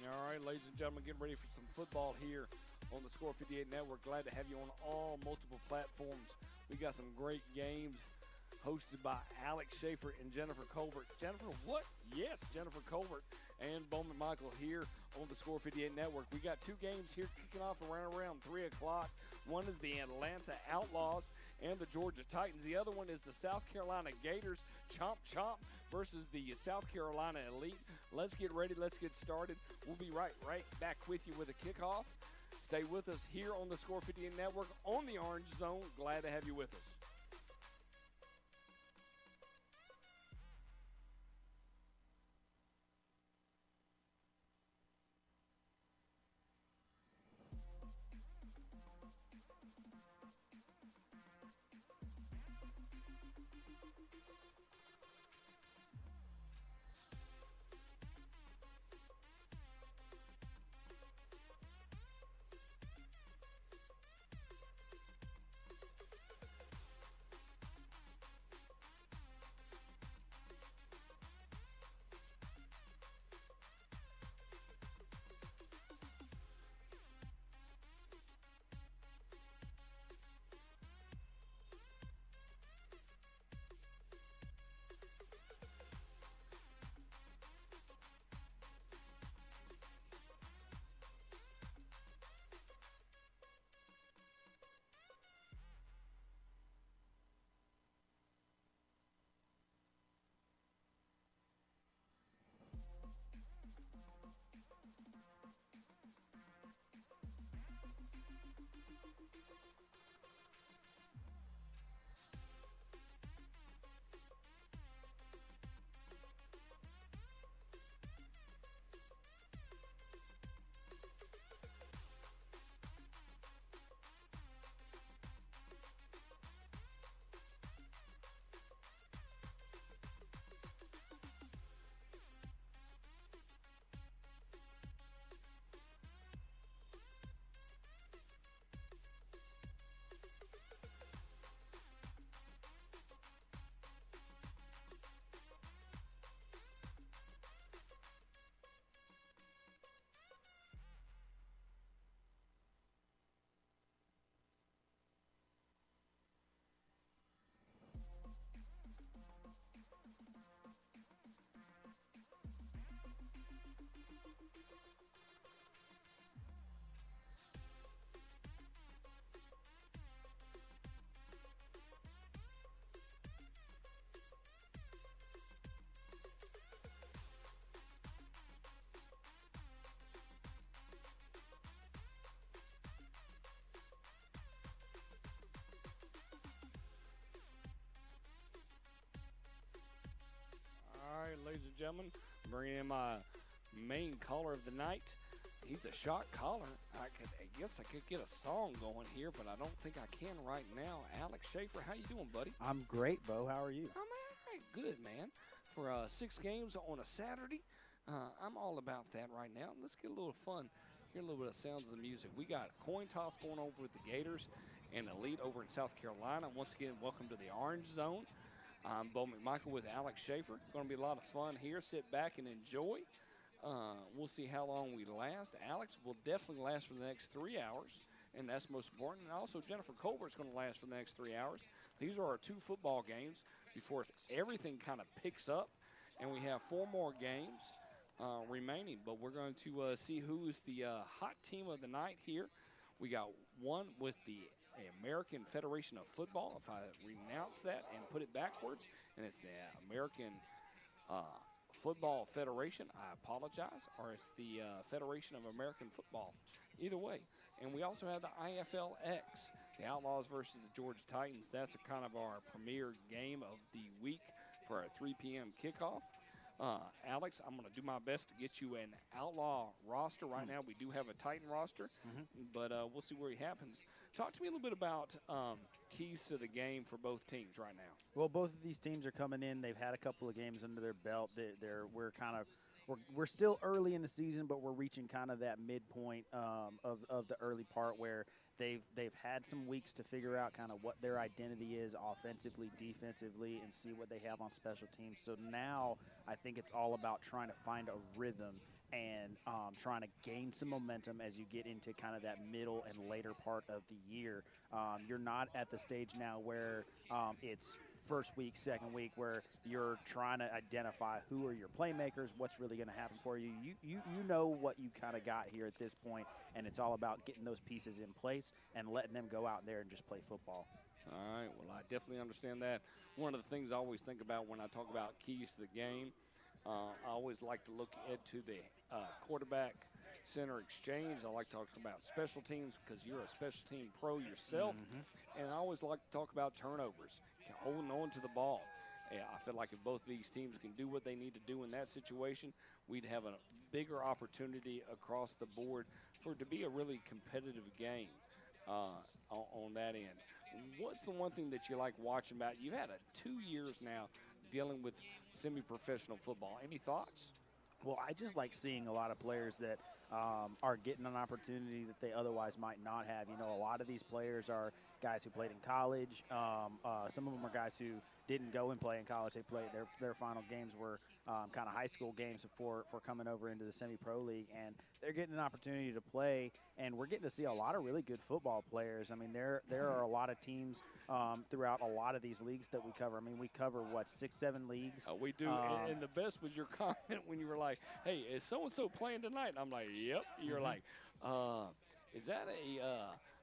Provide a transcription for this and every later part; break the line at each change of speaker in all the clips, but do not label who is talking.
All right, ladies and gentlemen, getting ready for some football here on the Score 58 Network. Glad to have you on all multiple platforms. We got some great games hosted by Alex Schaefer and Jennifer Colbert. Jennifer, what? Yes, Jennifer Colbert and Bowman Michael here on the Score 58 Network. We got two games here kicking off around 3 o'clock. One is the Atlanta Outlaws and the Georgia Titans. The other one is the South Carolina Gators, Chomp Chomp, versus the South Carolina Elite. Let's get ready. Let's get started. We'll be right back with you with a kickoff. Stay with us here on the Score 58 Network on the Orange Zone. Glad to have you with us. All right, ladies and gentlemen, bringing in my main caller of the night. He's a shot caller. I guess I could get a song going here, but I don't think I can right now. Alex Schaefer, how you doing, buddy?
I'm great, Bo. How are you?
I'm all right. Good, man. For 6 games on a Saturday, I'm all about that right now. Let's get a little fun. Hear a little bit of sounds of the music. We got a coin toss going over with the Gators and Elite over in South Carolina. Once again, welcome to the Orange Zone. I'm Bo McMichael with Alex Schaefer. Going to be a lot of fun here. Sit back and enjoy. We'll see how long we last. Alex will definitely last for the next 3 hours, and that's most important. And also, Jennifer Colbert's going to last for the next 3 hours. These are our 2 football games before everything kind of picks up, and we have 4 more games remaining. But we're going to see who is the hot team of the night here. We got one with the American Federation of Football, if I renounce that and put it backwards, and it's the American Football Federation. I apologize. Or it's the Federation of American Football. Either way. And we also have the IFLX, the Outlaws versus the Georgia Titans. That's kind of our premier game of the week for our 3 p.m. kickoff. Alex, I'm going to do my best to get you an Outlaw roster. Right now we do have a Titan roster, but we'll see where he happens. Talk to me a little bit about keys to the game for both teams right now.
Well, both of these teams are coming in. They've had a couple of games under their belt. We're still early in the season, but we're reaching kind of that midpoint of the early part where they've had some weeks to figure out kind of what their identity is offensively, defensively, and see what they have on special teams. So now I think it's all about trying to find a rhythm and trying to gain some momentum as you get into kind of that middle and later part of the year. You're not at the stage now where it's first week, second week, where you're trying to identify who are your playmakers, what's really going to happen for you. You know what you kind of got here at this point, and it's all about getting those pieces in place and letting them go out there and just play football.
All right, well, I definitely understand that. One of the things I always think about when I talk about keys to the game, I always like to look into the quarterback center exchange. I like to talk about special teams because you're a special team pro yourself. And I always like to talk about turnovers, holding on to the ball. Yeah, I feel like if both of these teams can do what they need to do in that situation, we'd have a bigger opportunity across the board for it to be a really competitive game on that end. What's the one thing that you like watching about? You've had 2 years now dealing with semi-professional football. Any thoughts?
Well, I just like seeing a lot of players that are getting an opportunity that they otherwise might not have. You know, a lot of these players are guys who played in college. Some of them are guys who didn't go and play in college. They played their final games were kind of high school games before coming over into the semi-pro league, and they're getting an opportunity to play. And we're getting to see a lot of really good football players. I mean, there are a lot of teams throughout a lot of these leagues that we cover. I mean, we cover, what, 6, 7 leagues?
We do. And the best was your comment when you were like, hey, is so-and-so playing tonight? And I'm like, yep. You're like, is that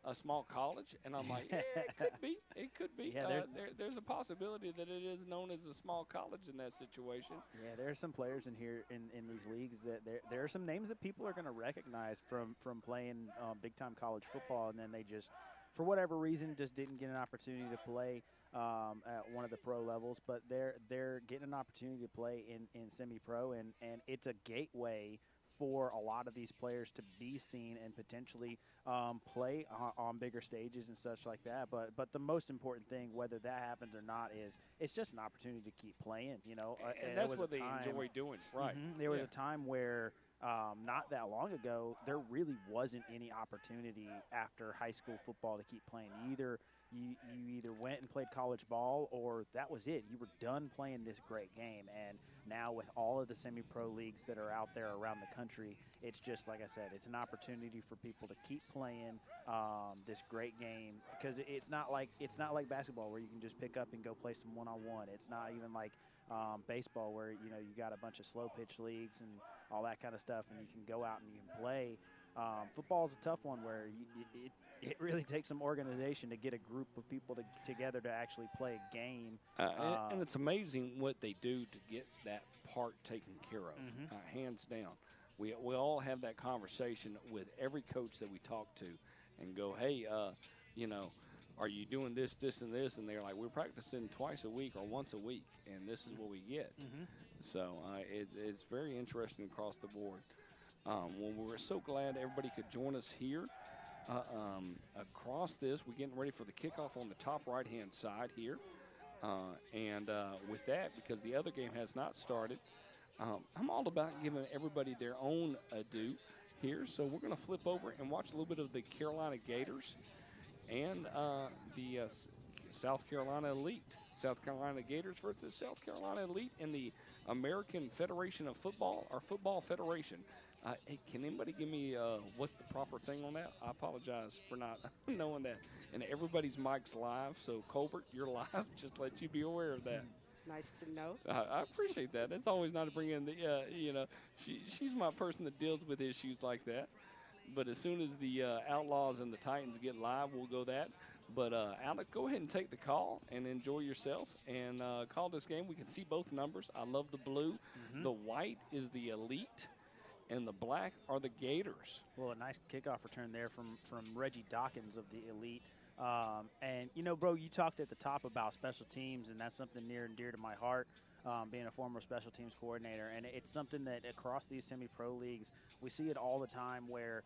a small college? And I'm like, yeah, it could be. It could be.
Yeah,
there's a possibility that it is known as a small college in that situation.
Yeah, there are some players in here in these leagues that there are some names that people are going to recognize from playing big-time college football, and then they just, for whatever reason, just didn't get an opportunity to play at one of the pro levels. But they're getting an opportunity to play in semi-pro, and it's a gateway for a lot of these players to be seen and potentially play on bigger stages and such like that. But the most important thing, whether that happens or not, is it's just an opportunity to keep playing. You know,
and that's what they enjoy doing, right?
There was a time where not that long ago, there really wasn't any opportunity after high school football to keep playing. You either went and played college ball, or that was it. You were done playing this great game. And now with all of the semi-pro leagues that are out there around the country, it's just, like I said, it's an opportunity for people to keep playing this great game, because it's not like basketball where you can just pick up and go play some one-on-one. It's not even like baseball where, you know, you got a bunch of slow pitch leagues and all that kind of stuff, and you can go out and you can play. Football is a tough one where it really takes some organization to get a group of people together to actually play a game.
And it's amazing what they do to get that part taken care of, hands down. We all have that conversation with every coach that we talk to and go, hey, you know, are you doing this, this, and this? And they're like, we're practicing twice a week or once a week, and this is what we get. So it's very interesting across the board. Well, we're so glad everybody could join us here. Across this, we're getting ready for the kickoff on the top right-hand side here. And with that, because the other game has not started, I'm all about giving everybody their own due here. So we're going to flip over and watch a little bit of the Carolina Gators and the South Carolina Elite. South Carolina Gators versus South Carolina Elite in the American Federation of Football, or Football Federation. Hey, can anybody give me what's the proper thing on that? I apologize for not knowing that. And everybody's mic's live, so Colbert, you're live. Just let you be aware of that.
Nice to know.
I appreciate that. It's always nice to bring in the, you know, she's my person that deals with issues like that. But as soon as the Outlaws and the Titans get live, we'll go that. But, Alec, go ahead and take the call and enjoy yourself and call this game. We can see both numbers. I love the blue. The white is the Elite, and the black are the Gators.
Well, a nice kickoff return there from Reggie Dawkins of the Elite. And, you know, bro, you talked at the top about special teams, and that's something near and dear to my heart, being a former special teams coordinator. And it's something that across these semi-pro leagues, we see it all the time where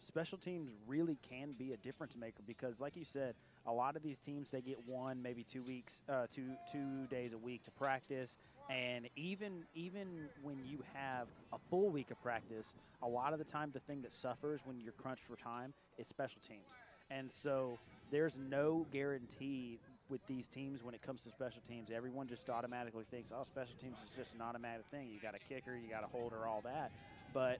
special teams really can be a difference maker, because, like you said, a lot of these teams, they get 1, maybe 2 weeks, 2 days a week to practice. And even when you have a full week of practice, a lot of the time the thing that suffers when you're crunched for time is special teams. And so there's no guarantee with these teams when it comes to special teams. Everyone just automatically thinks, oh, special teams is just an automatic thing. You got a kicker, you got a holder, all that. But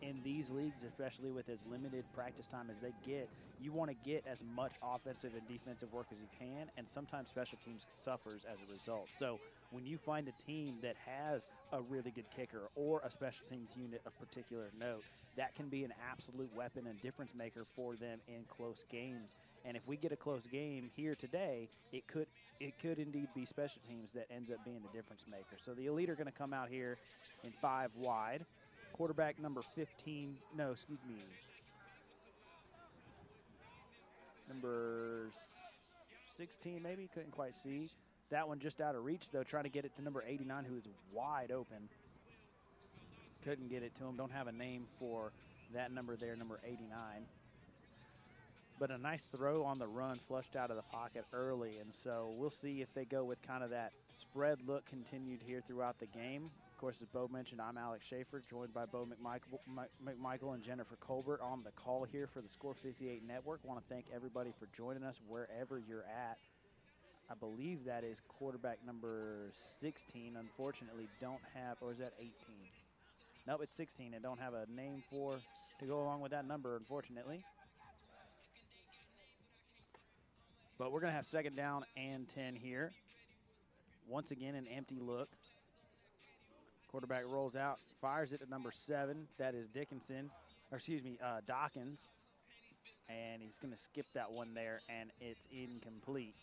in these leagues, especially with as limited practice time as they get, you want to get as much offensive and defensive work as you can, and sometimes special teams suffers as a result. So when you find a team that has a really good kicker or a special teams unit of particular note, that can be an absolute weapon and difference maker for them in close games. And if we get a close game here today, it could indeed be special teams that ends up being the difference maker. So the Elite are going to come out here in 5 wide. Quarterback number 15, no, excuse me, number 16 maybe, couldn't quite see. That one just out of reach, though, trying to get it to number 89, who is wide open. Couldn't get it to him. Don't have a name for that number there, number 89. But a nice throw on the run, flushed out of the pocket early, and so we'll see if they go with kind of that spread look continued here throughout the game. Of course, as Bo mentioned, I'm Alex Schaefer, joined by Bo McMichael and Jennifer Colbert on the call here for the Score 58 Network. Want to thank everybody for joining us wherever you're at. I believe that is quarterback number 16. Unfortunately, don't have, or is that 18? Nope, it's 16 and don't have a name to go along with that number, unfortunately. But we're going to have 2nd down and 10 here. Once again, an empty look. Quarterback rolls out, fires it to number 7. That is Dawkins. And he's going to skip that one there, and it's incomplete.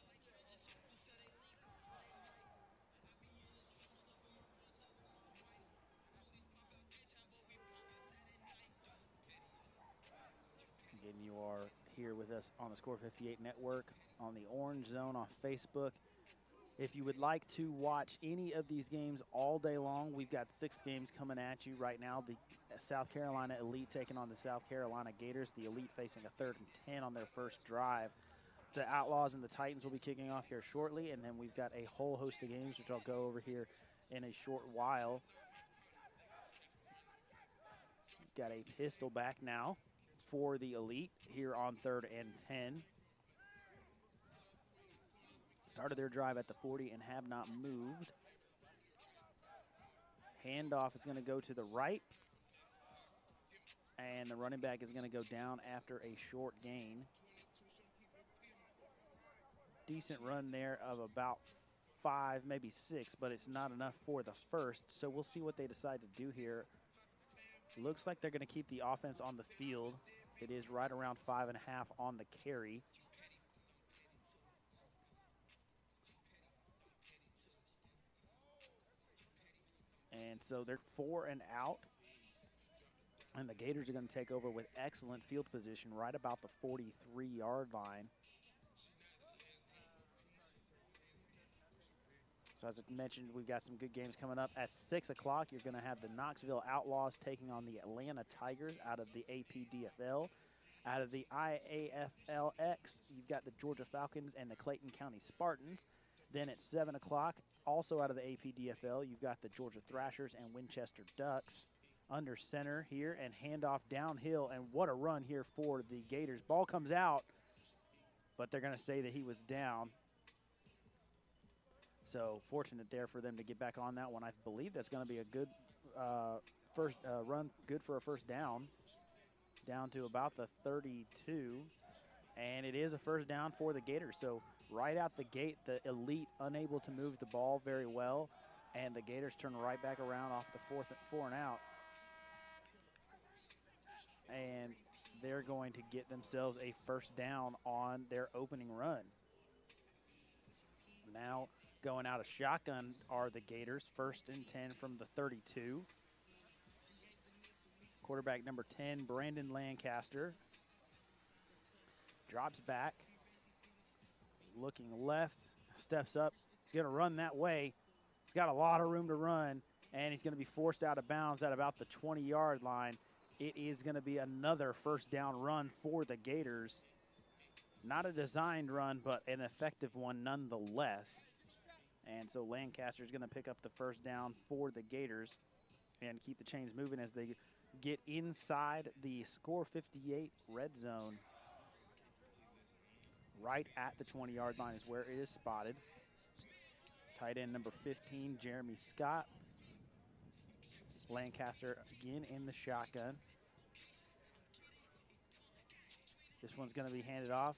Again, you are here with us on the Score 58 Network, on the Orange Zone, on Facebook. If you would like to watch any of these games all day long, we've got 6 games coming at you right now. The South Carolina Elite taking on the South Carolina Gators. The Elite facing a 3rd and 10 on their first drive. The Outlaws and the Titans will be kicking off here shortly, and then we've got a whole host of games, which I'll go over here in a short while. Got a pistol back now for the Elite here on 3rd and 10. Started their drive at the 40 and have not moved. Handoff is going to go to the right. And the running back is going to go down after a short gain. Decent run there of about 5, maybe 6, but it's not enough for the first. So we'll see what they decide to do here. Looks like they're going to keep the offense on the field. It is right around 5.5 on the carry. And so they're 4 and out. And the Gators are going to take over with excellent field position right about the 43-yard line. So as I mentioned, we've got some good games coming up. At 6 o'clock, you're going to have the Knoxville Outlaws taking on the Atlanta Tigers out of the APDFL. Out of the IAFLX, you've got the Georgia Falcons and the Clayton County Spartans. Then at 7 o'clock, also out of the APDFL, you've got the Georgia Thrashers and Winchester Ducks. Under center here and handoff downhill, and what a run here for the Gators. Ball comes out, but they're going to say that he was down. So fortunate there for them to get back on that one. I believe that's going to be a good first run, good for a first down to about the 32. And it is a first down for the Gators. So right out the gate, the Elite unable to move the ball very well, and the Gators turn right back around off the 4 and out. And they're going to get themselves a first down on their opening run. Now going out of shotgun are the Gators, 1st and 10 from the 32. Quarterback number 10, Brandon Lancaster, drops back, looking left, steps up. He's going to run that way. He's got a lot of room to run, and he's going to be forced out of bounds at about the 20-yard line. It is going to be another first down run for the Gators. Not a designed run, but an effective one nonetheless. And so Lancaster is going to pick up the first down for the Gators and keep the chains moving as they get inside the Score 58 red zone. Right at the 20-yard line is where it is spotted. Tight end number 15, Jeremy Scott. Lancaster again in the shotgun. This one's going to be handed off.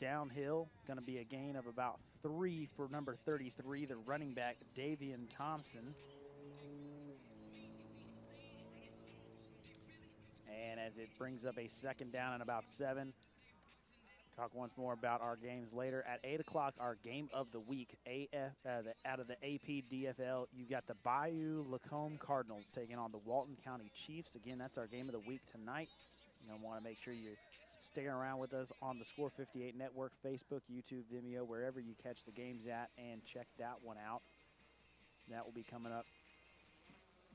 Downhill, going to be a gain of about 3 for number 33, the running back, Davian Thompson. And as it brings up a second down and about 7. Talk once more about our games later. At 8 o'clock, our game of the week, out of the AP DFL, you got the Bayou Lacombe Cardinals taking on the Walton County Chiefs. Again, that's our game of the week tonight. You're going to want to make sure you stay around with us on the Score 58 Network, Facebook, YouTube, Vimeo, wherever you catch the games at, and check that one out. That will be coming up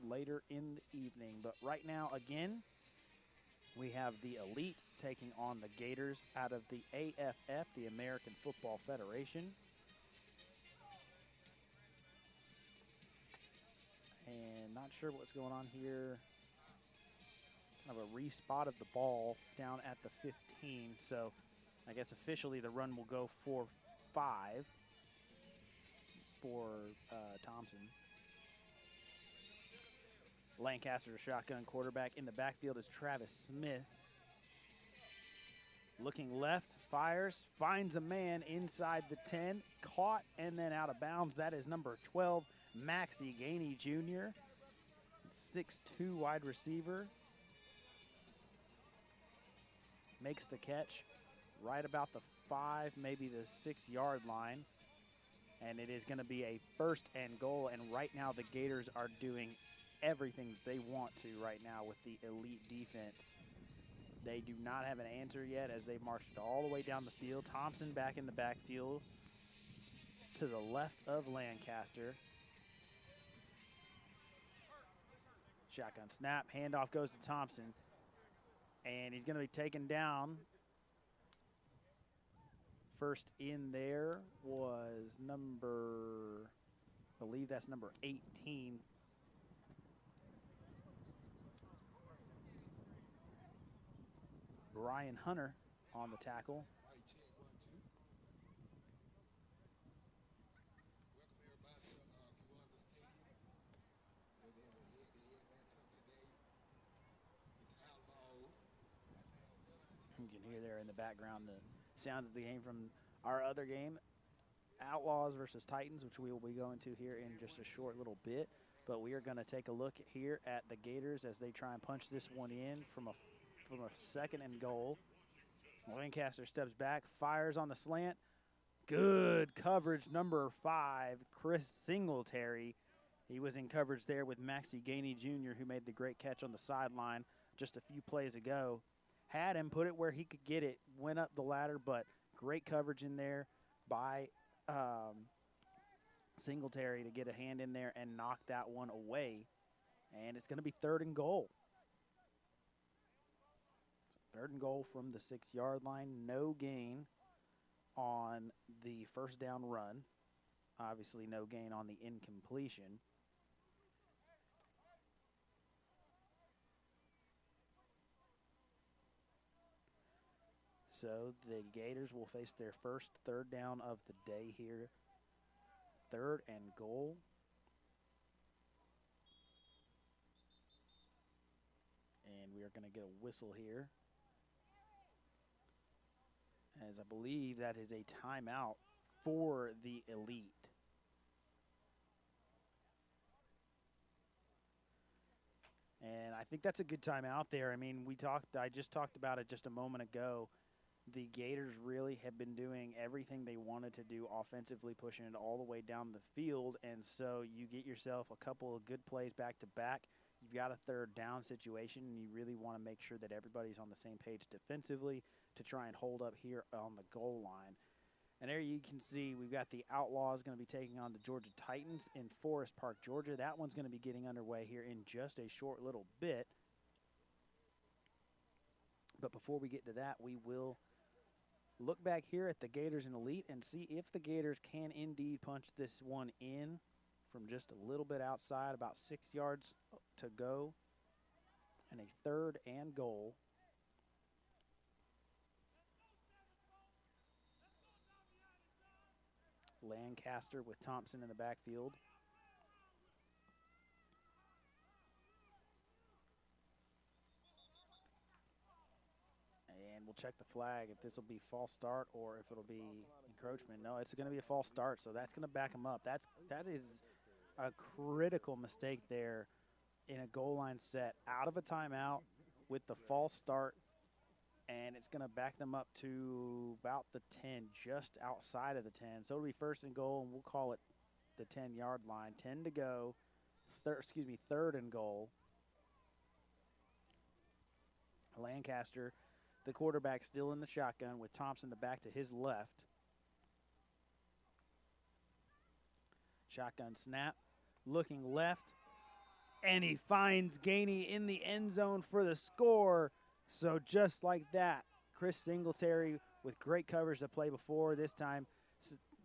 later in the evening. But right now, again, we have the Elite taking on the Gators out of the AFF, the American Football Federation. And not sure what's going on here. Kind of a respot of the ball down at the 15. So I guess officially the run will go for 5 for Thompson. Lancaster's shotgun quarterback. In the backfield is Travis Smith. Looking left, fires, finds a man inside the 10, caught and then out of bounds. That is number 12, Maxie Gainey Jr., 6'2" wide receiver. Makes the catch right about the 5, maybe the 6-yard line. And it is going to be a 1st and goal. And right now the Gators are doing everything they want to right now with the Elite defense. They do not have an answer yet as they've marched all the way down the field. Thompson back in the backfield to the left of Lancaster. Shotgun snap, handoff goes to Thompson. And he's going to be taken down. First in there was number, I believe that's number 18. Brian Hunter on the tackle. You can hear there in the background the sounds of the game from our other game, Outlaws versus Titans, which we will be going to here in just a short little bit. But we are going to take a look here at the Gators as they try and punch this one in from a 2nd and goal. Lancaster steps back, fires on the slant. Good coverage, number 5, Chris Singletary. He was in coverage there with Maxie Gainey Jr., who made the great catch on the sideline just a few plays ago. Had him, put it where he could get it, went up the ladder, but great coverage in there by Singletary to get a hand in there and knock that one away. And it's going to be 3rd and goal. 3rd and goal from the 6-yard line. No gain on the 1st down run. Obviously no gain on the incompletion. So the Gators will face their first 3rd down of the day here. 3rd and goal. And we are going to get a whistle here, as I believe that is a timeout for the Elite. And I think that's a good timeout there. I mean, I just talked about it just a moment ago. The Gators really have been doing everything they wanted to do offensively, pushing it all the way down the field. And so you get yourself a couple of good plays back to back. You've got a 3rd down situation, and you really want to make sure that everybody's on the same page defensively to try and hold up here on the goal line. And there you can see we've got the Outlaws going to be taking on the Georgia Titans in Forest Park, Georgia. That one's going to be getting underway here in just a short little bit. But before we get to that, we will look back here at the Gators and Elite and see if the Gators can indeed punch this one in from just a little bit outside, about 6 yards to go, and a 3rd and goal. Lancaster with Thompson in the backfield. we'll check the flag if this will be false start or if it'll be encroachment. No, it's going to be a false start, so that's going to back him up. That is a critical mistake there in a goal line set out of a timeout with the false start, and it's going to back them up to about the 10, just outside of the 10. So it'll be first and goal, and we'll call it the 10-yard line. 10 to go. Third and goal. Lancaster, the quarterback, still in the shotgun with Thompson the back to his left. Shotgun snap, looking left, and he finds Gainey in the end zone for the score. So just like that, Chris Singletary with great coverage to play before. This time,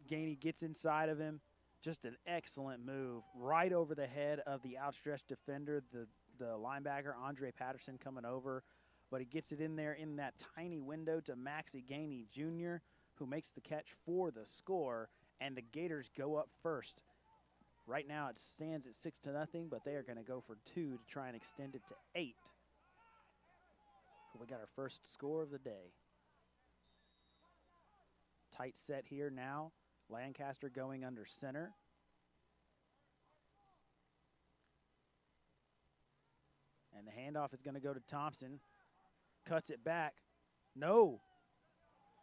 Gainey gets inside of him. Just an excellent move right over the head of the outstretched defender, the linebacker, Andre Patterson, coming over. But he gets it in there in that tiny window to Maxie Gainey Jr., who makes the catch for the score, and the Gators go up first. Right now it stands at 6-0, but they are going to go for 2 to try and extend it to 8. We got our first score of the day. Tight set here now. Lancaster going under center. And the handoff is going to go to Thompson. Cuts it back. No.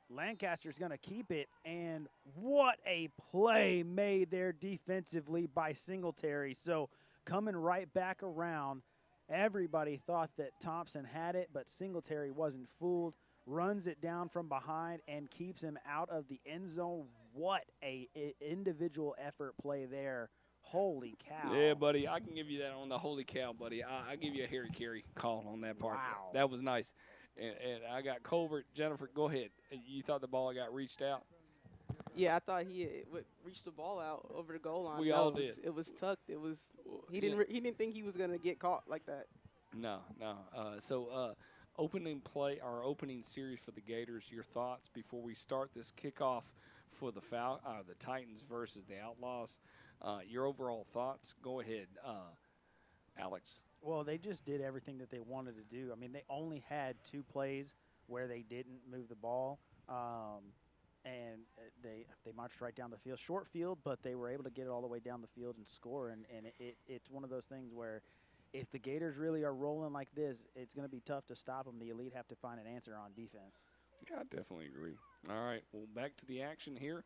Lancaster's going to keep it. And what a play made there defensively by Singletary. So coming right back around. Everybody thought that Thompson had it, but Singletary wasn't fooled. Runs it down from behind and keeps him out of the end zone. What a individual effort play there. Holy cow.
Yeah, buddy, I can give you that on the holy cow, buddy. I give you a Harry Carey call on that part.
Wow.
That was nice. And I got Colbert. Jennifer, go ahead. You thought the ball got reached out?
Yeah, I thought he reached the ball out over the goal line.
We all did.
It was tucked. It was he didn't think he was gonna get caught like that.
No. So opening play, our opening series for the Gators. Your thoughts before we start this kickoff for the Titans versus the Outlaws. Your overall thoughts. Go ahead, Alex.
Well, they just did everything that they wanted to do. I mean, they only had 2 plays where they didn't move the ball. And they marched right down the field. Short field, but they were able to get it all the way down the field and score. And it's one of those things where if the Gators really are rolling like this, it's going to be tough to stop them. The Elite have to find an answer on defense.
Yeah, I definitely agree. All right, well, back to the action here.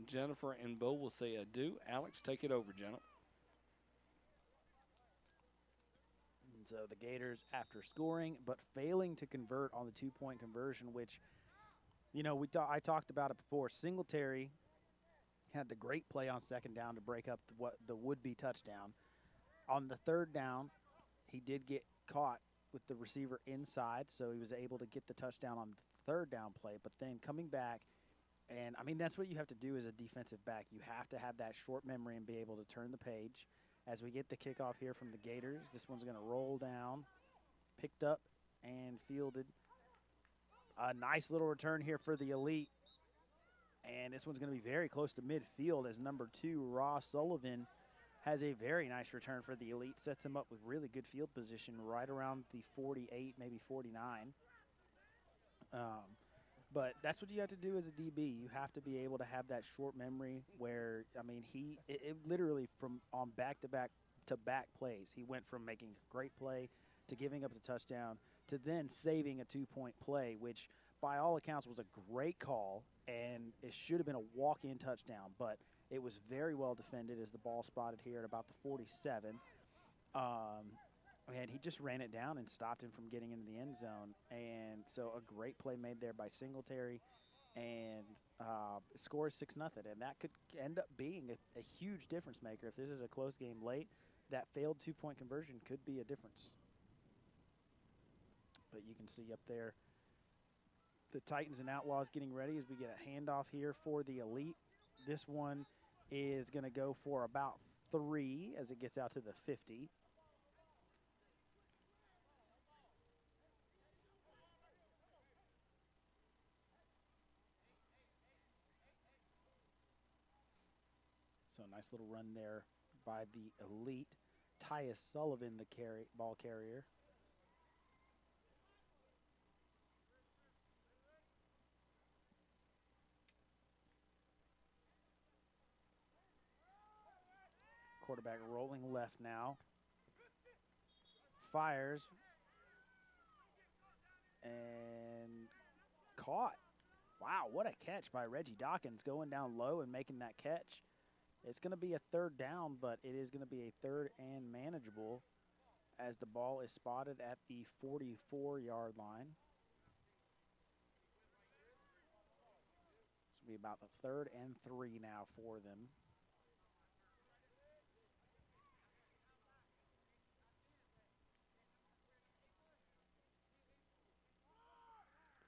Jennifer and Bo will say adieu. Alex, take it over, Jenna.
So the Gators, after scoring but failing to convert on the 2-point conversion, which – you know, I talked about it before. Singletary had the great play on second down to break up the would-be touchdown. On the third down, he did get caught with the receiver inside, so he was able to get the touchdown on the third down play. But then coming back, and, I mean, that's what you have to do as a defensive back. You have to have that short memory and be able to turn the page. As we get the kickoff here from the Gators, this one's going to roll down, picked up, and fielded. A nice little return here for the Elite. And this one's going to be very close to midfield as number 2, Ross Sullivan, has a very nice return for the Elite. Sets him up with really good field position right around the 48, maybe 49. But that's what you have to do as a DB. You have to be able to have that short memory where, I mean, it literally from on back-to-back plays. He went from making a great play to giving up the touchdown to then saving a 2-point play, which by all accounts was a great call, and it should have been a walk-in touchdown, but it was very well defended as the ball spotted here at about the 47. And he just ran it down and stopped him from getting into the end zone. And so a great play made there by Singletary, and it scores 6-0. And that could end up being a huge difference maker. If this is a close game late, that failed 2-point conversion could be a difference. But you can see up there the Titans and Outlaws getting ready as we get a handoff here for the Elite. This one is going to go for about 3 as it gets out to the 50. So a nice little run there by the Elite. Tyus Sullivan, the ball carrier. Quarterback rolling left now. Fires. And caught. Wow, what a catch by Reggie Dawkins, going down low and making that catch. It's going to be a third down, but it is going to be a third and manageable as the ball is spotted at the 44-yard line. It's going to be about the 3rd and 3 now for them.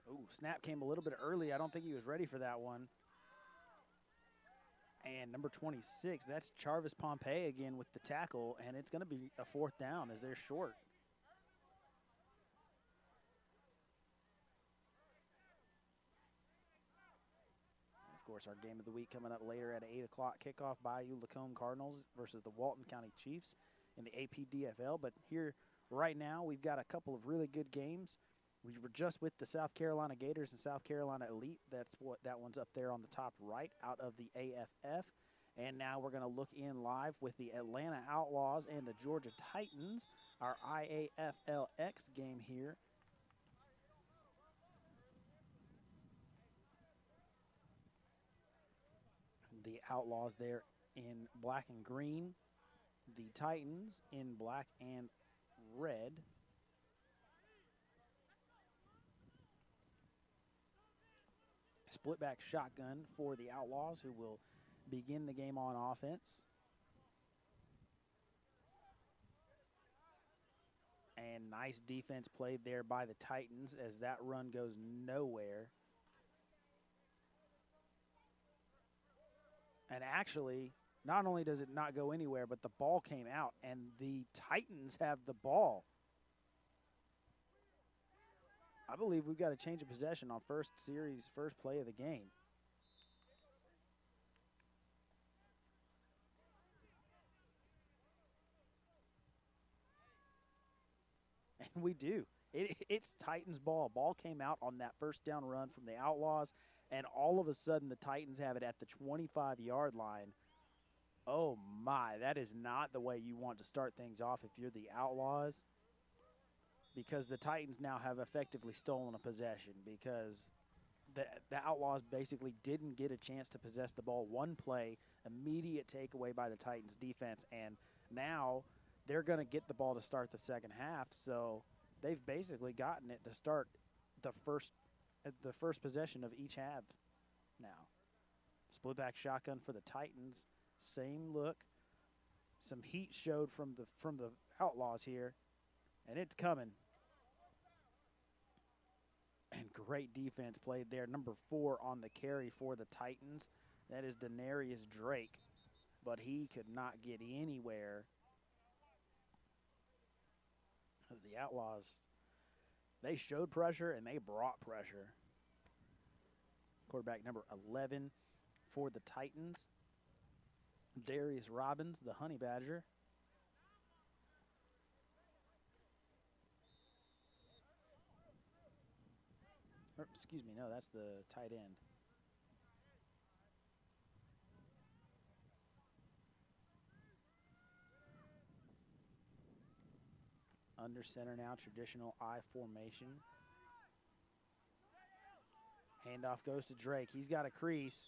Ooh, snap came a little bit early. I don't think he was ready for that one. And number 26, that's Jarvis Pompey again with the tackle, and it's going to be a 4th down as they're short. And of course, our game of the week coming up later at 8 o'clock kickoff, Bayou-Lacombe Cardinals versus the Walton County Chiefs in the APDFL. But here right now, we've got a couple of really good games. We were just with the South Carolina Gators and South Carolina Elite. That's what that one's up there on the top right out of the AFF. And now we're going to look in live with the Atlanta Outlaws and the Georgia Titans, our IAFLX game here. The Outlaws there in black and green. The Titans in black and red. Split back shotgun for the Outlaws, who will begin the game on offense. And nice defense played there by the Titans as that run goes nowhere. And actually, not only does it not go anywhere, but the ball came out, and the Titans have the ball. I believe we've got a change of possession on first play of the game. And we do. It's Titans ball. Ball came out on that first down run from the Outlaws, and all of a sudden the Titans have it at the 25-yard line. Oh, my. That is not the way you want to start things off if you're the Outlaws, because the Titans now have effectively stolen a possession because the Outlaws basically didn't get a chance to possess the ball. One play, immediate takeaway by the Titans defense, and now they're going to get the ball to start the second half, so they've basically gotten it to start the first possession of each half now. Split back shotgun for the Titans. Same look. Some heat showed from the Outlaws here, and it's coming. And great defense played there. Number 4 on the carry for the Titans. That is Denarius Drake, but he could not get anywhere as the Outlaws, they showed pressure and they brought pressure. Quarterback number 11 for the Titans, Darius Robbins, the Honey Badger. Or, excuse me, no, that's the tight end. Under center now, traditional I formation. Handoff goes to Drake. He's got a crease.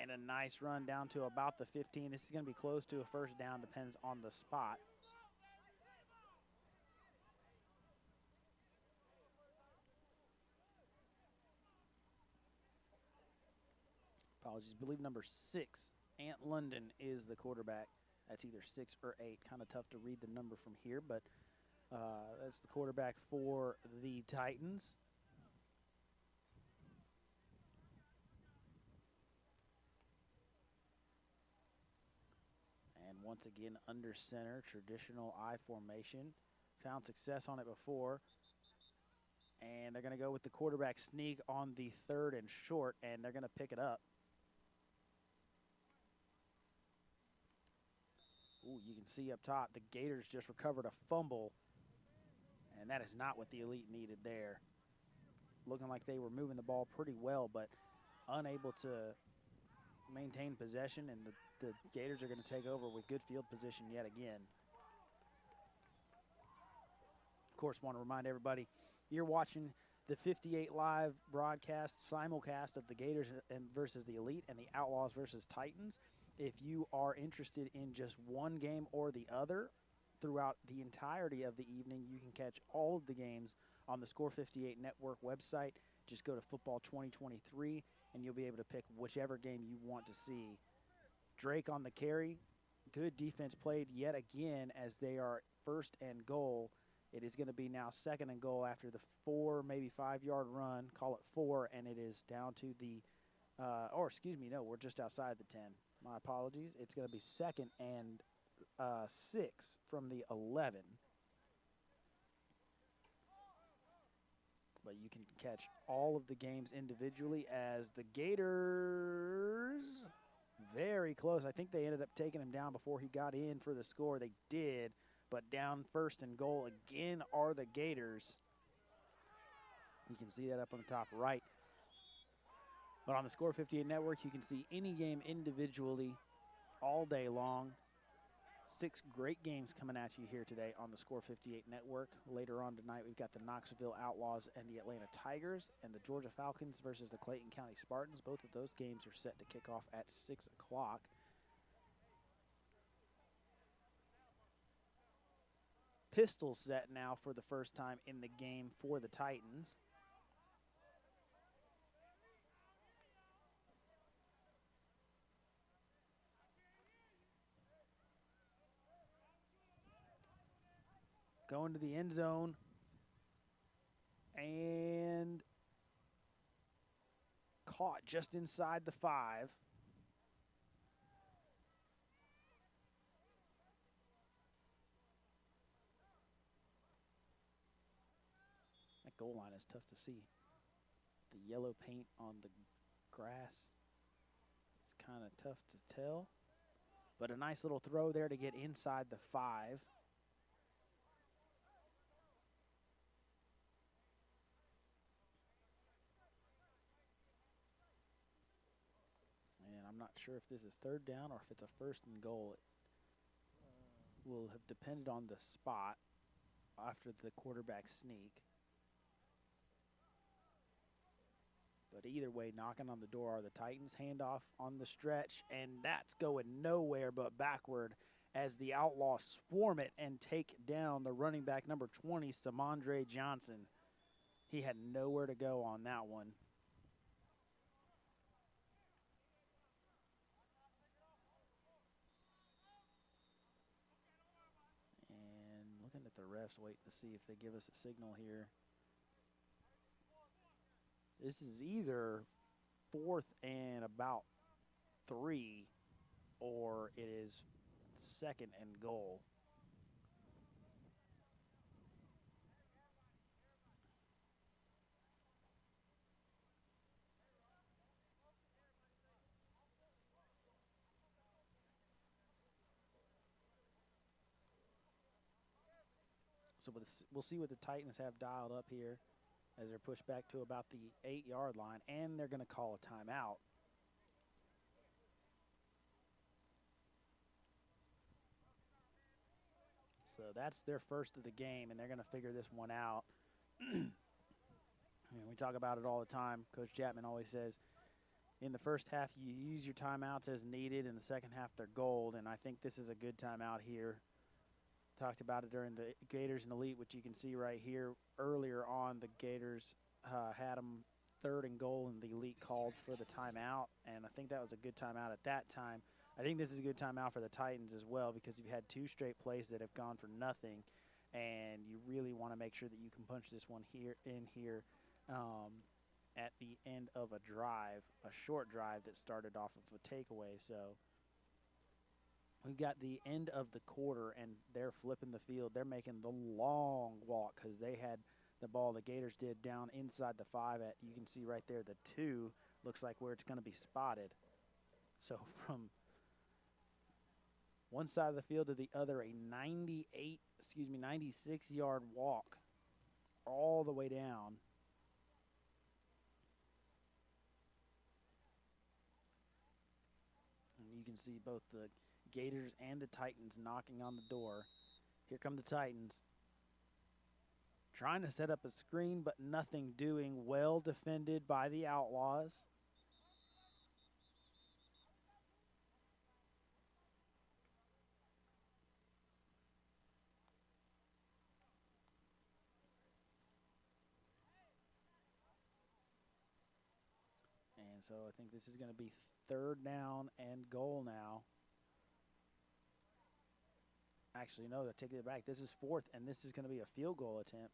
And a nice run down to about the 15. This is going to be close to a first down, depends on the spot. Apologies, I believe number 6, Ant London, is the quarterback. That's either 6 or 8. Kind of tough to read the number from here, but that's the quarterback for the Titans. And once again, under center, traditional I formation. Found success on it before. And they're going to go with the quarterback sneak on the 3rd and short, and they're going to pick it up. Ooh, you can see up top, the Gators just recovered a fumble, and that is not what the Elite needed there. Looking like they were moving the ball pretty well, but unable to maintain possession, and the Gators are going to take over with good field position yet again. Of course, want to remind everybody, you're watching the 58 live broadcast simulcast of the Gators versus the Elite and the Outlaws versus Titans. If you are interested in just one game or the other throughout the entirety of the evening, you can catch all of the games on the Score 58 Network website. Just go to Football 2023, and you'll be able to pick whichever game you want to see. Drake on the carry. Good defense played yet again as they are first and goal. It is going to be now second and goal after the 4, maybe 5-yard run. Call it 4, and it is down to the no, we're just outside the 10. My apologies. It's going to be second and 6 from the 11. But you can catch all of the games individually as the Gators, very close. I think they ended up taking him down before he got in for the score. They did, but down first and goal again are the Gators. You can see that up on the top right. But on the Score 58 Network, you can see any game individually all day long. 6 great games coming at you here today on the Score 58 Network. Later on tonight, we've got the Knoxville Outlaws and the Atlanta Tigers, and the Georgia Falcons versus the Clayton County Spartans. Both of those games are set to kick off at 6 o'clock. Pistol set now for the first time in the game for the Titans. Going to the end zone. And caught just inside the 5. That goal line is tough to see. The yellow paint on the grass. It's kind of tough to tell. But a nice little throw there to get inside the 5. I'm not sure if this is third down or if it's a first and goal. It will have depended on the spot after the quarterback sneak. But either way, knocking on the door are the Titans. Handoff on the stretch, and that's going nowhere but backward as the Outlaws swarm it and take down the running back number 20, Samondre Johnson. He had nowhere to go on that one. Looking at the refs, waiting to see if they give us a signal here. This is either 4th and about 3, or it is second and goal. So we'll see what the Titans have dialed up here as they're pushed back to about the 8-yard line, and they're going to call a timeout. So that's their first of the game, and they're going to figure this one out. We talk about it all the time. Coach Chapman always says, in the first half, you use your timeouts as needed. In the second half, they're gold, and I think this is a good timeout here. Talked about it during the Gators and Elite, which you can see right here. Earlier on, the Gators had them 3rd and goal, and the Elite called for the timeout, and I think that was a good timeout at that time. I think this is a good timeout for the Titans as well because you've had 2 straight plays that have gone for nothing, and you really want to make sure that you can punch this one here at the end of a drive, a short drive that started off of a takeaway. So we've got the end of the quarter, and they're flipping the field. They're making the long walk because they had the ball. The Gators did down inside the 5 at, you can see right there, the 2 looks like where it's going to be spotted. So from one side of the field to the other, a 96-yard walk all the way down. can see both the Gators and the Titans knocking on the door. Here come the Titans. Trying to set up a screen, but nothing doing. Well defended by the Outlaws. And so I think this is going to be 3rd down and goal now. Actually, no, I take it back. This is 4th, and this is going to be a field goal attempt.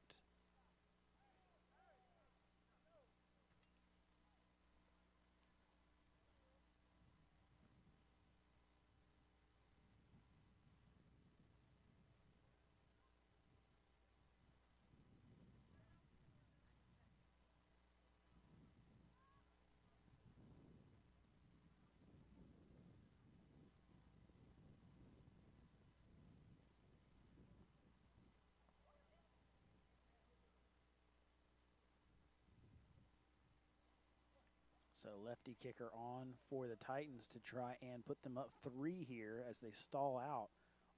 So lefty kicker on for the Titans to try and put them up 3 here as they stall out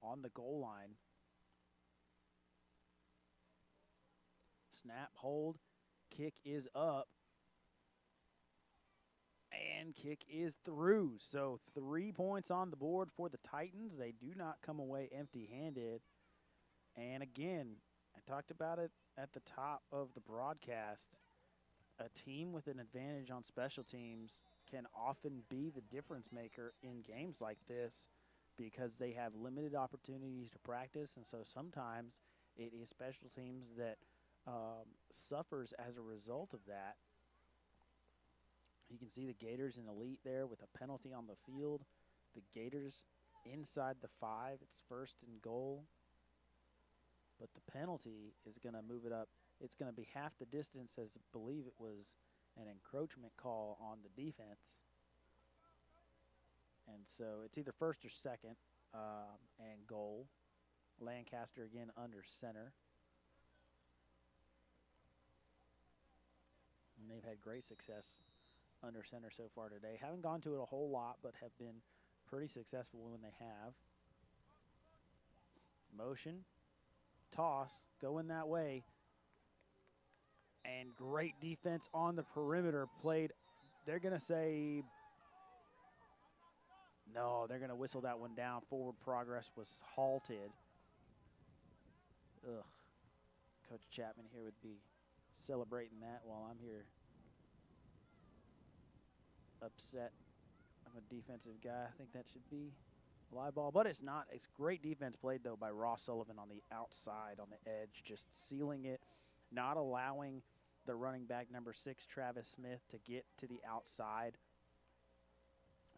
on the goal line. Snap, hold, kick is up, and kick is through. So 3 points on the board for the Titans. They do not come away empty-handed. And again, I talked about it at the top of the broadcast. A team with an advantage on special teams can often be the difference maker in games like this because they have limited opportunities to practice, and so sometimes it is special teams that suffers as a result of that. You can see the Gators in elite there with a penalty on the field. The Gators inside the 5. It's 1st and goal. But the penalty is going to move it up. It's going to be half the distance, as I believe it was an encroachment call on the defense. And so it's either 1st or 2nd and goal. Lancaster again under center. And they've had great success under center so far today. Haven't gone to it a whole lot, but have been pretty successful when they have. Motion, toss, going that way. And great defense on the perimeter played. They're going to say, no, they're going to whistle that one down. Forward progress was halted. Ugh. Coach Chapman here would be celebrating that while I'm here upset. I'm a defensive guy. I think that should be a live ball, but it's not. It's great defense played, though, by Ross Sullivan on the outside, on the edge, just sealing it, not allowing the running back number 6, Travis Smith, to get to the outside.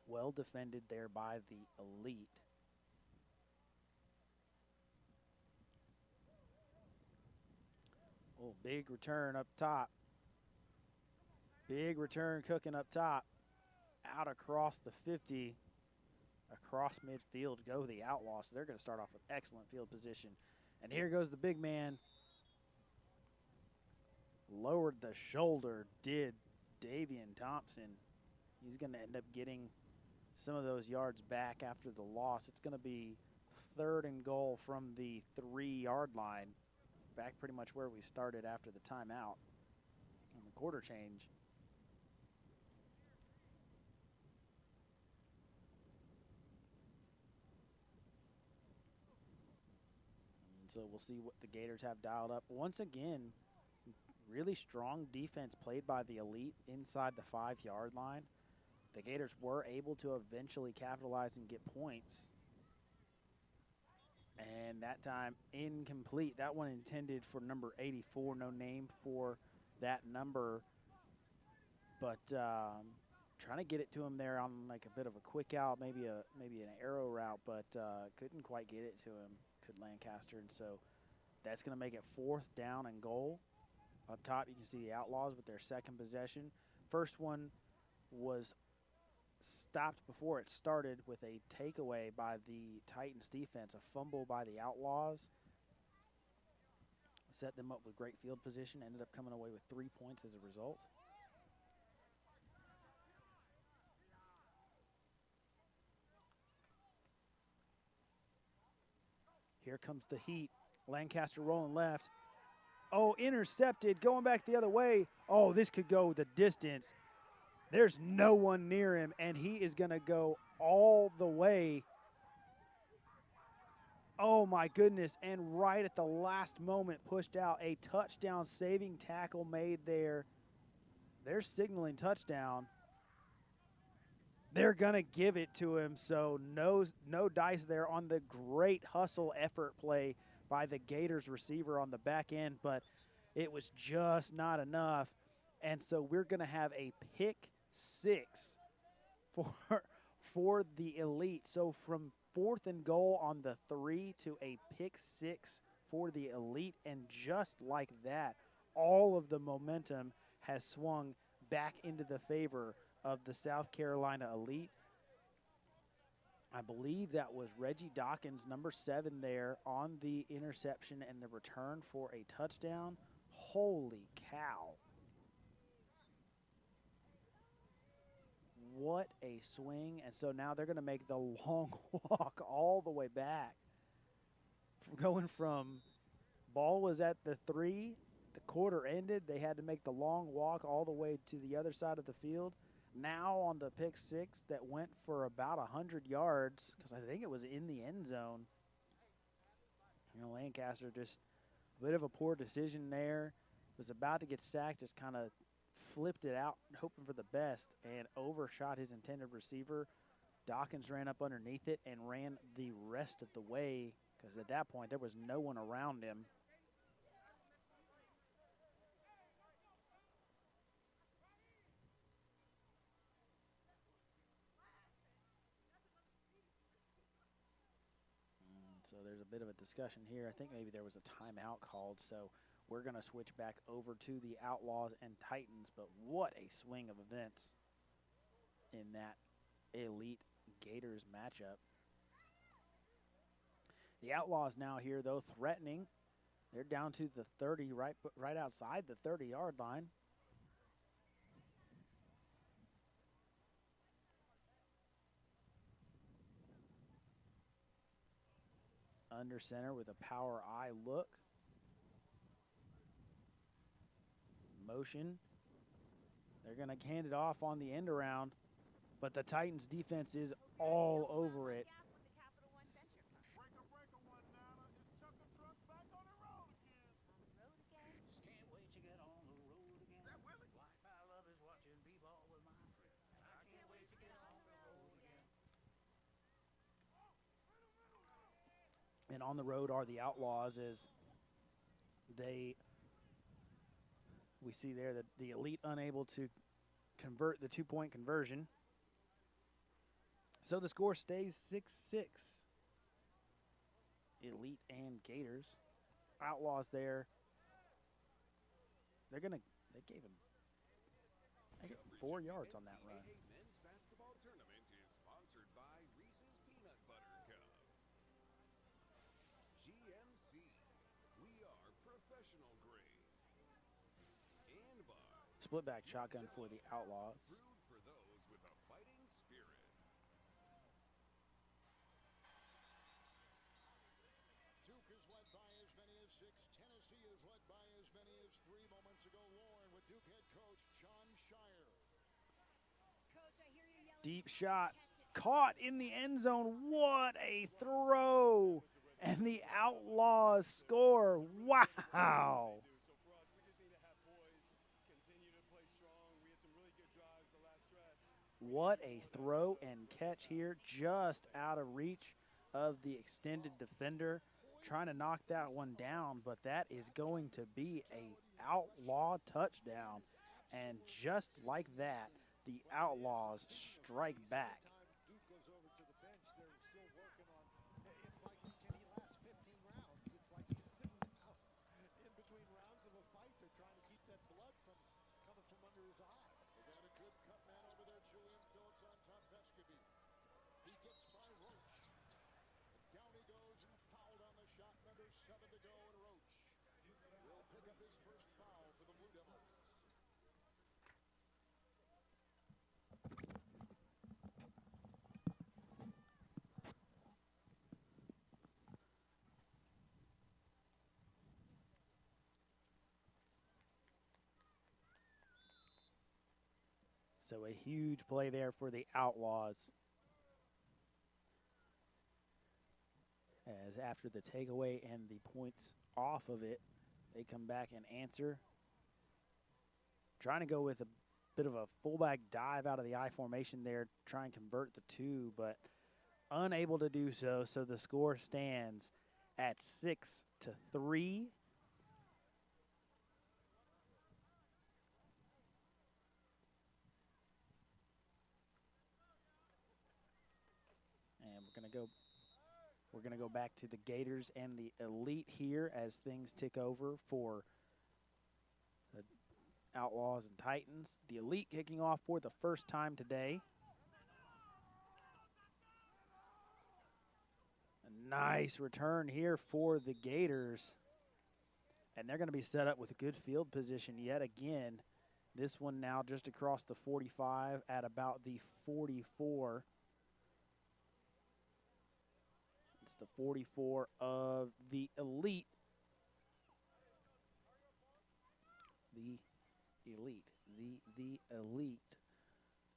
Well defended there by the elite. Oh, big return up top. Big return cooking up top. Out across the 50. Across midfield go the Outlaws. So they're going to start off with excellent field position. And here goes the big man. Lowered the shoulder, did Davian Thompson. He's going to end up getting some of those yards back after the loss. It's going to be 3rd and goal from the 3-yard line. Back pretty much where we started after the timeout on the quarter change. And so we'll see what the Gators have dialed up. Once again, really strong defense played by the elite inside the 5-yard line. The Gators were able to eventually capitalize and get points. And that time incomplete. That one intended for number 84. No name for that number. But trying to get it to him there on like a bit of a quick out, maybe an arrow route, but couldn't quite get it to him, could Lancaster. And so that's going to make it 4th down and goal. Up top, you can see the Outlaws with their 2nd possession. First one was stopped before it started with a takeaway by the Titans defense, a fumble by the Outlaws. Set them up with great field position, ended up coming away with 3 points as a result. Here comes the heat. Lancaster rolling left. Oh, intercepted, going back the other way. Oh, this could go the distance. There's no one near him, and he is going to go all the way. Oh, my goodness, and right at the last moment pushed out. A touchdown saving tackle made there. They're signaling touchdown. They're going to give it to him, so no dice there on the great hustle effort play by the Gators receiver on the back end, but it was just not enough. And so we're going to have a pick 6 for the Elite. So from 4th and goal on the 3 to a pick 6 for the Elite, and just like that, all of the momentum has swung back into the favor of the South Carolina Elite. I believe that was Reggie Dawkins, number 7 there on the interception and the return for a touchdown. Holy cow. What a swing. And so now they're going to make the long walk all the way back. Going from ball was at the 3, the quarter ended. They had to make the long walk all the way to the other side of the field. Now on the pick 6 that went for about 100 yards, because I think it was in the end zone. You know, Lancaster just a bit of a poor decision there. Was about to get sacked, just kind of flipped it out, hoping for the best, and overshot his intended receiver. Dawkins ran up underneath it and ran the rest of the way, because at that point there was no one around him. So there's a bit of a discussion here. I think maybe there was a timeout called, so we're going to switch back over to the Outlaws and Titans. But what a swing of events in that Elite Gators matchup. The Outlaws now here, though, threatening. They're down to the 30, right outside the 30-yard line. Under center with a power eye look. Motion. They're going to hand it off on the end around, but the Titans defense is all over it. And on the road are the Outlaws, as we see there that the Elite unable to convert the 2-point conversion. So the score stays 6-6. Elite and Gators. Outlaws there. They gave him 4 yards on that run. Split back shotgun for the Outlaws.
Duke is led by as many as 6. Tennessee is led by as many as 3 moments ago. Lauren with Duke head coach John Shire.
Coach, I hear you yelling.
Deep shot. Caught in the end zone. What a throw. And the Outlaws score. Wow. What a throw and catch here, just out of reach of the extended defender. Trying to knock that one down, but that is going to be a Outlaw touchdown. And just like that, the Outlaws strike back.
Duke goes over to the bench. They're still working on. It's like, can he last 15 rounds? It's like he's sitting out in between rounds of a fight. They're trying to keep that blood from coming from under his eye. They got a good cut man over there, Julian Phillips on top. Vescovy. He gets by Roach. Down he goes and fouled on the shot. Under 7 to go, and Roach will pick up his first foul for the Blue Devils.
So a huge play there for the Outlaws. As after the takeaway and the points off of it, they come back and answer. Trying to go with a bit of a fullback dive out of the I formation there, try and convert the two, but unable to do so. So the score stands at 6-3. And we're gonna go back to the Gators and the Elite here as things tick over for the Outlaws and Titans. The Elite kicking off for the first time today. A nice return here for the Gators. And they're going to be set up with a good field position yet again. This one now just across the 45 at about the 44. It's the 44 of the Elite. The Elite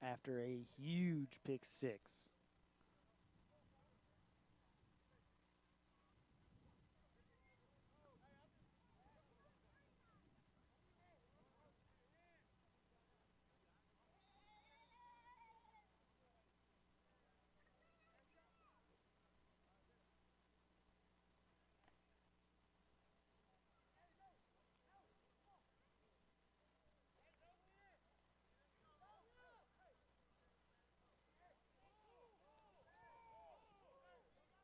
after a huge pick six.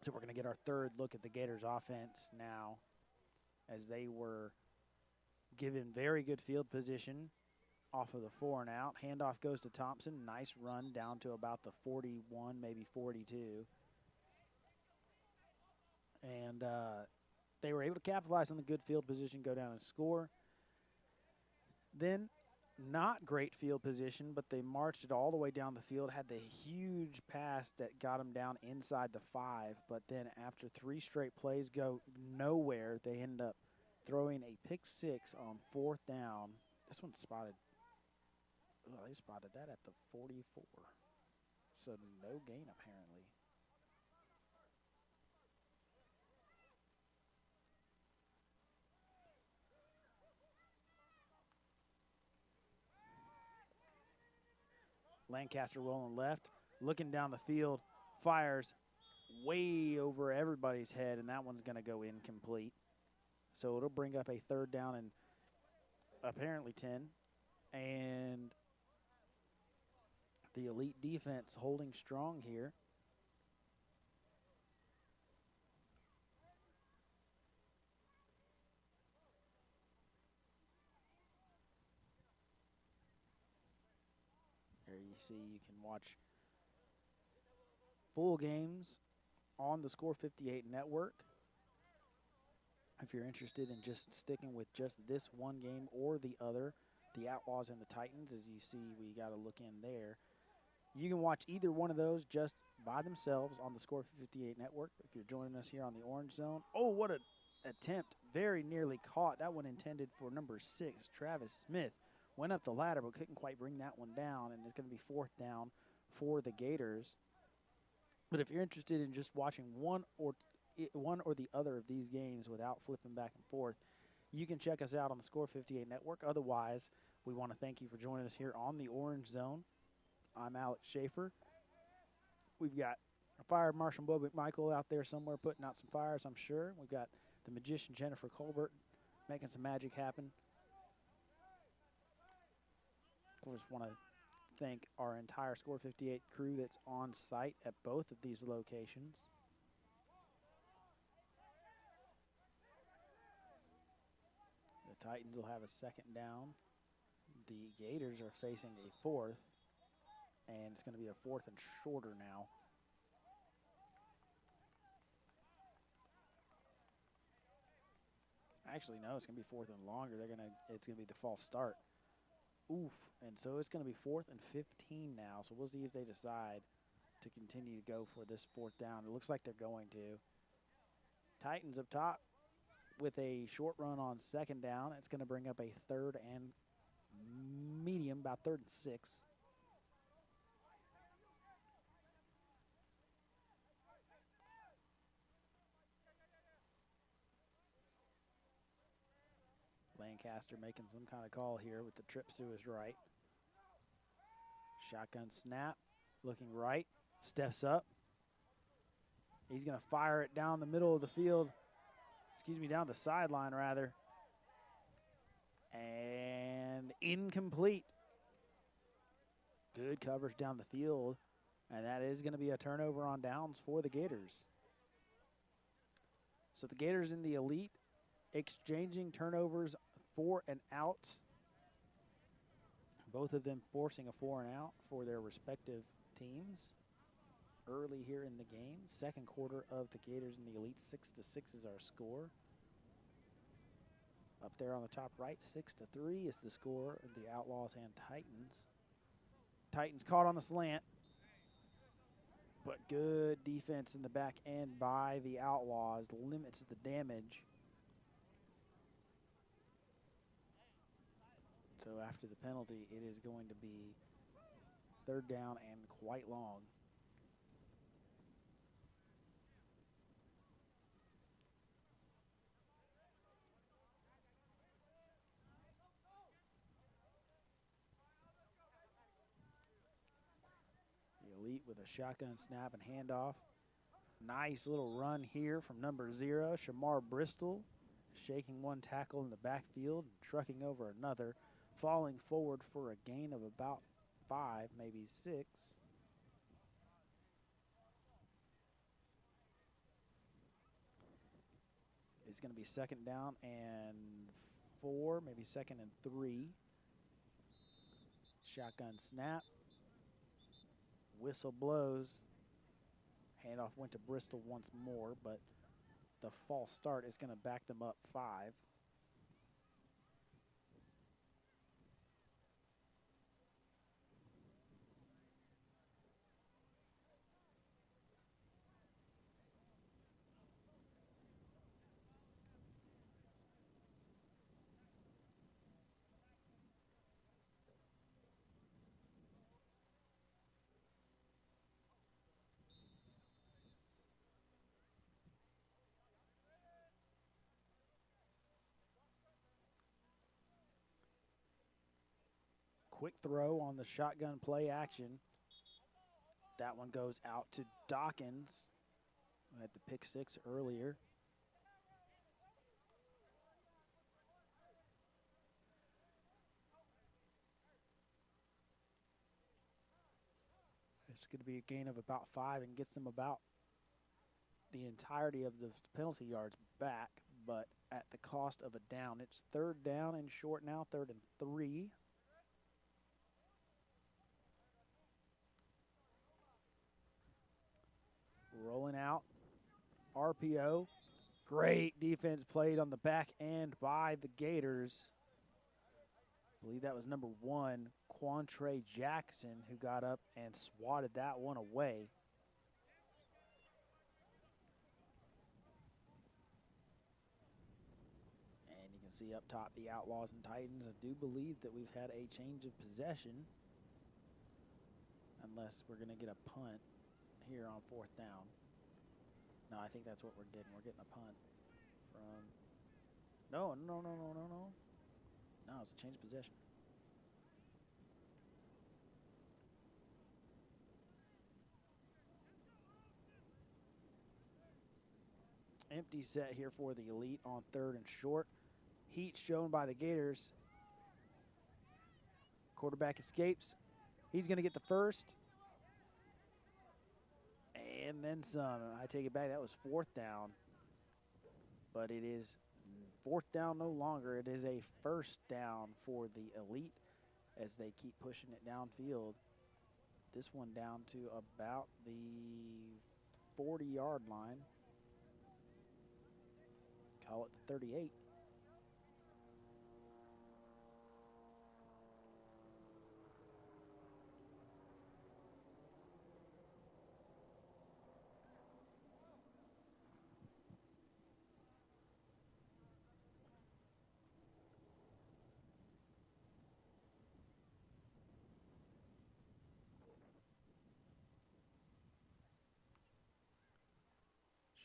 So we're going to get our third look at the Gators offense now, as they were given very good field position off of the 4 and out. Handoff goes to Thompson. Nice run down to about the 41, maybe 42. And they were able to capitalize on the good field position, go down and score. Then not great field position, but they marched it all the way down the field, had the huge pass that got them down inside the 5, but then after 3 straight plays go nowhere, they end up throwing a pick 6 on 4th down. This one's spotted. Oh, they spotted that at the 44. So no gain apparently. Lancaster rolling left, looking down the field, fires way over everybody's head, and that one's going to go incomplete. So it'll bring up a 3rd down and apparently 10. And the Elite defense holding strong here. There you see, you can watch full games on the Score 58 network. If you're interested in just sticking with just this one game or the other, the Outlaws and the Titans, as you see, we got to look in there. You can watch either one of those just by themselves on the Score 58 network. If you're joining us here on the Orange Zone. Oh, what an attempt. Very nearly caught. That one intended for number 6, Travis Smith. Went up the ladder, but couldn't quite bring that one down, and it's going to be 4th down for the Gators. But if you're interested in just watching one or the other of these games without flipping back and forth, you can check us out on the Score 58 network. Otherwise, we want to thank you for joining us here on the Orange Zone. I'm Alex Schaefer. We've got Fire Marshal Bo McMichael out there somewhere putting out some fires, I'm sure. We've got the magician Jennifer Colbert making some magic happen. Of course, want to thank our entire Score 58 crew that's on site at both of these locations. The Titans will have a 2nd down. The Gators are facing a 4th, and it's going to be a 4th and shorter now. Actually, no, it's going to be 4th and longer. It's going to be the false start. Oof, and so it's going to be 4th and 15 now, so we'll see if they decide to continue to go for this 4th down. It looks like they're going to. Titans up top with a short run on 2nd down. It's going to bring up a 3rd and medium, about 3rd and 6. Lancaster making some kind of call here with the trips to his right. Shotgun snap, looking right, steps up. He's going to fire it down the middle of the field. Excuse me, down the sideline, rather. And incomplete. Good coverage down the field. And that is going to be a turnover on downs for the Gators. So the Gators in the elite exchanging turnovers 4 and outs. Both of them forcing a 4 and out for their respective teams early here in the game. Second quarter of the Gators in the elite, 6-6 is our score. Up there on the top right, 6-3 is the score of the Outlaws and Titans. Titans caught on the slant, but good defense in the back end by the Outlaws limits the damage. So after the penalty, it is going to be third down and quite long. The elite with a shotgun snap and handoff. Nice little run here from number 0, Shamar Bristol, shaking one tackle in the backfield and trucking over another, falling forward for a gain of about 5, maybe 6. It's going to be second down and 4, maybe second and 3. Shotgun snap. Whistle blows. Handoff went to Bristol once more, but the false start is going to back them up 5. Quick throw on the shotgun play action. That one goes out to Dawkins, who had the pick 6 earlier. It's going to be a gain of about 5 and gets them about the entirety of the penalty yards back, but at the cost of a down. It's third down and short now, 3rd and 3. Rolling out, RPO. Great defense played on the back end by the Gators. I believe that was number 1, Quantre Jackson, who got up and swatted that one away. And you can see up top the Outlaws and Titans. I do believe that we've had a change of possession, unless we're going to get a punt here on 4th down. No, I think that's what we're getting. We're getting a punt from... No. No, it's a change of possession. Empty set here for the elite on 3rd and short. Heat shown by the Gators. Quarterback escapes. He's going to get the first. And then some. I take it back. That was 4th down. But it is 4th down no longer. It is a 1st down for the elite as they keep pushing it downfield. This one down to about the 40-yard line. Call it the 38.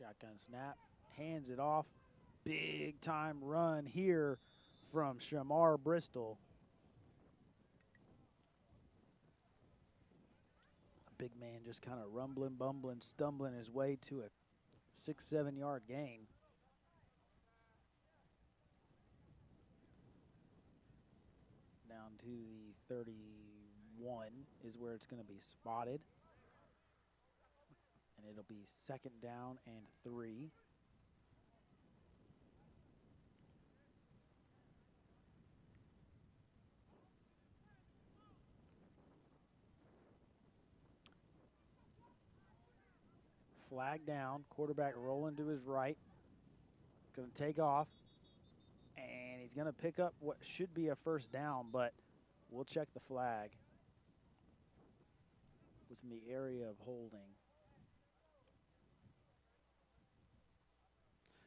Shotgun snap, hands it off. Big time run here from Shamar Bristol. A big man just kind of rumbling, bumbling, stumbling his way to a 6-7 yard gain. Down to the 31 is where it's going to be spotted. And it'll be 2nd down and 3. Flag down, quarterback rolling to his right. Going to take off. And he's going to pick up what should be a 1st down, but we'll check the flag. It was in the area of holding.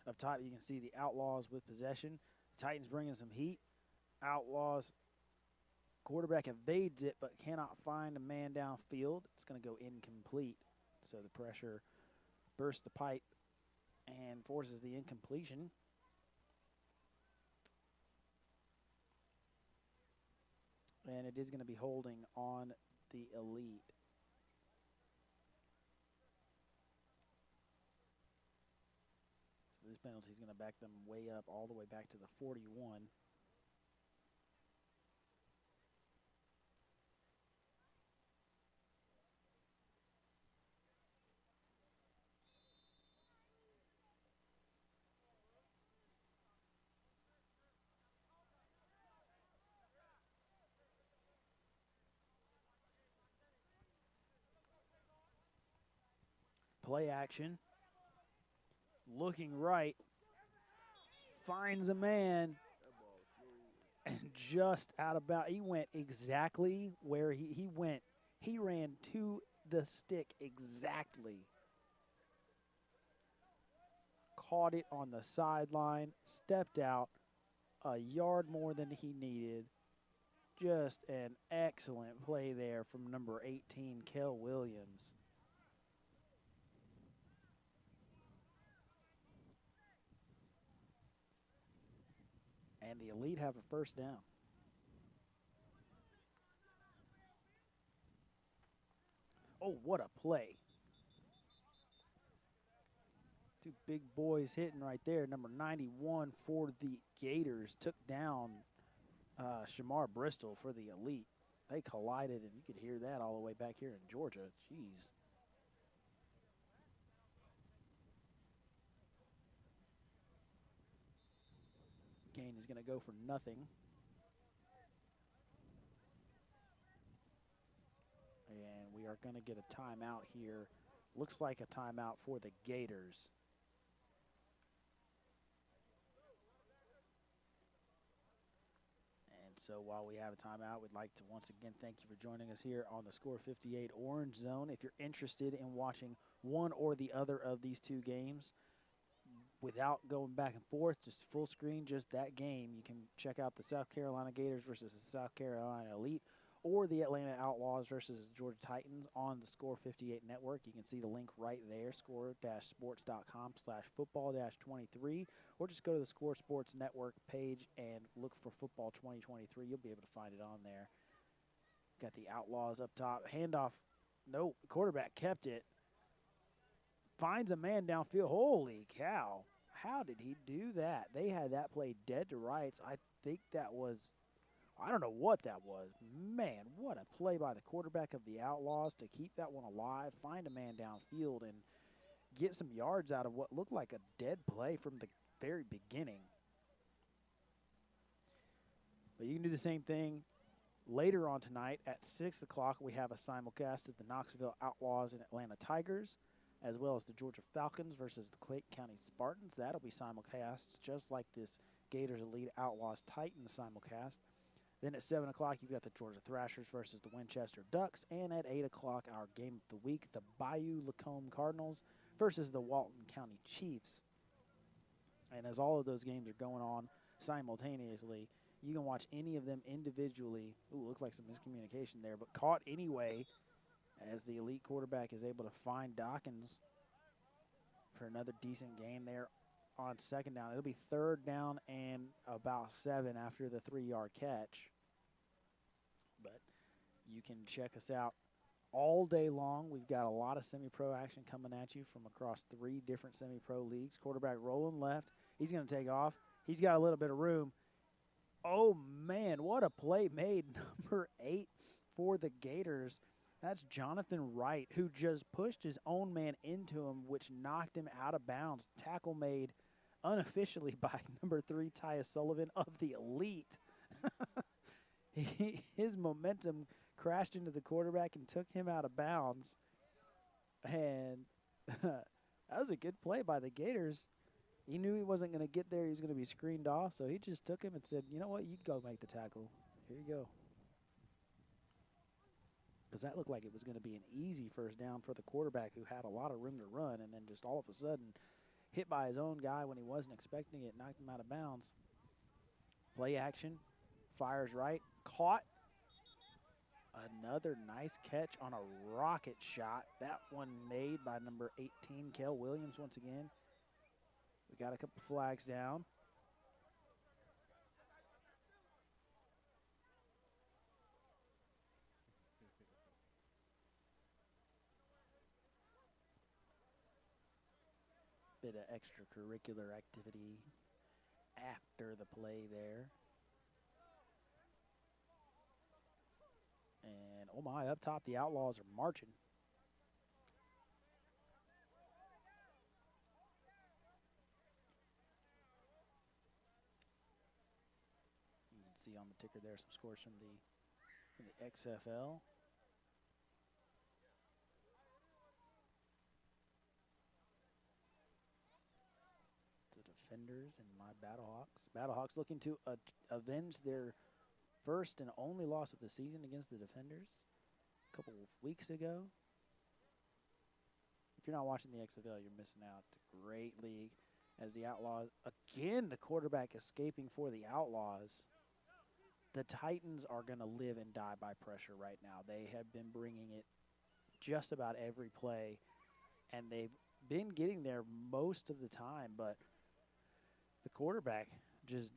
Up top, you can see the Outlaws with possession. Titans bringing some heat. Outlaws quarterback evades it, but cannot find a man downfield. It's going to go incomplete. So the pressure bursts the pipe and forces the incompletion. And it is going to be holding on the Elite. So this penalty is going to back them way up, all the way back to the 41. Play action. Looking right. Finds a man. And just out of bounds. He went exactly where he went. He ran to the stick exactly. Caught it on the sideline. Stepped out. A yard more than he needed. Just an excellent play there from number 18, Kel Williams. And the Elite have a 1st down. Oh, what a play. 2 big boys hitting right there. Number 91 for the Gators took down Shamar Bristol for the Elite. They collided, and you could hear that all the way back here in Georgia. Jeez. Gain is going to go for nothing. And we are going to get a timeout here. Looks like a timeout for the Gators. And so while we have a timeout, we'd like to once again thank you for joining us here on the Score 58 Orange Zone. If you're interested in watching one or the other of these 2 games, without going back and forth, just full screen, just that game, you can check out the South Carolina Gators versus the South Carolina Elite, or the Atlanta Outlaws versus the Georgia Titans on the Score 58 network. You can see the link right there, score-sports.com/football-23, or just go to the Score Sports Network page and look for Football 2023. You'll be able to find it on there. Got the Outlaws up top. Handoff. Nope. Quarterback kept it. Finds a man downfield. Holy cow. How did he do that? They had that play dead to rights. I think that was, I don't know what that was. Man, what a play by the quarterback of the Outlaws to keep that one alive, find a man downfield, and get some yards out of what looked like a dead play from the very beginning. But you can do the same thing later on tonight at 6 o'clock. We have a simulcast of the Knoxville Outlaws and Atlanta Tigers, as well as the Georgia Falcons versus the Clayton County Spartans. That'll be simulcast just like this Gators Elite Outlaws Titans simulcast. Then at 7 o'clock, you've got the Georgia Thrashers versus the Winchester Ducks. And at 8 o'clock, our game of the week, the Bayou Lacombe Cardinals versus the Walton County Chiefs. And as all of those games are going on simultaneously, you can watch any of them individually. Ooh, looked like some miscommunication there, but caught anyway as the Elite quarterback is able to find Dawkins for another decent gain there on second down. It'll be third down and about 7 after the 3-yard catch. But you can check us out all day long. We've got a lot of semi-pro action coming at you from across 3 different semi-pro leagues. Quarterback rolling left. He's going to take off. He's got a little bit of room. Oh, man, what a play made. Number 8 for the Gators. That's Jonathan Wright, who just pushed his own man into him, which knocked him out of bounds. Tackle made unofficially by number 3, Tyus Sullivan of the Elite. His momentum crashed into the quarterback and took him out of bounds. And that was a good play by the Gators. He knew he wasn't going to get there. He was going to be screened off, so he just took him and said, you know what, you go make the tackle. Here you go. Because that looked like it was going to be an easy first down for the quarterback who had a lot of room to run, and then just all of a sudden hit by his own guy when he wasn't expecting it, knocked him out of bounds. Play action, fires right, caught. Another nice catch on a rocket shot. That one made by number 18, Kel Williams once again. We got a couple flags down. Bit of extracurricular activity after the play there. And, oh my, up top, the Outlaws are marching. You can see on the ticker there some scores from the XFL. Defenders and my Battlehawks. Battlehawks looking to avenge their first and only loss of the season against the Defenders a couple of weeks ago. If you're not watching the XFL, you're missing out. It's a great league. As the Outlaws, again, the quarterback escaping for the Outlaws. The Titans are going to live and die by pressure right now. They have been bringing it just about every play, and they've been getting there most of the time, but the quarterback just,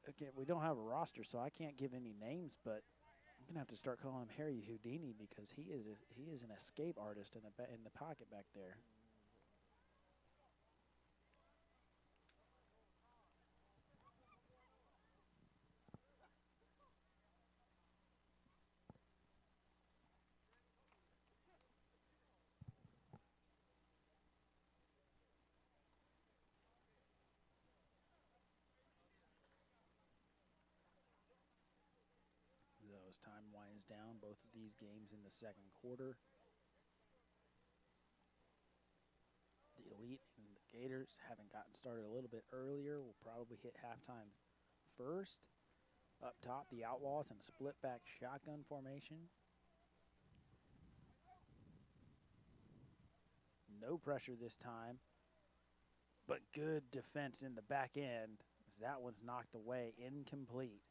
again, we don't have a roster, so I can't give any names, but I'm going to have to start calling him Harry Houdini because he is an escape artist in the pocket back there. As time winds down, both of these games in the second quarter. The Elite and the Gators having gotten started a little bit earlier. Will probably hit halftime first. Up top, the Outlaws in a split back shotgun formation. No pressure this time, but good defense in the back end as that one's knocked away, incomplete.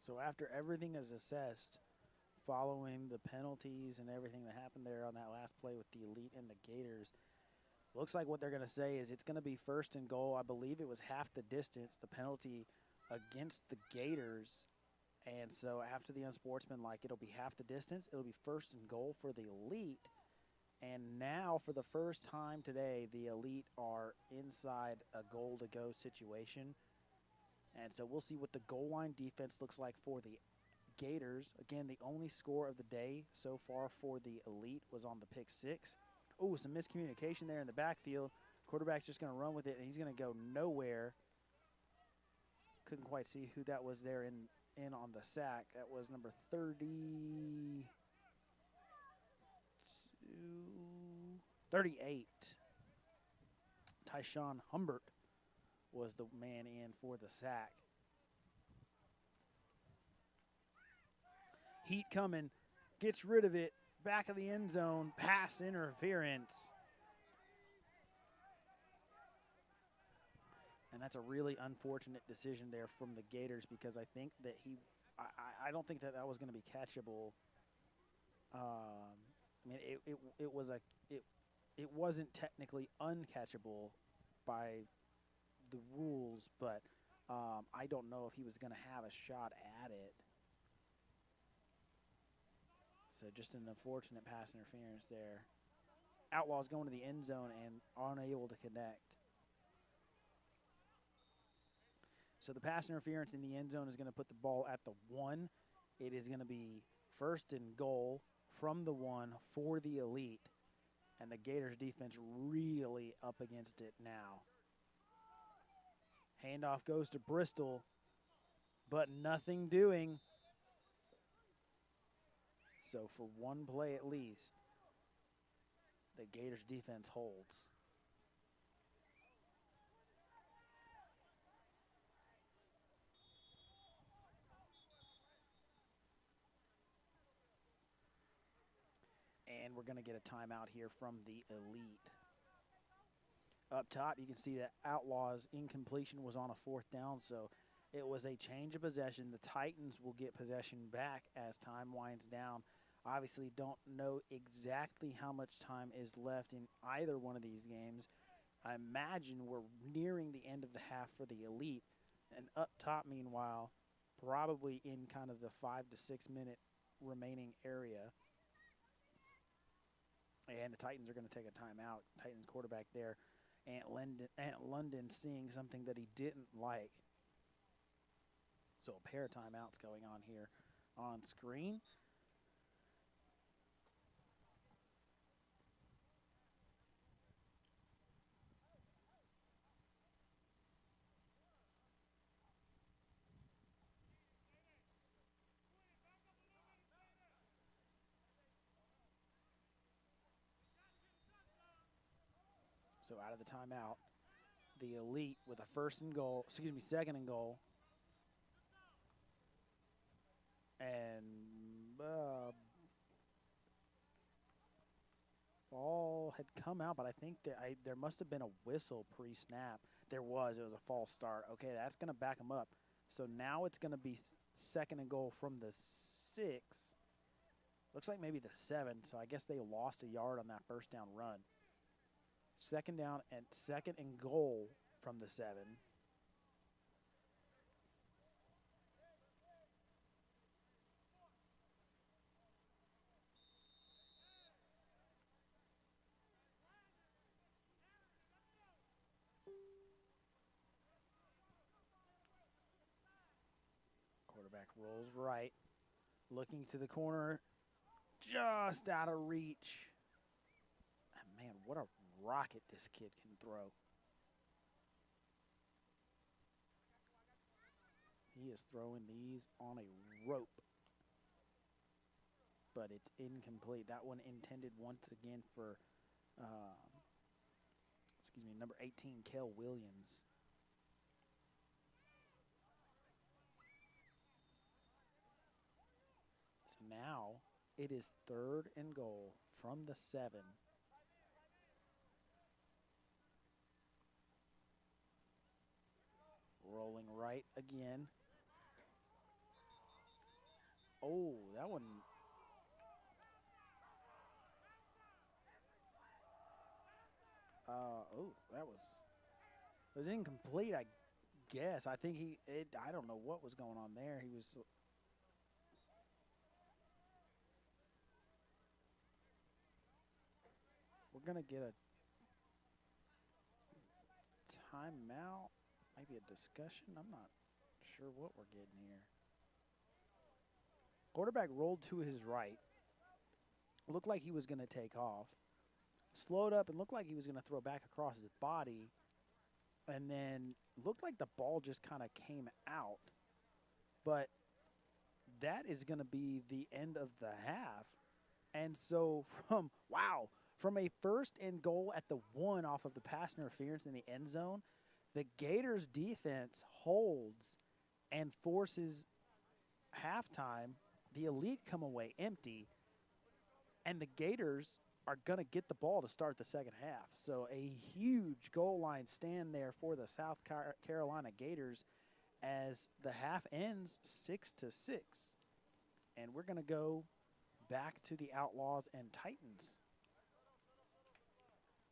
So after everything is assessed, following the penalties and everything that happened there on that last play with the Elite and the Gators, looks like what they're going to say is it's going to be first and goal. I believe it was half the distance, the penalty against the Gators. And so after the unsportsmanlike, it'll be half the distance. It'll be first and goal for the Elite. And now for the first time today, the Elite are inside a goal-to-go situation. And so we'll see what the goal line defense looks like for the Gators. Again, the only score of the day so far for the Elite was on the pick 6. Oh, some miscommunication there in the backfield. Quarterback's just going to run with it, and he's going to go nowhere. Couldn't quite see who that was there in on the sack. That was number 32. 38. Tyshawn Humbert was the man in for the sack. Heat coming, gets rid of it, back of the end zone, pass interference. And that's a really unfortunate decision there from the Gators because I think that I don't think that was going to be catchable. I mean, it wasn't technically uncatchable by the rules, but I don't know if he was going to have a shot at it. So just an unfortunate pass interference there. Outlaws going to the end zone and unable to connect. So the pass interference in the end zone is going to put the ball at the 1. It is going to be 1st and goal from the 1 for the Elite. And the Gators defense really up against it now. Handoff goes to Bristol, but nothing doing. So for one play at least, the Gators defense holds. And we're going to get a timeout here from the Elite. Up top, you can see that Outlaws' incompletion was on a 4th down, so it was a change of possession. The Titans will get possession back as time winds down. Obviously, don't know exactly how much time is left in either one of these games. I imagine we're nearing the end of the half for the Elite. And up top, meanwhile, probably in kind of the 5 to 6 minute remaining area. And the Titans are going to take a timeout. Titans quarterback there, Ant London seeing something that he didn't like. So a pair of timeouts going on here on screen. So out of the timeout, the Elite with a 2nd and goal. And ball had come out, but I think that there must have been a whistle pre-snap. It was a false start. Okay, that's going to back them up. So now it's going to be 2nd and goal from the 6. Looks like maybe the 7, so I guess they lost a yard on that 1st down run. 2nd down and 2nd and goal from the 7. Quarterback rolls right, looking to the corner, just out of reach. Man, what a rocket this kid can throw. He is throwing these on a rope. But it's incomplete. That one intended once again for, number 18, Kel Williams. So now it is 3rd and goal from the 7. Rolling right again. Oh, that one. It was incomplete, I guess. I think I don't know what was going on there. He was. We're going to get a timeout. Maybe a discussion. I'm not sure what we're getting here. Quarterback rolled to his right. Looked like he was going to take off. Slowed up and looked like he was going to throw back across his body. And then looked like the ball just kind of came out. But that is going to be the end of the half. And so from a first and goal at the 1 off of the pass interference in the end zone, the Gators defense holds and forces halftime, the Elite come away empty, and the Gators are going to get the ball to start the second half. So a huge goal line stand there for the South Carolina Gators as the half ends 6-6. And we're going to go back to the Outlaws and Titans.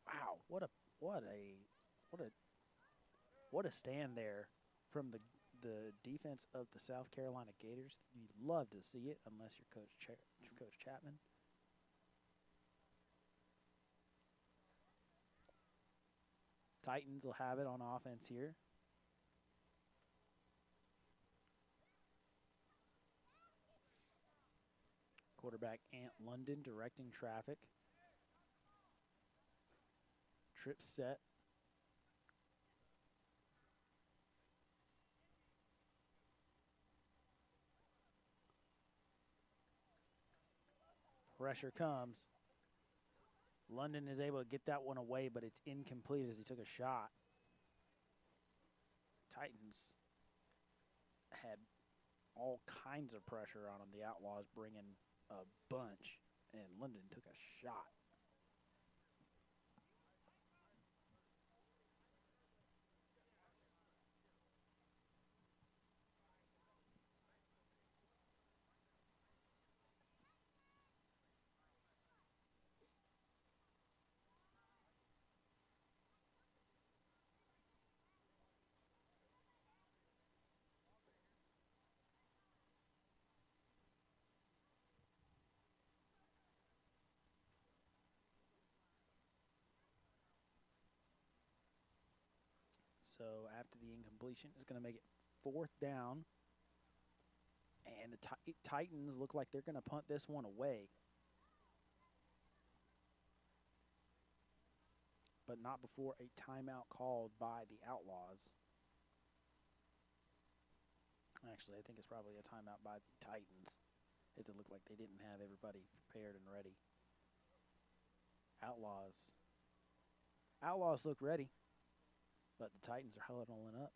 Wow, what a stand there from the defense of the South Carolina Gators. You'd love to see it unless you're Coach Chapman. Titans will have it on offense here. Quarterback Ant London directing traffic. Trip set. Pressure comes. London is able to get that one away, but it's incomplete as he took a shot. Titans had all kinds of pressure on him. The Outlaws bringing a bunch, and London took a shot. So after the incompletion, it's going to make it 4th down. And the Titans look like they're going to punt this one away. But not before a timeout called by the Outlaws. Actually, I think it's probably a timeout by the Titans. It looked like they didn't have everybody prepared and ready. Outlaws look ready. But the Titans are huddling up.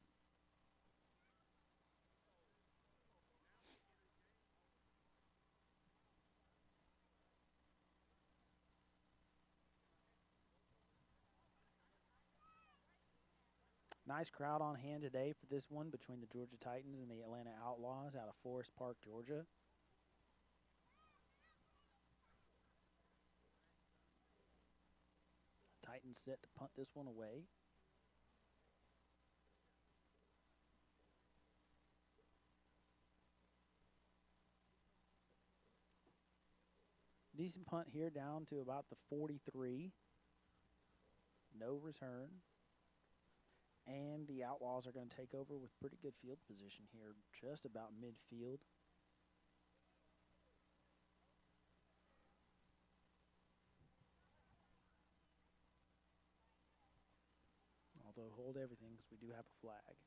Nice crowd on hand today for this one between the Georgia Titans and the Atlanta Outlaws out of Forest Park, Georgia. Titans set to punt this one away. Decent punt here down to about the 43. No return. And the Outlaws are going to take over with pretty good field position here, just about midfield. Although hold everything because we do have a flag.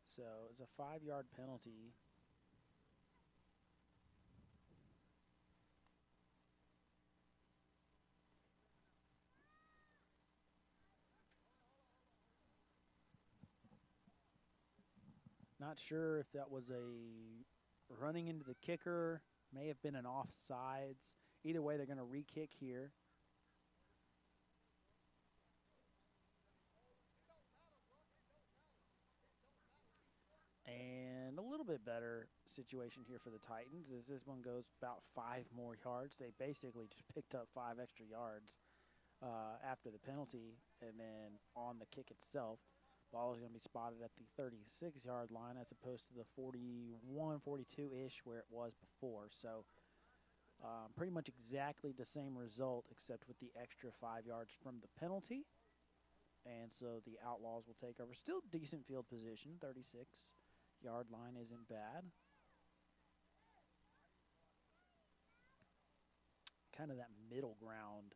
So it's a 5-yard penalty. Not sure if that was a running into the kicker, may have been an offsides. Either way, they're going to re-kick here. And a little bit better situation here for the Titans as this one goes about 5 more yards. They basically just picked up 5 extra yards after the penalty, and then on the kick itself, ball is going to be spotted at the 36-yard line as opposed to the 41, 42-ish where it was before. So pretty much exactly the same result except with the extra 5 yards from the penalty. And so the Outlaws will take over. Still decent field position, 36-yard line isn't bad. Kind of that middle ground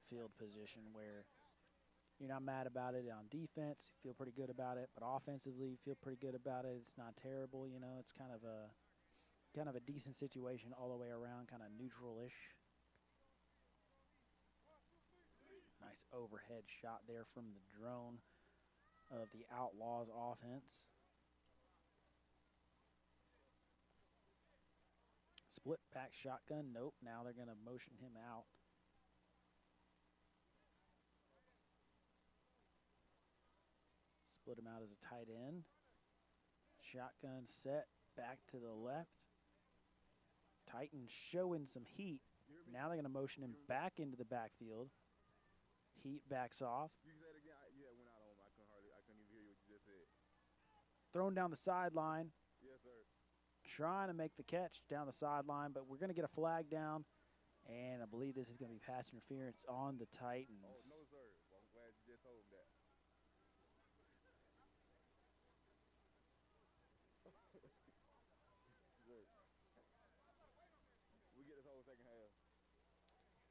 field position where you're not mad about it on defense, you feel pretty good about it, but offensively you feel pretty good about it. It's not terrible, you know, it's kind of a decent situation all the way around, kind of neutral-ish. Nice overhead shot there from the drone of the Outlaws offense. Split back shotgun. Nope. Now they're going to motion him out. Split him out as a tight end. Shotgun set back to the left. Titans showing some heat. Now they're going to motion him back into the backfield. Heat backs off.
You can say it again. You had went out on him. I couldn't even hear you what you just said.
Thrown down the sideline.
Yes, sir.
Trying to make the catch down the sideline, but we're going to get a flag down. And I believe this is going to be pass interference on the Titans.
Oh, no, sir. Well, I'm glad you just told him that. We get this whole second half.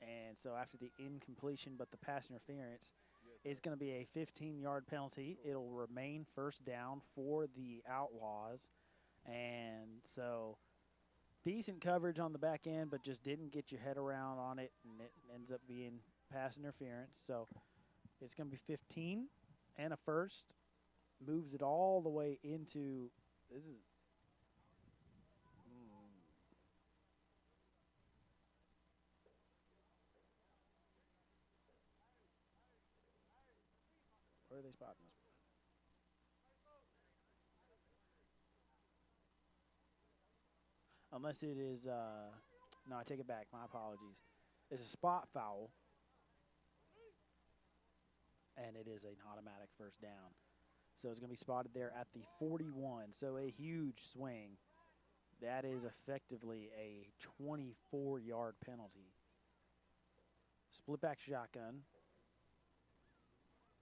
And so after the incompletion but the pass interference, it's going to be a 15-yard penalty. It'll remain first down for the Outlaws. And so decent coverage on the back end, but just didn't get your head around on it, and it ends up being pass interference. So it's going to be 15 and a first. Moves it all the way into – this is – where are they spotting this? Unless it is, no, I take it back. My apologies. It's a spot foul, and it is an automatic first down. So it's going to be spotted there at the 41. So a huge swing. That is effectively a 24-yard penalty. Split back shotgun.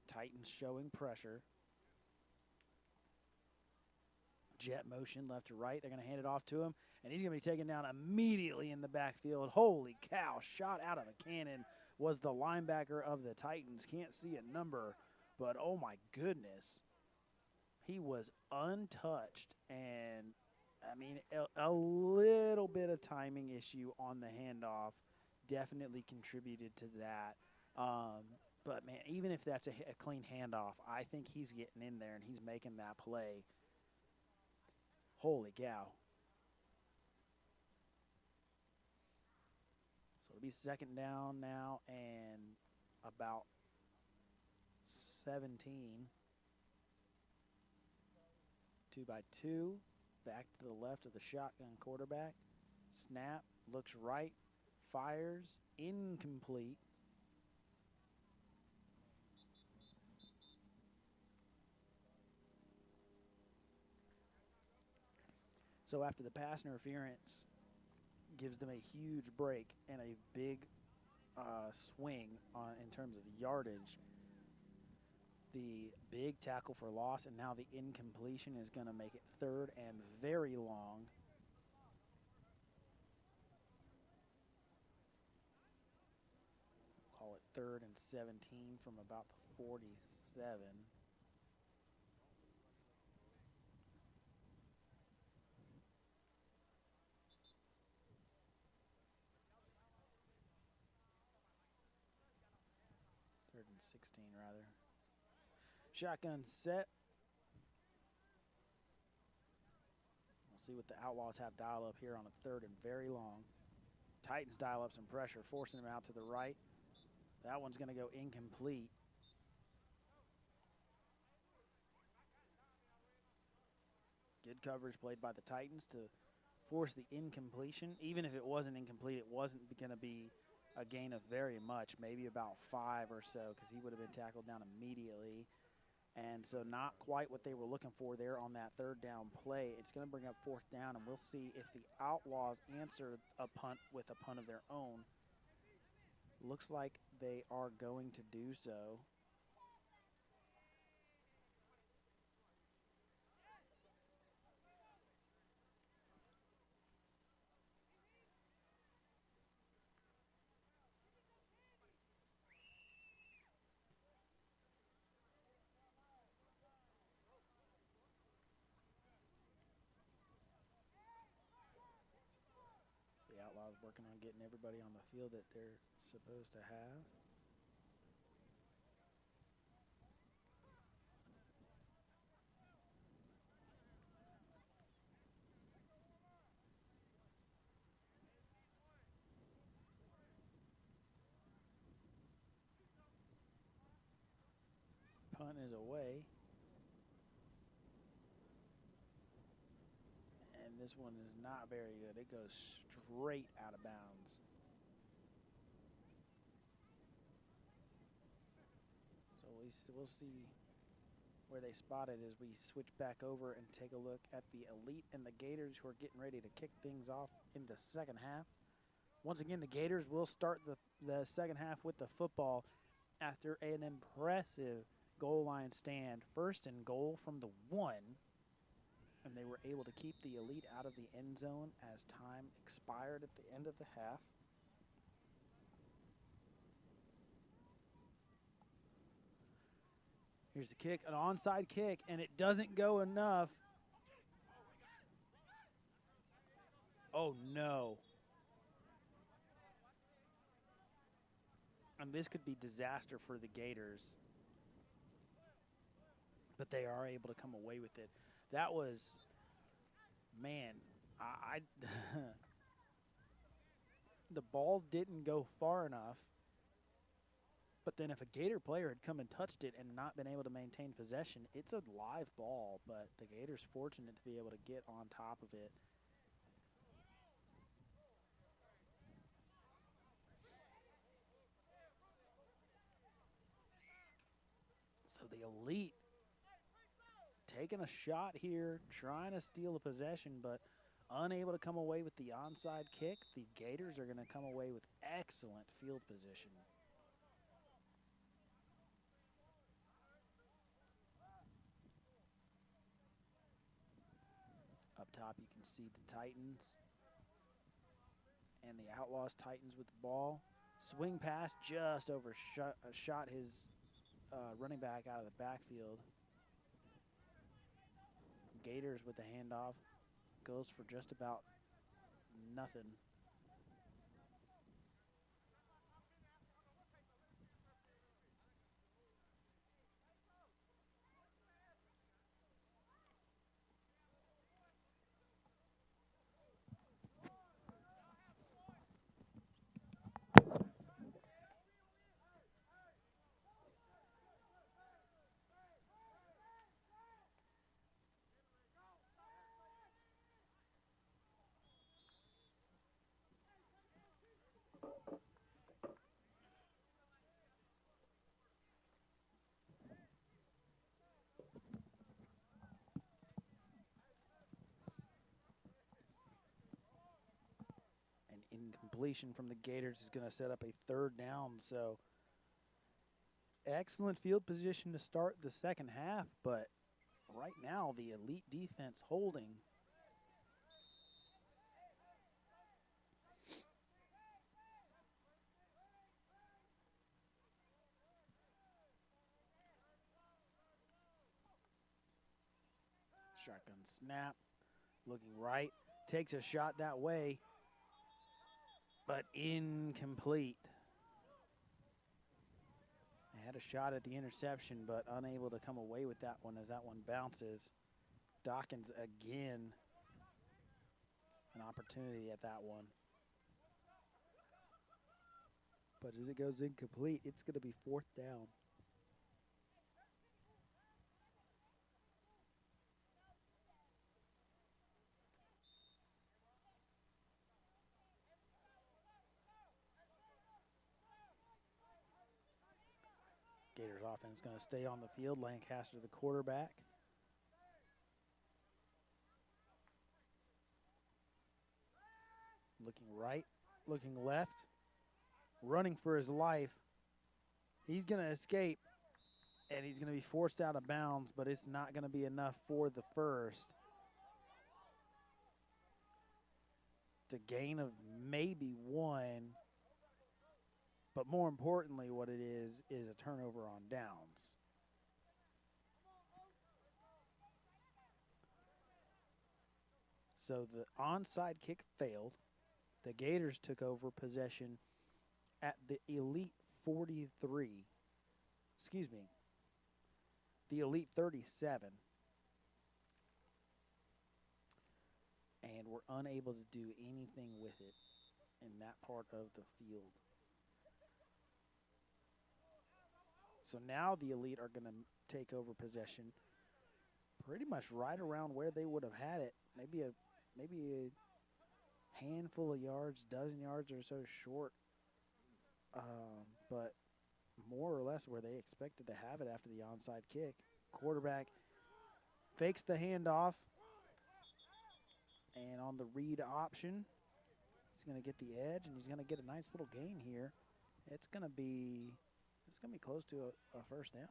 Titans showing pressure. Jet motion left to right. They're going to hand it off to him, and he's going to be taken down immediately in the backfield. Holy cow, shot out of a cannon was the linebacker of the Titans. Can't see a number, but oh my goodness. He was untouched, and I mean, a little bit of timing issue on the handoff definitely contributed to that. But, man, even if that's a clean handoff, I think he's getting in there and he's making that play. Holy cow. So it'll be second down now and about 17. 2-by-2. Back to the left of the shotgun quarterback. Snap. Looks right. Fires. Incomplete. So after the pass interference gives them a huge break and a big swing in terms of yardage, the big tackle for loss and now the incompletion is going to make it third and very long. Call it 3rd and 17 from about the 47. Third and 16, rather. Shotgun set. We'll see what the Outlaws have dial up here on a 3rd and very long. Titans dial up some pressure, forcing him out to the right. That one's going to go incomplete. Good coverage played by the Titans to force the incompletion. Even if it wasn't incomplete, it wasn't going to be a gain of very much, maybe about 5 or so, because he would have been tackled down immediately. And so not quite what they were looking for there on that 3rd down play. It's going to bring up 4th down, and we'll see if the Outlaws answer a punt with a punt of their own. Looks like they are going to do so. working on getting everybody on the field that they're supposed to have. Punt is away. And this one is not very good. It goes straight out of bounds. So we'll see where they spot it as we switch back over and take a look at the Elite and the Gators, who are getting ready to kick things off in the second half. Once again, the Gators will start the second half with the football after an impressive goal line stand. First and goal from the 1. And they were able to keep the Elite out of the end zone as time expired at the end of the half. Here's the kick, an onside kick, and it doesn't go enough. Oh, no. And this could be disaster for the Gators. But they are able to come away with it. That was, man, the ball didn't go far enough. But then if a Gator player had come and touched it and not been able to maintain possession, it's a live ball, but the Gators fortunate to be able to get on top of it. So the Elite taking a shot here, trying to steal a possession, but unable to come away with the onside kick. The Gators are going to come away with excellent field position. Up top, you can see the Titans and the Outlaws. Titans with the ball. Swing pass just overshot his running back out of the backfield. Gators with the handoff. Goes for just about nothing. Incompletion from the Gators is going to set up a third down. So excellent field position to start the second half, but right now the Elite defense holding. Shotgun snap, looking right, takes a shot that way, but incomplete. They had a shot at the interception, but unable to come away with that one as that one bounces. Dawkins again, an opportunity at that one. But as it goes incomplete, it's going to be fourth down. Gators offense going to stay on the field. Lancaster, the quarterback. Looking right, looking left, running for his life. He's going to escape, and he's going to be forced out of bounds, but it's not going to be enough for the first. It's a gain of maybe one. But more importantly, what it is a turnover on downs. So the onside kick failed. The Gators took over possession at the Elite 43. Excuse me. The Elite 37. And were unable to do anything with it in that part of the field. So now the Elite are going to take over possession pretty much right around where they would have had it. Maybe a handful of yards, dozen yards or so short, but more or less where they expected to have it after the onside kick. Quarterback fakes the handoff, and on the read option, he's going to get the edge, and he's going to get a nice little gain here. It's going to be close to a first down.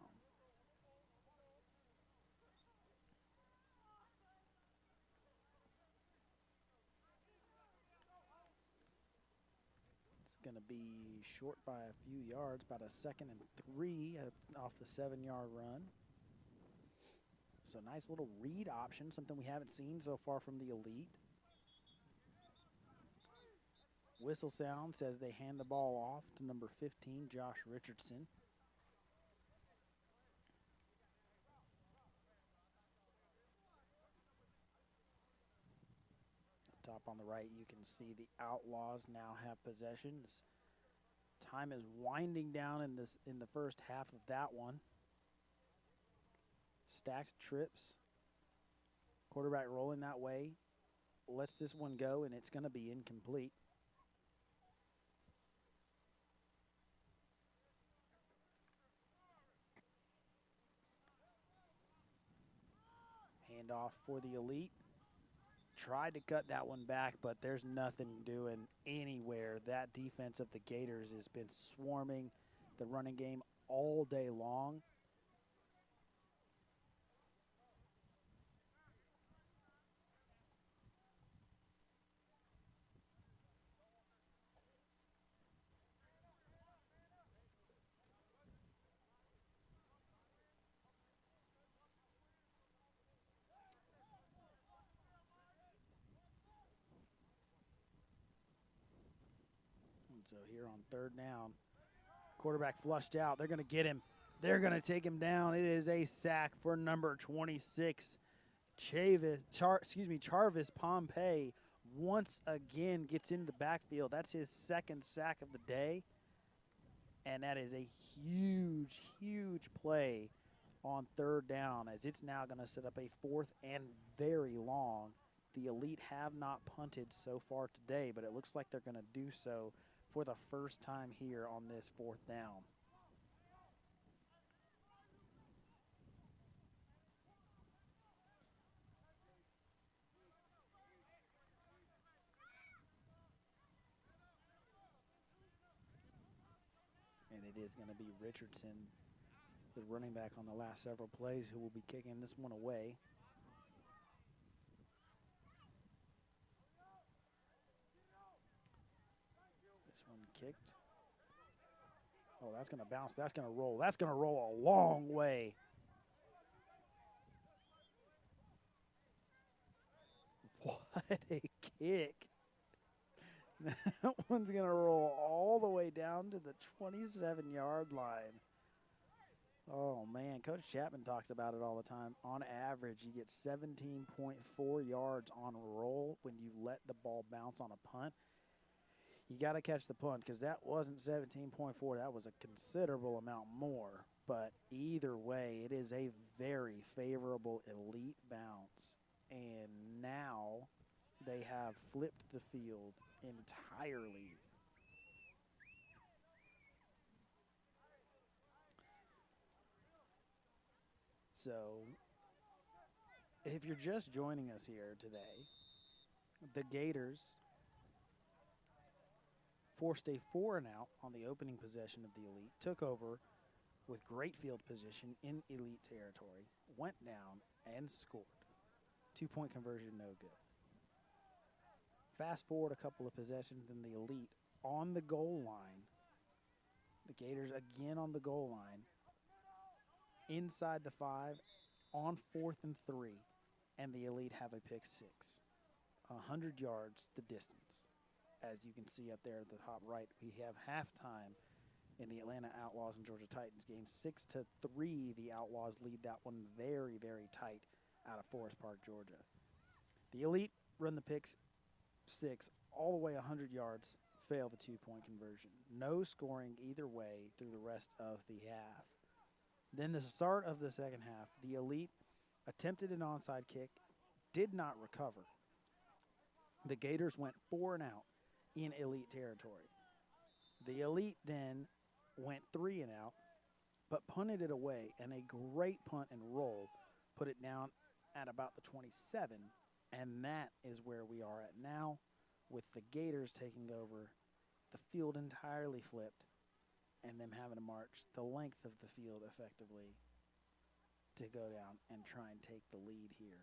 Going to be short by a few yards, about a 2nd and 3 off the 7-yard run. So nice little read option, something we haven't seen so far from the Elite. Whistle sound says they hand the ball off to number 15, Josh Richardson. Top on the right, you can see the Outlaws now have possessions. Time is winding down in the first half of that one. Stacked trips. Quarterback rolling that way. Lets this one go, and it's going to be incomplete. Handoff for the Elite. Tried to cut that one back, but there's nothing doing anywhere. That defense of the Gators has been swarming the running game all day long. So here on 3rd down, quarterback flushed out. They're going to get him. They're going to take him down. It is a sack for number 26, Charvis Pompey. Once again gets into the backfield. That's his 2nd sack of the day. And that is a huge, huge play on 3rd down, as it's now going to set up a 4th and very long. The Elite have not punted so far today, but it looks like they're going to do so for the first time here on this 4th down. And it is going to be Richardson, the running back on the last several plays, who will be kicking this one away. This one kicked. Oh, that's going to bounce. That's going to roll. That's going to roll a long way. What a kick. That one's going to roll all the way down to the 27-yard line. Oh, man. Coach Chapman talks about it all the time. On average, you get 17.4 yards on a roll when you let the ball bounce on a punt. You got to catch the punt, because that wasn't 17.4. That was a considerable amount more. But either way, it is a very favorable Elite bounce. And now they have flipped the field entirely. So, if you're just joining us here today, the Gators forced a 4-and-out on the opening possession of the Elite, took over with great field position in Elite territory, went down and scored. 2-point conversion, no good. Fast forward a couple of possessions in the Elite on the goal line. The Gators again on the goal line, inside the 5, on 4th and 3, and the Elite have a pick 6. 100 yards the distance. as you can see up there at the top right, we have halftime in the Atlanta Outlaws and Georgia Titans game. 6-3, the Outlaws lead that one very, very tight out of Forest Park, Georgia. The Elite run the pick six all the way 100 yards, fail the two-point conversion. No scoring either way through the rest of the half. Then the start of the second half, the Elite attempted an onside kick, did not recover. The Gators went 4 and out in Elite territory. The Elite then went 3 and out, but punted it away, and a great punt and roll put it down at about the 27, and that is where we are at now, with the Gators taking over, the field entirely flipped, and them having to march the length of the field effectively to go down and try and take the lead here.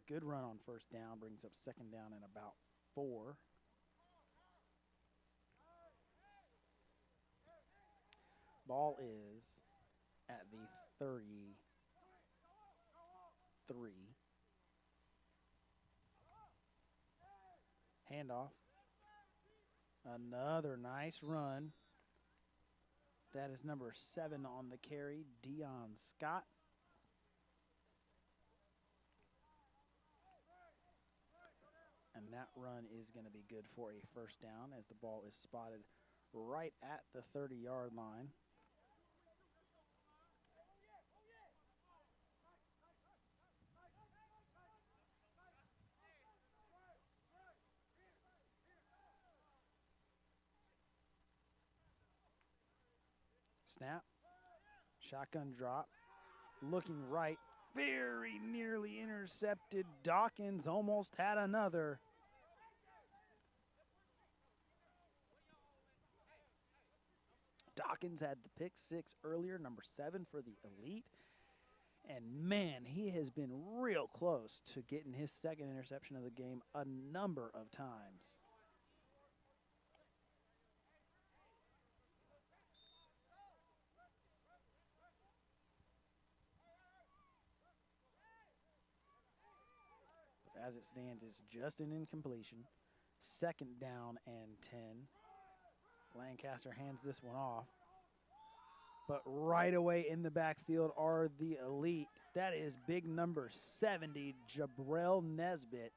Good run on first down, brings up second down and about 4. Ball is at the 33. Handoff. Another nice run. That is number 7 on the carry, Dion Scott. And that run is going to be good for a first down as the ball is spotted right at the 30-yard line. Snap, shotgun drop, looking right, very nearly intercepted. Dawkins almost had another. Dawkins had the pick 6 earlier, number 7 for the Elite. And man, he has been real close to getting his second interception of the game a number of times. As it stands, it's just an incompletion. Second down and 10. Lancaster hands this one off. But right away in the backfield are the Elite. That is big number 70, Jabrell Nesbitt,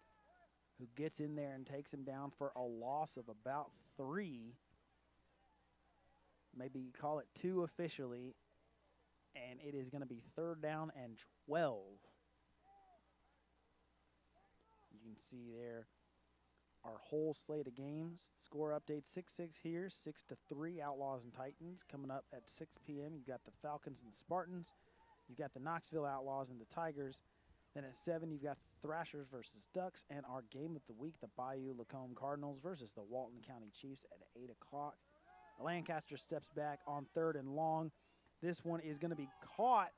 who gets in there and takes him down for a loss of about 3. Maybe you call it 2 officially. And it is going to be third down and 12. You can see there our whole slate of games. Score update 6-6 here, 6-3 Outlaws and Titans. Coming up at 6 p.m. You've got the Falcons and the Spartans. You've got the Knoxville Outlaws and the Tigers. Then at 7, you've got Thrashers versus Ducks. And our game of the week, the Bayou Lacombe Cardinals versus the Walton County Chiefs at 8 o'clock. Lancaster steps back on 3rd and long. This one is going to be caught.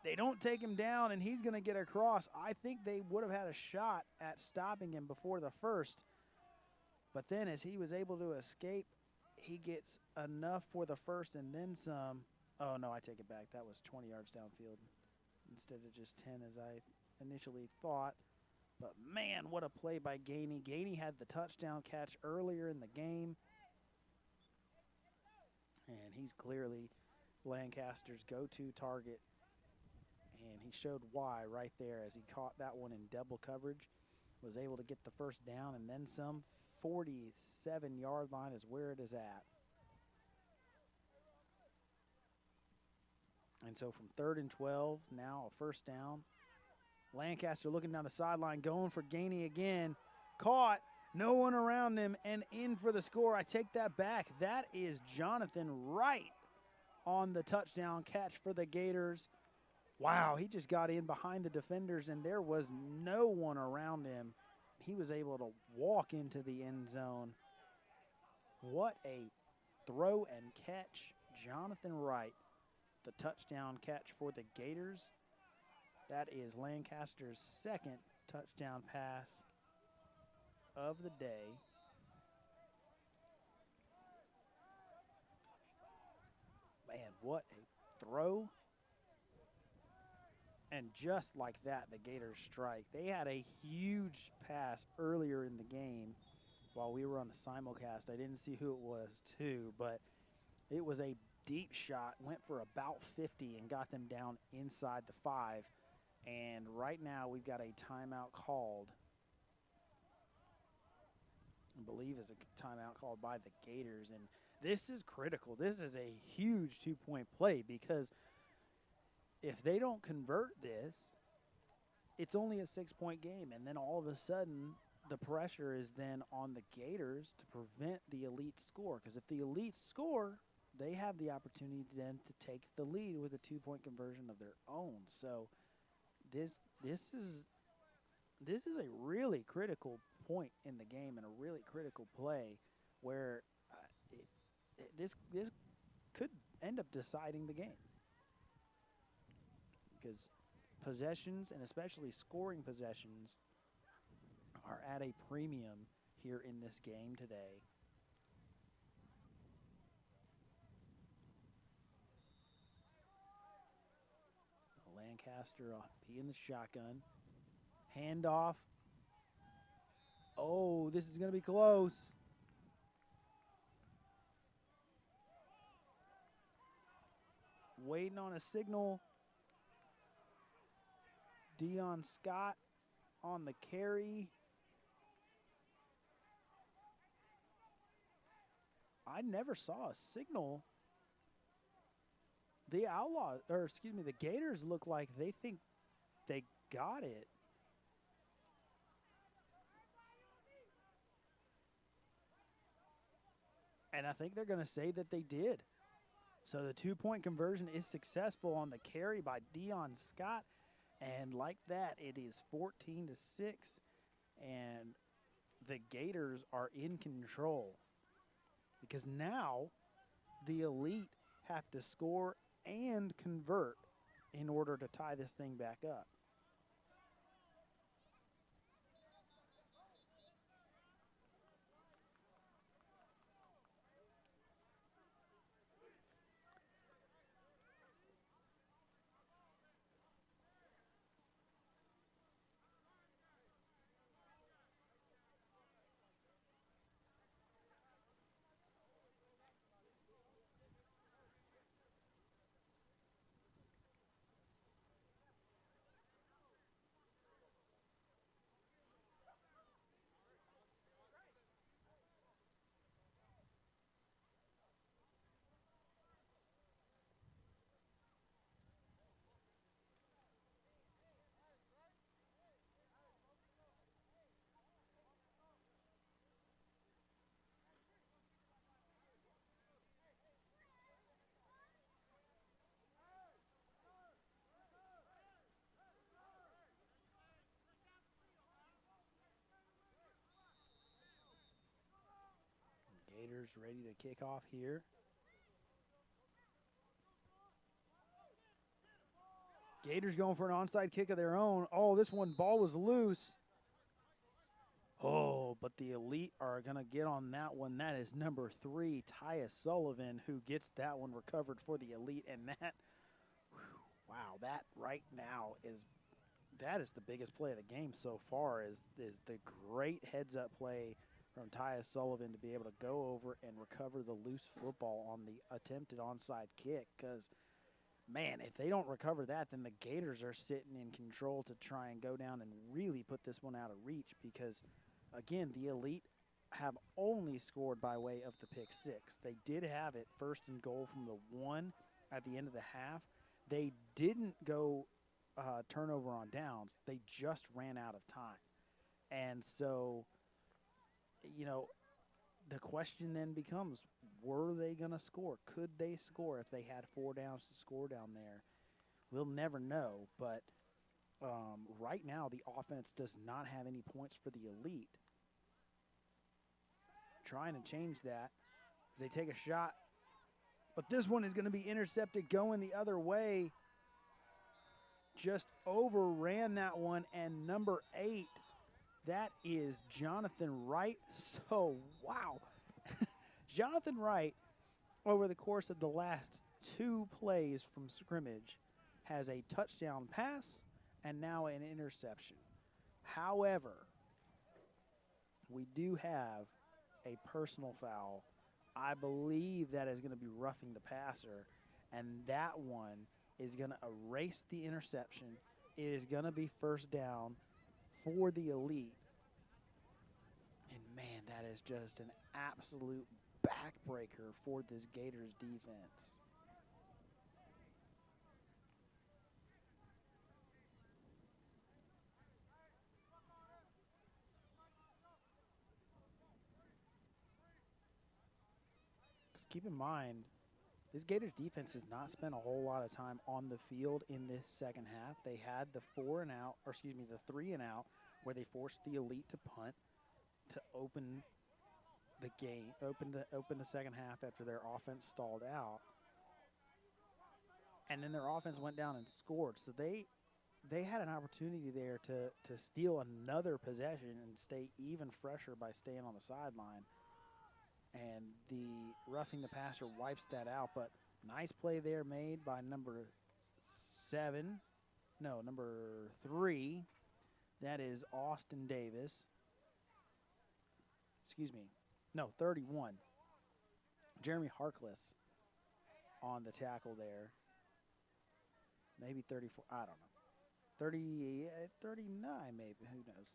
They don't take him down, and he's going to get across. I think they would have had a shot at stopping him before the first. But then as he was able to escape, he gets enough for the first and then some. Oh, no, I take it back. That was 20 yards downfield instead of just 10 as I initially thought. But, man, what a play by Gainey. Gainey had the touchdown catch earlier in the game. And he's clearly Lancaster's go-to target. And he showed why right there as he caught that one in double coverage. Was able to get the first down and then some. 47-yard line is where it is at. And so from 3rd and 12, now a first down. Lancaster looking down the sideline, going for Gainey again. Caught, no one around him, and in for the score. I take that back. That is Jonathan Wright on the touchdown catch for the Gators. Wow, he just got in behind the defenders, and there was no one around him. He was able to walk into the end zone. What a throw and catch. Jonathan Wright, the touchdown catch for the Gators. That is Lancaster's second touchdown pass of the day. Man, what a throw And just like that, the Gators strike. They had a huge pass earlier in the game while we were on the simulcast. I didn't see who it was, too, but it was a deep shot, went for about 50 and got them down inside the 5. And right now we've got a timeout called. I believe is a timeout called by the Gators. And this is critical. This is a huge 2-point play because if they don't convert this, it's only a 6-point game. And then all of a sudden, the pressure is then on the Gators to prevent the Elite score. Because if the Elite score, they have the opportunity then to take the lead with a 2-point conversion of their own. So this is a really critical point in the game and a really critical play where this could end up deciding the game. Because possessions, and especially scoring possessions, are at a premium here in this game today. Lancaster be in the shotgun. Handoff. Oh, this is going to be close. Waiting on a signal. Dion Scott on the carry. I never saw a signal. The Outlaws, or excuse me, the Gators look like they think they got it. And I think they're going to say that they did. So the 2-point conversion is successful on the carry by Dion Scott. And like that, it is 14-6. And the Gators are in control. Because now the Elite have to score and convert in order to tie this thing back up. Gators ready to kick off here. Gators going for an onside kick of their own. Oh, this one ball was loose. Oh, but the Elite are going to get on that one. That is number 3, Tyus Sullivan, who gets that one recovered for the Elite. And that, wow, that right now is the biggest play of the game so far is the great heads-up play from Tyus Sullivan to be able to go over and recover the loose football on the attempted onside kick. Because, man, if they don't recover that, then the Gators are sitting in control to try and go down and really put this one out of reach because, again, the Elite have only scored by way of the pick 6. They did have it 1st and goal from the 1 at the end of the half. They didn't go turnover on downs. They just ran out of time. And so, you know, the question then becomes, were they going to score? Could they score if they had 4 downs to score down there? We'll never know, but right now the offense does not have any points for the Elite. Trying to change that as they take a shot, but this one is going to be intercepted going the other way. Just overran that one, and number 8, that is Jonathan Wright. So, wow. Jonathan Wright, over the course of the last 2 plays from scrimmage, has a touchdown pass and now an interception. However, we do have a personal foul. I believe that is going to be roughing the passer, and that one is going to erase the interception. It is going to be first down for the Elite. And, man, that is just an absolute backbreaker for this Gators defense. Because keep in mind, this Gators defense has not spent a whole lot of time on the field in this second half. They had the 3 and out, where they forced the Elite to punt to open the game, open the second half after their offense stalled out. And then their offense went down and scored. So they had an opportunity there to steal another possession and stay even fresher by staying on the sideline. And the roughing the passer wipes that out. But nice play there made by number 3. That is Austin Davis. 31. Jeremy Harkless on the tackle there. Maybe 34, I don't know. 39 maybe, who knows.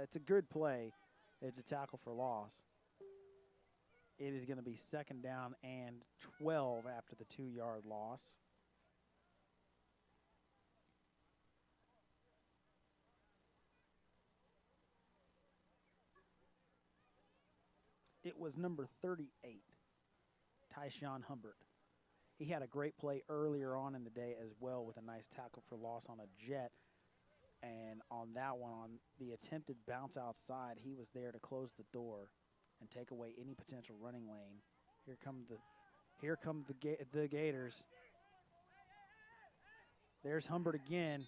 It's a good play. It's a tackle for loss. It is going to be second down and 12 after the 2-yard loss. It was number 38, Tyshawn Humbert. He had a great play earlier on in the day as well with a nice tackle for loss on a jet. And on that one, on the attempted bounce outside, he was there to close the door and take away any potential running lane. Here come the Gators. There's Humbert again.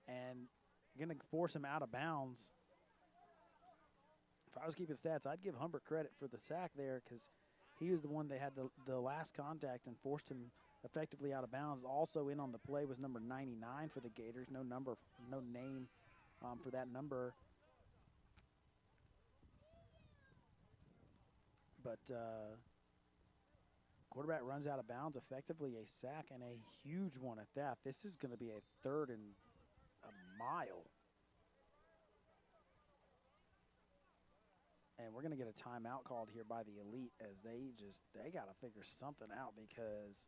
And going to force him out of bounds. If I was keeping stats, I'd give Humbert credit for the sack there because he was the one that had the last contact and forced him effectively out of bounds. Also in on the play was number 99 for the Gators. No name for that number. But quarterback runs out of bounds, effectively a sack, and a huge one at that. This is going to be a 3rd and a mile. And we're going to get a timeout called here by the Elite as they got to figure something out because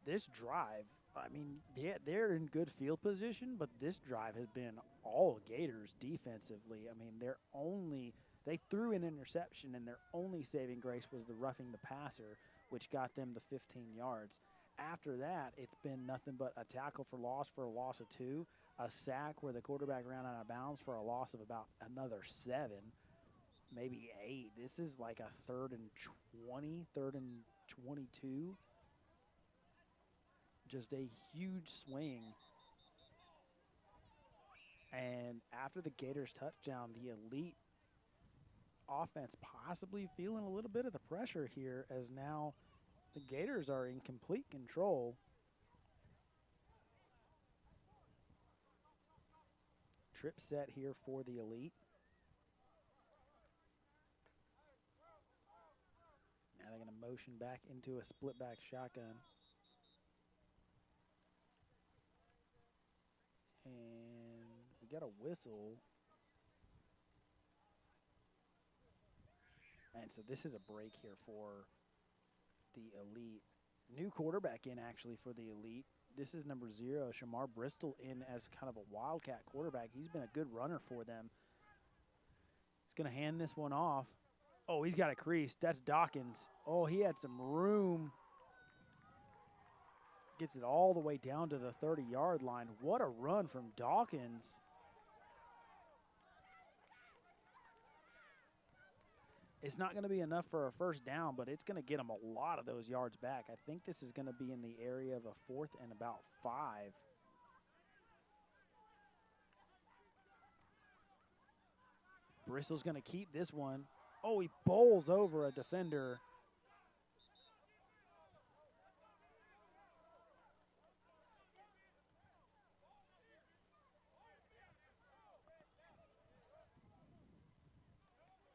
this drive, I mean, they're in good field position, but this drive has been all Gators defensively. I mean, they threw an interception, and their only saving grace was the roughing the passer, which got them the 15 yards. After that, it's been nothing but a tackle for a loss of 2, a sack where the quarterback ran out of bounds for a loss of about another 7, maybe 8. This is like a 3rd and 20, 3rd and 22. Just a huge swing. And after the Gators touchdown, the Elite offense possibly feeling a little bit of the pressure here as now the Gators are in complete control. Trip set here for the Elite. Now they're going to motion back into a split back shotgun. And we got a whistle. And so this is a break here for the Elite. New quarterback in actually for the Elite. This is number 0, Shamar Bristol, in as kind of a wildcat quarterback. He's been a good runner for them. He's going to hand this one off. Oh, he's got a crease. That's Dawkins. Oh, he had some room. Gets it all the way down to the 30-yard line. What a run from Dawkins. It's not going to be enough for a first down, but it's going to get them a lot of those yards back. I think this is going to be in the area of a 4th and about 5. Bristol's going to keep this one. Oh, he bowls over a defender.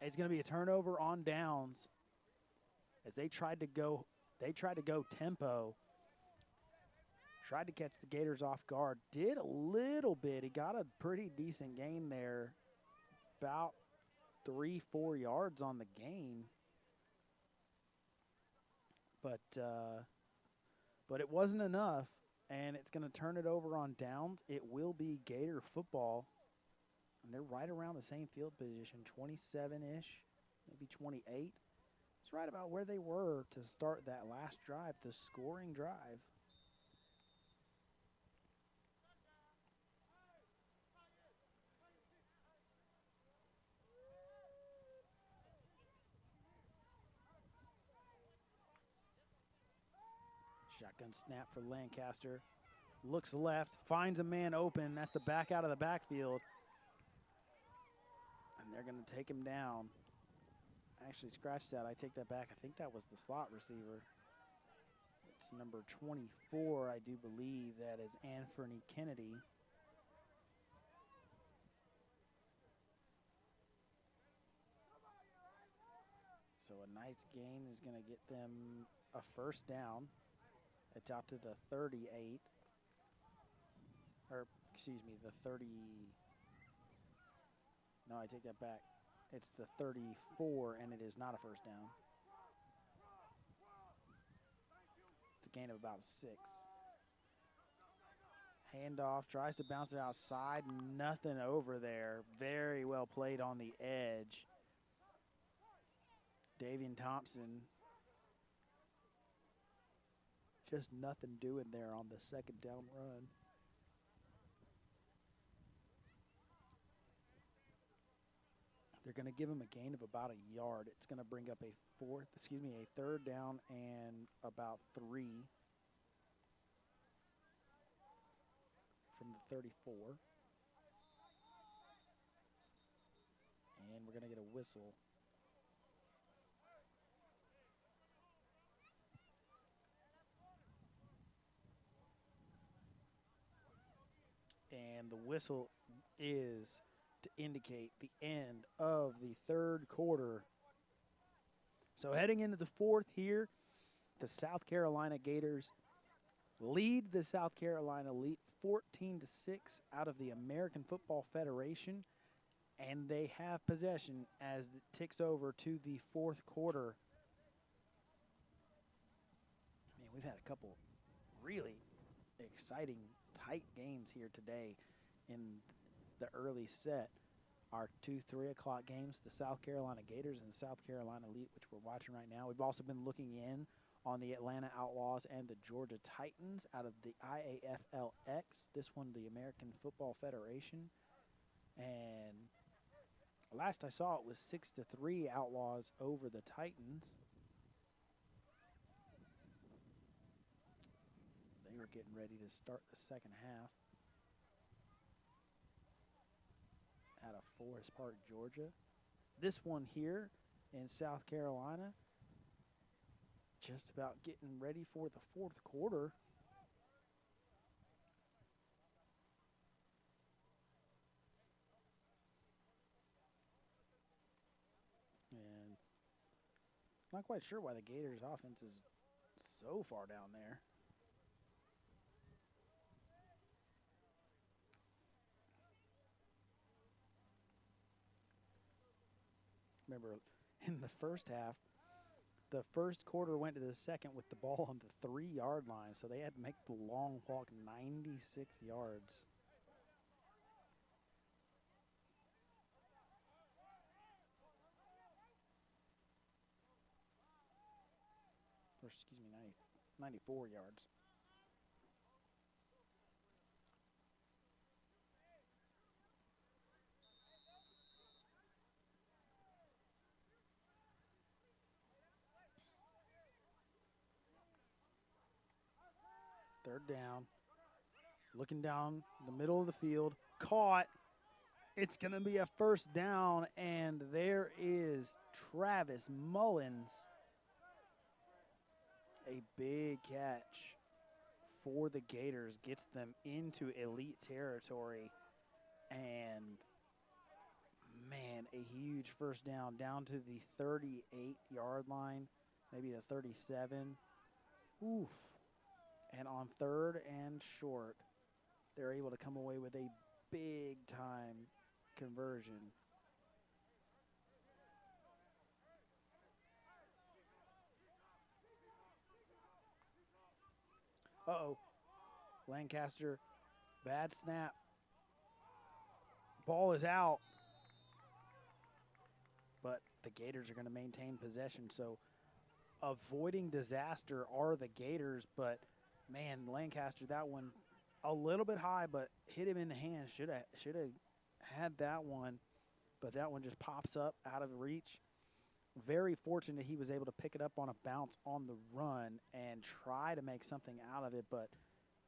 It's going to be a turnover on downs as they tried to go tempo. Tried to catch the Gators off guard. Did a little bit. He got a pretty decent gain there. About 3-4 yards on the gain. But it wasn't enough, and it's going to turn it over on downs. It will be Gator football, and they're right around the same field position, 27-ish, maybe 28. It's right about where they were to start that last drive, the scoring drive. Shotgun snap for Lancaster. Looks left, finds a man open. That's the back out of the backfield. And they're going to take him down. Actually, scratch that. I take that back. I think that was the slot receiver. It's number 24, I do believe. That is Anthony Kennedy. So a nice gain is going to get them a first down. It's out to the 38. Or, excuse me, the 30. No, I take that back. It's the 34, and it is not a first down. It's a gain of about 6. Handoff, tries to bounce it outside. Nothing over there. Very well played on the edge. Davian Thompson. Just nothing doing there on the second down run. They're going to give him a gain of about a yard. It's going to bring up a third down and about 3 from the 34. And we're going to get a whistle. And the whistle is to indicate the end of the third quarter. So heading into the fourth here, the South Carolina Gators lead the South Carolina Elite 14-6 out of the American Football Federation, and they have possession as it ticks over to the fourth quarter. Man, we've had a couple really exciting tight games here today in the early set. Our 2 3 o'clock games, the South Carolina Gators and the South Carolina Elite, which we're watching right now. We've also been looking in on the Atlanta Outlaws and the Georgia Titans out of the IAFLX. This one, the American Football Federation. And last I saw, it was 6-3 Outlaws over the Titans. They were getting ready to start the second half out of Forest Park, Georgia. This one here in South Carolina, just about getting ready for the fourth quarter. And not quite sure why the Gators offense is so far down there. Remember, in the first half, the first quarter went to the second with the ball on the 3-yard line, so they had to make the long walk 96 yards. Or, excuse me, 94 yards. Third down. Looking down the middle of the field. Caught. It's going to be a first down, and there is Travis Mullins. A big catch for the Gators. Gets them into elite territory. And, man, a huge first down to the 38-yard line, maybe the 37. Oof. And on 3rd and short, they're able to come away with a big-time conversion. Uh-oh. Lancaster, bad snap. Ball is out. But the Gators are going to maintain possession. So avoiding disaster are the Gators. But, man, Lancaster, that one a little bit high, but hit him in the hand. Should have had that one. But that one just pops up out of reach. Very fortunate he was able to pick it up on a bounce on the run and try to make something out of it, but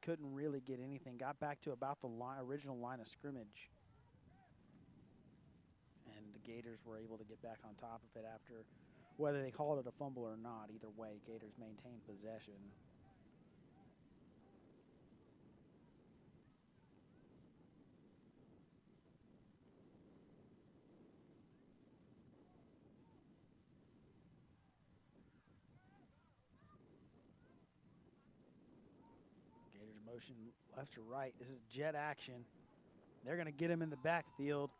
couldn't really get anything. Got back to about the original line of scrimmage. And the Gators were able to get back on top of it after, whether they called it a fumble or not. Either way, Gators maintained possession. Gators motion left to right. This is jet action. They're going to get him in the backfield.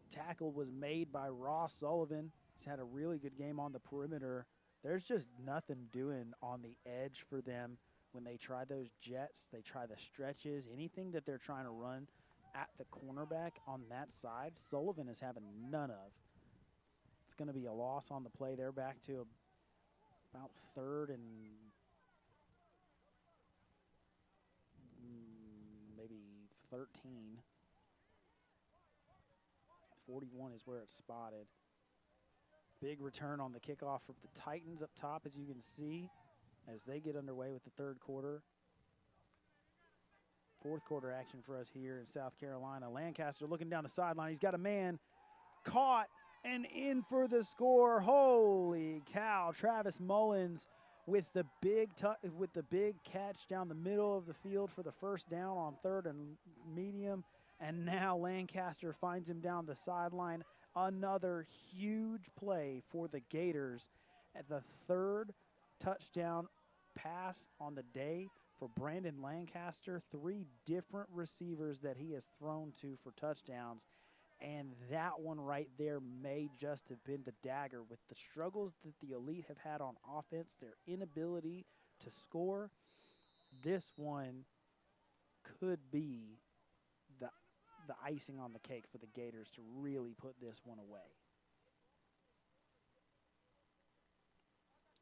Tackle was made by Ross Sullivan. He's had a really good game on the perimeter. There's just nothing doing on the edge for them when they try those jets. They try the stretches, anything that they're trying to run at the cornerback on that side, Sullivan is having none of. It's going to be a loss on the play. They're back to about 3rd and maybe 13. 41 is where it's spotted. Big return on the kickoff from the Titans up top, as you can see, as they get underway with the 3rd quarter. 4th quarter action for us here in South Carolina. Lancaster looking down the sideline. He's got a man caught and in for the score. Holy cow. Travis Mullins with the big catch down the middle of the field for the first down on 3rd and medium. And now Lancaster finds him down the sideline. Another huge play for the Gators at the 3rd touchdown pass on the day for Brandon Lancaster. 3 different receivers that he has thrown to for touchdowns. And that one right there may just have been the dagger. With the struggles that the Elite have had on offense, their inability to score, this one could be the icing on the cake for the Gators to really put this one away.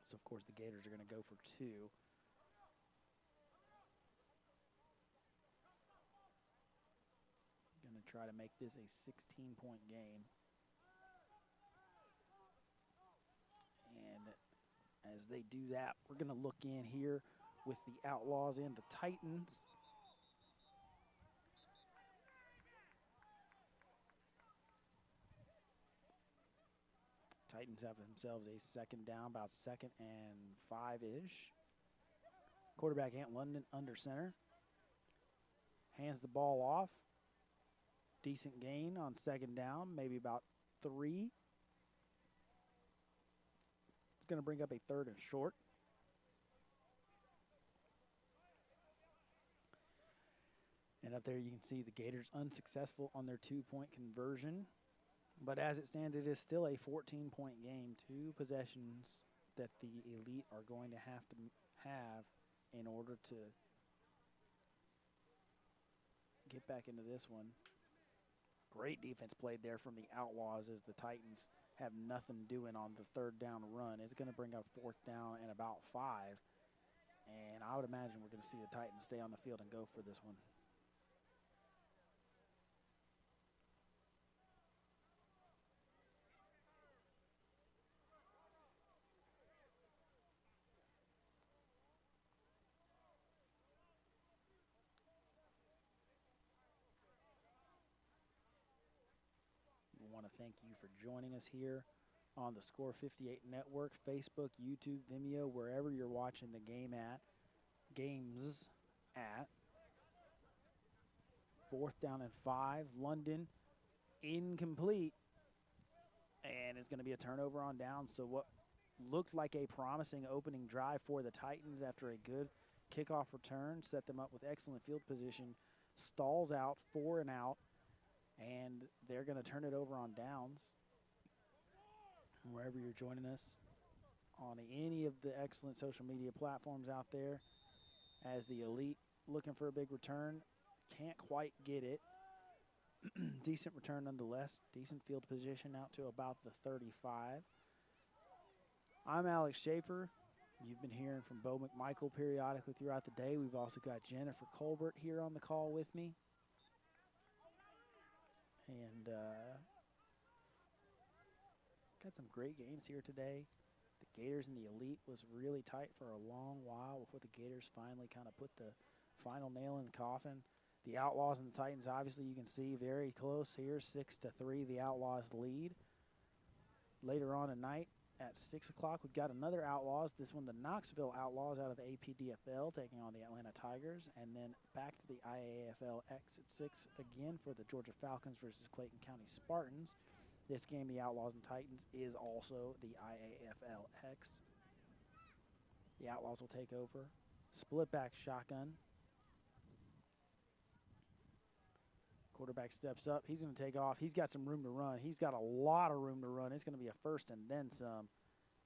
So, of course, the Gators are going to go for 2. Going to try to make this a 16-point game. And as they do that, we're going to look in here with the Outlaws and the Titans. Titans have themselves a 2nd down, about 2nd and 5-ish. Quarterback Ant London under center. Hands the ball off. Decent gain on 2nd down, maybe about 3. It's going to bring up a 3rd and short. And up there you can see the Gators unsuccessful on their 2-point conversion. But as it stands, it is still a 14-point game. 2 possessions that the Elite are going to have in order to get back into this one. Great defense played there from the Outlaws as the Titans have nothing doing on the 3rd down run. It's going to bring up 4th down and about 5. And I would imagine we're going to see the Titans stay on the field and go for this one. We want to thank you for joining us here on the Score 58 Network, Facebook, YouTube, Vimeo, wherever you're watching the games at. 4th down and 5. London incomplete, and it's going to be a turnover on down. So what looked like a promising opening drive for the Titans after a good kickoff return set them up with excellent field position, stalls out 4 and out, and they're going to turn it over on downs. Wherever you're joining us on any of the excellent social media platforms out there, as the Elite looking for a big return, can't quite get it. Decent return nonetheless, decent field position out to about the 35. I'm Alex Schaefer. You've been hearing from Bo McMichael periodically throughout the day. We've also got Jennifer Colbert here on the call with me. And got some great games here today. The Gators and the Elite was really tight for a long while before the Gators finally kind of put the final nail in the coffin. The Outlaws and the Titans, obviously, you can see very close here, 6-3, the Outlaws lead. Later on tonight at 6 o'clock, we've got another Outlaws. This one, the Knoxville Outlaws out of the APDFL, taking on the Atlanta Tigers. And then back to the IAFL-X at 6 again for the Georgia Falcons versus Clayton County Spartans. This game, the Outlaws and Titans, is also the IAFL-X. The Outlaws will take over. Split back shotgun. Quarterback steps up. He's going to take off. He's got some room to run. He's got a lot of room to run. It's going to be a first and then some.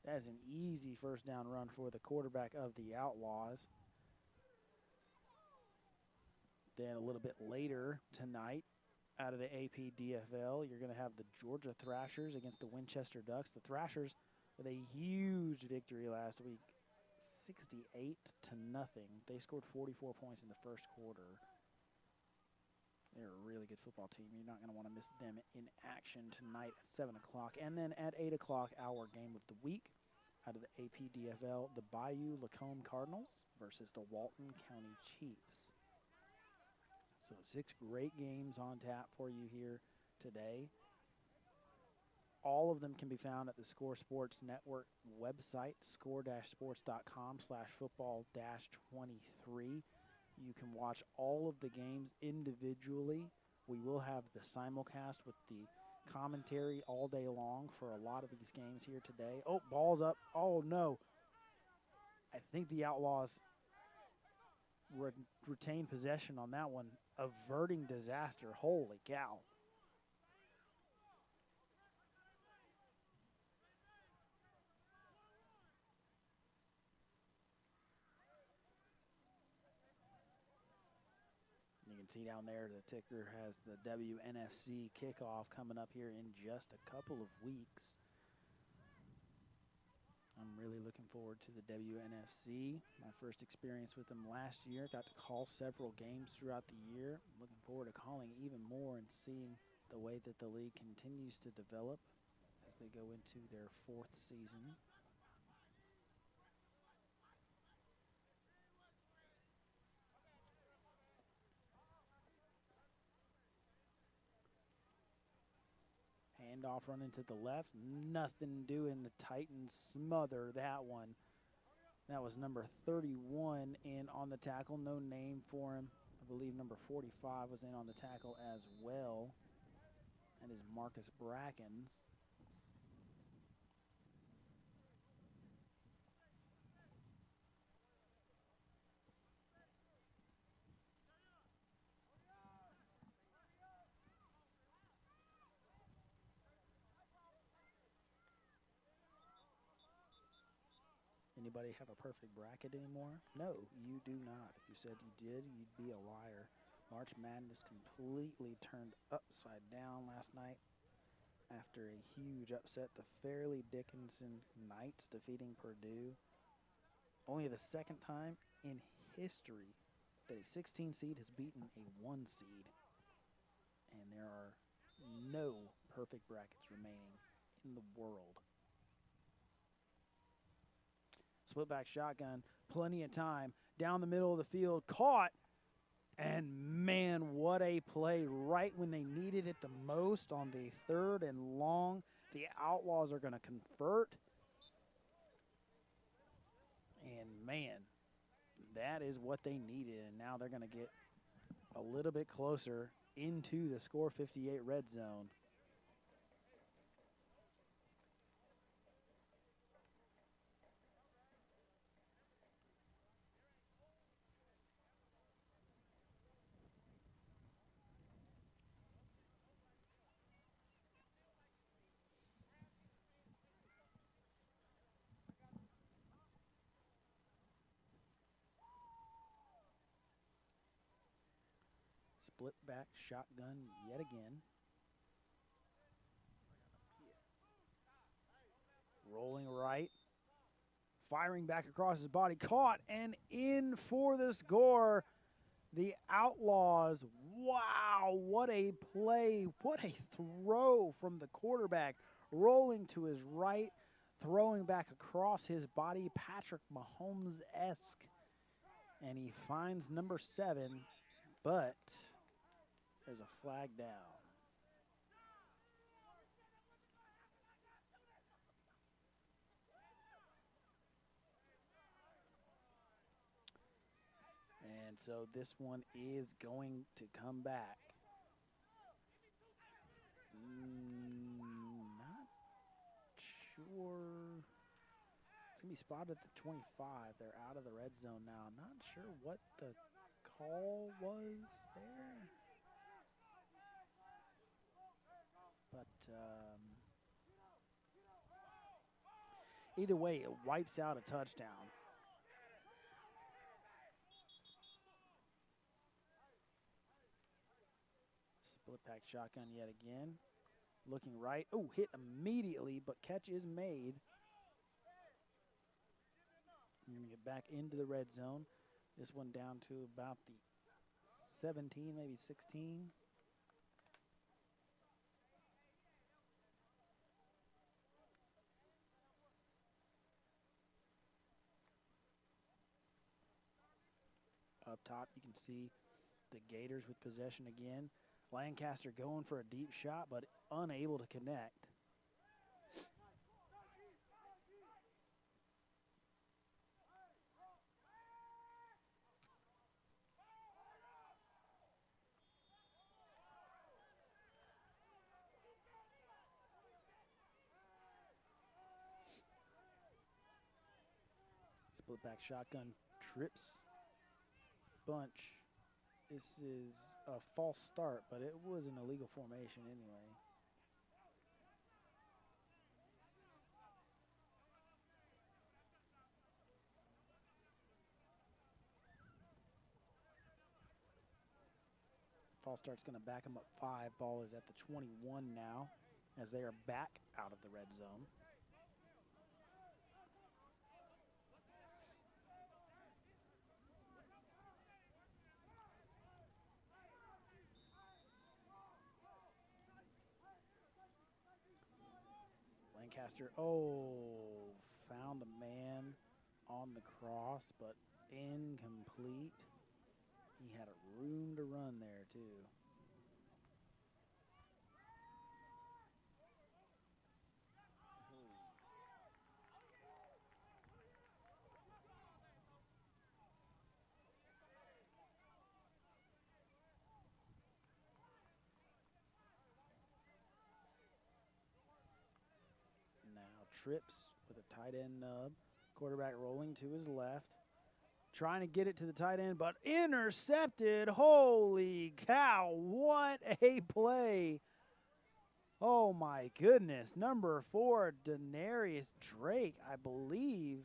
That is an easy first down run for the quarterback of the Outlaws. Then a little bit later tonight, out of the APDFL, you're going to have the Georgia Thrashers against the Winchester Ducks. The Thrashers with a huge victory last week, 68-0. They scored 44 points in the first quarter. They're a really good football team. You're not going to want to miss them in action tonight at 7 o'clock. And then at 8 o'clock, our game of the week out of the APDFL, the Bayou Lacombe Cardinals versus the Walton County Chiefs. So 6 great games on tap for you here today. All of them can be found at the Score Sports Network website, score-sports.com/football-23. You can watch all of the games individually. We will have the simulcast with the commentary all day long for a lot of these games here today. Oh, ball's up. Oh, no. I think the Outlaws retain possession on that one, averting disaster. Holy cow. You can see down there the ticker has the WNFC kickoff coming up here in just a couple of weeks. I'm really looking forward to the WNFC. My first experience with them last year. Got to call several games throughout the year. Looking forward to calling even more and seeing the way that the league continues to develop as they go into their 4th season. Handoff running to the left. Nothing doing. The Titans smother that one. That was number 31 in on the tackle. No name for him. I believe number 45 was in on the tackle as well. That is Marcus Brackens. Anybody have a perfect bracket anymore? No, you do not. If you said you did, you'd be a liar. March Madness completely turned upside down last night after a huge upset. The Fairleigh Dickinson Knights defeating Purdue. Only the second time in history that a 16 seed has beaten a 1 seed. And there are no perfect brackets remaining in the world. Split back shotgun, plenty of time, down the middle of the field, caught, and man, what a play right when they needed it the most on the 3rd and long. The Outlaws are going to convert, and man, that is what they needed, and now they're going to get a little bit closer into the Score 58 red zone. Split back shotgun yet again. Rolling right. Firing back across his body. Caught and in for the score. The Outlaws. Wow, what a play. What a throw from the quarterback. Rolling to his right. Throwing back across his body. Patrick Mahomes-esque. And he finds number 7, but there's a flag down. And so this one is going to come back. Not sure. It's going to be spotted at the 25. They're out of the red zone now. I'm not sure what the call was there. But either way, it wipes out a touchdown. Split pack shotgun yet again. Looking right. Oh, hit immediately, but catch is made. We're going to get back into the red zone. This one down to about the 17, maybe 16. Up top, you can see the Gators with possession again. Lancaster going for a deep shot, but unable to connect. Split back shotgun trips bunch. This is a false start, but it was an illegal formation anyway. False start's going to back them up 5. Ball is at the 21 now as they are back out of the red zone. Lancaster, found a man on the cross, but incomplete. He had a room to run there, too. Trips with a tight end nub. Quarterback rolling to his left. Trying to get it to the tight end, but intercepted. Holy cow, what a play. Oh, my goodness. Number 4, Denarius Drake, I believe.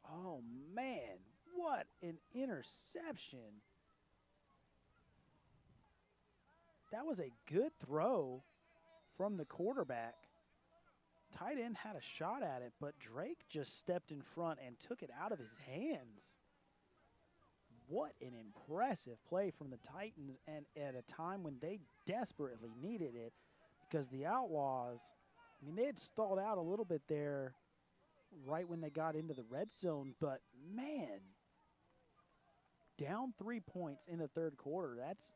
Oh, man, what an interception. That was a good throw from the quarterback. Tight end had a shot at it, but Drake just stepped in front and took it out of his hands. What an impressive play from the Titans, and at a time when they desperately needed it, because the Outlaws, I mean, they had stalled out a little bit there right when they got into the red zone, but man, down 3 points in the third quarter, that's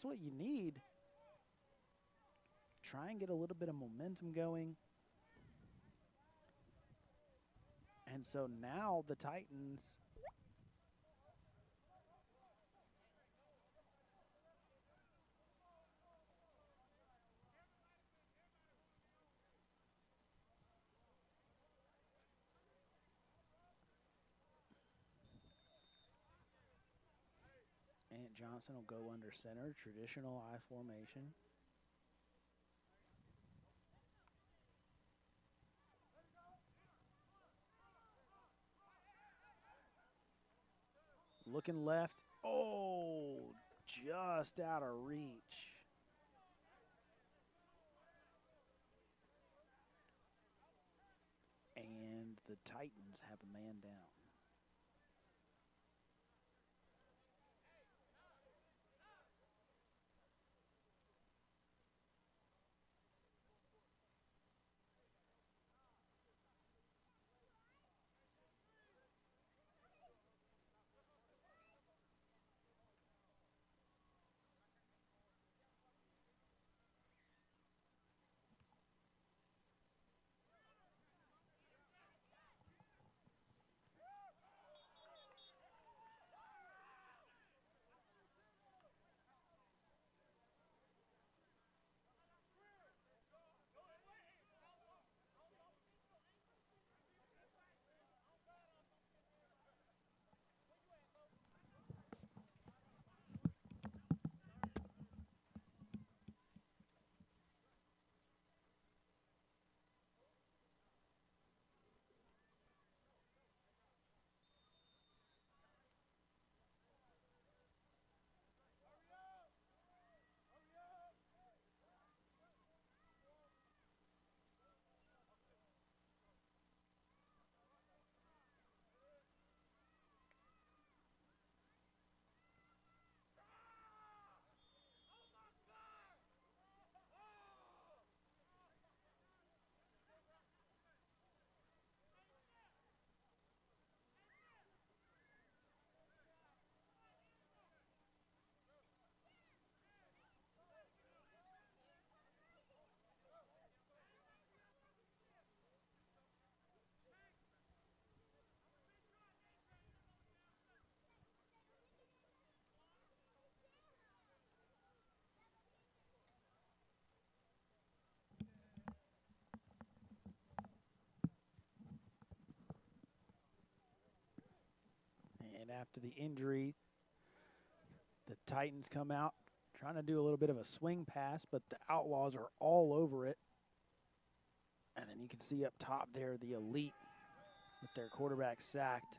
what you need. Try and get a little bit of momentum going. And so now the Titans Ant Johnson will go under center, traditional I formation. Looking left. Oh, just out of reach. And the Titans have a man down. And after the injury, the Titans come out trying to do a little bit of a swing pass, but the Outlaws are all over it. And then you can see up top there the Elite with their quarterback sacked.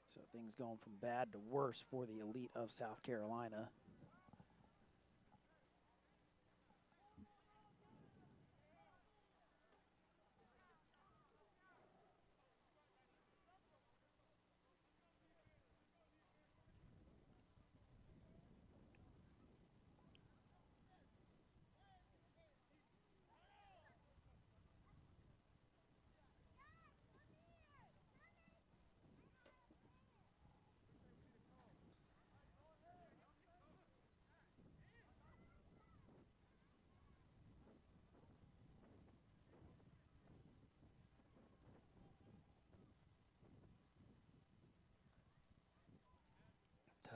So things going from bad to worse for the Elite of South Carolina.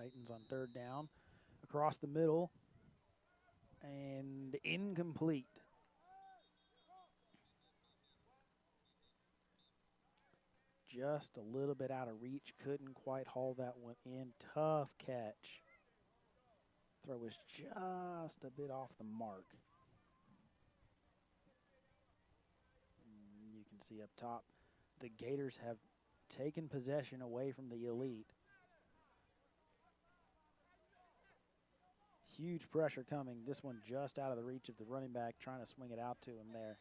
Titans on third down, across the middle, and incomplete. Just a little bit out of reach, couldn't quite haul that one in. Tough catch. Throw was just a bit off the mark. You can see up top, the Gators have taken possession away from the Elite. Huge pressure coming. This one just out of the reach of the running back, trying to swing it out to him there.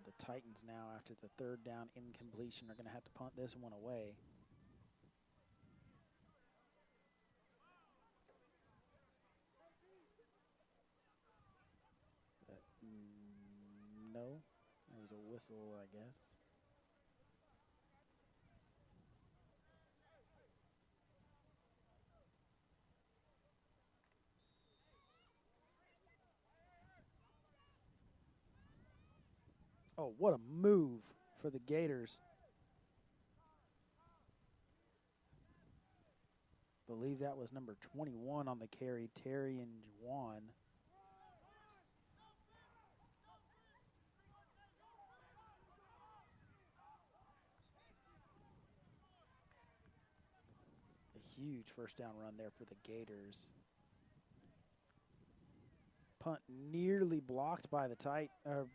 The Titans now, after the third down incompletion, are going to have to punt this one away. No, there was a whistle, I guess. Oh, what a move for the Gators. Believe that was number 21 on the carry, Terry and Juwan. A huge first down run there for the Gators. punt nearly blocked by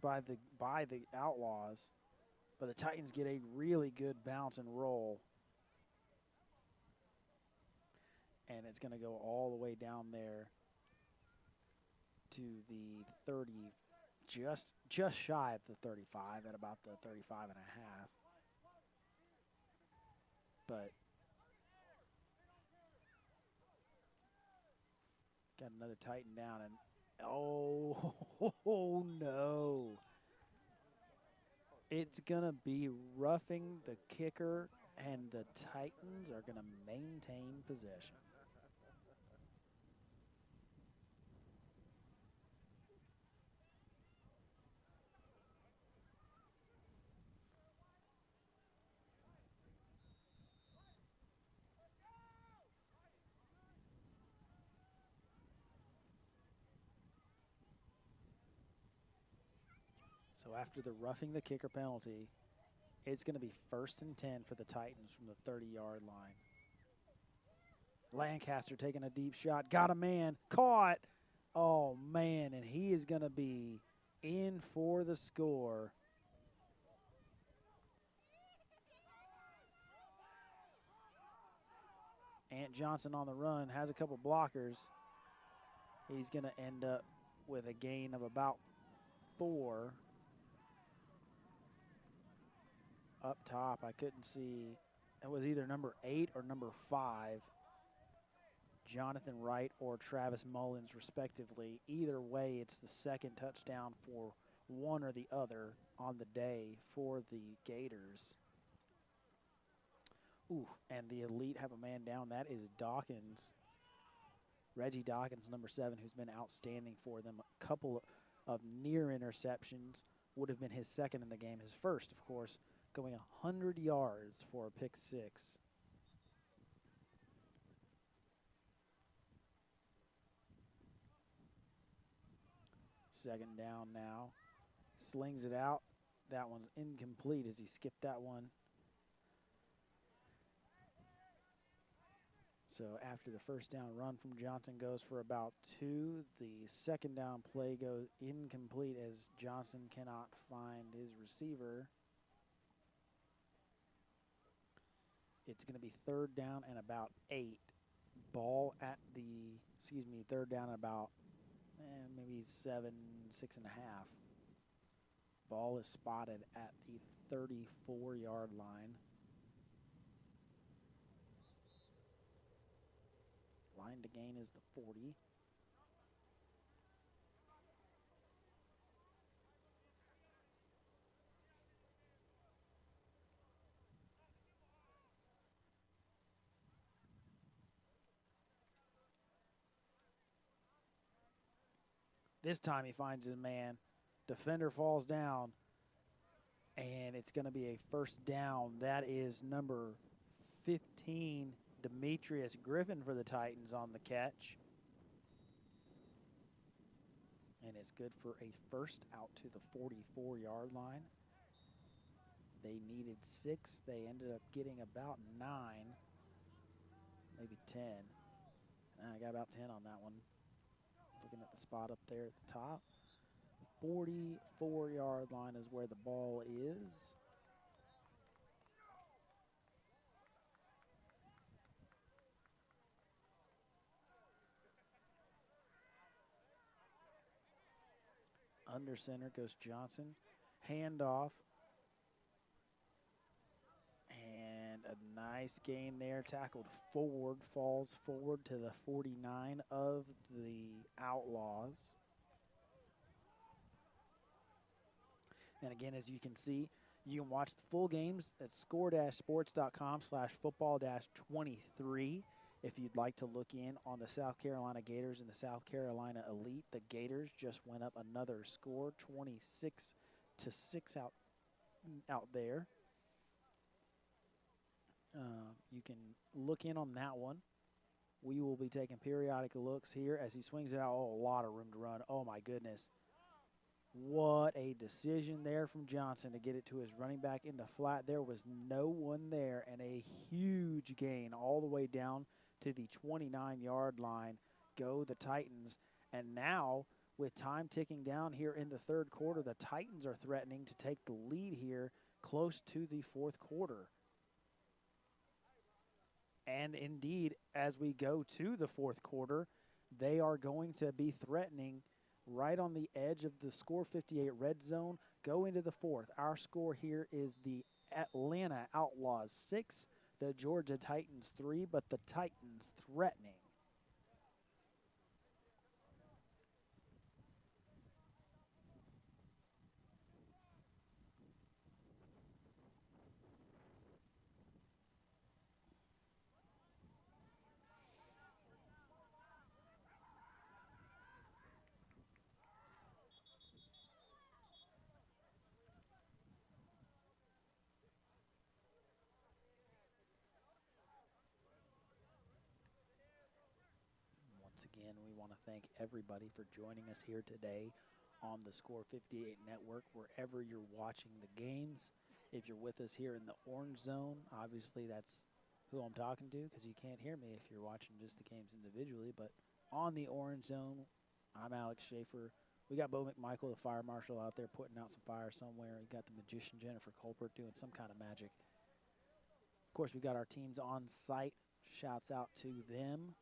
by the Outlaws, but the Titans get a really good bounce and roll. And it's going to go all the way down there to the 30, just shy of the 35, at about the 35 and a half. But got another Titan down, and oh no. It's going to be roughing the kicker, and the Titans are going to maintain possession. So after the roughing the kicker penalty, it's going to be 1st and 10 for the Titans from the 30-yard line. Lancaster taking a deep shot, got a man, caught. Oh, man, and he is going to be in for the score. Ant Johnson on the run, has a couple blockers. He's going to end up with a gain of about 4. Up top, I couldn't see. It was either number 8 or number 5. Jonathan Wright or Travis Mullins, respectively. Either way, it's the second touchdown for one or the other on the day for the Gators. Ooh, and the Elite have a man down. That is Dawkins. Reggie Dawkins, number 7, who's been outstanding for them. A couple of near interceptions. Would have been his second in the game. His first, of course, going 100 yards for a pick 6. Second down now. Slings it out. That one's incomplete as he skipped that one. So after the first down run from Johnson goes for about 2, the second down play goes incomplete as Johnson cannot find his receiver. It's going to be 3rd down and about 8. Ball at the, 3rd down and about maybe 7, 6.5. Ball is spotted at the 34-yard line. Line to gain is the 40. This time he finds his man. Defender falls down, and it's going to be a first down. That is number 15, Demetrius Griffin for the Titans on the catch. And it's good for a first out to the 44-yard line. They needed 6. They ended up getting about 9, maybe 10. I got about 10 on that one. Looking at the spot up there at the top. 44-yard line is where the ball is. Under center goes Johnson. Handoff. And a nice gain there. Tackled forward. Falls forward to the 49 of the Outlaws. And again, as you can see, you can watch the full games at score-sports.com/football-23. If you'd like to look in on the South Carolina Gators and the South Carolina Elite, the Gators just went up another score, 26-6 out there. You can look in on that one. We will be taking periodic looks here as he swings it out. Oh, a lot of room to run. Oh, my goodness. What a decision there from Johnson to get it to his running back in the flat. There was no one there, and a huge gain all the way down to the 29-yard line. Go the Titans. And now with time ticking down here in the third quarter, the Titans are threatening to take the lead here close to the fourth quarter. And indeed, as we go to the fourth quarter, they are going to be threatening right on the edge of the score 58 red zone, go into the fourth. Our score here is the Atlanta Outlaws 6, the Georgia Titans 3, but the Titans threatening. Once again, we want to thank everybody for joining us here today on the Score 58 Network, wherever you're watching the games. If you're with us here in the orange zone, obviously that's who I'm talking to, because you can't hear me if you're watching just the games individually. But on the orange zone, I'm Alex Schaefer. We got Bo McMichael, the fire marshal, out there putting out some fire somewhere. We got the magician Jennifer Colbert doing some kind of magic. Of course, we got our teams on site. Shouts out to them.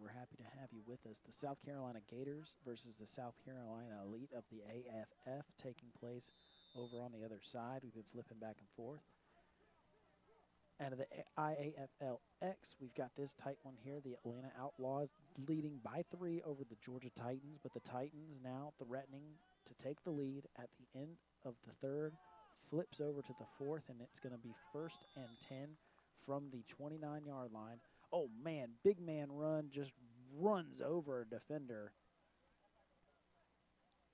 We're happy to have you with us. The South Carolina Gators versus the South Carolina Elite of the AFF taking place over on the other side. We've been flipping back and forth. Out of the IAFLX, we've got this tight one here, the Atlanta Outlaws leading by 3 over the Georgia Titans, but the Titans now threatening to take the lead at the end of the third, flips over to the fourth, and it's going to be 1st and 10 from the 29-yard line. Oh, man, big man run, just runs over a defender.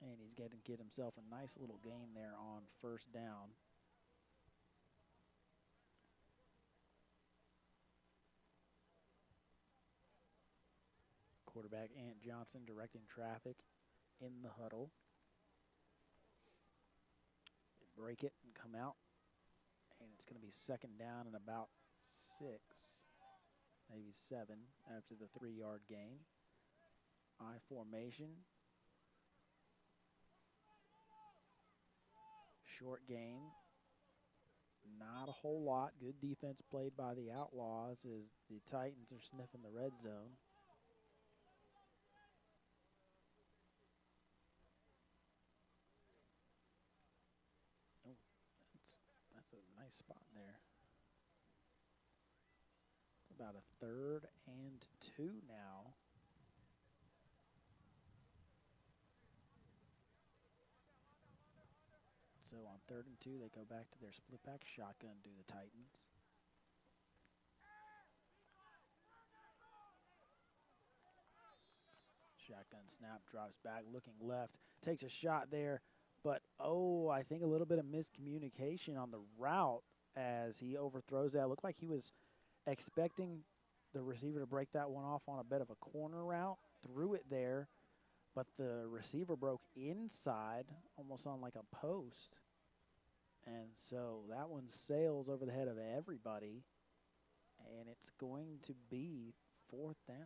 And he's going to get himself a nice little gain there on 1st down. Quarterback Ant Johnson directing traffic in the huddle. They break it and come out. And it's going to be 2nd down and about 6. Maybe 7 after the 3-yard gain. I formation. Short gain. Not a whole lot. Good defense played by the Outlaws as the Titans are sniffing the red zone. Oh, that's a nice spot there. About a 3rd and 2 now. So on 3rd and 2, they go back to their split back shotgun, do the Titans. Shotgun snap, drops back, looking left, takes a shot there, but I think a little bit of miscommunication on the route as he overthrows that. Looked like he was expecting the receiver to break that one off on a bit of a corner route, threw it there, but the receiver broke inside, almost on like a post. And so that one sails over the head of everybody, and it's going to be 4th down.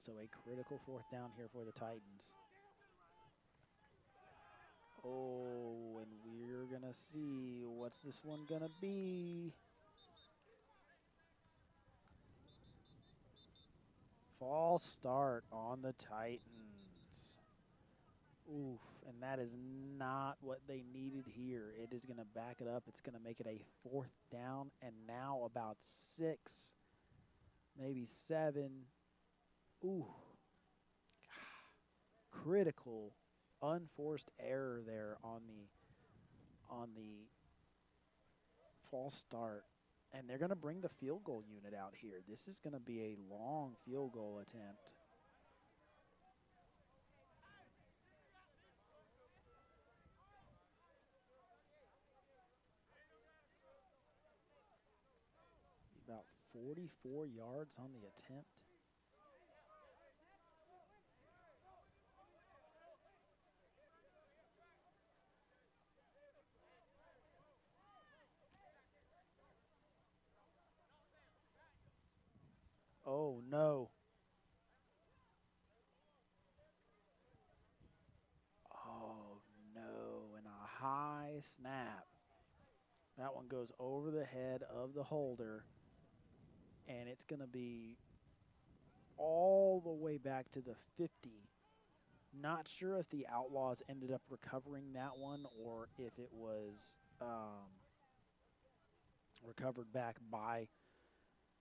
So a critical 4th down here for the Titans. Oh, and we're going to see what's this one going to be. False start on the Titans. Oof, and that is not what they needed here. It is going to back it up. It's going to make it a 4th down, and now about 6, maybe 7. Ooh, critical, unforced error there on the false start, and they're going to bring the field goal unit out here. This is going to be a long field goal attempt. About 44 yards on the attempt. Oh, no. Oh, no. And a high snap. That one goes over the head of the holder, and it's going to be all the way back to the 50. Not sure if the Outlaws ended up recovering that one or if it was recovered back by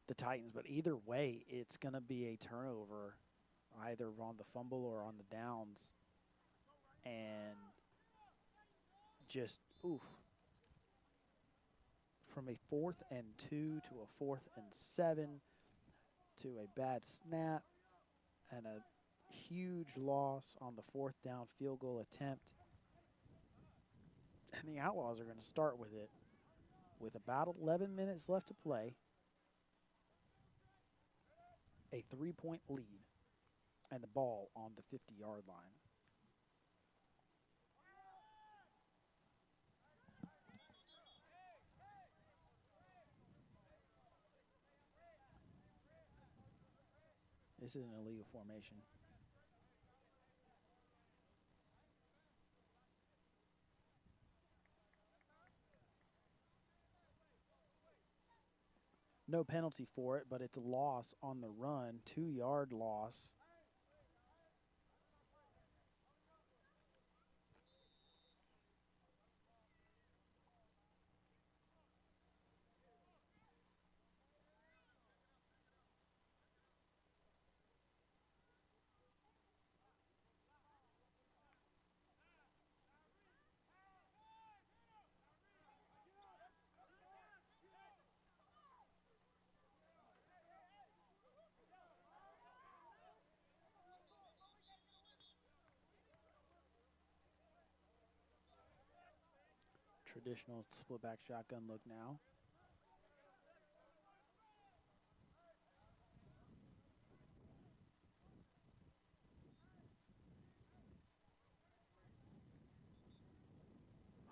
the Titans. But either way, it's going to be a turnover either on the fumble or on the downs. And just, oof. From a 4th and 2 to a 4th and 7 to a bad snap and a huge loss on the 4th down field goal attempt. And the Outlaws are going to start with it with about 11 minutes left to play. A 3-point lead and the ball on the 50-yard line. This is an illegal formation. No penalty for it, but it's a loss on the run, 2-yard loss. Traditional split back shotgun look now.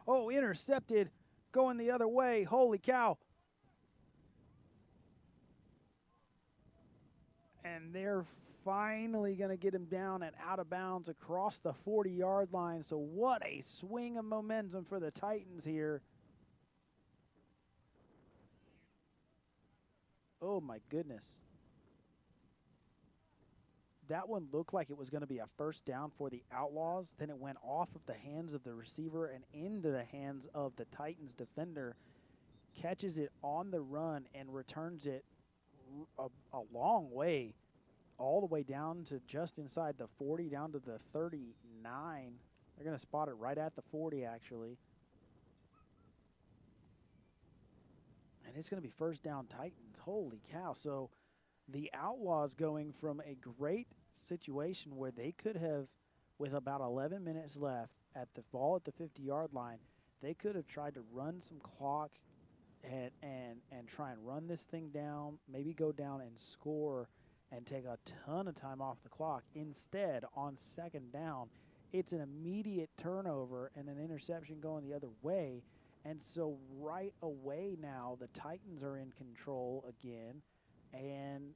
Oh, intercepted, going the other way. Holy cow. And they're finally going to get him down and out of bounds across the 40-yard line. So what a swing of momentum for the Titans here. Oh, my goodness. That one looked like it was going to be a first down for the Outlaws. Then it went off of the hands of the receiver and into the hands of the Titans defender. Catches it on the run and returns it a long way, all the way down to just inside the 40, down to the 39. They're going to spot it right at the 40, actually. And it's going to be first down Titans. Holy cow. So the Outlaws going from a great situation where they could have, with about 11 minutes left at the ball at the 50-yard line, they could have tried to run some clock and try and run this thing down, maybe go down and score and take a ton of time off the clock. Instead, on second down, it's an immediate turnover and an interception going the other way. And so right away now, the Titans are in control again, and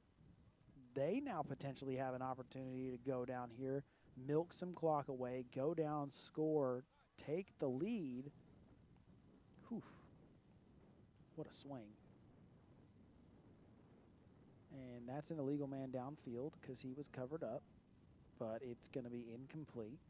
they now potentially have an opportunity to go down here, milk some clock away, go down, score, take the lead. Whew. What a swing. And that's an illegal man downfield because he was covered up, but it's going to be incomplete.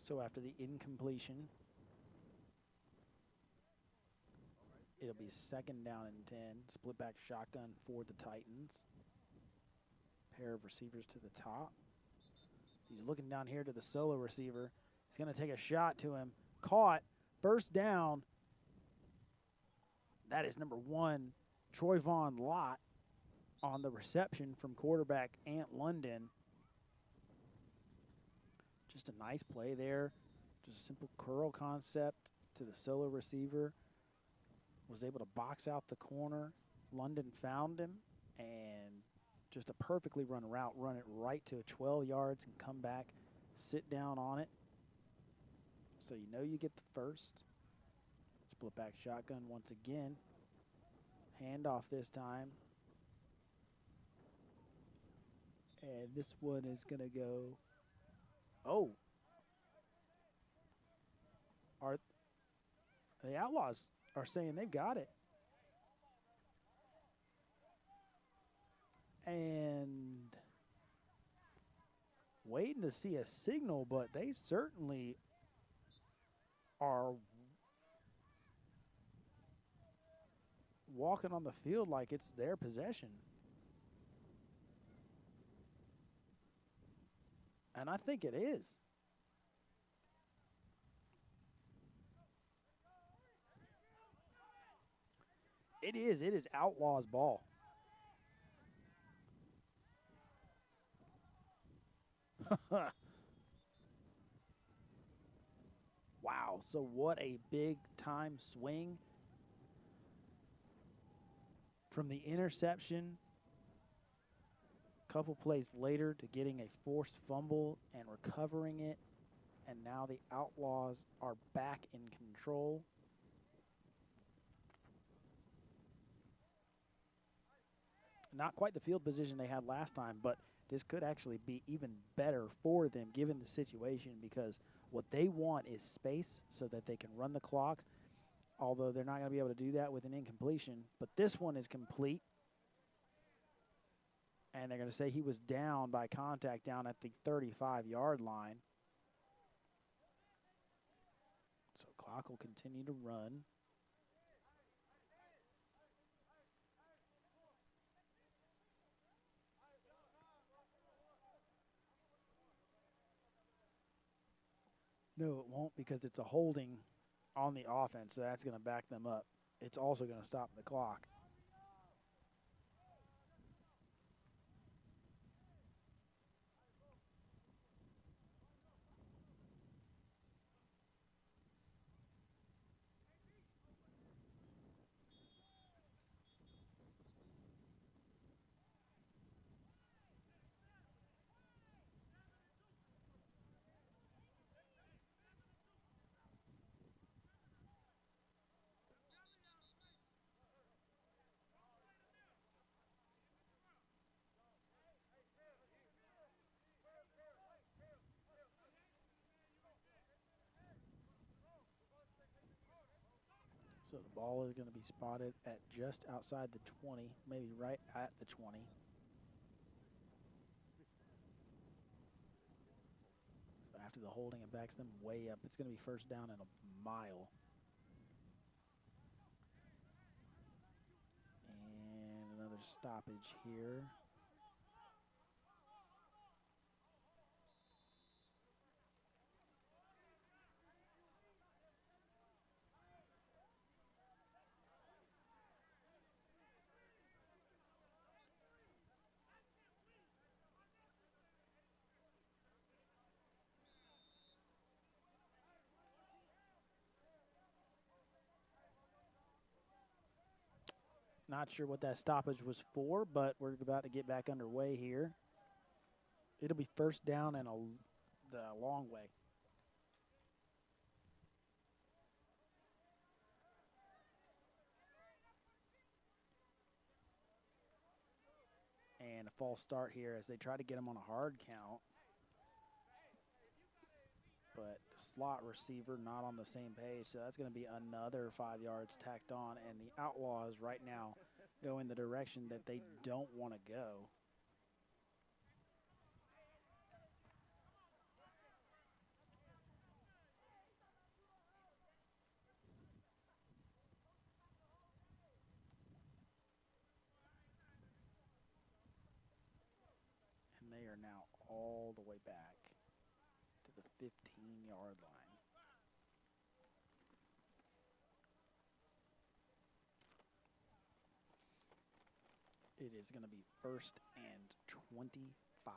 So after the incompletion, it'll be 2nd down and 10. Split back shotgun for the Titans. Pair of receivers to the top. He's looking down here to the solo receiver. He's going to take a shot to him. Caught. 1st down. That is number 1, Troyvon Lott on the reception from quarterback Ant London. Just a nice play there. Just a simple curl concept to the solo receiver. Was able to box out the corner. London found him, and just a perfectly run route. Run it right to 12 yards and come back, sit down on it. So you know you get the first. Split back shotgun once again. Handoff this time. And this one is going to go. Oh. The Outlaws are saying they've got it. And waiting to see a signal, but they certainly are walking on the field like it's their possession. And I think it is. It is. It is Outlaws ball. Wow. So what a big time swing. From the interception, couple plays later, to getting a forced fumble and recovering it. And now the Outlaws are back in control. Not quite the field position they had last time, but this could actually be even better for them given the situation, because what they want is space so that they can run the clock, although they're not going to be able to do that with an incompletion. But this one is complete. And they're going to say he was down by contact down at the 35-yard line. So clock will continue to run. No, it won't, because it's a holding on the offense, so that's going to back them up. It's also going to stop the clock. So the ball is going to be spotted at just outside the 20, maybe right at the 20. So after the holding, it backs them way up. It's going to be 1st down and a mile. And another stoppage here. Not sure what that stoppage was for, but we're about to get back underway here. It'll be 1st down and the long way. And a false start here as they try to get him on a hard count. But the slot receiver not on the same page, so that's going to be another 5 yards tacked on. And the Outlaws right now go in the direction that they don't want to go. the way back to the 15-yard line. It is going to be 1st and 25.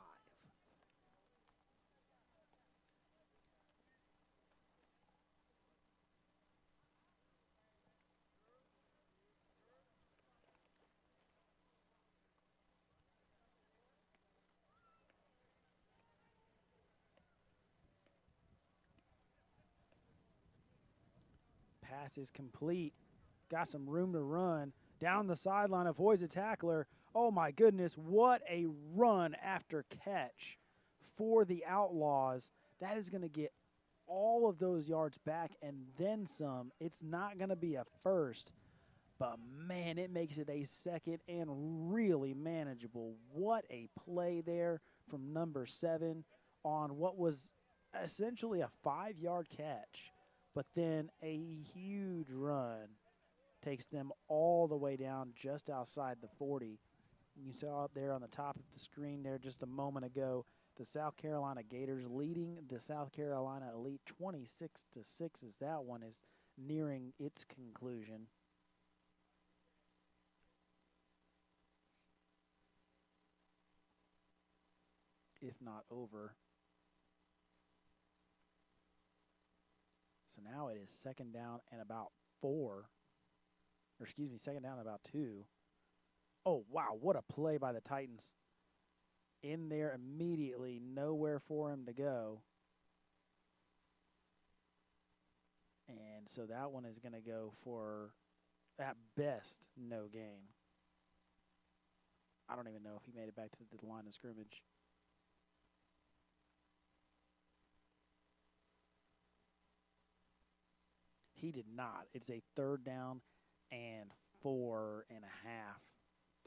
Pass is complete. Got some room to run. Down the sideline, avoids a tackler. Oh, my goodness, what a run after catch for the Outlaws. That is going to get all of those yards back and then some. It's not going to be a first, but, man, it makes it a second and really manageable. What a play there from number 7 on what was essentially a 5-yard catch, but then a huge run takes them all the way down just outside the 40. You saw up there on the top of the screen there just a moment ago, the South Carolina Gators leading the South Carolina Elite 26-6 as that one is nearing its conclusion. If not over. So now it is second down and about 4. Or excuse me, second down and about 2. Oh, wow, what a play by the Titans. In there immediately, nowhere for him to go. And so that one is going to go for, at best, no gain. I don't even know if he made it back to the line of scrimmage. He did not. It's a 3rd down and 4.5.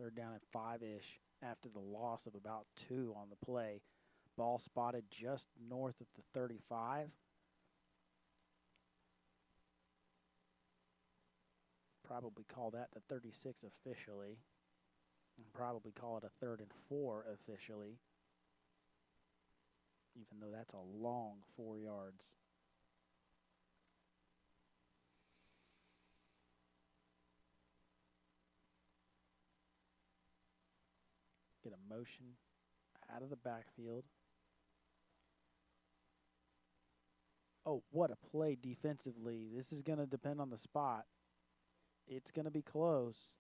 3rd down and 5-ish after the loss of about 2 on the play. Ball spotted just north of the 35. Probably call that the 36 officially. And probably call it a 3rd and 4 officially. Even though that's a long 4 yards. Get a motion out of the backfield. Oh, what a play defensively. This is going to depend on the spot. It's going to be close.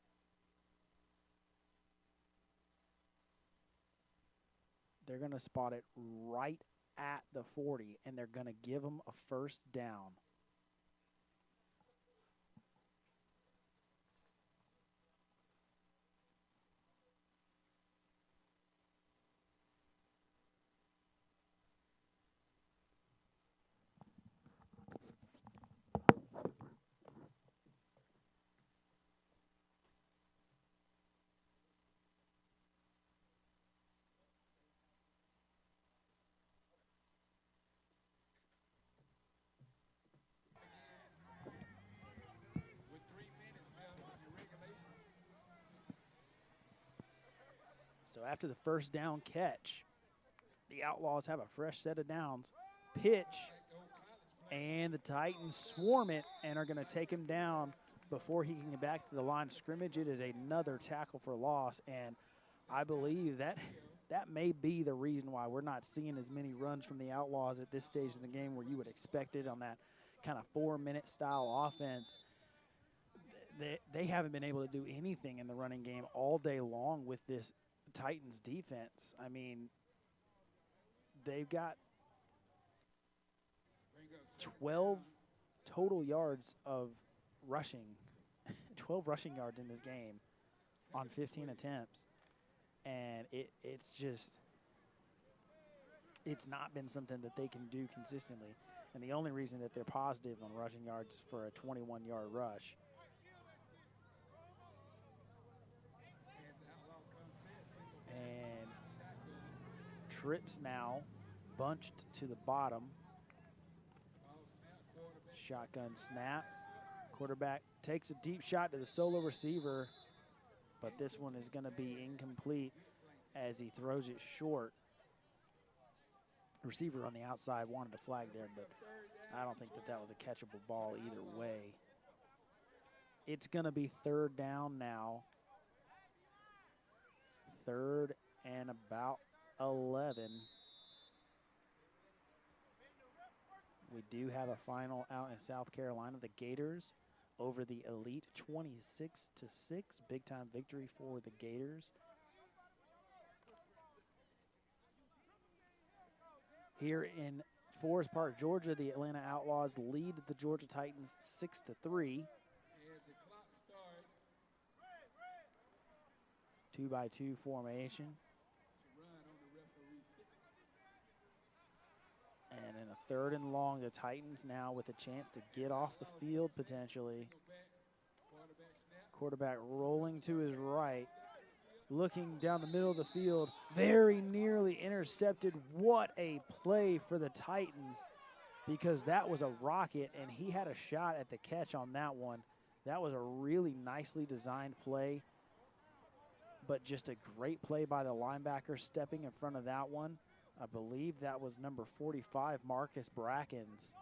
They're going to spot it right at the 40, and they're going to give them a 1st down. So after the 1st down catch, the Outlaws have a fresh set of downs. Pitch, and the Titans swarm it and are going to take him down before he can get back to the line of scrimmage. It is another tackle for loss, and I believe that may be the reason why we're not seeing as many runs from the Outlaws at this stage in the game where you would expect it on that kind of 4-minute style offense. They haven't been able to do anything in the running game all day long with this Titans defense. I mean, they've got 12 total yards of rushing, 12 rushing yards in this game on 15 attempts. And it's not been something that they can do consistently. And the only reason that they're positive on rushing yards is for a 21-yard rush. And trips now bunched to the bottom. Shotgun snap. Quarterback takes a deep shot to the solo receiver, but this one is going to be incomplete as he throws it short. receiver on the outside wanted to flag there, but I don't think that that was a catchable ball either way. It's going to be 3rd down now. 3rd and about 11. We do have a final out in South Carolina. The Gators over the Elite 26-6. Big time victory for the Gators. Here in Forest Park, Georgia, the Atlanta Outlaws lead the Georgia Titans 6-3. 2-by-2 formation. And in a 3rd and long, the Titans now with a chance to get off the field potentially. Quarterback rolling to his right, looking down the middle of the field, very nearly intercepted. What a play for the Titans, because that was a rocket and he had a shot at the catch on that one. That was a really nicely designed play, but just a great play by the linebacker stepping in front of that one. I believe that was number 45, Marcus Brackens.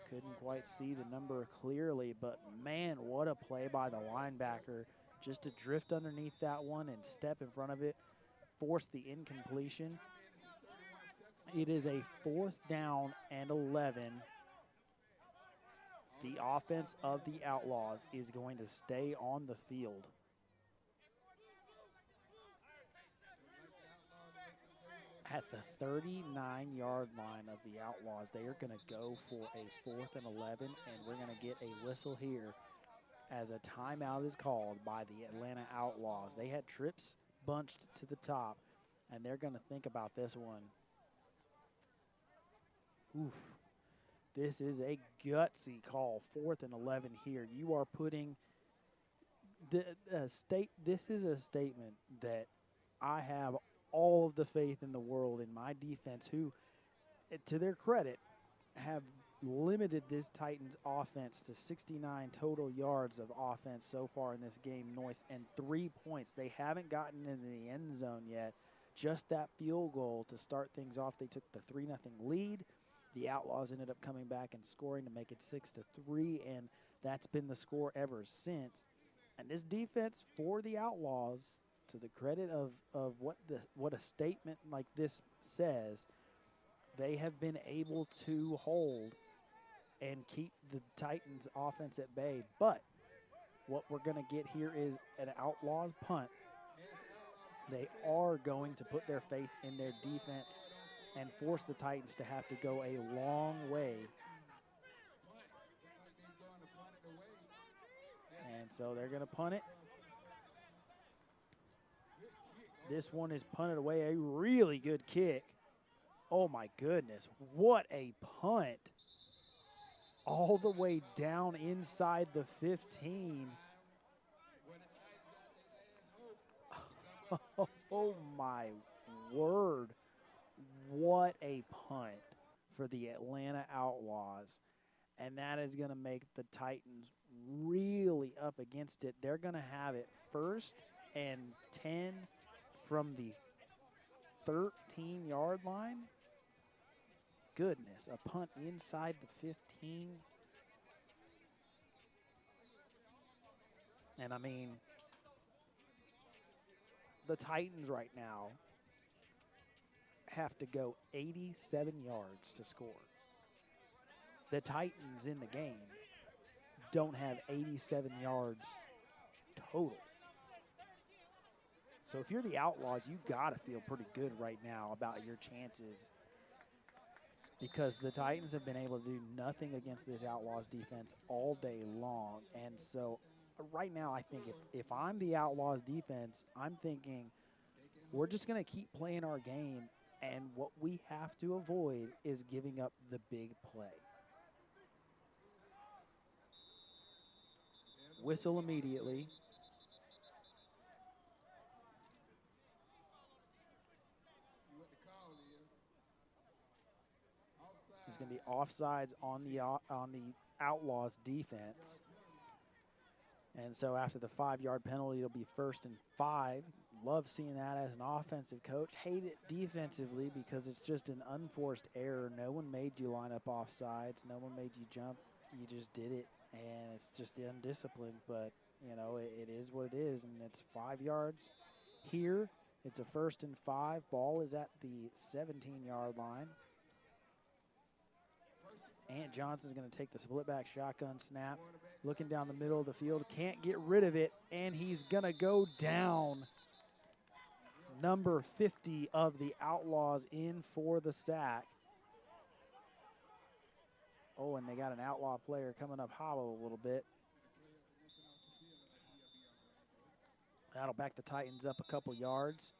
Couldn't quite see the number clearly, but man, what a play by the linebacker. Just to drift underneath that one and step in front of it, force the incompletion. It is a 4th down and 11. The offense of the Outlaws is going to stay on the field. At the 39-yard line of the Outlaws, they are going to go for a 4th and 11, and we're going to get a whistle here as a timeout is called by the Atlanta Outlaws. They had trips bunched to the top, and they're going to think about this one. Oof. This is a gutsy call, 4th and 11 here. You are putting this is a statement that I have all of the faith in the world in my defense, who, to their credit, have limited this Titans offense to 69 total yards of offense so far in this game, Noyce, and 3 points. They haven't gotten into the end zone yet. Just that field goal to start things off. They took the 3-0 lead. The Outlaws ended up coming back and scoring to make it 6-3, and that's been the score ever since. And this defense for the Outlaws, to the credit of what a statement like this says, they have been able to hold and keep the Titans offense at bay. But what we're going to get here is an Outlaws punt. They are going to put their faith in their defense and force the Titans to have to go a long way. And so they're going to punt it. This one is punted away. A really good kick. Oh, my goodness. What a punt. All the way down inside the 15. Oh, my word. What a punt for the Atlanta Outlaws. And that is going to make the Titans really up against it. They're going to have it 1st and 10 from the 13-yard line. Goodness, a punt inside the 15. And I mean, the Titans right now have to go 87 yards to score. The Titans in the game don't have 87 yards total. So if you're the Outlaws, you got to feel pretty good right now about your chances, because the Titans have been able to do nothing against this Outlaws defense all day long. And so right now, I think if I'm the Outlaws defense, I'm thinking we're just going to keep playing our game, and what we have to avoid is giving up the big play. Whistle immediately. It's going to be offsides on the Outlaws defense. And so after the 5-yard penalty, it'll be 1st and 5. Love seeing that as an offensive coach. Hate it defensively because it's just an unforced error. No one made you line up off sides. No one made you jump. You just did it, and it's just undisciplined. But, you know, it is what it is, and it's 5 yards here. It's a 1st and 5. Ball is at the 17-yard line. Ant Johnson's going to take the split back shotgun snap. Looking down the middle of the field. Can't get rid of it, and he's going to go down. Number 50 of the Outlaws in for the sack. Oh, and they got an Outlaw player coming up hollow a little bit. That'll back the Titans up a couple yards.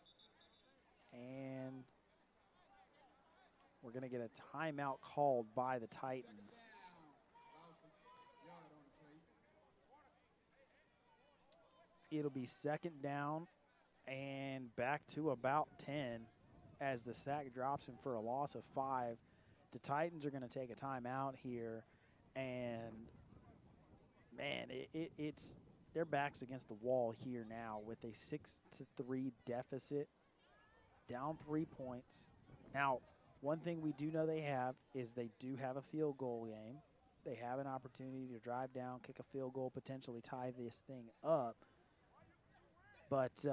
And we're going to get a timeout called by the Titans. It'll be 2nd down and back to about 10 as the sack drops him for a loss of 5. The Titans are going to take a timeout here, and man, it's their backs against the wall here now with a 6-3 deficit, down 3 points. Now, one thing we do know they have is they do have a field goal game. They have an opportunity to drive down, kick a field goal, potentially tie this thing up. But,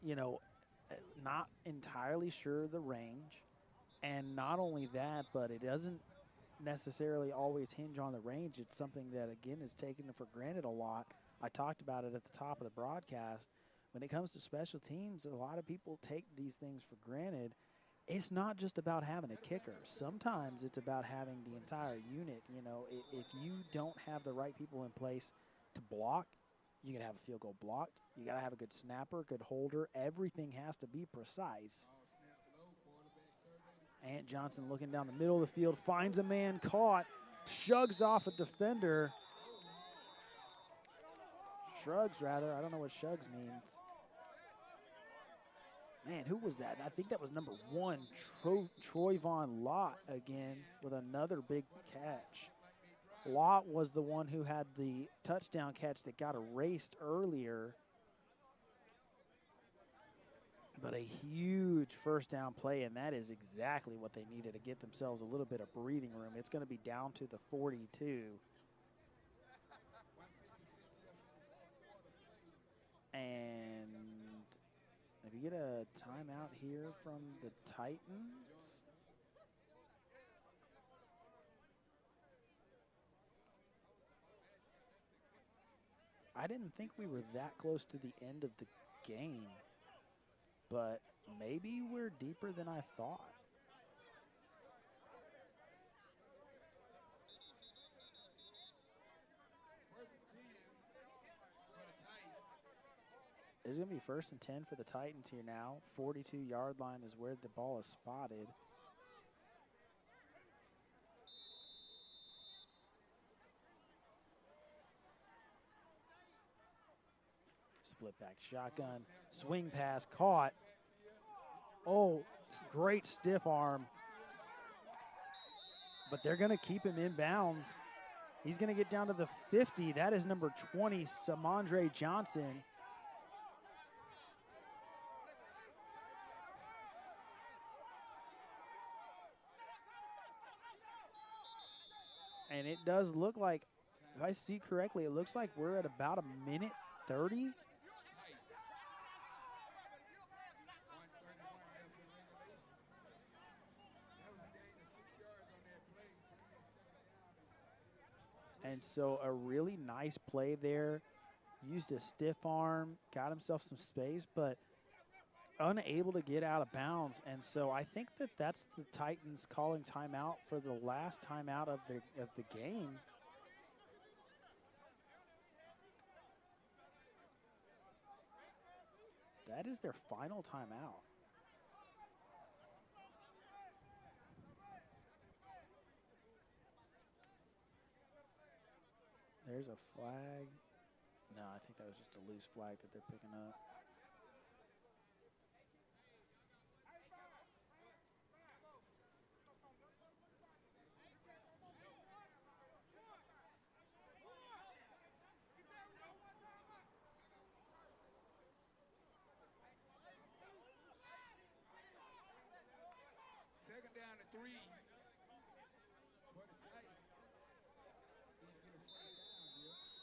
you know, not entirely sure the range. And not only that, but it doesn't necessarily always hinge on the range. It's something that, again, is taken for granted a lot. I talked about it at the top of the broadcast. When it comes to special teams, a lot of people take these things for granted. It's not just about having a kicker. Sometimes it's about having the entire unit. You know, if you don't have the right people in place to block, you got to have a field goal blocked. You got to have a good snapper, good holder. Everything has to be precise. Ant Johnson looking down the middle of the field, finds a man caught, shrugs off a defender. Shrugs, rather. I don't know what shrugs means. Man, who was that? I think that was number 1, Troy Von Lott again with another big catch. Lott was the one who had the touchdown catch that got erased earlier. But a huge 1st down play, and that is exactly what they needed to get themselves a little bit of breathing room. It's going to be down to the 42. And if you get a timeout here from the Titans. I didn't think we were that close to the end of the game, but maybe we're deeper than I thought. It's going to be 1st and 10 for the Titans here now. 42-yard line is where the ball is spotted. Split back shotgun, swing pass, caught. Oh, great stiff arm. But they're going to keep him in bounds. He's going to get down to the 50. That is number 20, Samondre Johnson. And it does look like, if I see correctly, it looks like we're at about a minute 30. And so a really nice play there. Used a stiff arm, got himself some space, but unable to get out of bounds. And so I think that that's the Titans calling timeout for the last timeout of the game. That is their final timeout. There's a flag. No, I think that was just a loose flag that they're picking up.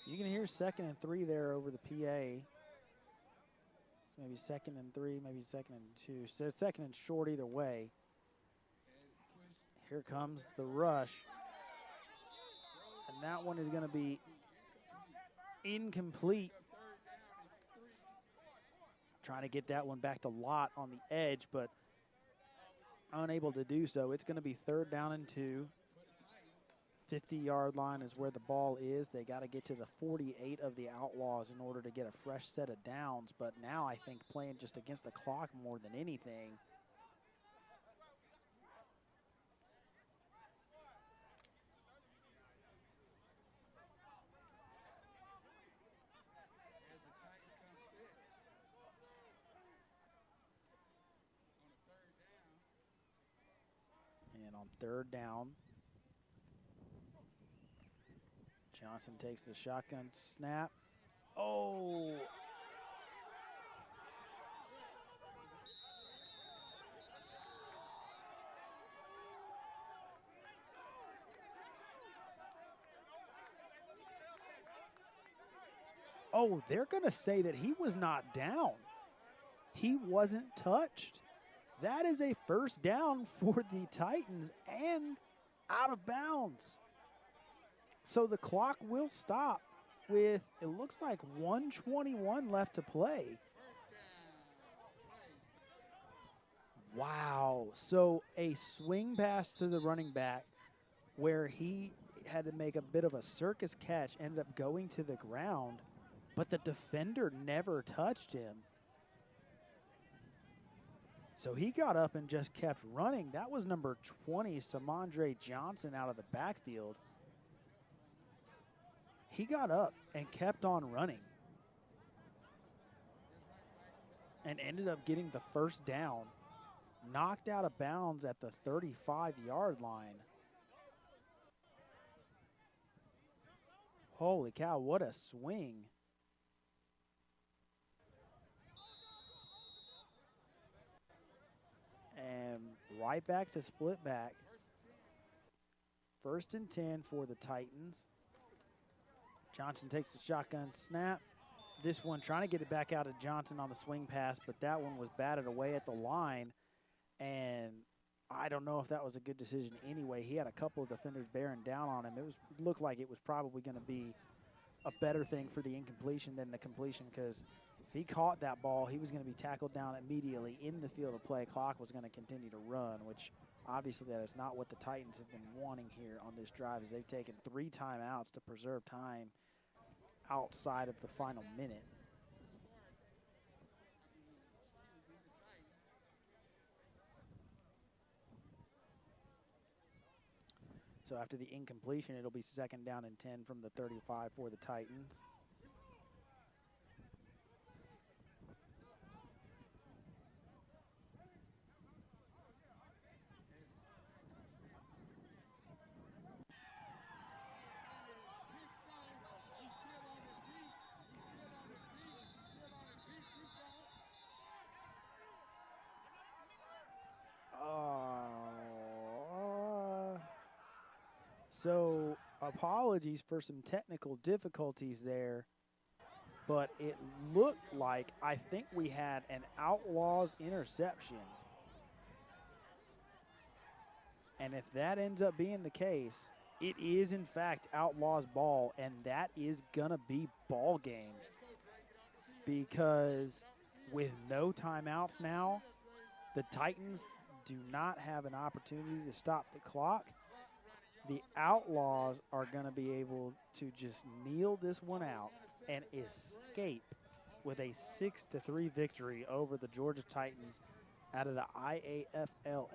You can hear 2nd and 3 there over the PA. So maybe 2nd and 3, maybe 2nd and 2. So 2nd and short either way. Here comes the rush. And that one is going to be incomplete. Trying to get that one back to Lott on the edge, but unable to do so. It's going to be 3rd down and 2. 50-yard line is where the ball is. They got to get to the 48 of the Outlaws in order to get a fresh set of downs. But now I think playing just against the clock more than anything. And on 3rd down, Johnson takes the shotgun snap. Oh! Oh, they're going to say that he was not down. He wasn't touched. That is a 1st down for the Titans and out of bounds. So the clock will stop with, it looks like 1:21 left to play. Wow. So a swing pass to the running back where he had to make a bit of a circus catch, ended up going to the ground, but the defender never touched him. So he got up and just kept running. That was number 20, Samandre Johnson, out of the backfield. He got up and kept on running and ended up getting the 1st down, knocked out of bounds at the 35-yard line. Holy cow, what a swing. And right back to split back. 1st and 10 for the Titans. Johnson takes the shotgun snap. This one trying to get it back out of Johnson on the swing pass, but that one was batted away at the line. And I don't know if that was a good decision anyway. He had a couple of defenders bearing down on him. It looked like it was probably going to be a better thing for the incompletion than the completion, because if he caught that ball, he was going to be tackled down immediately in the field of play. Clock was going to continue to run, which obviously that is not what the Titans have been wanting here on this drive, as they've taken 3 timeouts to preserve time outside of the final minute. So after the incompletion, it'll be 2nd down and 10 from the 35 for the Titans. So apologies for some technical difficulties there, but it looked like, I think we had an Outlaws interception. And if that ends up being the case, it is in fact Outlaws ball, and that is gonna be ball game. Because with no timeouts now, the Titans do not have an opportunity to stop the clock. The Outlaws are going to be able to just kneel this one out and escape with a 6-3 victory over the Georgia Titans out of the IAFLX.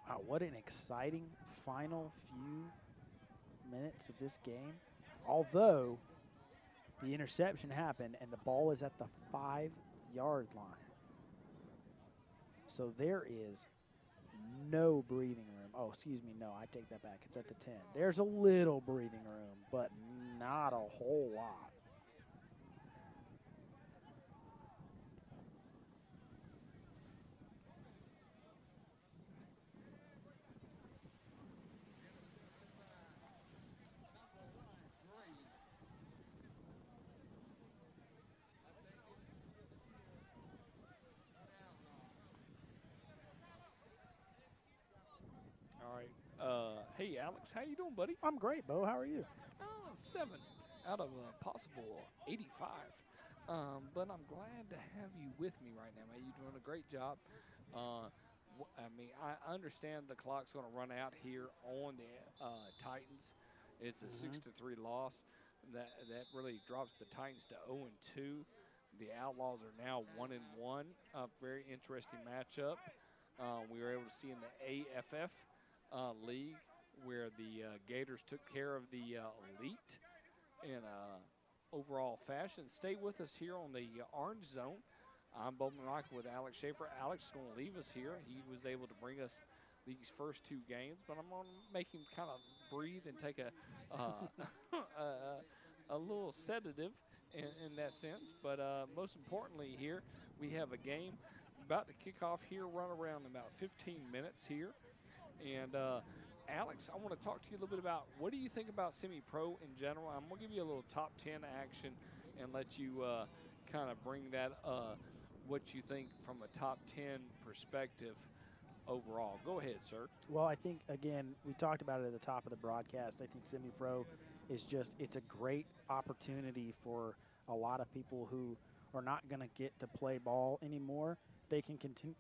Wow, what an exciting final few minutes of this game. Although the interception happened and the ball is at the 5-yard line. So there is no breathing room. Oh, excuse me, no, I take that back. It's at the 10. There's a little breathing room, but not a whole lot.
Hey, Alex, how you doing, buddy?
I'm great, Bo. How are you?
7 out of a possible 85. But I'm glad to have you with me right now, man. You're doing a great job. I mean, I understand the clock's going to run out here on the Titans. It's a 6-3 loss. That really drops the Titans to 0-2. The Outlaws are now 1-1. A very interesting matchup. We were able to see in the AFF league where the Gators took care of the Elite in overall fashion. Stay with us here on the Orange Zone. I'm Bowman Rocket with Alex Schaefer. Alex is going to leave us here. He was able to bring us these first 2 games, but I'm going to make him kind of breathe and take a little sedative in that sense. But most importantly here, we have a game about to kick off here, run around in about 15 minutes here. And Alex, I want to talk to you a little bit about what do you think about semi-pro in general. I'm going to give you a little top 10 action and let you kind of bring that what you think from a top 10 perspective overall. Go ahead, sir.
Well, I think, again, we talked about it at the top of the broadcast. I think semi-pro is just, it's a great opportunity for a lot of people who are not going to get to play ball anymore. They can continue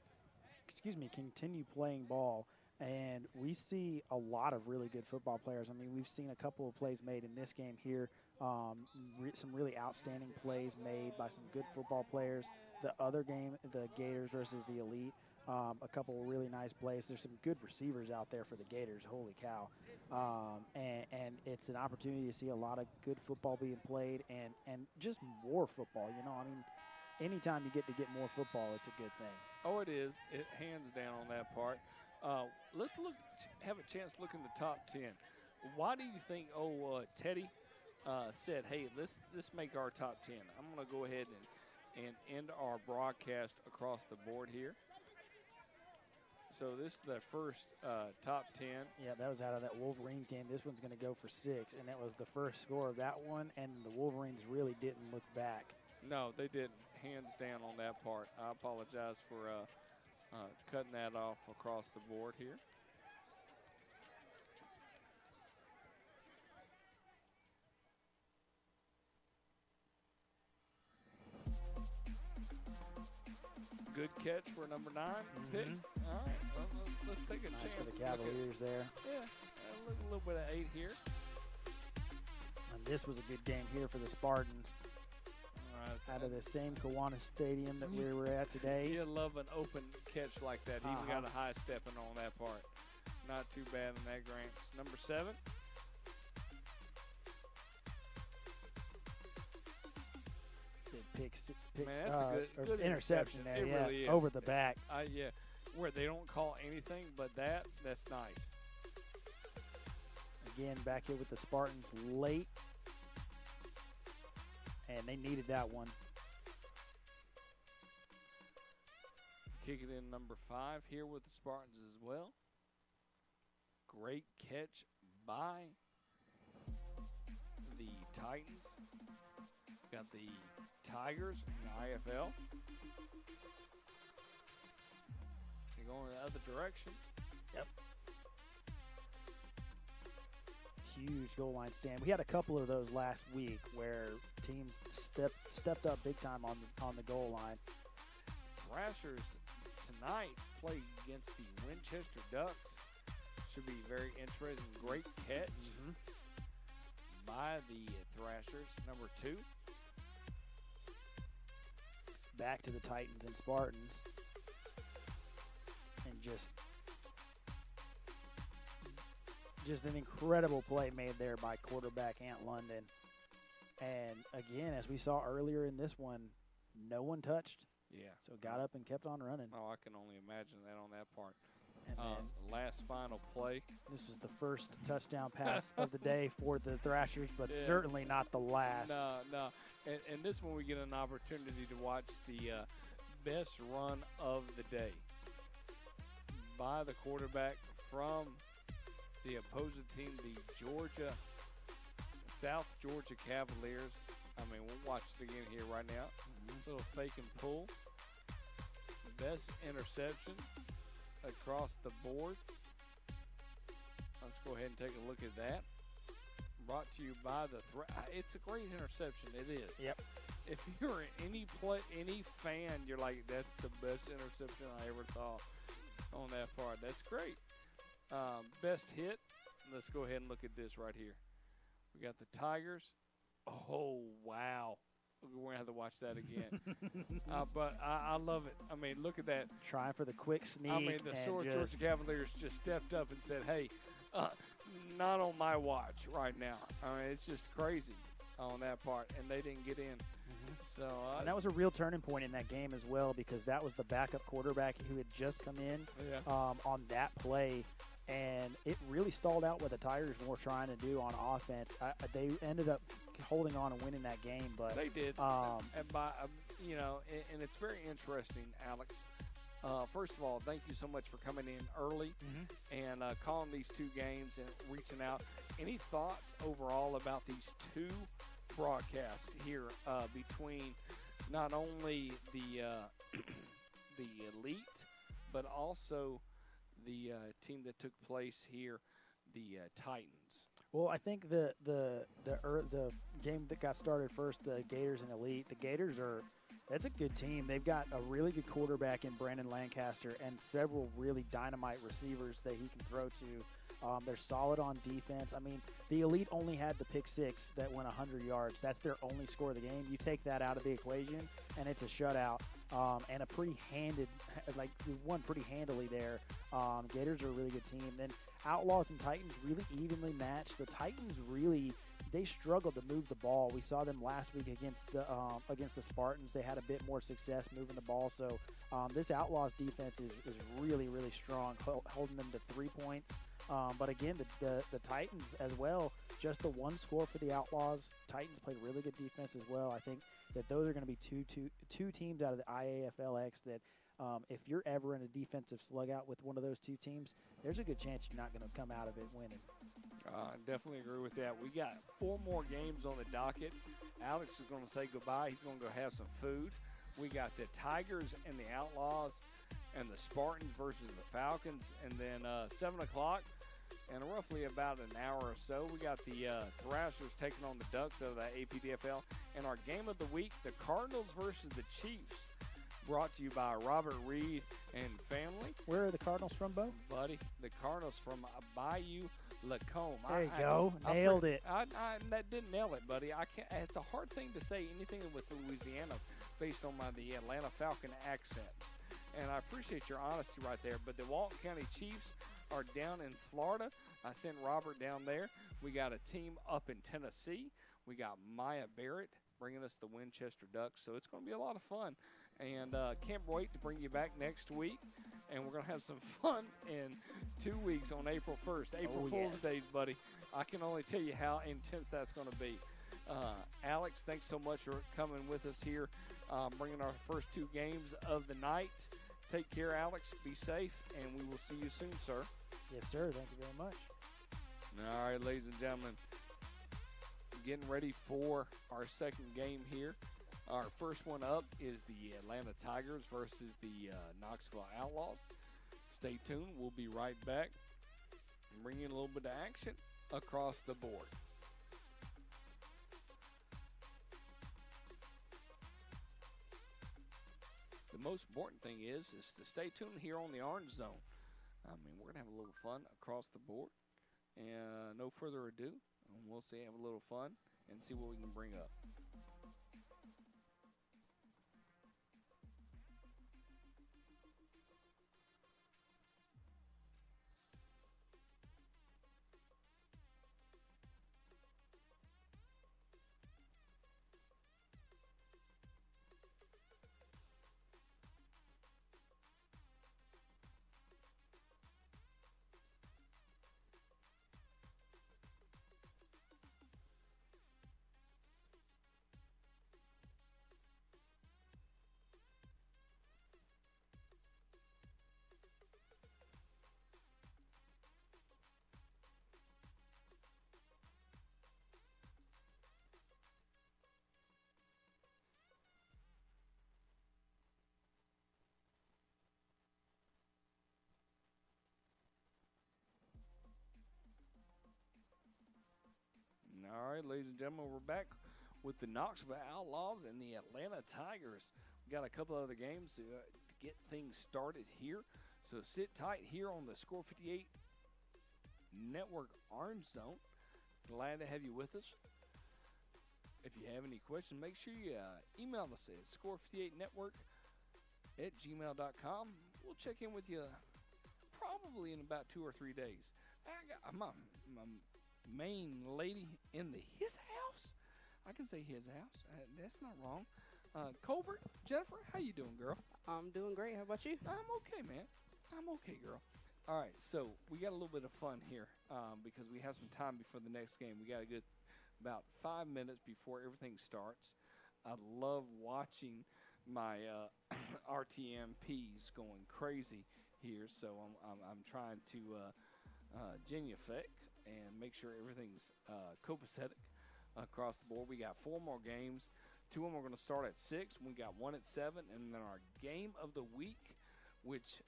playing ball. And we see a lot of really good football players. I mean, we've seen a couple of plays made in this game here. Some really outstanding plays made by some good football players. The other game, the Gators versus the Elite, a couple of really nice plays. There's some good receivers out there for the Gators. Holy cow. And it's an opportunity to see a lot of good football being played and just more football. You know, I mean, anytime you get to get more football, it's a good thing.
Oh, it is. It hands down on that part. Let's have a chance to look in the top 10. Why do you think, Teddy said, hey, let's make our top 10? I'm going to go ahead and end our broadcast across the board here. So this is the first top 10.
Yeah, that was out of that Wolverines game. This one's going to go for 6, and that was the first score of that one, and the Wolverines really didn't look back.
No, they didn't. Hands down on that part. I apologize for cutting that off across the board here. Good catch for number 9 pick. All right, let's take a
Nice
chance.
for the Cavaliers there.
Yeah, a little bit of 8 here.
And this was a good game here for the Spartans. Out of the same Kiwanis Stadium that we were at today.
You love an open catch like that. He even got a high stepping on that part. Not too bad in that, Gramps. Number 7. Man, that's a good
interception there.
It
yeah,
really is.
Over the back.
Yeah, where they don't call anything but that's nice.
Again, back here with the Spartans late. And they needed that one.
Kick it in number 5 here with the Spartans as well. Great catch by the Titans. Got the Tigers in the IFL. They're going the other direction.
Yep. Huge goal line stand. We had a couple of those last week where teams stepped up big time on the goal line.
Thrashers tonight play against the Winchester Ducks. Should be very interesting. Great catch by the Thrashers. Number 2.
Back to the Titans and Spartans. And just an incredible play made there by quarterback Ant London. And again, as we saw earlier in this one, no one touched.
Yeah.
So got up and kept on running.
Oh, I can only imagine that on that part.
And
last final play.
This was the first touchdown pass of the day for the Thrashers, but certainly not the last.
No. And this one we get an opportunity to watch the best run of the day by the quarterback from the opposing team, the South Georgia Cavaliers. I mean, we'll watch it again here right now. Little fake and pull. Best interception across the board Let's go ahead and take a look at that. Brought to you by the it's a great interception. It is.
Yep.
If you're any fan, you're like, that's the best interception I ever thought on that part. That's great. Best hit. Let's go ahead and look at this right here. We got the Tigers. Oh, wow. We're going to have to watch that again. But I love it. I mean, look at that.
Trying for the quick sneak.
I mean, the Georgia Cavaliers just stepped up and said, hey, not on my watch right now. I mean, it's just crazy on that part, and they didn't get in. So
and that was a real turning point in that game as well, because that was the backup quarterback who had just come in on that play, and it really stalled out what the Tigers were trying to do on offense. They ended up holding on and winning that game, but
they did. And by and it's very interesting, Alex. First of all, thank you so much for coming in early and calling these two games and reaching out. Any thoughts overall about these two broadcasts here between not only the the elite, but also the team that took place here, the Titans?
Well, I think the game that got started first, the Gators and Elite. The Gators that's a good team. They've got a really good quarterback in Brandon Lancaster and several really dynamite receivers that he can throw to. They're solid on defense. I mean, the Elite only had the pick six that went 100 yards. That's their only score of the game. You take that out of the equation, and it's a shutout and a pretty won pretty handily there. Gators are a really good team. Then Outlaws and Titans really evenly matched. The Titans they struggled to move the ball. We saw them last week against the Spartans. They had a bit more success moving the ball. So this Outlaws defense is really, really strong, holding them to 3 points. But again, the Titans as well, just the one score for the Outlaws. Titans played really good defense as well. I think that those are going to be two teams out of the IAFLX that if you're ever in a defensive slugout with one of those two teams, there's a good chance you're not going to come out of it winning.
I definitely agree with that. We got 4 more games on the docket. Alex is going to say goodbye. He's going to go have some food. We got the Tigers and the Outlaws and the Spartans versus the Falcons. And then 7 o'clock and roughly about an hour or so, we got the Thrashers taking on the Ducks of the APDFL. And our game of the week, the Cardinals versus the Chiefs, brought to you by Robert Reed and family.
Where are the Cardinals from, Bo?
Buddy, the Cardinals from Bayou Lacombe.
There you go. Nailed it.
That didn't nail it, buddy. I can't. It's a hard thing to say anything with Louisiana based on the Atlanta Falcon accent. And I appreciate your honesty right there. But the Walton County Chiefs are down in Florida. I sent Robert down there. We got a team up in Tennessee. We got Maya Barrett bringing us the Winchester Ducks. So it's going to be a lot of fun. And can't wait to bring you back next week. And we're going to have some fun in 2 weeks on April 1st. April Fool's Days, buddy. I can only tell you how intense that's going to be. Alex, thanks so much for coming with us here, bringing our first 2 games of the night. Take care, Alex. Be safe, and we will see you soon, sir.
Yes, sir. Thank you very much.
All right, ladies and gentlemen, getting ready for our second game here. Our first one up is the Atlanta Tigers versus the Knoxville Outlaws. Stay tuned. We'll be right back and bring you a little bit of action across the board. The most important thing is to stay tuned here on the Orange Zone. I mean, we're going to have a little fun across the board. And no further ado, we'll have a little fun and see what we can bring up. right, ladies and gentlemen, we're back with the Knoxville Outlaws and the Atlanta Tigers. We got a couple other games to get things started here. So sit tight here on the Score 58 Network Orange Zone. Glad to have you with us. If you have any questions, make sure you email us at score58network@gmail.com. We'll check in with you probably in about 2 or 3 days. I got my main lady in his house. I can say his house. That's not wrong. Colbert, Jennifer, how you doing, girl?
I'm doing great. How about you?
I'm okay, man. I'm okay, girl. All right, so we got a little bit of fun here because we have some time before the next game. We got a good about 5 minutes before everything starts. I love watching my RTMPs going crazy here, so I'm trying to genuflect and make sure everything's copacetic across the board. We got 4 more games. 2 of them are going to start at 6. We got 1 at 7, and then our game of the week, which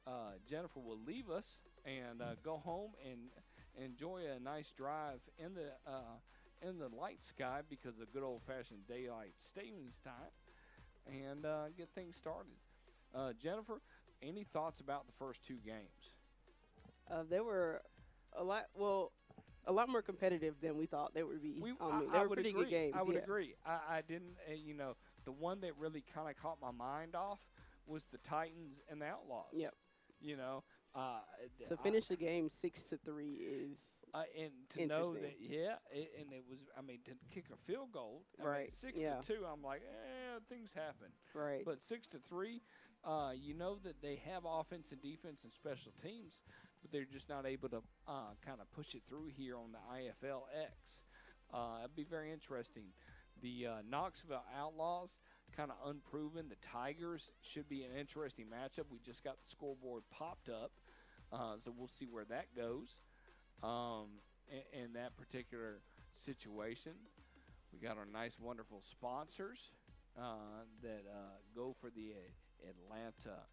Jennifer will leave us and go home and enjoy a nice drive in the light sky because of good old-fashioned daylight savings time, and get things started. Jennifer, any thoughts about the first 2 games?
They were a lot more competitive than we thought they would be. They were pretty good games.
I would agree. I didn't, the one that really kind of caught my mind off was the Titans and the Outlaws.
Yep.
To
finish the game 6-3 is
and to know that, and it was, to kick a field goal,
right?
6-2, I'm like, things happen,
right?
But 6-3, you know that they have offense and defense and special teams, but they're just not able to kind of push it through here on the IFLX. It'd be very interesting. The Knoxville Outlaws, kind of unproven. The Tigers should be an interesting matchup. We just got the scoreboard popped up, so we'll see where that goes in that particular situation. We got our nice, wonderful sponsors that go for the Atlanta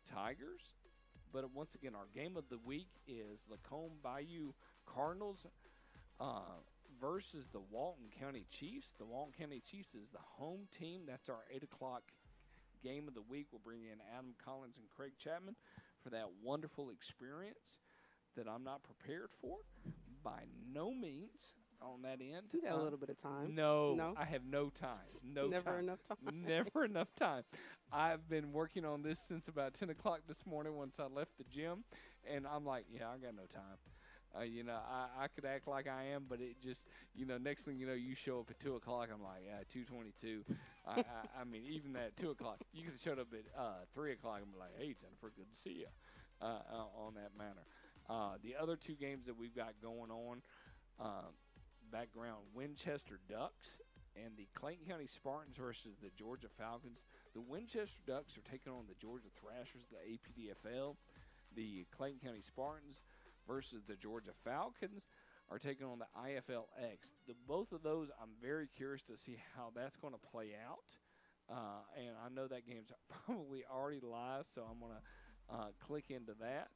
Tigers. But once again, our game of the week is Lacombe Bayou Cardinals versus the Walton County Chiefs. The Walton County Chiefs is the home team. That's our 8 o'clock game of the week. We'll bring in Adam Collins and Craig Chapman for that wonderful experience that I'm not prepared for by no means on that end.
You got a little bit of time.
No, I have no time.
Never enough time.
Never enough time. I've been working on this since about 10 o'clock this morning once I left the gym, and I'm like, I got no time. I could act like I am, but it just, next thing you know, you show up at 2 o'clock. I'm like, 2:22. Even at 2 o'clock, you could have showed up at 3 o'clock and be like, hey, Jennifer, good to see you on that manner. The other 2 games that we've got going on, background, Winchester Ducks and the Clayton County Spartans versus the Georgia Falcons. The Winchester Ducks are taking on the Georgia Thrashers, the APDFL. The Clayton County Spartans versus the Georgia Falcons are taking on the IFLX. Both of those, I'm very curious to see how that's going to play out. And I know that game's probably already live, so I'm going to click into that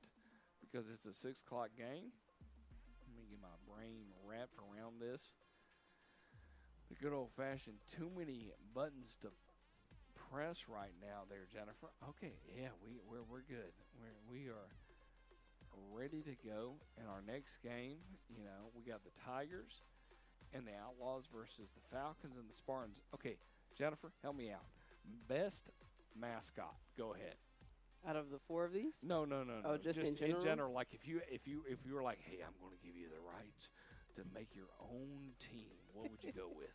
because it's a 6 o'clock game. Let me get my brain wrapped around this. The good old-fashioned too many buttons to press right now there, Jennifer. Okay, we're good. We are ready to go. In our next game, we got the Tigers and the Outlaws versus the Falcons and the Spartans. Okay, Jennifer, help me out. Best mascot. Go ahead.
Out of the 4 of these?
No.
Oh, just in general?
Like if you were like, hey, I'm going to give you the rights to make your own team, what would you go with?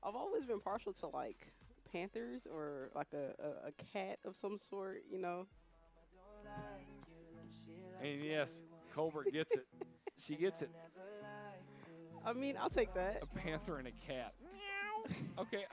I've always been partial to like Panthers or like a cat of some sort,
And yes, Colbert gets it. She gets it.
I'll take that.
A panther and a cat. Okay,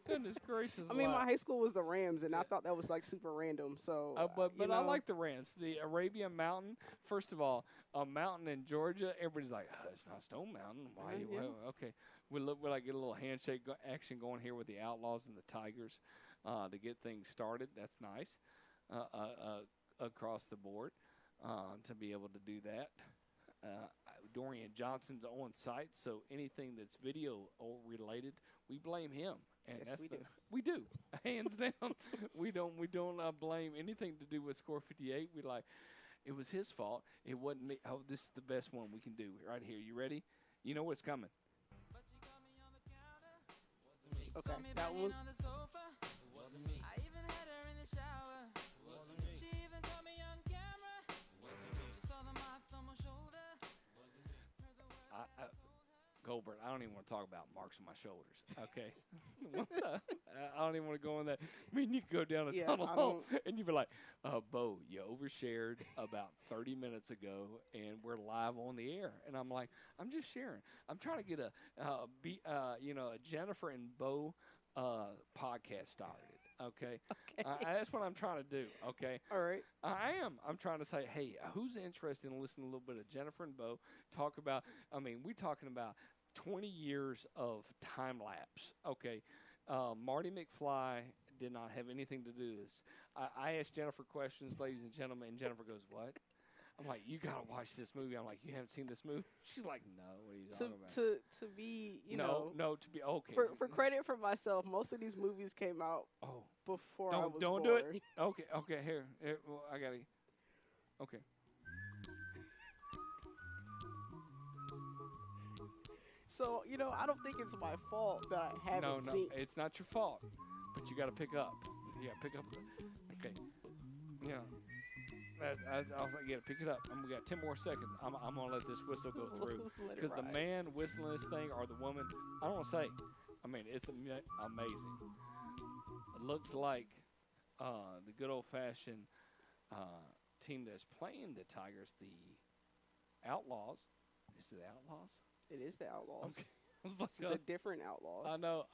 goodness gracious.
My high school was the Rams, and I thought that was like super random. So,
but I like the Rams. The Arabian Mountain. First of all, a mountain in Georgia. Everybody's like, it's not Stone Mountain. Why?
Yeah.
Well, okay, we'll get a little handshake action going here with the Outlaws and the Tigers to get things started. That's nice across the board to be able to do that. Dorian Johnson's on site, so anything that's video related, we blame him. And
Yes,
that's
we do.
We do, hands down. we don't blame anything to do with Score 58. We like, it was his fault. It wasn't me. Oh, this is the best one we can do right here. You ready? You know what's coming.
Okay, that one.
Goldberg, I don't even want to talk about marks on my shoulders. Okay, I don't even want to go on that. I mean, you could go down a tunnel hall and you'd be like, "Bo, you overshared about 30 minutes ago, and we're live on the air." And I'm like, "I'm just sharing. I'm trying to get a Jennifer and Bo podcast started." Okay, that's what I'm trying to do. Okay,
All right.
I am. I'm trying to say, hey, who's interested in listening to a little bit of Jennifer and Bo talk about? I mean, we're talking about 20 years of time lapse. Okay, Marty McFly did not have anything to do with this. I asked Jennifer questions, ladies and gentlemen, and Jennifer goes, "What?" I'm like, "You gotta watch this movie." I'm like, "You haven't seen this movie?" She's like, "No, what are you talking about?"
To be,
to be okay.
For credit for myself, most of these movies came out before I was
don't
born.
do it. Okay, here well, I gotta. Okay.
So I don't think it's my fault that I haven't
No,
seen.
it's not your fault, but you gotta pick up. You gotta pick up. Okay. Yeah. I was like, "Yeah, pick it up." We got 10 more seconds. I'm gonna let this whistle go through
Let it
because the
ride.
man whistling this thing or the woman, I don't want to say. I mean, it's amazing. It looks like the good old-fashioned team that's playing the Tigers, the Outlaws. Is it the Outlaws?
It is the Outlaws.
Okay. I was like,
It's the different Outlaws.
I know.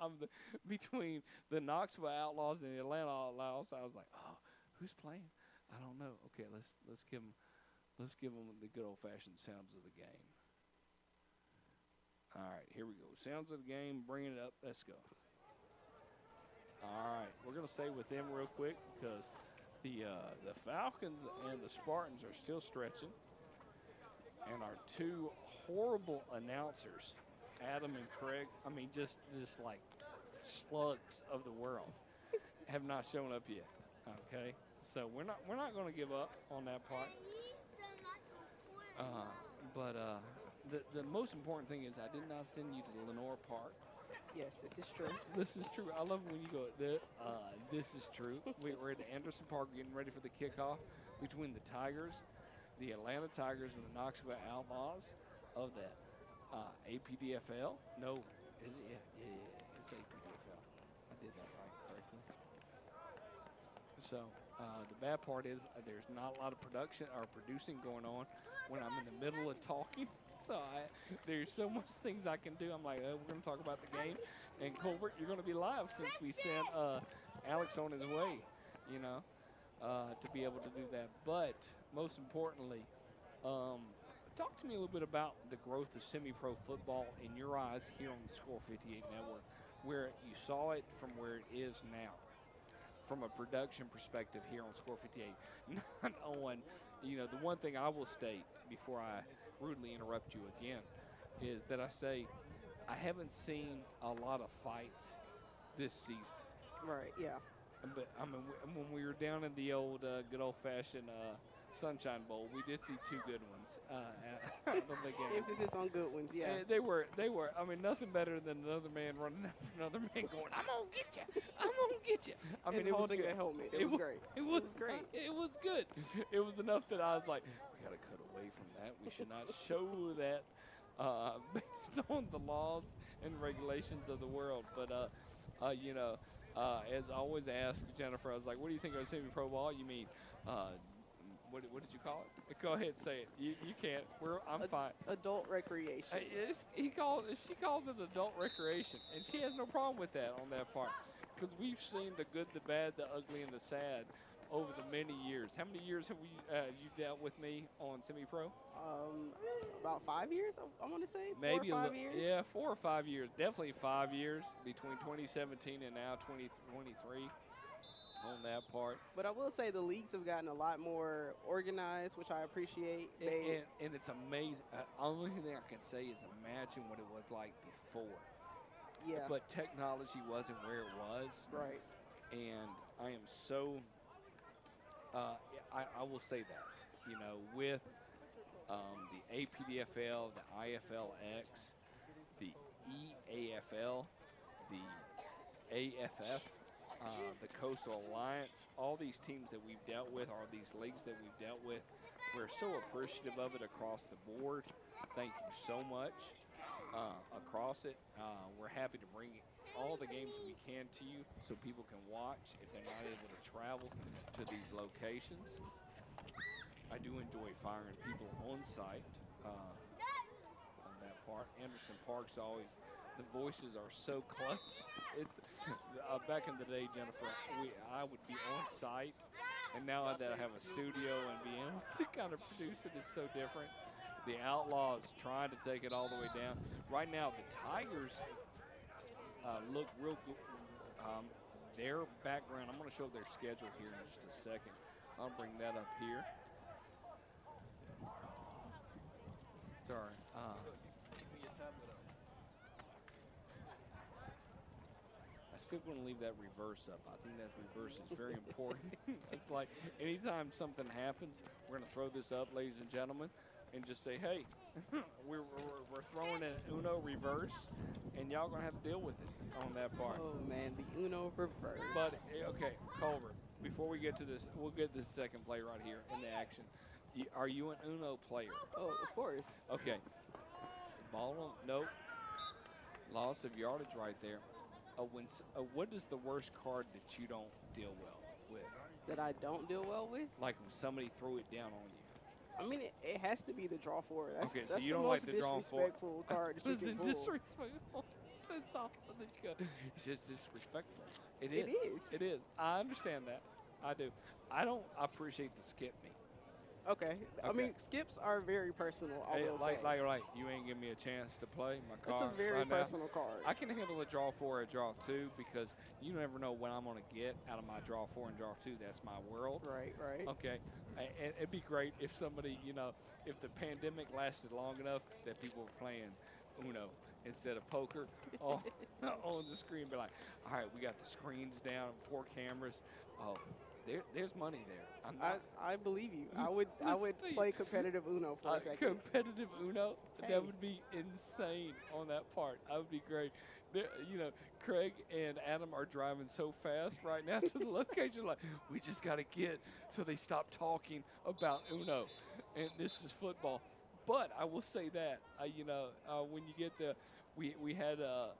Between the Knoxville Outlaws and the Atlanta Outlaws. I was like, "Oh, who's playing? I don't know." Okay, let's give them the good old fashioned sounds of the game. All right, here we go. Sounds of the game. Bringing it up. Let's go. All right, we're gonna stay with them real quick because the Falcons and the Spartans are still stretching, and our two horrible announcers, Adam and Craig. I mean, just like slugs of the world, have not shown up yet. Okay, so we're not going to give up on that part. But the most important thing is I did not send you to the Lenore Park.
Yes, this is true.
This is true. I love when you go, this is true. We're at Anderson Park getting ready for the kickoff between the Tigers, the Atlanta Tigers, and the Knoxville Outlaws of the APDFL. No, is it? Yeah, it's APDFL. I did that right correctly. So the bad part is there's not a lot of production or producing going on when I'm in the middle of talking. So there's so much things I can do. I'm like, we're going to talk about the game. And Colbert, you're going to be live since we sent Alex on his way, to be able to do that. But most importantly, talk to me a little bit about the growth of semi-pro football in your eyes here on the Score 58 Network, where you saw it from where it is now, from a production perspective here on Score 58. Not on, the one thing I will state before I rudely interrupt you again is that I say I haven't seen a lot of fights this season.
Right, yeah.
But I mean, when we were down in the old good old-fashioned Sunshine Bowl, we did see two good ones. Out of the game.
Emphasis on good ones, yeah.
They were. I mean, nothing better than another man running after another man going, "I'm gonna get you. I'm gonna get you." I mean,
and
it was
holding
good.
a helmet. It was great.
It was great. It was good. It was enough that I was like, we gotta cut away from that. We should not show that based on the laws and regulations of the world. But as I always ask Jennifer, I was like, "What do you think of semi-pro ball?" You mean, what did you call it? Go ahead, say it. You can't. I'm fine.
Adult recreation.
She calls it adult recreation, and she has no problem with that on that part, because we've seen the good, the bad, the ugly, and the sad over the many years. How many years have you dealt with me on semi-pro?
About 5 years, I want to say.
Maybe
4 or 5 years.
Yeah, 4 or 5 years. Definitely 5 years between 2017 and now 2023. on that part.
But I will say the leagues have gotten a lot more organized, which I appreciate.
And it's amazing. Only thing I can say is imagine what it was like before.
Yeah.
But technology wasn't where it was.
Right.
And I am so, I will say that, you know, with the APDFL, the IFLX, the EAFL, the AFF, the Coastal Alliance, all these teams that we've dealt with, all these leagues that we've dealt with, we're so appreciative of it across the board. Thank you so much across it. We're happy to bring all the games we can to you so people can watch if they're not able to travel to these locations. I do enjoy firing people on site on that part. Anderson Park's always, the voices are so close. It's back in the day, Jennifer, I would be on site, and now that I have a studio and be able to kind of produce it, it's so different. The Outlaws trying to take it all the way down. Right now, the Tigers look real good. Their background, I'm going to show their schedule here in just a second. So I'll bring that up here. Sorry. I still want to leave that reverse up. I think that reverse is very important. It's like anytime something happens, we're going to throw this up, ladies and gentlemen, and just say, hey, we're throwing an Uno reverse, and y'all going to have to deal with it on that part.
Oh, man, the Uno reverse.
But, okay, Culver, before we get to this, we'll get this second play right here in the action. Are you an Uno player?
Oh, of course.
Okay. Ball on, nope. Loss of yardage right there. What is the worst card that you don't deal well with?
That I don't deal well with?
Like when somebody threw it down on you.
I mean, it has to be the draw four. That's,
Okay, so
that's
you
the
don't
most
like the draw four.
disrespectful card that you
Listen,
can pull.
disrespectful. That's awesome that you got. It's just disrespectful. It
It
is.
is.
It is. I understand that. I do. I don't appreciate the skip me.
Okay. I mean, skips are very personal, I will say.
Like, you ain't give me a chance to play my
It's
card.
a very
right now.
personal card.
I can handle a draw 4 or a draw 2 because you never know what I'm going to get out of my draw 4 and draw 2. That's my world.
Right, right.
Okay. And it'd be great if somebody, you know, if the pandemic lasted long enough that people were playing Uno instead of poker on the screen. Be like, all right, we got the screens down, 4 cameras. Oh, there's money there.
I believe you. I would play competitive Uno for a second.
Competitive Uno?
Hey.
That would be insane on that part. That would be great. You know, Craig and Adam are driving so fast right now to the location. Like, we just got to get so they stop talking about Uno. And this is football. But I will say that, you know, when you get we had a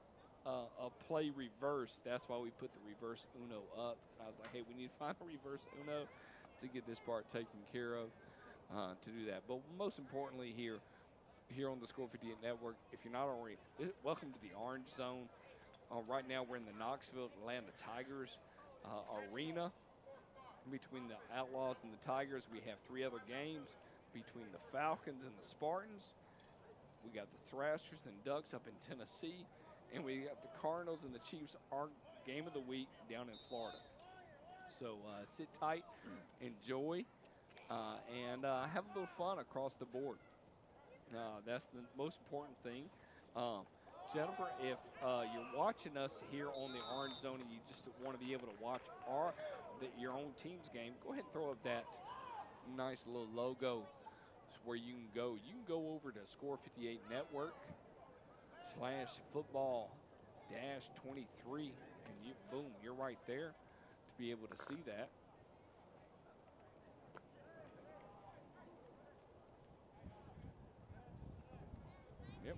play reverse. That's why we put the reverse Uno up. And I was like, hey, we need to find a reverse Uno to get this part taken care of to do that. But most importantly here on the Score 58 Network, if you're not already, welcome to the Orange Zone. Right now we're in the Knoxville Atlanta Tigers arena. Between the Outlaws and the Tigers, we have 3 other games. Between the Falcons and the Spartans, we got the Thrashers and Ducks up in Tennessee. And we got the Cardinals and the Chiefs, our game of the week down in Florida. So sit tight, enjoy, and have a little fun across the board. That's the most important thing. Jennifer, if you're watching us here on the Orange Zone and you just want to be able to watch your own team's game, go ahead and throw up that nice little logo where you can go. You can go over to Score 58 Network /football-23, and boom, you're right there to be able to see that. Yep.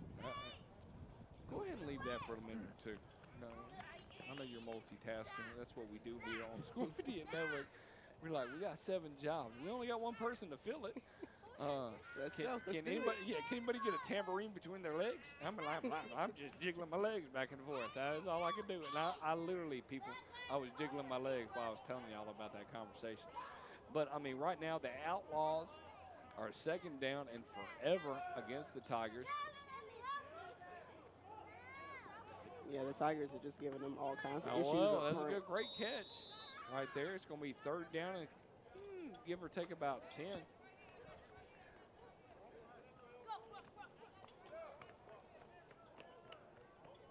Go ahead and leave that for a minute or two. No, I know you're multitasking. That's what we do here on School 58 Network. We're like, we got 7 jobs. We only got 1 person to fill it. Can anybody get a tambourine between their legs? I'm just jiggling my legs back and forth. That is all I can do. And I literally, people, I was jiggling my legs while I was telling y'all about that conversation. But, I mean, right now the Outlaws are 2nd down and forever against the Tigers.
Yeah, the Tigers are just giving them all kinds of issues
Well,
up
that's
front.
a great catch. right there. It's going to be 3rd down and give or take about 10.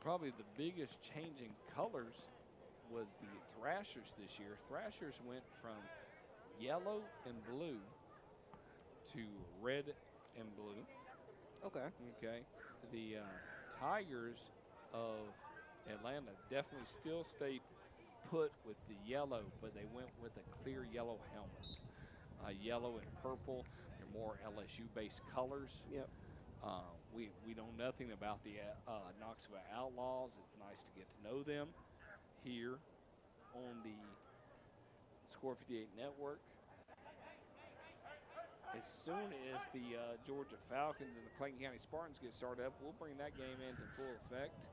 Probably the biggest change in colors was the Thrashers this year. Thrashers went from yellow and blue to red and blue.
Okay.
Okay. The Tigers of Atlanta definitely still stayed put with the yellow, but they went with a clear yellow helmet. Yellow and purple, they're more LSU-based colors.
Yep.
We know nothing about the Knoxville Outlaws. It's nice to get to know them here on the Score 58 network. As soon as the Georgia Falcons and the Clayton County Spartans get started up, we'll bring that game into full effect.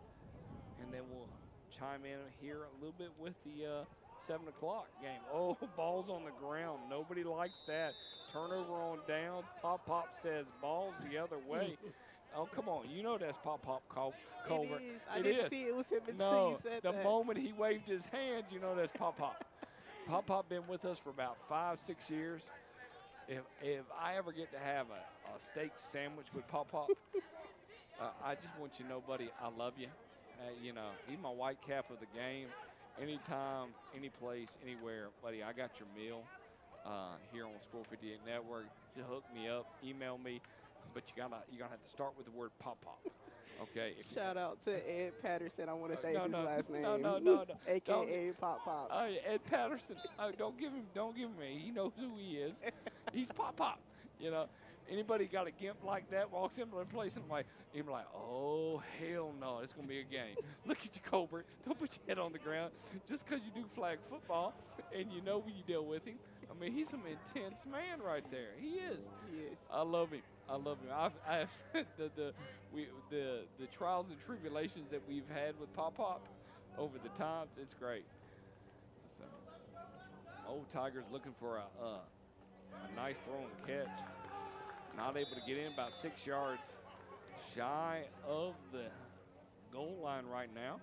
And then we'll chime in here a little bit with the 7 o'clock game. Oh, ball's on the ground. Nobody likes that. Turnover on downs. Pop says ball's the other way. Oh, come on. You know that's Pop Culver.
It is. I didn't see it was him until you said
that.
that.
The moment he waved his hand, you know that's Pop. Pop been with us for about 5-6 years. If I ever get to have a steak sandwich with Pop, I just want you to know, buddy, I love you. You know, he's my white cap of the game. Anytime, any place, anywhere, buddy, I got your meal here on Score 58 Network. Just hook me up, email me, but you're gonna have to start with the word Pop. Okay.
Shout out to Ed Patterson. I want to say his last name.
No.
AKA Pop.
Ed Patterson. Don't give him. He knows who he is. He's Pop. You know. Anybody got a gimp like that walks into a place and he's like, oh hell no, it's gonna be a game. Look at you, Colbert. Don't put your head on the ground just because you do flag football and you know when you deal with him. I mean, he's some intense man right there. He is.
He is.
I love him. I've said the trials and tribulations that we've had with Pop over the times. It's great. So, old Tigers looking for a nice throw and catch. Not able to get in, about 6 yards shy of the goal line right now.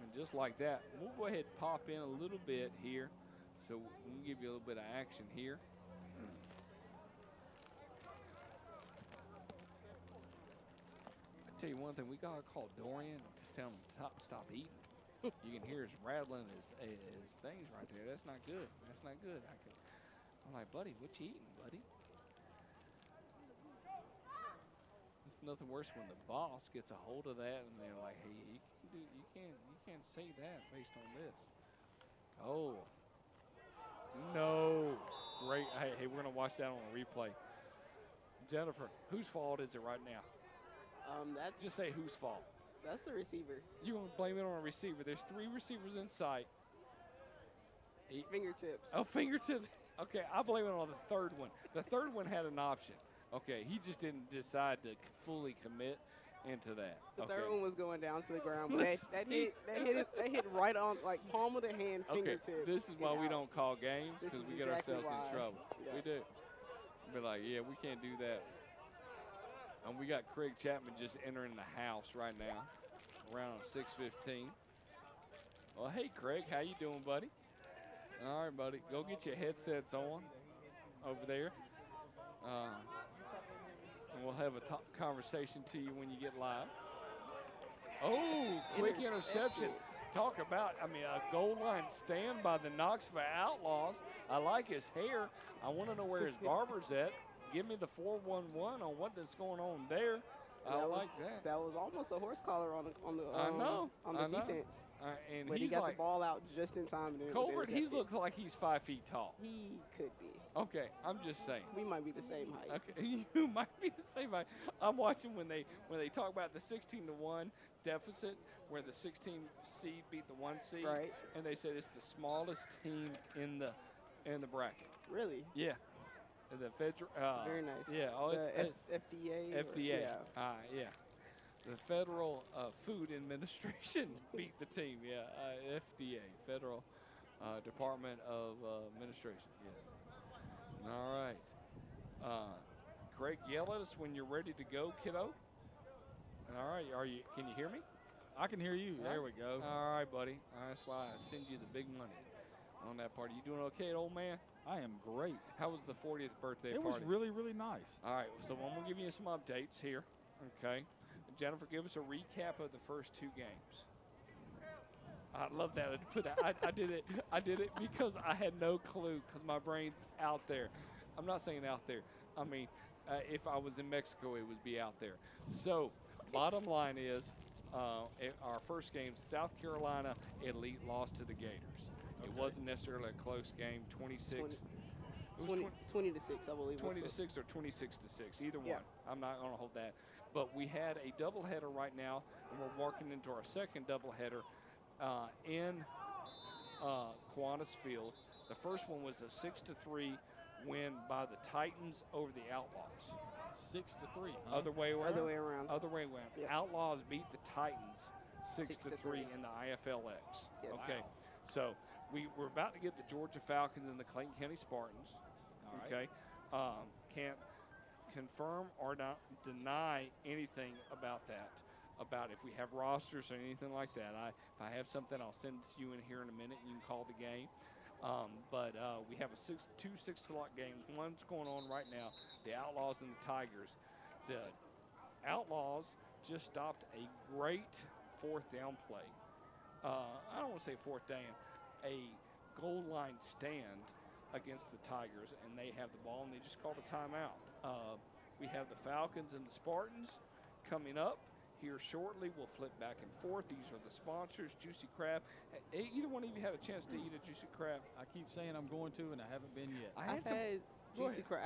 And just like that, we'll go ahead and pop in a little bit here so we can give you a little bit of action here. I tell you one thing, we got to call Dorian to tell him to stop eating. You can hear his rattling his things right there. That's not good. That's not good. I'm like, buddy, what you eating, buddy? It's nothing worse when the boss gets a hold of that and they're like, hey, you can't say that based on this. Oh, no. Great. Hey, we're gonna watch that on a replay. Jennifer, whose fault is it right now? Just say whose fault.
That's the receiver.
You want to blame it on a receiver. There's 3 receivers in sight.
Fingertips.
Oh, fingertips. Okay, I blame it on the 3rd one. The 3rd one had an option. Okay, he just didn't decide to fully commit into that.
The
okay.
3rd one was going down to the ground, but that hit right on, like, palm of the hand, fingertips.
Okay, this is why we don't call games,
This
because
is
we get
exactly
ourselves
why.
in trouble.
Yeah.
We do. Be like, yeah, we can't do that. And we got Craig Chapman just entering the house right now, around 6:15. Well, hey, Craig, how you doing, buddy? All right, buddy, go get your headsets on over there. And we'll have a conversation to you when you get live. Oh, quick interception. Talk about, a goal line stand by the Knoxville Outlaws. I like his hair. I want to know where his barber's at. Give me the 411 on what is going on there. I like that.
That was almost a horse collar on the defense.
And
but he got the ball out just in time. And
Colbert, he looks like he's 5 feet tall.
He could be.
Okay, I'm just saying.
We might be the same height.
Okay, you might be the same height. I'm watching when they talk about the 16-1 deficit, where the 16 seed beat the 1 seed,
right?
And they said it's the smallest team in the bracket.
Really?
Yeah. The federal.
Very nice.
Yeah. Oh, it's
FDA.
FDA. Yeah. The Federal Food Administration beat the team. Yeah. FDA. Federal Department of Administration. Yes. All right. Craig, yell at us when you're ready to go, kiddo. All right. Can you hear me?
I can hear you. There we go.
All right, buddy. That's why I send you the big money on that party. You doing okay, old man?
I am great.
How was the 40th birthday
It
party?
was really, really nice.
All right, so I'm going to give you some updates here, okay? Jennifer, give us a recap of the first 2 games. I love that. I did it because I had no clue because my brain's out there. I'm not saying out there. I mean, if I was in Mexico, it would be out there. So, bottom line is, our first game, South Carolina Elite lost to the Gators.
Okay.
It wasn't necessarily a close game, 26.
20 to 6, I believe.
20 to 6 or 26 to 6, either
Yeah.
one. I'm not going to hold that. But we had a doubleheader right now, and we're working into our second doubleheader in Kiwanis Field. The first one was a 6-3 win by the Titans over the Outlaws.
6-3. Huh?
Other way around.
Other way around.
Other way around.
Yep.
Outlaws beat the Titans 6-3
6-3
in the IFLX.
Yes.
Okay, so we're about to get the Georgia Falcons and the Clayton County Spartans.
All right.
Okay, can't confirm or not deny anything about that. About if we have rosters or anything like that. If I have something, I'll send it to you in here in a minute. You can call the game. But we have two 6 o'clock games. One's going on right now, the Outlaws and the Tigers. The Outlaws just stopped a great 4th down play. I don't want to say 4th down, a goal line stand against the Tigers, and they have the ball, and they just called a timeout. We have the Falcons and the Spartans coming up here shortly. We'll flip back and forth. These are the sponsors, Juicy Crab. Either one of you had a chance to eat a Juicy Crab?
I keep saying I'm going to, and I haven't been yet.
I've had Juicy Crab.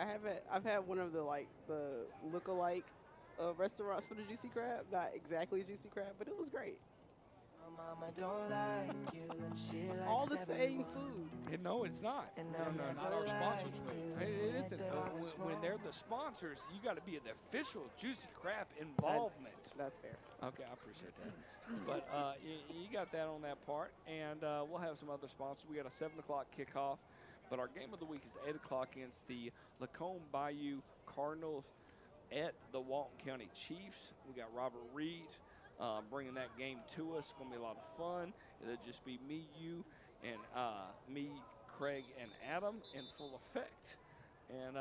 I've had one of the look-alike restaurants for the Juicy Crab. Not exactly Juicy Crab, but it was great.
Mama don't like you and she
It's
likes
all the same
everyone.
food.
No, it's not.
And
No, not our sponsors.
It isn't. When they're the sponsors, you got to be the official Juicy Crab involvement.
That's fair.
Okay, I appreciate that. But you got that on that part, and we'll have some other sponsors. We got a 7 o'clock kickoff, but our game of the week is 8 o'clock against the Lacombe Bayou Cardinals at the Walton County Chiefs. We got Robert Reed bringing that game to us. It's going to be a lot of fun. It'll just be me, you, and me, Craig, and Adam in full effect. And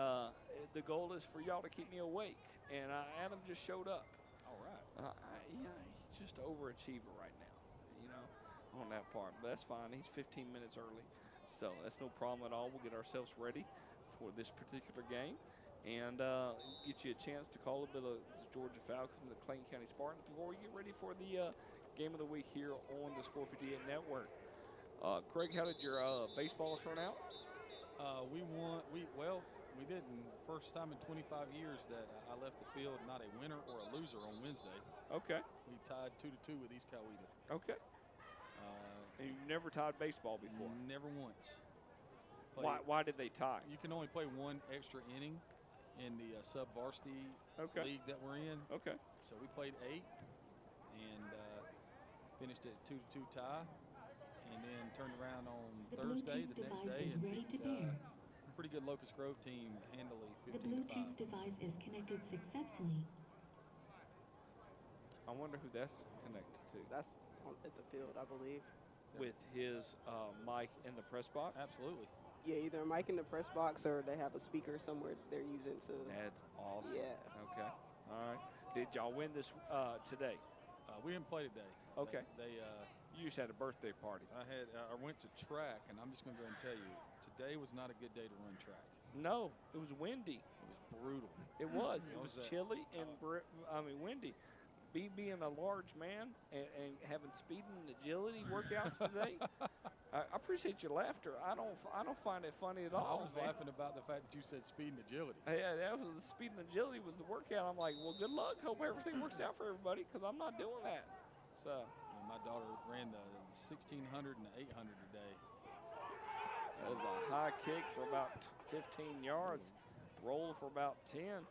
the goal is for y'all to keep me awake. And Adam just showed up.
All right.
He's just an overachiever right now, on that part. But that's fine. He's 15 minutes early. So that's no problem at all. We'll get ourselves ready for this particular game and get you a chance to call a bit of the Georgia Falcons and the Clayton County Spartans before we get ready for the game of the week here on the Score 58 Network. Craig, how did your baseball turn out?
We won. We didn't. First time in 25 years that I left the field not a winner or a loser on Wednesday.
Okay.
We tied 2-2 with East Coweta.
Okay. And you've never tied baseball before?
Never once.
Why did they tie?
You can only play one extra inning in the sub-varsity league that we're in.
Okay.
So we played 8 and finished at 2-2 tie, and then turned around on Thursday, the next day, and beat a pretty good Locust Grove team handily, 15-5.
The Bluetooth device is connected successfully.
I wonder who that's connected to.
That's at the field, I believe.
With his mic in the press box?
Absolutely.
Yeah, either a mic in the press box or they have a speaker somewhere they're using to.
That's awesome.
Yeah.
Okay. All right. Did y'all win this today?
We didn't play today.
Okay.
You
just had a birthday party.
I went to track, and I'm just going to go and tell you, today was not a good day to run track.
No, it was windy.
It was brutal.
It was. It was chilly and windy. Being a large man and having speed and agility workouts today, I appreciate your laughter. I don't find it funny at all.
I was laughing about the fact that you said speed and agility.
Yeah, that was the speed and agility was the workout. I'm like, well, good luck. Hope everything works out for everybody because I'm not doing that. So
my daughter ran the 1600 and the 800 today.
That was a high kick for about 15 yards, roll for about 10.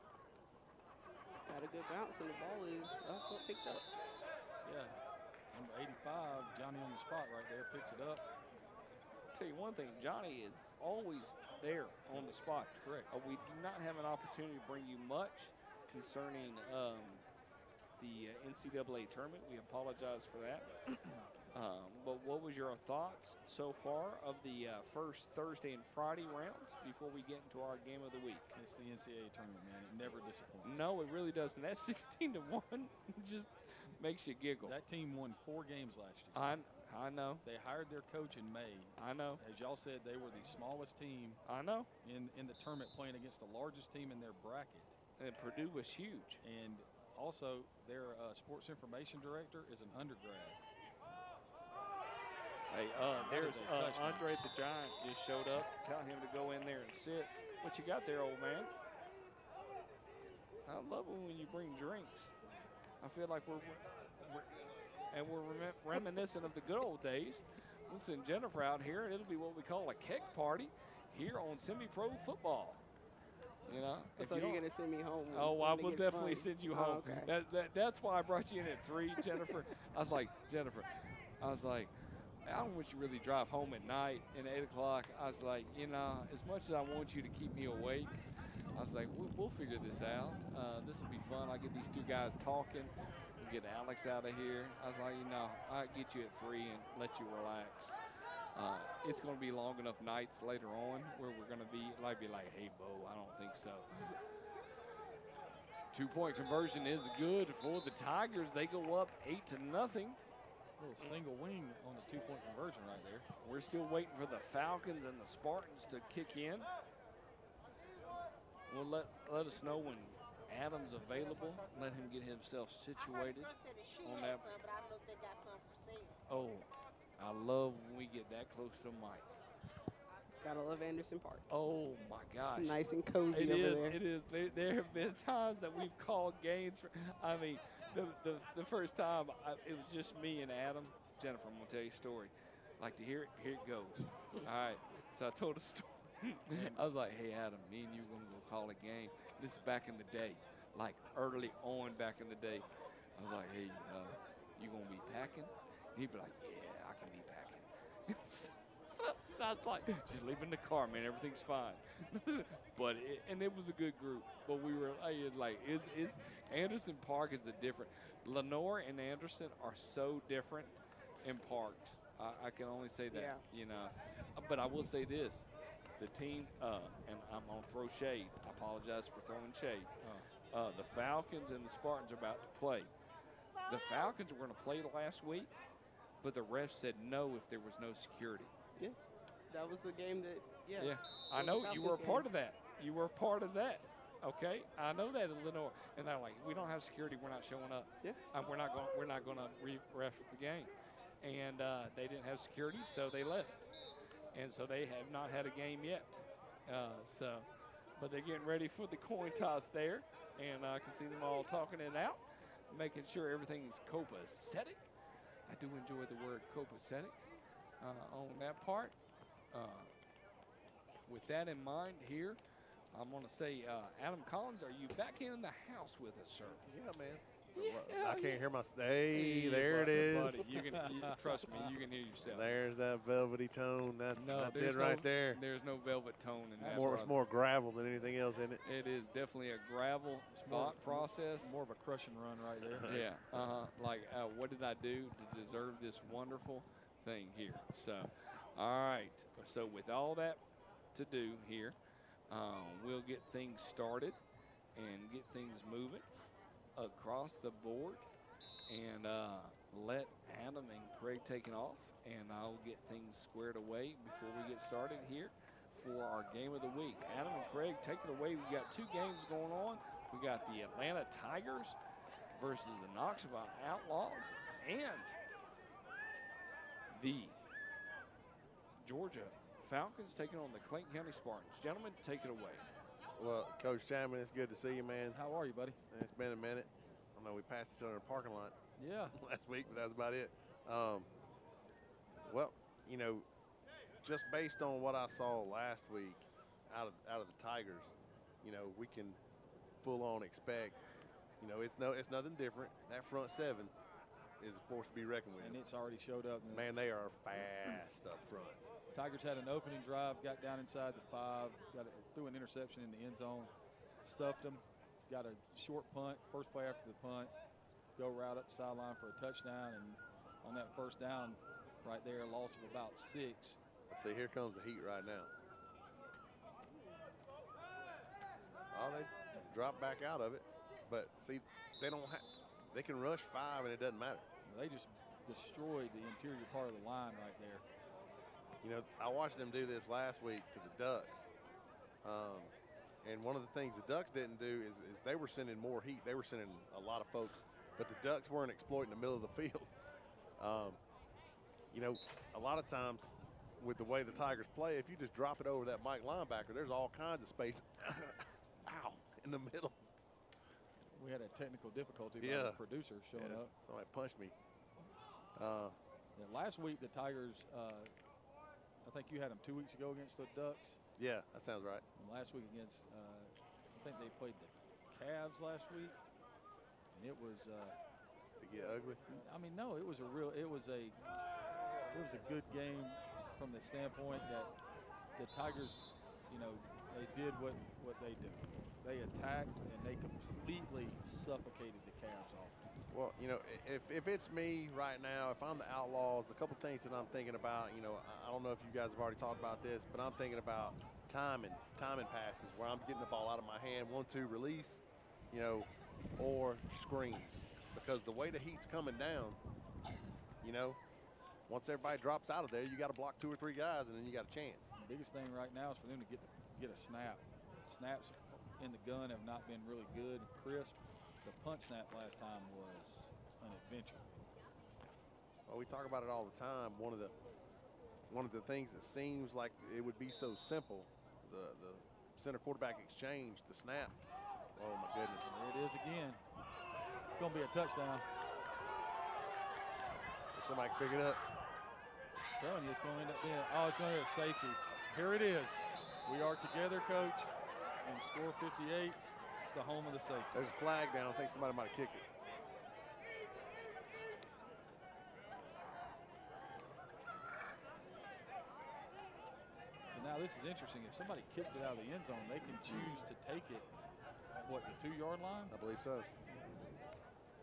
Got a good bounce, and the ball is picked up.
Yeah, number 85, Johnny on the spot right there, picks it up.
I'll tell you one thing, Johnny is always there on the spot.
Correct.
We do not have an opportunity to bring you much concerning the NCAA tournament. We apologize for that. But what was your thoughts so far of the first Thursday and Friday rounds before we get into our game of the week?
It's the NCAA tournament, man. It never disappoints.
No, it really doesn't. That 16-1 just makes you giggle.
That team won 4 games last year.
I know.
They hired their coach in May.
I know.
As y'all said, they were the smallest team.
I know.
In the tournament, playing against the largest team in their bracket.
And Purdue was huge.
And also, their sports information director is an undergrad.
Hey, there's Andre the Giant just showed up. Tell him to go in there and sit. What you got there, old man? I love it when you bring drinks. I feel like we're reminiscent of the good old days. We'll send Jennifer out here, and it'll be what we call a keg party here on semi-pro football. You know,
so you're gonna send me home.
Oh, I will definitely send you home.
Okay.
That's why I brought you in at 3, Jennifer. I was like, Jennifer, I don't want you to really drive home at night and 8 o'clock. I was like, you know, as much as I want you to keep me awake, I was like, we'll figure this out. This will be fun. I'll get these 2 guys talking. We'll get Alex out of here. I was like, you know, I'll get you at 3 and let you relax. It's going to be long enough nights later on where we're going to be like, hey, Bo, I don't think so. 2-point conversion is good for the Tigers. They go up 8-0.
Little single wing on the 2-point conversion right there.
We're still waiting for the Falcons and the Spartans to kick in. Well, let us know when Adam's available. Let him get himself situated on that. Oh, I love when we get that close to the mic.
Gotta love Anderson Park.
Oh my gosh,
it's nice and cozy over there.
It is. There have been times that we've called games. I mean, the first time it was just me and Adam. Jennifer, I'm gonna tell you a story. Like to hear it? Here it goes. All right. So I told a story. I was like, hey Adam, me and you are gonna go call a game. This is back in the day, like early on back in the day. I was like, hey, you gonna be packing? He'd be like, yeah, I can be packing. So I was like, just leave in the car, man. Everything's fine. But it was a good group. But we were like, Anderson Park is the different. Lenore and Anderson are so different in parks. I can only say that, you know. But I will say this: the team, and I'm gonna throw shade. I apologize for throwing shade. The Falcons and the Spartans are about to play. The Falcons were going to play last week, but the ref said no if there was no security.
Yeah, that was the game that.
Yeah, I know you were a part of that. You were a part of that. Okay, I know that in Lenore, and they're like, we don't have security, we're not showing up.
Yeah,
we're not going to ref the game, and they didn't have security, so they left, and so they have not had a game yet. But they're getting ready for the coin toss there, and I can see them all talking it out, making sure everything's copacetic. I do enjoy the word copacetic on that part. With that in mind here, I'm going to say, Adam Collins, are you back in the house with us, sir?
Yeah, man.
Yeah,
I can't hear my. Hey, there it is.
Buddy, trust me, you can hear yourself.
There's that velvety tone. That's it right there.
There's no velvet tone in that.
It's more gravel than anything else in it.
It is definitely a gravel thought process.
More of a crush and run right there.
Yeah. Like, what did I do to deserve this wonderful thing here? So, all right. So with all that to do here, we'll get things started and get things moving across the board, and let Adam and Craig take it off, and I'll get things squared away before we get started here for our game of the week. Adam and Craig, take it away. We got 2 games going on. We got the Atlanta Tigers versus the Knoxville Outlaws and the Georgia Falcons taking on the Clayton County Spartans. Gentlemen, take it away.
Well, Coach Chapman, it's good to see you, man.
How are you, buddy?
It's been a minute. I know we passed each other in the parking lot.
Yeah.
Last week, but that was about it. Well, you know, just based on what I saw last week out of the Tigers, you know, we can full on expect. You know, it's nothing different. That front 7 is a force to be reckoned with.
And it's already showed up.
Man, they are fast up front.
Tigers had an opening drive, got down inside the 5, threw an interception in the end zone, stuffed them, got a short punt, first play after the punt, go route up the sideline for a touchdown, and on that first down right there, a loss of about 6.
See, here comes the heat right now. Oh, they drop back out of it. But, see, they don't have – they can rush 5, and it doesn't matter.
They just destroyed the interior part of the line right there.
You know, I watched them do this last week to the Ducks. And one of the things the Ducks didn't do is they were sending more heat. They were sending a lot of folks. But the Ducks weren't exploiting the middle of the field. You know, a lot of times with the way the Tigers play, if you just drop it over that Mike linebacker, there's all kinds of space ow, in the middle.
We had a technical difficulty by the producer showing up.
Somebody punched me.
Last week, the Tigers, I think you had them 2 weeks ago against the Ducks.
Yeah, that sounds right.
And last week against, I think they played the Cavs last week. And it was
to get ugly.
I mean, no, it was a good game from the standpoint that the Tigers, you know, they did what they do. They attacked and they completely suffocated the Cavs offense.
Well, you know, if it's me right now, if I'm the Outlaws, a couple things that I'm thinking about, you know, I don't know if you guys have already talked about this, but I'm thinking about timing passes where I'm getting the ball out of my hand, 1-2 release, you know, or screens. Because the way the heat's coming down, you know, once everybody drops out of there, you got to block 2 or 3 guys, and then you got a chance.
The biggest thing right now is for them to get a snap. Snaps in the gun have not been really good and crisp. The punt snap last time was an adventure.
Well, we talk about it all the time. One of the things that seems like it would be so simple, the center quarterback exchange, the snap. Oh my goodness!
There it is again. It's going to be a touchdown.
If somebody can pick it up.
I'm telling you, it's going to end up being. Oh, it's going to be a safety. Here it is. We are together, Coach. And score 58. It's the home of the safety.
There's a flag down. I think somebody might have kicked it.
So now this is interesting. If somebody kicked it out of the end zone, they can choose to take it at, what, the 2-yard line?
I believe so.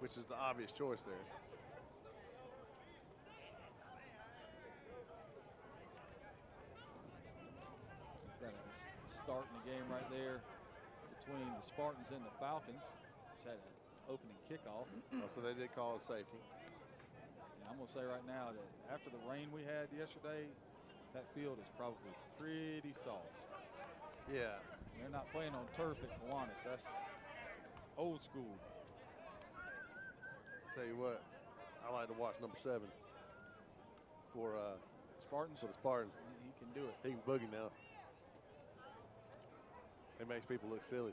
Which is the obvious choice there.
Got a start in the game right there between the Spartans and the Falcons. Just had an opening kickoff.
Oh, so they did call it safety.
And I'm going to say right now that after the rain we had yesterday, that field is probably pretty soft.
Yeah.
They're not playing on turf at Kiwanis. That's old school.
Tell you what, I like to watch number 7 for
Spartans.
For the Spartans.
He can do it.
He can boogie now. It makes people look silly.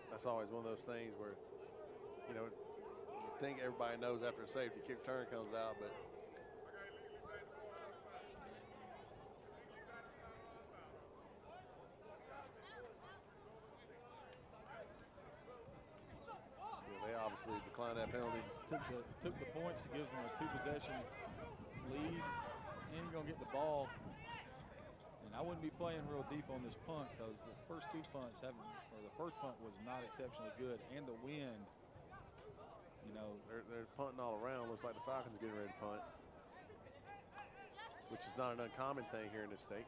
That's always one of those things where, you know, you think everybody knows after a safety kick return comes out, but they obviously declined that penalty.
Took the points to give them a 2-possession lead, and you're gonna get the ball. And I wouldn't be playing real deep on this punt because the first 2 punts haven't, or the first punt was not exceptionally good, and the wind. You know,
they're punting all around. Looks like the Falcons are getting ready to punt, which is not an uncommon thing here in this state.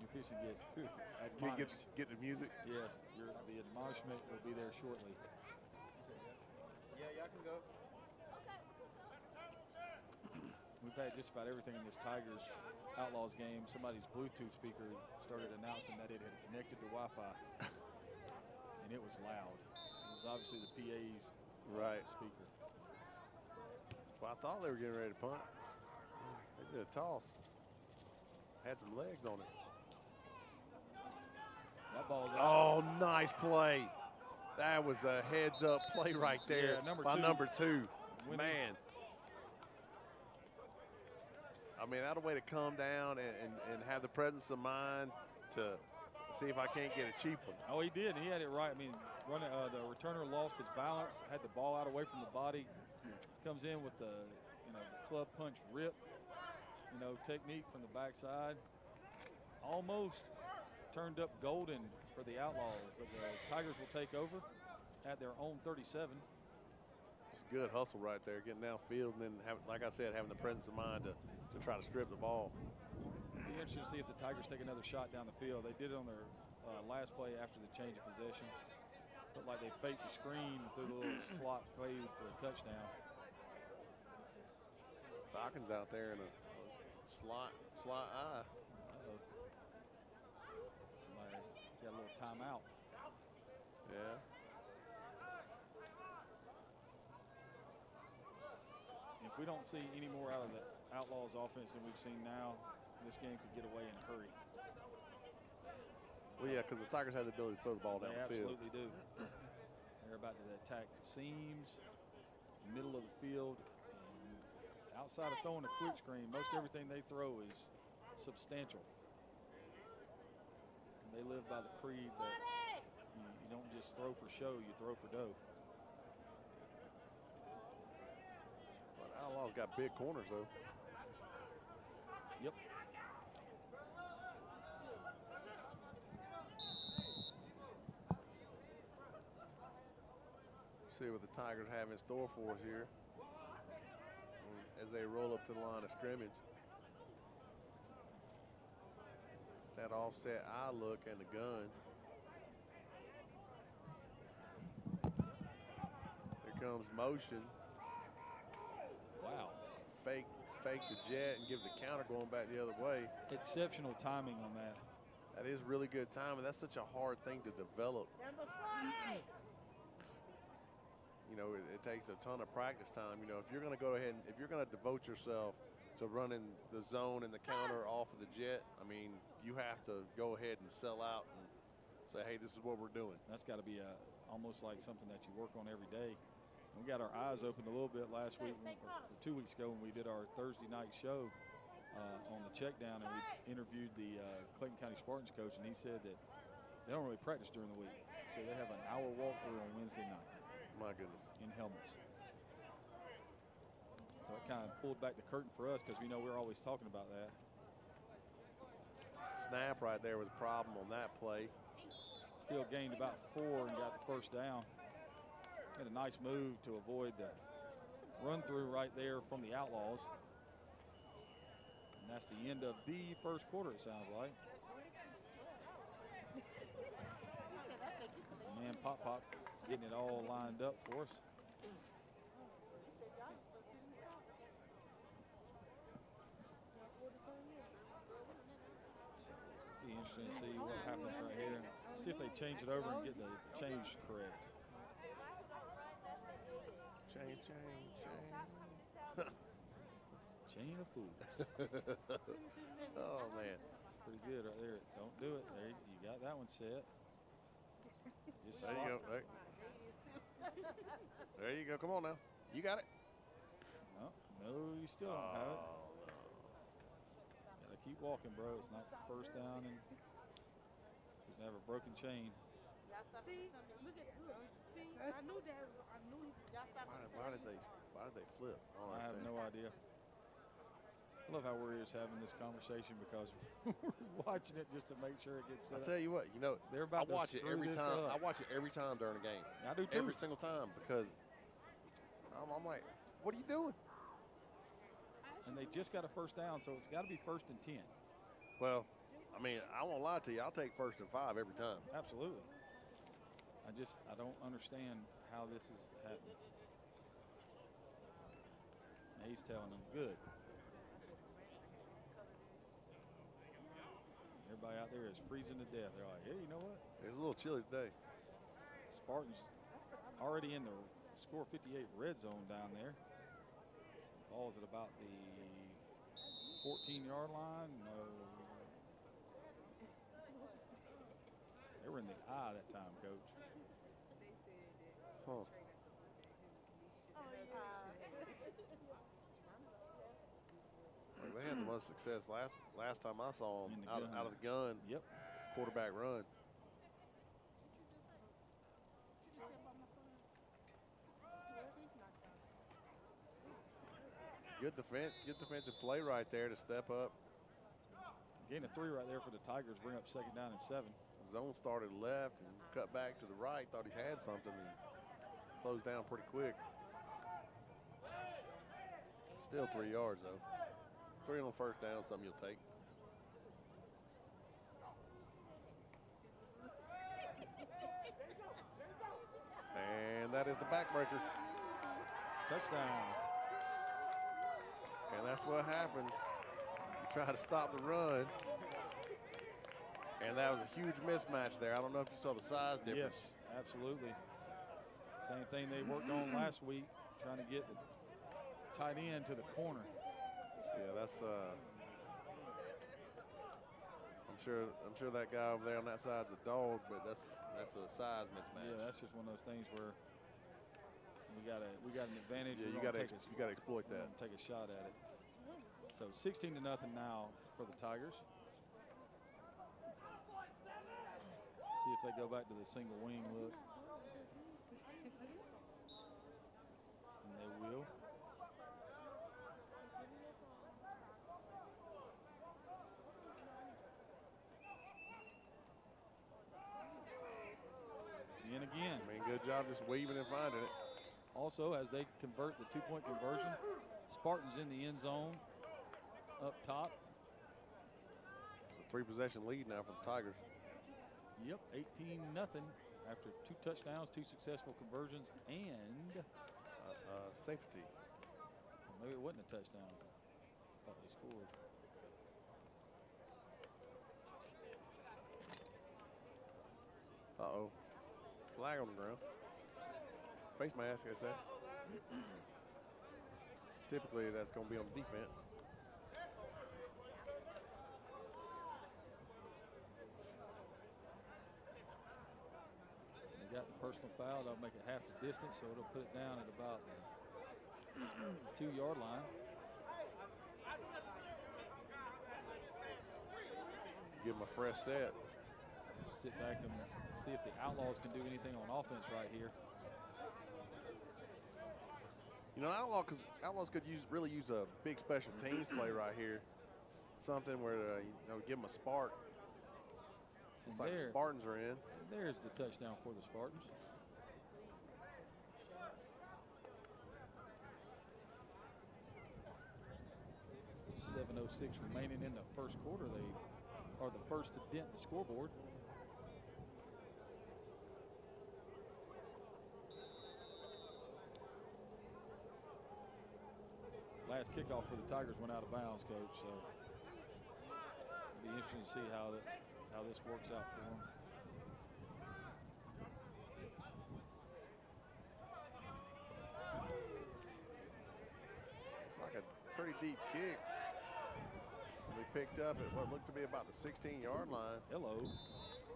You're fixing to get admonished.
Get the music.
Yes, the admonishment will be there shortly.
Yeah, y'all can go.
We've had just about everything in this Tigers Outlaws game. Somebody's Bluetooth speaker started announcing that it had connected to Wi-Fi, and it was loud. It was obviously the PA's speaker.
Well, I thought they were getting ready to punt. They did a toss. Had some legs on it.
That ball's out.
Oh, nice play. That was a heads-up play right there by number 2. Man. I mean, that a way to come down and have the presence of mind to see if I can't get a cheap one.
Oh, he did. He had it right. I mean, the returner lost his balance, had the ball out away from the body, comes in with the, the club punch rip, you know, technique from the backside. Almost turned up golden for the Outlaws, but the Tigers will take over at their own 37.
It's good hustle right there, getting downfield, and then, like I said, having the presence of mind to try to strip the ball.
It'll be interesting to see if the Tigers take another shot down the field. They did it on their last play after the change of possession. Looked like they faked the screen through the little slot fade for a touchdown.
Falcons out there in a slot eye.
Uh-oh. Somebody's got a little timeout.
Yeah.
If we don't see any more out of the Outlaws offense than we've seen now, this game could get away in a hurry.
Well, yeah, because the Tigers have the ability to throw the ball down the field.
They absolutely do. They're about to attack the seams, middle of the field. And outside of throwing a quick screen, most everything they throw is substantial. And they live by the creed that you don't just throw for show, you throw for dough.
Well, the Outlaws got big corners, though.
Yep.
See what the Tigers have in store for us here as they roll up to the line of scrimmage. That offset eye look and the gun. Here comes motion.
Wow.
Fake the jet and give the counter going back the other way.
Exceptional timing on that.
That is really good timing. That's such a hard thing to develop. You know, it takes a ton of practice time. You know, if you're going to go ahead and if you're going to devote yourself to running the zone and the counter off of the jet, I mean, you have to go ahead and sell out and say, hey, this is what we're doing.
That's got to be almost like something that you work on every day. We got our eyes opened a little bit last week, or 2 weeks ago, when we did our Thursday night show on the check down, and we interviewed the Clayton County Spartans coach, and he said that they don't really practice during the week. So they have an hour walkthrough on Wednesday night.
My goodness.
In helmets. So it kind of pulled back the curtain for us because we know we're always talking about that.
Snap right there was a problem on that play.
Still gained about 4 and got the first down. Had a nice move to avoid the run through right there from the Outlaws. And that's the end of the first quarter, it sounds like. Man, Pop getting it all lined up for us. So be interesting to see what happens right here. See if they change it over and get the change correct.
Chain.
Chain of fools.
Oh, man.
It's pretty good right there. Don't do it. There, you got that one set. Just
there you go. There you go. Come on now. You got it.
No, you still don't have it. Gotta keep walking, bro. It's not first down and just have a broken chain.
See, look at see, I knew that. I knew he.
Why did they flip?
I have no idea. I love how we're just having this conversation because we're watching it just to make sure it gets set
I'll tell you what, you know,
they're about
I watch
to
it every
screw this
time.
up.
I watch it every time during a game.
I do too.
Every single time because I'm like, what are you doing?
And they just got a first down, so it's got to be 1st and 10.
Well, I mean, I won't lie to you. I'll take 1st and 5 every time.
Absolutely. I don't understand how this is happening. And he's telling them, good. Everybody out there is freezing to death. They're like, yeah, you know what?
It's a little chilly today.
Spartans already in the score 58 red zone down there. Ball's at about the 14-yard line. No. They were in the eye that time, Coach.
Huh. They had the most success last time I saw them out of the gun.
Yep.
Quarterback run. Good defensive play right there to step up.
Gain a 3 right there for the Tigers. Bring up 2nd down and 7.
Zone started left and cut back to the right. Thought he had something and closed down pretty quick. Still 3 yards though. 3 on 1st down, something you'll take. And that is the backbreaker.
Touchdown.
And that's what happens. You try to stop the run. And that was a huge mismatch there. I don't know if you saw the size difference.
Yes, absolutely. Same thing they worked on last week, trying to get the tight end to the corner.
Yeah, that's I'm sure that guy over there on that side's a dog, but that's a size mismatch.
Yeah, that's just one of those things where we got an advantage.
Yeah, you got to exploit that.
Take a shot at it. So 16-0 now for the Tigers. See if they go back to the single wing look. And they will. And again.
I mean, good job just weaving and finding it.
Also, as they convert the 2-point conversion, Spartans in the end zone up top.
It's a 3-possession lead now for the Tigers.
Yep, 18-0 after 2 touchdowns, 2 successful conversions, and
safety.
Maybe it wasn't a touchdown. I thought they scored.
Uh-oh. Flag on the ground. Face mask, I said. Typically, that's going to be on the defense.
They got the personal foul. That'll make it half the distance, so it'll put it down at about the 2-yard line.
Give them a fresh set.
Sit back and see if the Outlaws can do anything on offense right here.
You know, Outlaws could really use a big special teams play right here. Something where, give them a spark. It's like the Spartans are in.
There's the touchdown for the Spartans. .706 remaining in the first quarter. They are the first to dent the scoreboard. Last kickoff for the Tigers went out of bounds, Coach. So it'll be interesting to see how this works out for them.
It's like a pretty deep kick. We picked up at what looked to be about the 16-yard line.
Hello.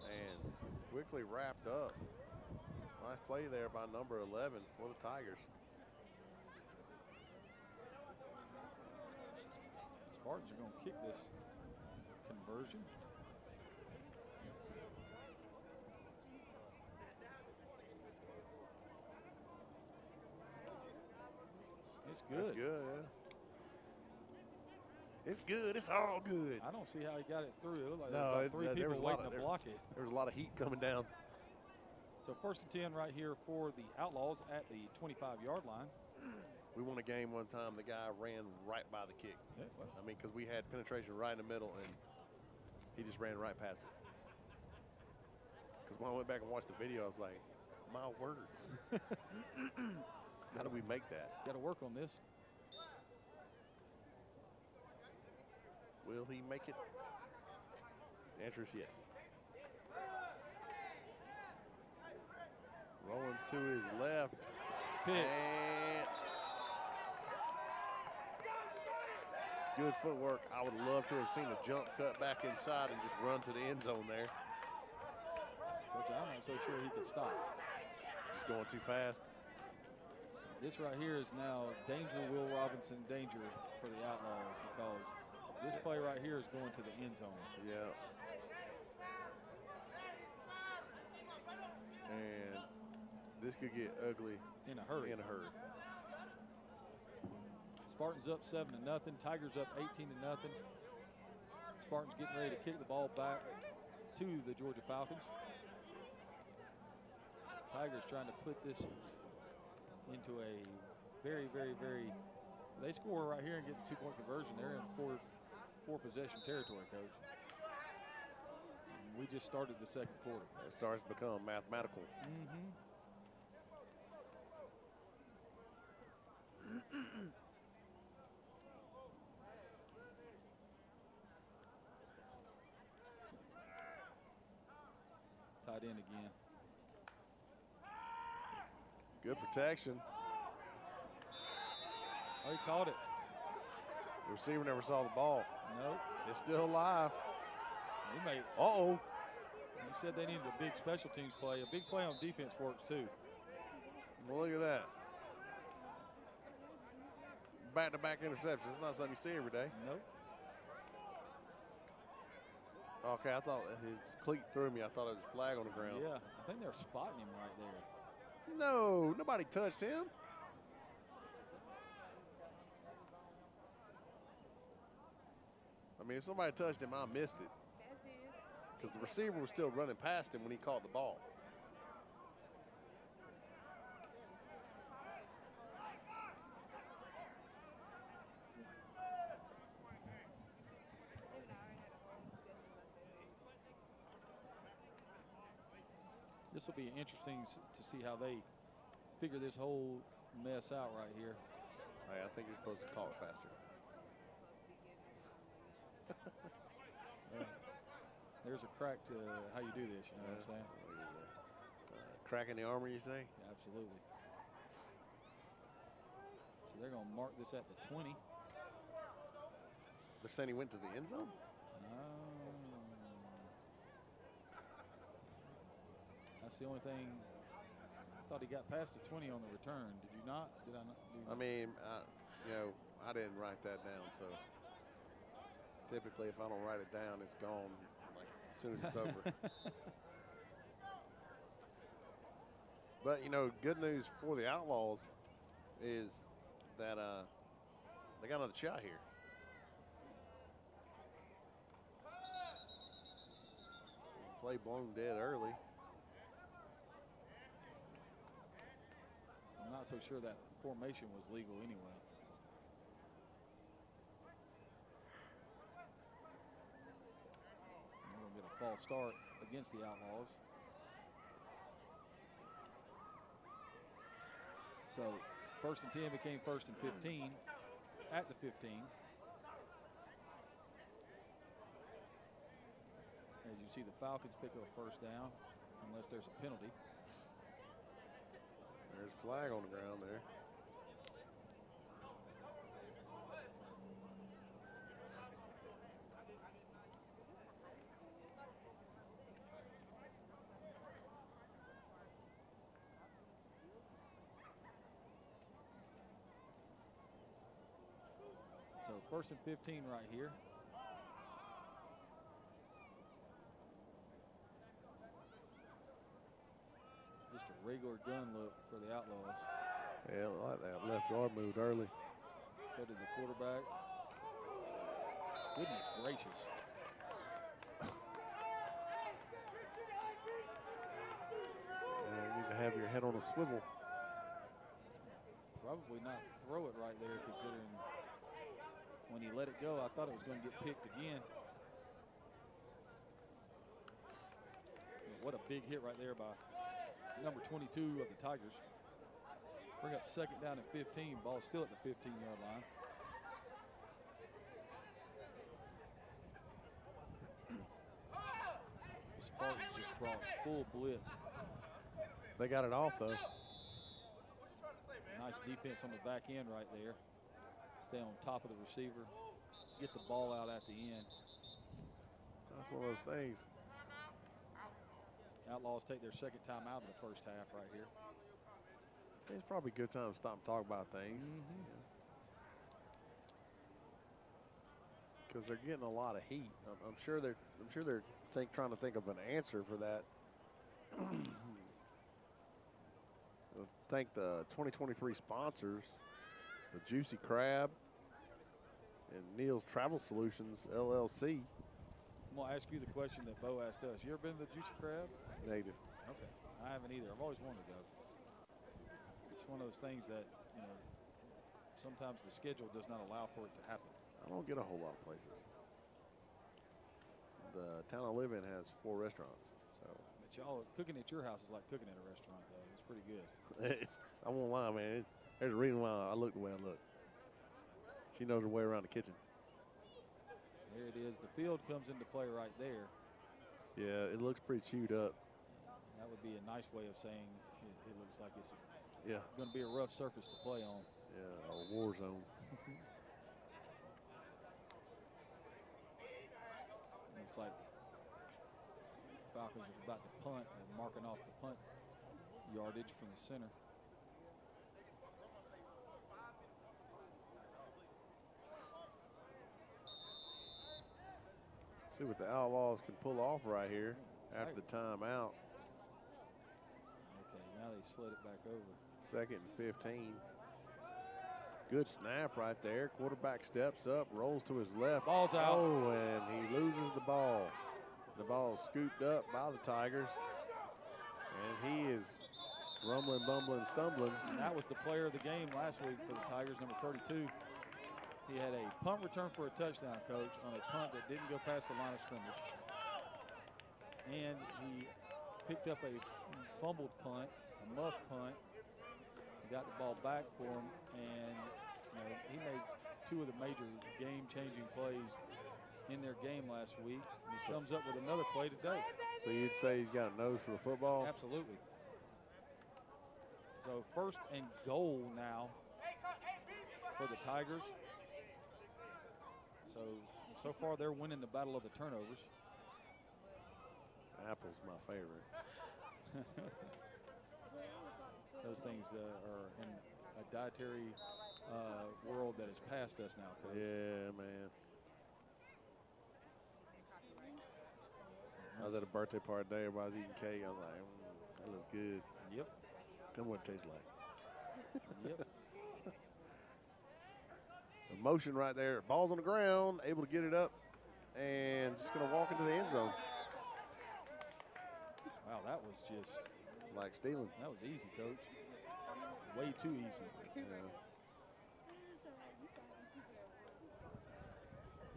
And quickly wrapped up. Nice play there by number 11 for the Tigers.
Spartans are going to kick this conversion. It's good.
That's good, yeah. It's good. It's all good.
I don't see how he got it through. It looked like
No,
there was about 3 people waiting to block it.
There was a lot of heat coming down.
So 1st and 10 right here for the Outlaws at the 25-yard line.
We won a game one time. The guy ran right by the kick.
Yeah, well.
I mean, because we had penetration right in the middle, and he just ran right past it. Because when I went back and watched the video, I was like, my word. How do we make that?
Got to work on this.
Will he make it? The answer is yes. Rolling to his left.
Pick.
And good footwork. I would love to have seen a jump cut back inside and just run to the end zone there.
Coach, I'm not so sure he could stop.
Just going too fast.
This right here is now danger, Will Robinson danger for the Outlaws, because this play right here is going to the end zone.
Yeah. And this could get ugly
in a hurry. Spartans up 7-0. Tigers up 18-0. Spartans getting ready to kick the ball back to the Georgia Falcons. Tigers trying to put this into a very, very, very. They score right here and get the 2-point conversion. They're in four possession territory, Coach. And we just started the second quarter.
It starts to become mathematical.
Tied in again.
Good protection.
Oh, he caught it.
The receiver never saw the ball.
Nope.
It's still alive.
He made.
Uh-oh.
You said they needed a big special teams play. A big play on defense works too.
Well, look at that. Back-to-back interceptions. It's not something you see every day.
Nope.
Okay, I thought his cleat threw me. I thought it was a flag on the ground.
Yeah, I think they're spotting him right there.
No, nobody touched him. I mean, if somebody touched him, I missed it. Because the receiver was still running past him when he caught the ball.
This will be interesting to see how they figure this whole mess out right here.
Hey, I think you're supposed to talk faster.
There's a crack to how you do this, you know what I'm saying?
Crack in the armor, you say?
Yeah, absolutely. So they're going to mark this at the 20.
They're saying he went to the end zone?
That's the only thing. I thought he got past the 20 on the return. Did you not? Did I not?
I mean, you know, I didn't write that down, so typically if I don't write it down, it's gone like as soon as it's over. But, you know, good news for the Outlaws is that they got another shot here. Play blown dead early.
I'm not so sure that formation was legal anyway. We're going to get a false start against the Outlaws. So 1st and 10 became 1st and 15 at the 15. As you see, the Falcons pick up a first down unless there's a penalty.
There's a flag on the ground there.
So 1st and 15 right here. Just a regular gun look for the Outlaws.
Yeah, I like that. Left guard moved early.
So did the quarterback. Goodness gracious.
You need to have your head on a swivel.
Probably not throw it right there, considering when he let it go, I thought it was going to get picked again. But what a big hit right there by number 22 of the Tigers. Bring up 2nd down and 15. Ball still at the 15-yard line. Spartans just brought full blitz.
They got it off, though.
Nice defense on the back end right there. Stay on top of the receiver. Get the ball out at the end.
That's one of those things.
Outlaws take their 2nd time out of the first half right here.
It's probably a good time to stop and talk about things. Because they're getting a lot of heat. I'm sure they're trying to think of an answer for that. Thank the 2023 sponsors, the Juicy Crab, and Neil's Travel Solutions, LLC.
I'm going to ask you the question that Bo asked us. You ever been to the Juicy Crab?
Negative.
Okay. I haven't either. I've always wanted to go. It's one of those things that, you know, sometimes the schedule does not allow for it to happen.
I don't get a whole lot of places. The town I live in has 4 restaurants. So.
But y'all, cooking at your house is like cooking at a restaurant, though. It's pretty good.
I won't lie, man. There's a reason why I look the way I look. She knows her way around the kitchen.
There it is. The field comes into play right there.
Yeah, it looks pretty chewed up.
That would be a nice way of saying it looks like it's
going
to be a rough surface to play on.
Yeah, a war zone.
It's like Falcons are about to punt and marking off the punt yardage from the center.
See what the Outlaws can pull off right here after the timeout.
Okay, now they slid it back over.
2nd and 15. Good snap right there. Quarterback steps up, rolls to his left.
Ball's out.
Oh, and he loses the ball. The ball is scooped up by the Tigers. And he is rumbling, bumbling, stumbling.
And that was the player of the game last week for the Tigers, number 32. He had a punt return for a touchdown, Coach, on a punt that didn't go past the line of scrimmage. And he picked up a fumbled punt, a muff punt. He got the ball back for him, and he made 2 of the major game-changing plays in their game last week. And he comes up with another play today.
So you'd say he's got a nose for the football?
Absolutely. So 1st and goal now for the Tigers. So far they're winning the battle of the turnovers.
Apple's my favorite.
Those things are in a dietary world that has passed us now, Coach.
Yeah, man. I was at a birthday party today. Everybody's eating cake. I was like, that looks good.
Yep.
Tell me what it tastes like.
Yep.
The motion right there. Ball's on the ground. Able to get it up. And just going to walk into the end zone.
Wow, that was just.
Like stealing.
That was easy, Coach. Way too easy.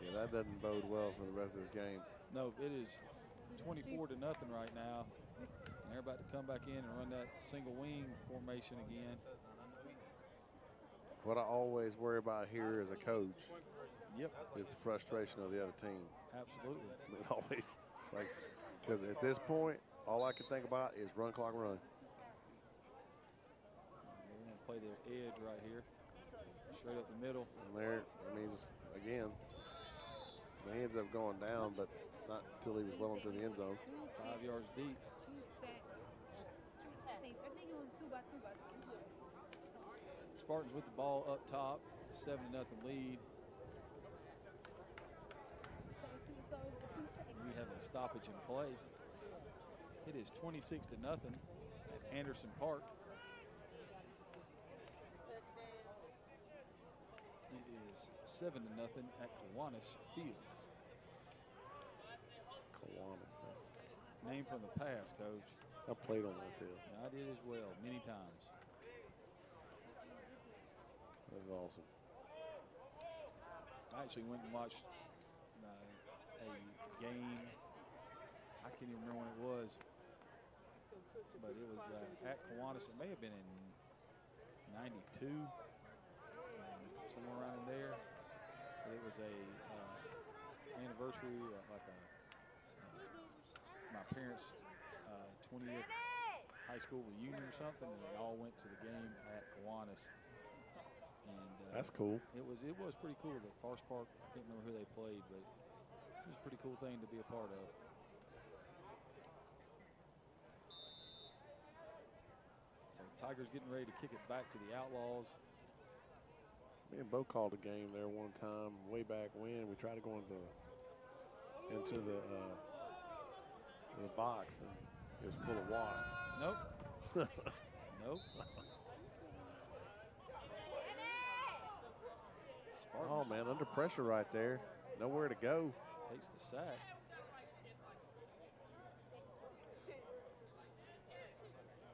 Yeah, that doesn't bode well for the rest of this game.
No, it is 24-0 right now. And they're about to come back in and run that single wing formation again.
What I always worry about here as a coach is the frustration of the other team.
Absolutely.
It always, because at this point, all I can think about is run clock run.
We're going to play the edge right here, straight up the middle.
And there, again, he ends up going down, but not until he was well into the end zone.
5 yards deep. Spartans with the ball up top, 7-0 lead. We have a stoppage in play. It is 26-0 at Anderson Park. It is 7-0 at Kiwanis Field.
Kiwanis, that's
name from the past, Coach.
I played on that field.
I did as well, many times.
That's awesome.
I actually went and watched a game. I can't even remember when it was, but it was at Kiwanis. It may have been in '92, somewhere around in there. But it was a anniversary, my parents' 20th high school reunion or something, and they all went to the game at Kiwanis. And
that's cool.
It was pretty cool. The Forest Park, I can't remember who they played, but it was a pretty cool thing to be a part of. So Tigers getting ready to kick it back to the Outlaws.
Me and Bo called a game there one time way back when. We tried to go into the box, and it was full of wasps.
Nope. Nope.
Oh, on, man. Under pressure right there. Nowhere to go.
Takes the sack.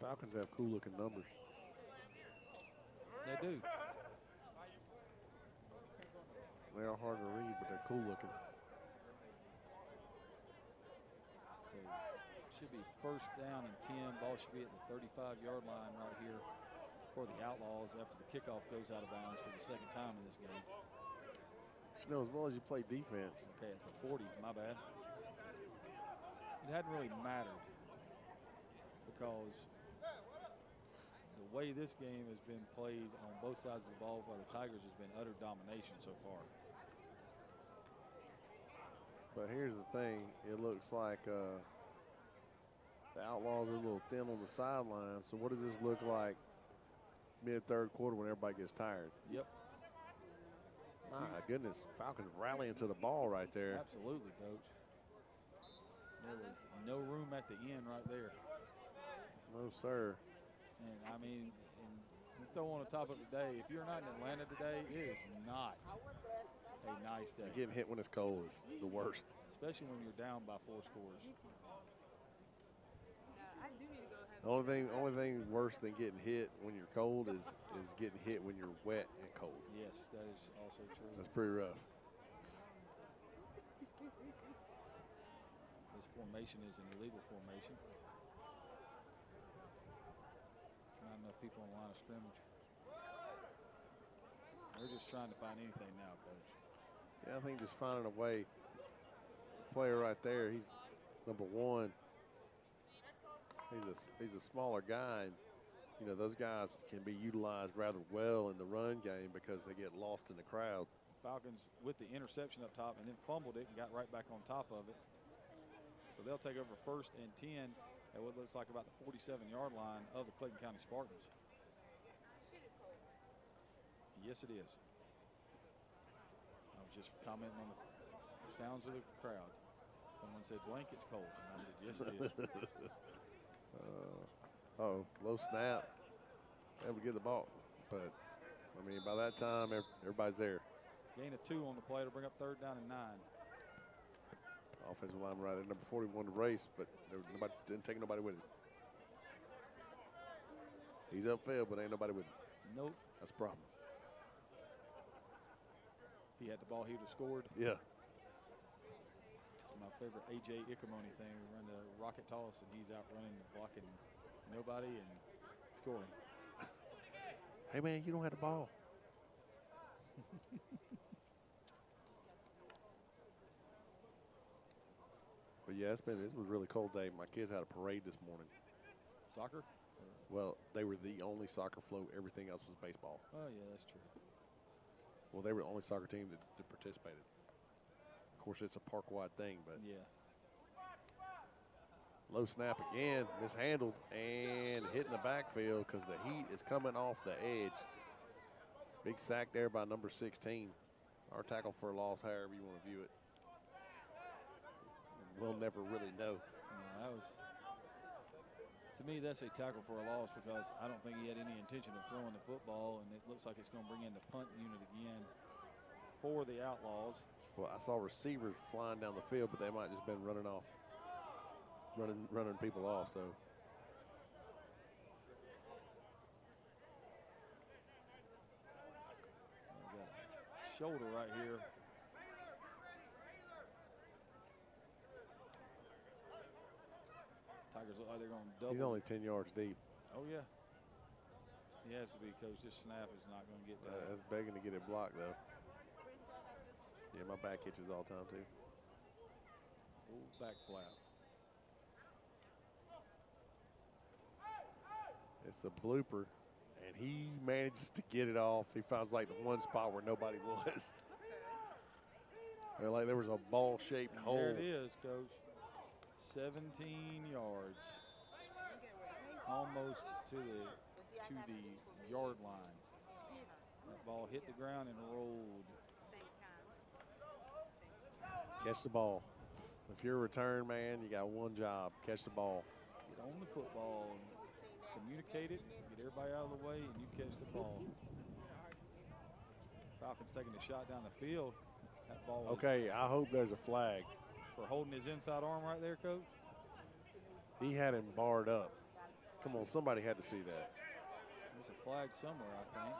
Falcons have cool-looking numbers.
They do.
They are hard to read, but they're cool-looking.
So should be first down and 10. Ball should be at the 35-yard line right here for the Outlaws after the kickoff goes out of bounds for the second time in this game.
You know, as well as you play defense.
Okay, at the 40, my bad. It hadn't really mattered because the way this game has been played on both sides of the ball by the Tigers has been utter domination so far.
But here's the thing. It looks like the Outlaws are a little thin on the sideline. So what does this look like mid-third quarter when everybody gets tired?
Yep.
My goodness, Falcons rallying to the ball right there.
Absolutely, Coach. There was no room at the end right there.
No, sir.
And, I mean, and to throw on the top of the day, if you're not in Atlanta today, it is not a nice day.
Getting hit when it's cold is the worst.
Especially when you're down by 4 scores.
The only thing worse than getting hit when you're cold is getting hit when you're wet and cold.
Yes, that is also true.
That's pretty rough.
This formation is an illegal formation. Not enough people on the line of scrimmage. We're just trying to find anything now, Coach.
Yeah, I think just finding a way. Player right there, he's number 1. He's a smaller guy. And, you know, those guys can be utilized rather well in the run game because they get lost in the crowd.
Falcons with the interception up top and then fumbled it and got right back on top of it. So they'll take over first and 10 at what looks like about the 47-yard line of the Clayton County Spartans. Yes, it is. I was just commenting on the sounds of the crowd. Someone said, blanket's cold. And I said, yes, it is.
Low snap. Able to get the ball. But, I mean, by that time, everybody's there.
Gain of 2 on the play to bring up third down and 9.
Offensive lineman right there, number 41 to race, but didn't take nobody with him. He's upfield, but ain't nobody with him.
Nope.
That's a problem.
If he had the ball, he would have scored.
Yeah.
It's my favorite A.J. Icamoni thing. We run the rocket toss, and he's out running, blocking nobody and scoring.
Hey, man, you don't have the ball. But yeah, this was a really cold day. My kids had a parade this morning.
Soccer?
Well, they were the only soccer float. Everything else was baseball.
Oh, yeah, that's true.
Well, they were the only soccer team that participated. Of course, it's a park-wide thing, but
yeah.
Low snap again, mishandled, and hitting the backfield because the heat is coming off the edge. Big sack there by number 16. Our tackle for a loss, however you want to view it. We'll never really know.
No, that was, to me, that's a tackle for a loss because I don't think he had any intention of throwing the football, and it looks like it's going to bring in the punt unit again for the Outlaws.
Well, I saw receivers flying down the field, but they might just been running off, running people off. So.
We've got a shoulder right here. Tigers look like they're going to double.
He's only 10 yards deep.
Oh, yeah. He has to be, Coach. This snap is not going to get back.
That's begging to get it blocked, though. Yeah, my back itches all the time, too.
Ooh, back flap.
It's a blooper, and he manages to get it off. He finds, like, the one spot where nobody was. Like there was a ball-shaped hole.
There it is, Coach. 17 yards, almost to the yard line. That ball hit the ground and rolled.
Catch the ball. If you're a return man, you got one job: catch the ball.
Get on the football, and communicate it, get everybody out of the way, and you catch the ball. Falcons taking a shot down the field. That ball was
Okay, I hope there's a flag.
for holding his inside arm right there, Coach.
He had him barred up. Come on, somebody had to see that.
There's a flag somewhere, I think.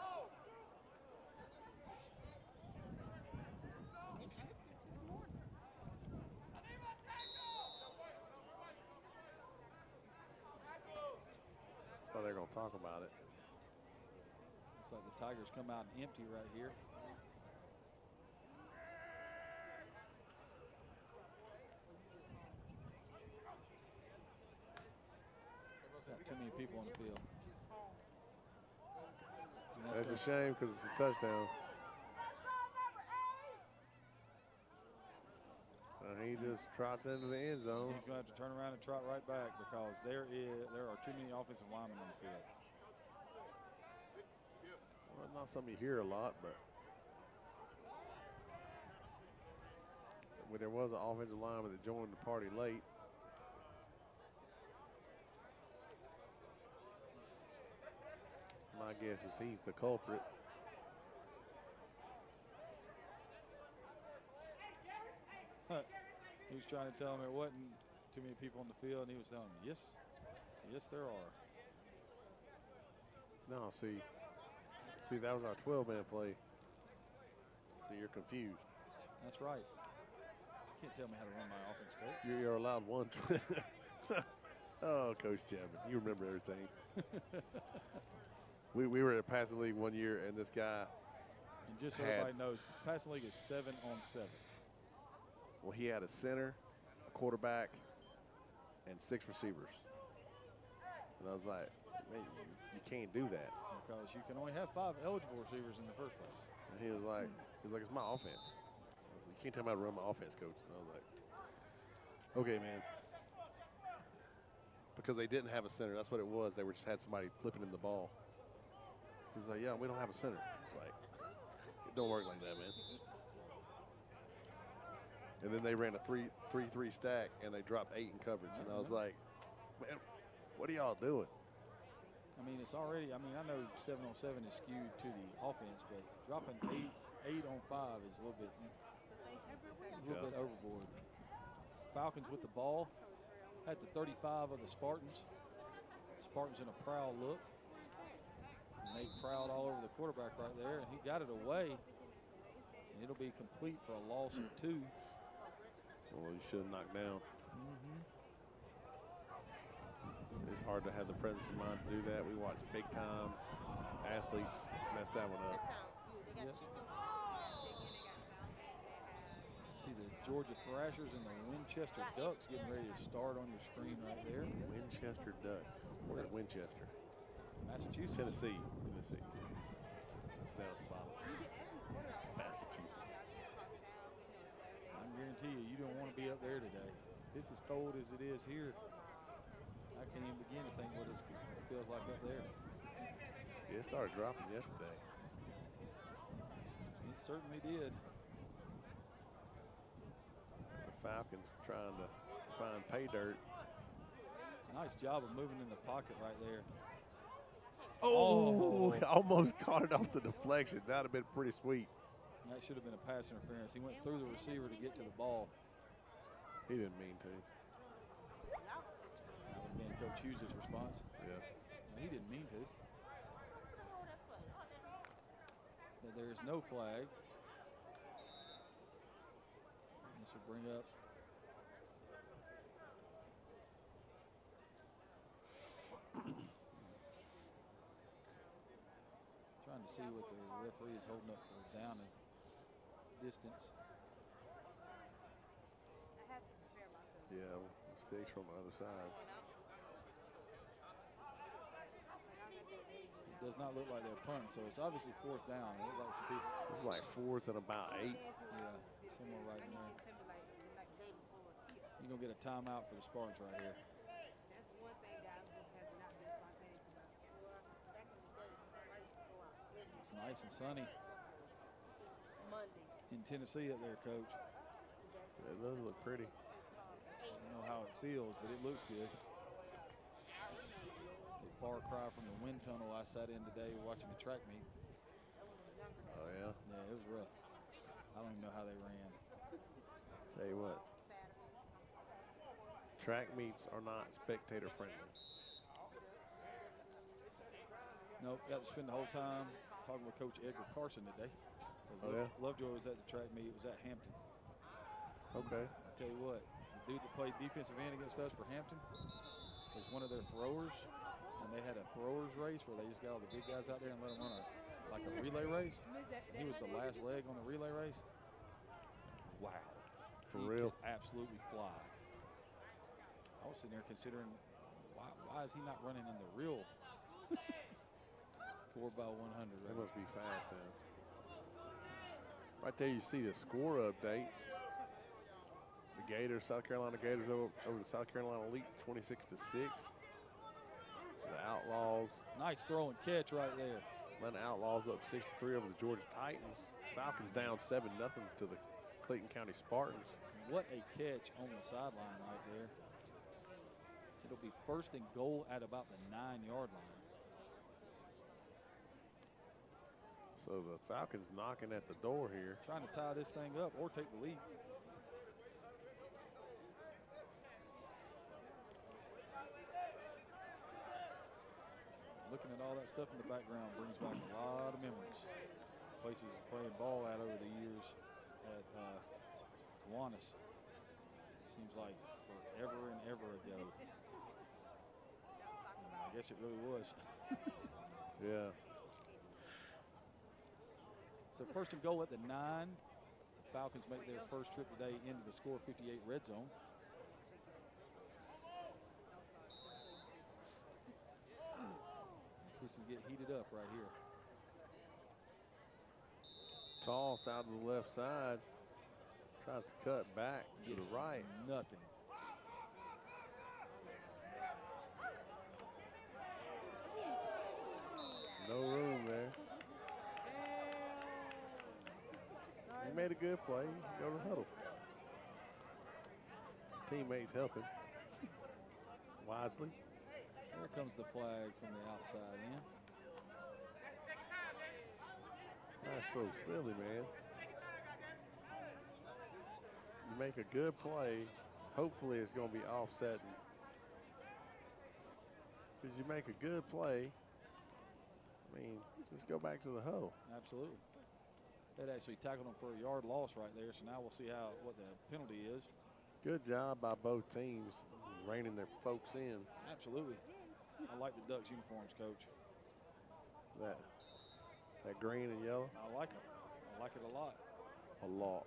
So they're going to talk about it.
Looks like the Tigers come out empty right here. Got too many people on the field.
That's a shame because it's a touchdown. He just trots into the end zone.
He's going to have to turn around and trot right back because there are too many offensive linemen on the field.
Well, not something you hear a lot, but when there was an offensive lineman that joined the party late. My guess is he's the culprit.
He was trying to tell him there wasn't too many people on the field, and he was telling him, yes, there are.
No, see, that was our 12-man play. So you're confused.
That's right. You can't tell me how to run my offense, Coach.
You're allowed one. Oh, Coach Chapman, you remember everything. we were at Passing League one year, and this guy.
And just so everybody knows, Passing League is 7-on-7.
Well, he had a center, a quarterback, and 6 receivers. And I was like, man, you can't do that.
Because you can only have 5 eligible receivers in the first place.
And he was like, it's my offense. I was like, you can't tell me how to run my offense, Coach. And I was like, okay, man. Because they didn't have a center. That's what it was. They just had somebody flipping him the ball. He was like, yeah, we don't have a center. It's like, it don't work like that, man. And then they ran a 3-3 stack, and they dropped 8 in coverage. And I was like, man, what are y'all doing?
I mean, it's already, I know 7-on-7 is skewed to the offense, but dropping 8 on 5 is a little bit overboard. Falcons with the ball at the 35 of the Spartans. Spartans in a proud look. And they prowled all over the quarterback right there, and he got it away. And it'll be complete for a loss of 2.
Well, you should have knocked down. It's hard to have the presence of mind to do that. We watch big-time athletes mess that one up.
Yep. See the Georgia Thrashers and the Winchester Ducks getting ready to start on your screen right there.
Winchester Ducks. We're at Winchester.
Massachusetts.
Tennessee. That's down at the bottom. Massachusetts.
I guarantee you don't want to be up there today. It's as cold as it is here. I can't even begin to think what it feels like up there.
Yeah, it started dropping yesterday.
It certainly did.
The Falcons trying to find pay dirt.
Nice job of moving in the pocket right there.
Oh, almost caught it off the deflection. That would have been pretty sweet.
That should have been a pass interference. He went through the receiver to get to the ball.
He didn't mean to.
That would have been Coach Hughes' response.
Yeah.
He didn't mean to. But there's no flag. This will bring up trying to see what the referee is holding up for down and distance.
Yeah, mistakes from the other side.
It does not look like they're punting, so it's obviously 4th down. It looks like some people.
This is like 4th and about 8.
Yeah, somewhere right in there. You're going to get a timeout for the Spartans right here. It's nice and sunny in Tennessee up there, Coach.
It does look pretty.
I don't know how it feels, but it looks good. A far cry from the wind tunnel I sat in today watching the track meet.
Oh, yeah.
Yeah, it was rough. I don't even know how they ran.
Tell you what, track meets are not spectator friendly.
Nope, got to spend the whole time talking with Coach Edgar Carson today.
Oh, yeah?
Lovejoy was at the track meet. It was at Hampton.
Okay.
I tell you what, the dude that played defensive end against us for Hampton was one of their throwers, and they had a throwers race where they just got all the big guys out there and let them run like a relay race. He was the last leg on the relay race. Wow.
For
he
real?
could absolutely fly. I was sitting there considering, why is he not running in the real 4x100?
They must be fast now. Right there you see the score updates. The Gators, South Carolina Gators over the South Carolina Elite, 26-6. The Outlaws.
Nice throw and catch right there.
Atlanta Outlaws up 6-3 over the Georgia Titans. Falcons down 7-0 to the Clayton County Spartans.
What a catch on the sideline right there. It'll be 1st and goal at about the 9-yard line.
So the Falcons knocking at the door here.
Trying to tie this thing up or take the lead. Looking at all that stuff in the background brings back a lot of memories. Places playing ball at over the years at Kiwanis. Seems like forever and ever ago. I guess it really was.
Yeah.
So 1st and goal at the 9. The Falcons make their first trip today into the score 58 red zone. This will get heated up right here.
Toss out to the left side. Tries to cut back to the right.
Nothing.
No room there. He made a good play. Go to the huddle. His teammates helping. Wisely.
Here comes the flag from the outside in.
That's so silly, man. You make a good play. Hopefully it's going to be offsetting. Because you make a good play, I mean, just go back to the huddle.
Absolutely. They'd actually tackled him for a yard loss right there, so now we'll see what the penalty is.
Good job by both teams reining their folks in.
Absolutely. I like the Ducks uniforms, Coach.
That green and yellow?
I like it. I like it a lot.
A lot.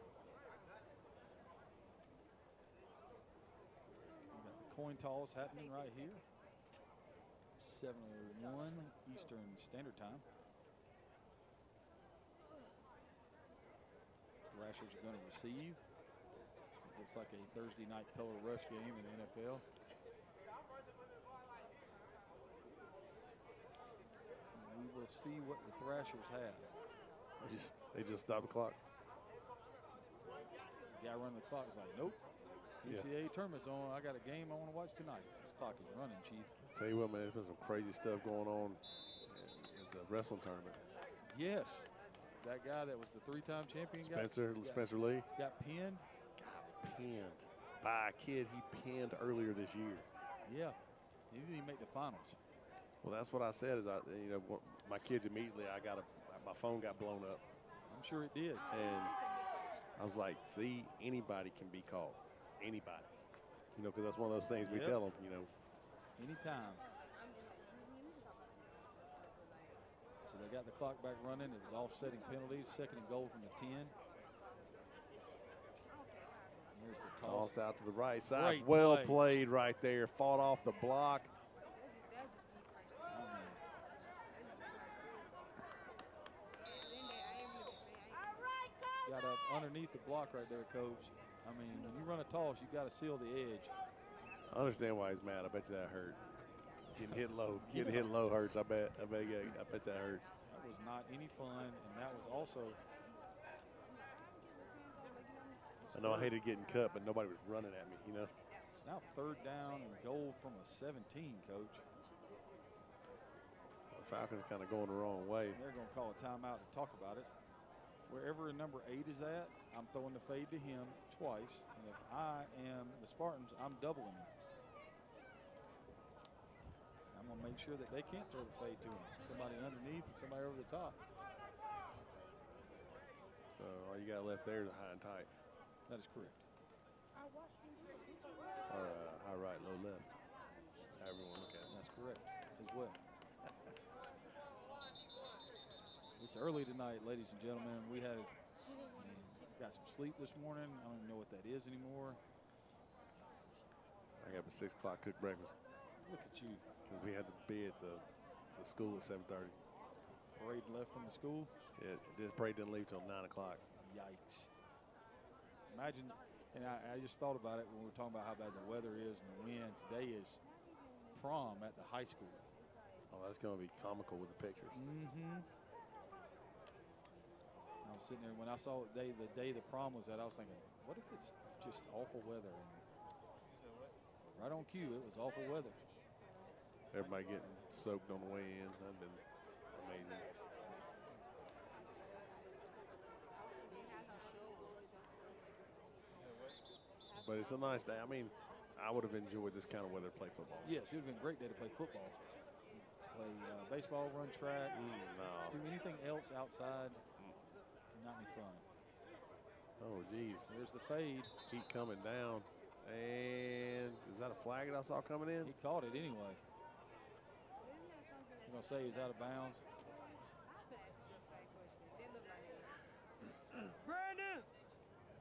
We got the coin toss happening right here. 7:01 Eastern Standard Time. Thrashers are going to receive. It looks like a Thursday night color rush game in the NFL. And we will see what the Thrashers have.
They just stopped the clock.
The guy running the clock is like, nope. NCAA tournament's on. I got a game I want to watch tonight. This clock is running, Chief.
Tell you what, man, there's been some crazy stuff going on at the wrestling tournament.
Yes. That guy that was the 3-time champion.
Spencer Lee.
Got pinned.
Got pinned by a kid he pinned earlier this year.
Yeah. He didn't even make the finals.
Well, that's what I said is my kids immediately, my phone got blown up.
I'm sure it did.
And I was like, see, anybody can be called. Anybody. Because that's one of those things we tell them,
Anytime. So they got the clock back running. It was offsetting penalties. 2nd and goal from the 10. Here's the toss.
Toss out to the right side.
Great
well
play.
Played right there. Fought off the block.
Got up underneath the block right there, Coach. I mean, when you run a toss, you got to seal the edge.
I understand why he's mad. I bet you that hurt. Getting hit low. Getting hit low hurts. I bet that hurts.
That was not any fun, and that was also.
I know I hated getting cut, but nobody was running at me,
It's now 3rd down and goal from a 17, Coach.
The Falcons kind of going the wrong way.
They're going to call a timeout to talk about it. wherever a number 8 is at, I'm throwing the fade to him twice. And if I am the Spartans, I'm doubling him. I'm going to make sure that they can't throw the fade to him. Somebody underneath and somebody over the top.
So all you got left there is high and tight.
That is correct.
Or high right, low left. However you want to look at it.
That's correct as well. It's early tonight, ladies and gentlemen. We got some sleep this morning. I don't even know what that is anymore.
I got a 6 o'clock cooked breakfast.
Look at you.
Because we had to be at the school at 7:30.
Parade left from the school?
Yeah, the parade didn't leave till 9 o'clock.
Yikes. Imagine, and I just thought about it when we were talking about how bad the weather is and the wind. Today is prom at the high school.
Oh, that's going to be comical with the pictures.
Mm-hmm. I was sitting there when I saw the day the prom was at. I was thinking, what if it's just awful weather? And right on cue, it was awful weather.
Everybody getting soaked on the way in. That'd been amazing. But it's a nice day. I mean, I would have enjoyed this kind of weather to play football.
Yes, it would have been a great day to play football. To play baseball, run track,
No.
do anything else outside. Not any fun.
Oh, geez.
There's the fade.
Heat coming down. And is that a flag that I saw coming in?
He caught it anyway. You're going to say he's out of bounds?
Brandon!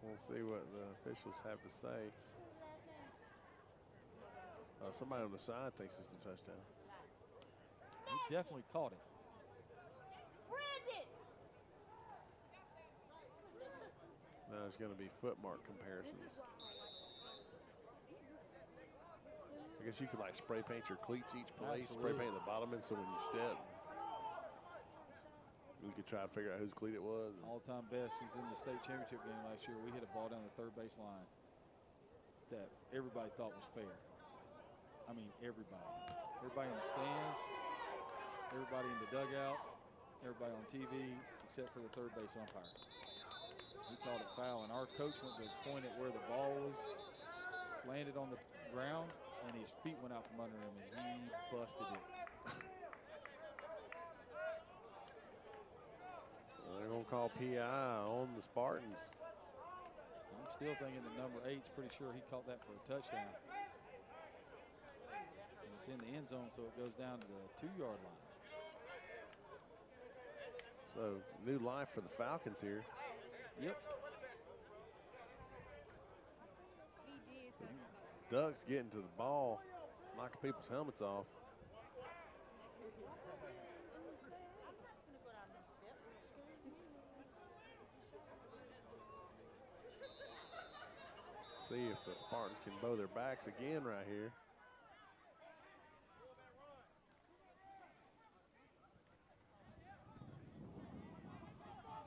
We'll see what the officials have to say. Somebody on the side thinks it's a touchdown.
He definitely caught it.
Now it's going to be footmark comparisons. I guess you could like spray paint your cleats each place, spray paint the bottom end so when you step, we could try to figure out whose cleat it was.
All-time best. He's in the state championship game last year. We hit a ball down the third base line that everybody thought was fair. I mean, everybody. Everybody in the stands, everybody in the dugout, everybody on TV, except for the third base umpire. He called it foul, and our coach went to point at where the ball was, landed on the ground, and his feet went out from under him, and he busted it.
They're going to call PI on the Spartans.
I'm still thinking the number 8's pretty sure he caught that for a touchdown. And it's in the end zone, so it goes down to the 2-yard line.
So, new life for the Falcons here.
Yep.
Ducks getting to the ball, knocking people's helmets off. See if the Spartans can bow their backs again right here.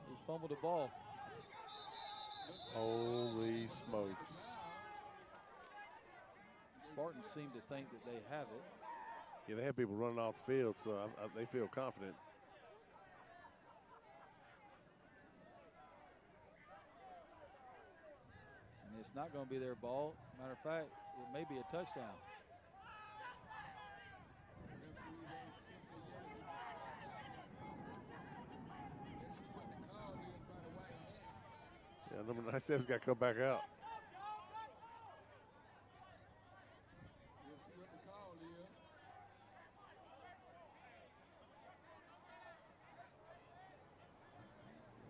He fumbled the ball.
Holy smokes.
Spartans seem to think that they have it.
Yeah, they have people running off the field, so they feel confident.
And it's not going to be their ball. Matter of fact, it may be a touchdown.
Yeah, number 97's got to come back out.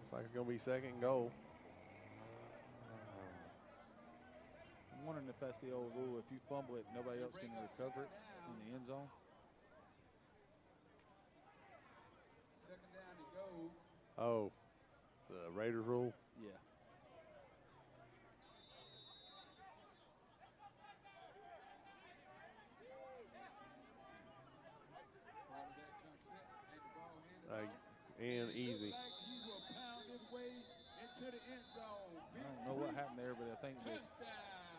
Looks like it's going to be second and goal.
I'm wondering if that's the old rule. If you fumble it, nobody else can recover it in the end zone.
Oh, the Raiders rule?
Yeah.
And easy.
I don't know what happened there, but I think the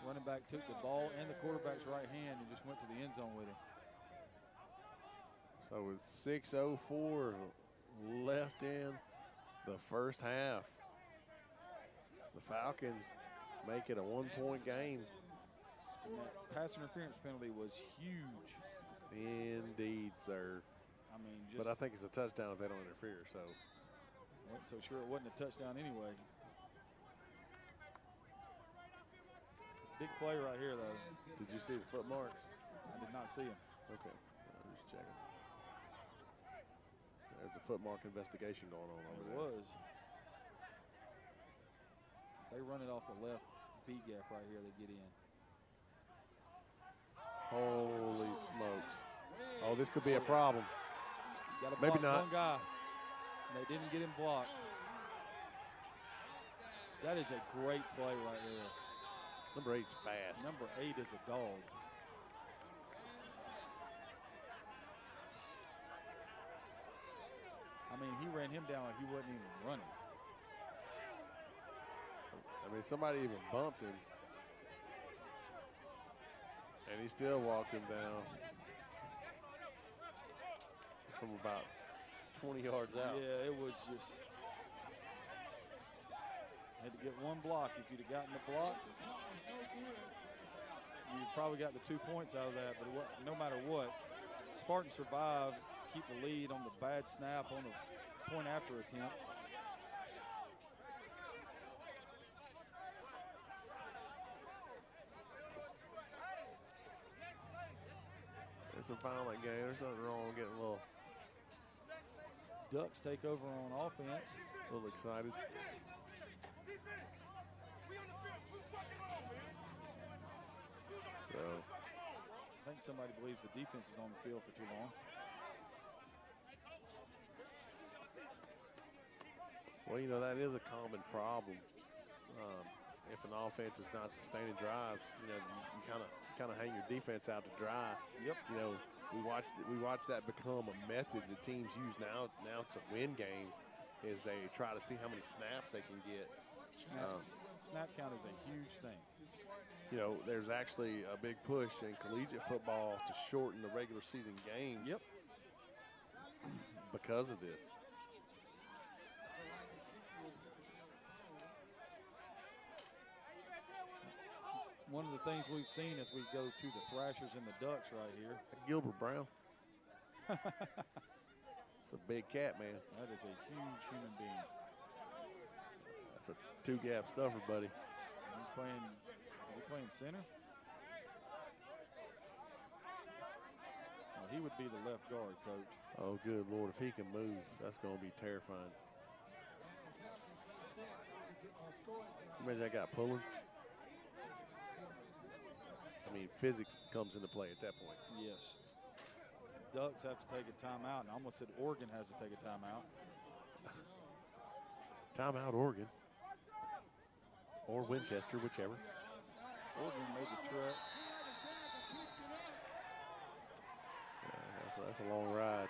running back took the ball and the quarterback's right hand and just went to the end zone with him.
So with 6:04 left in the first half, The Falcons make it a 1-point game.
And that pass interference penalty was huge.
Indeed, sir.
I mean,
but I think it's a touchdown if they don't interfere. So,
wasn't so sure it wasn't a touchdown anyway. Big play right here, though.
Did you see the foot marks?
I did not see him.
Okay, I'm just checking. There's a foot mark investigation going on over there.
It was. They run it off the left B gap right here. They get in.
Holy smokes! Oh, this could be a problem.
Got to
Maybe not.
One guy. And they didn't get him blocked. That is a great play right there.
Number 8's fast.
Number 8 is a dog. I mean, he ran him down like he wasn't even running.
I mean, somebody even bumped him. And he still walked him down from about 20 yards out.
Yeah, it was just. Had to get one block. If you'd have gotten the block, you probably got the 2 points out of that. But no matter what, Spartans survived, keep the lead on the bad snap on the point after attempt.
It's a violent game. There's nothing wrong with getting a little.
Ducks take over on offense.
A little excited. So,
I think somebody believes the defense is on the field for too long.
Well, you know, that is a common problem. If an offense is not sustaining drives, you know, you kind of hang your defense out to dry.
Yep.
You know, we watched that become a method that teams use now to win games, is they try to see how many snaps they can get.
Snap count is a huge thing.
You know, there's actually a big push in collegiate football to shorten the regular season games.
Yep.
Because of this.
One of the things we've seen as we go to the Thrashers and the Ducks right here.
Gilbert Brown. It's a big cat, man.
That is a huge human being.
That's a 2-gap stuffer, buddy.
He's playing. Is he playing center? Well, he would be the left guard, coach.
Oh, good Lord. If he can move, that's going to be terrifying. Imagine that guy pulling. I mean, physics comes into play at that point.
Yes. Ducks have to take a timeout, and I almost said Oregon has to take a timeout.
Timeout, Oregon. Or Winchester, whichever.
Oregon made the trip.
Yeah, that's a long ride.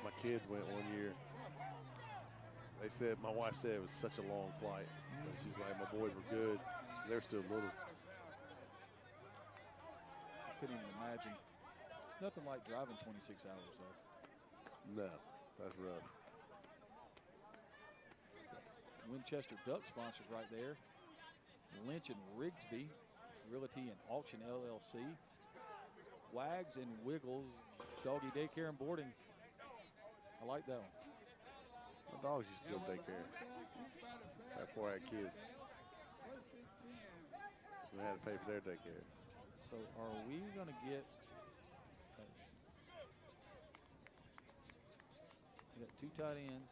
My kids went one year. My wife said it was such a long flight. And she's like, my boys were good. They're still little.
I couldn't even imagine. It's nothing like driving 26 hours, though.
No, that's rough.
Winchester Duck sponsors right there. Lynch and Rigsby, Realty and Auction LLC. Wags and Wiggles, Doggy Daycare and Boarding. I like that one.
My dogs used to go to daycare before I had kids. We had to pay for their daycare.
So are we going to get we got 2 tight ends.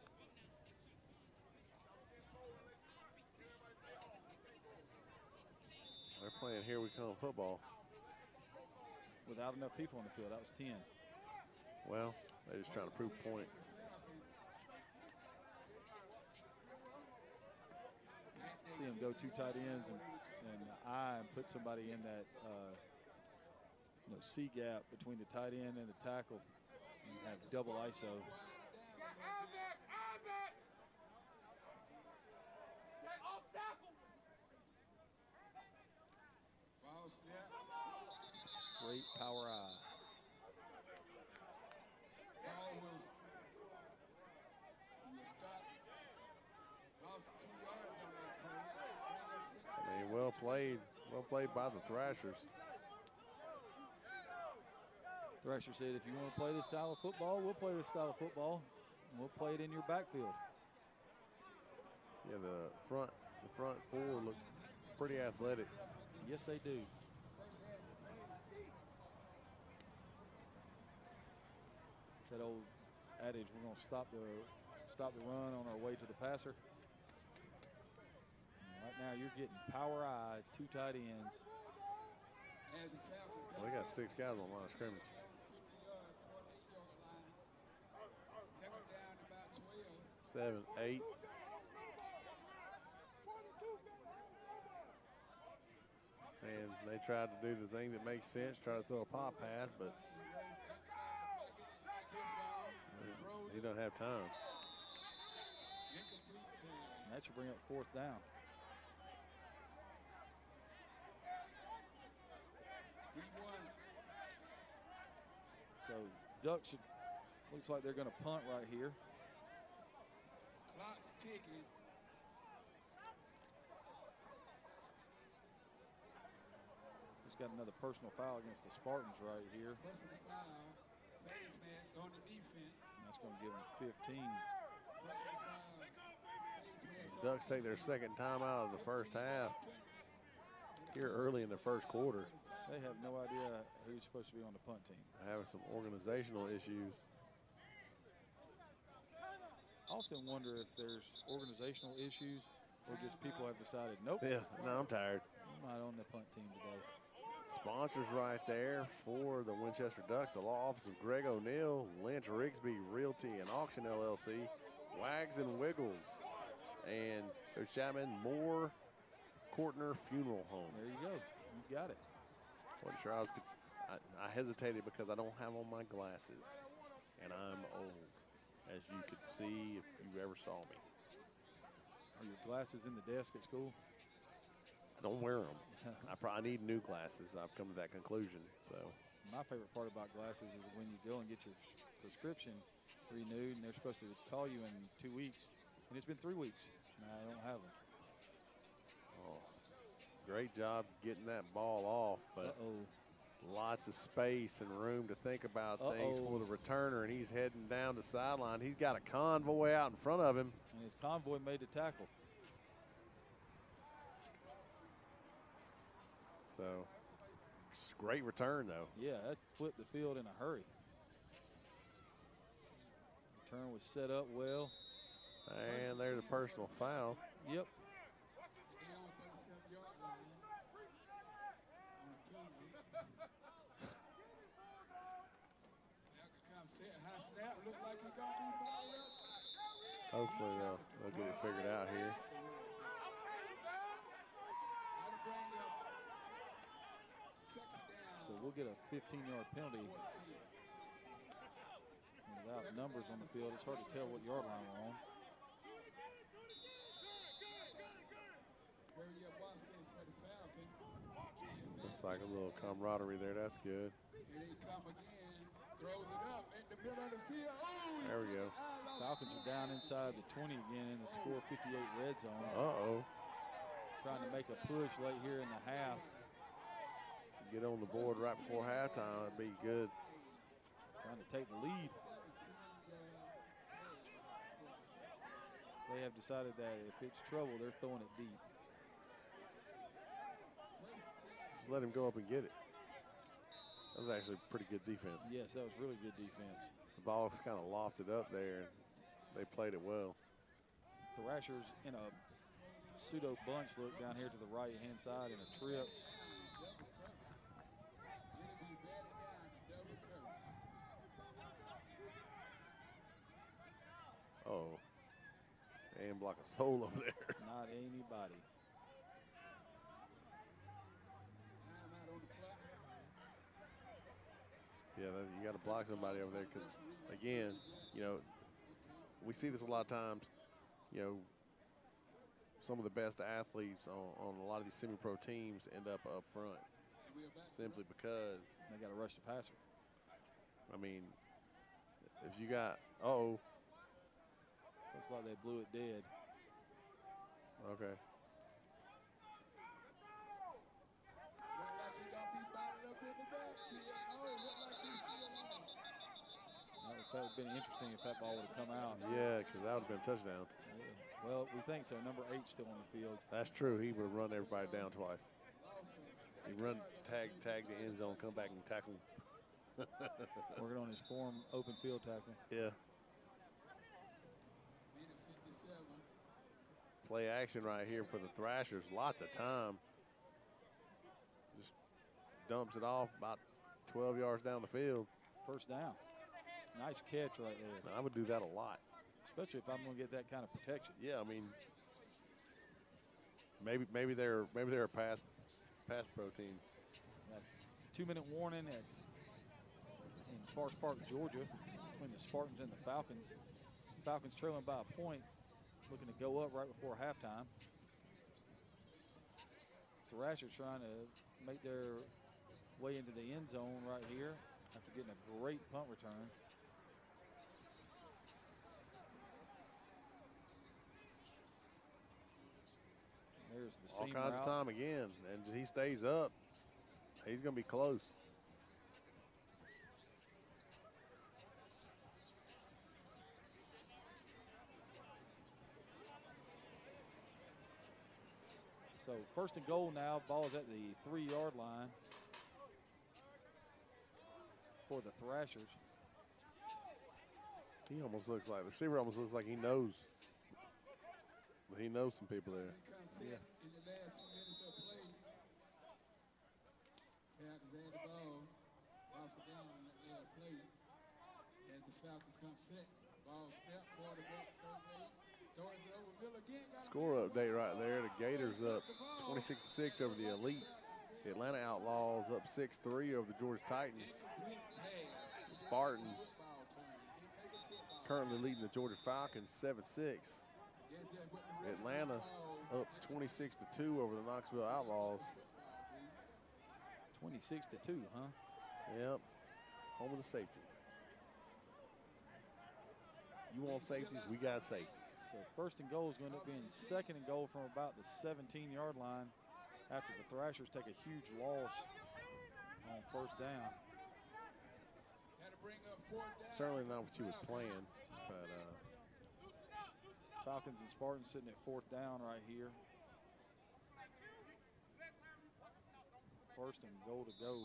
They're playing Here We Come football.
Without enough people on the field. That was 10.
Well, they're just trying to prove a point.
See them go 2 tight ends and put somebody in that C gap between the tight end and the tackle and have double ISO. Straight power eye.
played by the Thrashers.
Thrasher said, if you want to play this style of football, we'll play this style of football. And we'll play it in your backfield.
Yeah, the front four look pretty athletic.
Yes, they do. It's that old adage, we're going to stop the run on our way to the passer. And right now, you're getting power I, 2 tight ends.
Well, they got 6 guys on the line of scrimmage. 7, 8. And they tried to do the thing that makes sense, try to throw a pop pass, but he don't have time.
And that should bring up 4th down. So Ducks looks like they're going to punt right here.
Clock's ticking.
Just got another personal foul against the Spartans right here.
Personal foul. Face mask on the defense.
And that's going to give them 15.
Personal foul.
The Ducks take their second time out of the first half here early in the first quarter.
They have no idea who's supposed to be on the punt team.
Having some organizational issues.
I often wonder if there's organizational issues or just people have decided, nope.
Yeah, no, I'm tired.
I'm not on the punt team today.
Sponsors right there for the Winchester Ducks, the law office of Greg O'Neill, Lynch Rigsby Realty and Auction LLC, Wags and Wiggles, and Coach Chapman, Moore Courtner Funeral Home.
There you go. You got it.
Wasn't sure I hesitated because I don't have on my glasses, and I'm old, as you could see if you ever saw me.
Are your glasses in the desk at school?
I don't wear them. I probably need new glasses. I've come to that conclusion. So
my favorite part about glasses is when you go and get your prescription renewed, and they're supposed to call you in 2 weeks, and it's been 3 weeks, and I don't have them.
Oh, great job getting that ball off, but lots of space and room to think about things for the returner, and he's heading down the sideline. He's got a convoy out in front of him.
And his convoy made the tackle.
So, it's a great return, though.
Yeah, that flipped the field in a hurry. Return was set up well.
And there's a personal foul.
Yep.
Hopefully they'll get it figured out here.
So we'll get a 15-yard penalty. And without numbers on the field, it's hard to tell what yard line we're on.
Looks like a little camaraderie there. That's good.
Here they come again. Throws it up at the middle of the field. Oh,
there we go.
Falcons are down inside the 20 again in the score 58 red zone.
Uh-oh.
Trying to make a push late here in the half.
Get on the board right before halftime. It'd be good.
Trying to take the lead. They have decided that if it's trouble, they're throwing it deep.
Just let him go up and get it. That was actually pretty good defense.
Yes, that was really good defense.
The ball was kind of lofted up there. They played it well.
Thrashers in a pseudo bunch look down here to the right-hand side in a trips.
Oh, and block a soul over there.
Not anybody.
Yeah, you got to block somebody over there because, again, you know, we see this a lot of times. You know, some of the best athletes on a lot of these semi-pro teams end up front simply because
they got to rush the passer.
I mean, if you got,
looks like they blew it dead.
Okay.
That would have been interesting if that ball would have come out.
Yeah, because that would have been a touchdown.
Yeah. Well, we think so. Number 8 still on the field.
That's true. He would have run everybody down twice. He run, tag the end zone, come back and tackle.
Working on his form open field tackle.
Yeah. Play action right here for the Thrashers. Lots of time. Just dumps it off about 12 yards down the field.
First down. Nice catch right there.
I would do that a lot.
Especially if I'm going to get that kind of protection.
Yeah, I mean, maybe they're a pass pro team.
2-minute warning in Forest Park, Georgia, between the Spartans and the Falcons. Falcons trailing by a point, looking to go up right before halftime. Thrashers trying to make their way into the end zone right here after getting a great punt return. There's the
all
seam
kinds
route.
of time again, and he stays up. He's going to be close.
So first and goal now. Ball is at the 3-yard line for the Thrashers.
He almost looks like, the receiver almost looks like he knows. He knows some people there.
Yeah.
In the last 2 minutes of play, Falcons ran the ball, lost it down on that play. As the Falcons come set, ball snap, quarterback survey, throws it over Bill again.
Score update right there. The Gators up 26-6 over the Elite. The Atlanta Outlaws up 6-3 over the Georgia Titans. The Spartans currently leading the Georgia Falcons 7-6. Atlanta up 26-2 over the Knoxville Outlaws.
26-2, huh?
Yep. Home of the safety. You want safeties? We got safeties.
So first and goal is going to end up being second and goal from about the 17-yard line after the Thrashers take a huge loss on first down.
Certainly not what you were playing, but
Falcons and Spartans sitting at fourth down right here. First and goal to go.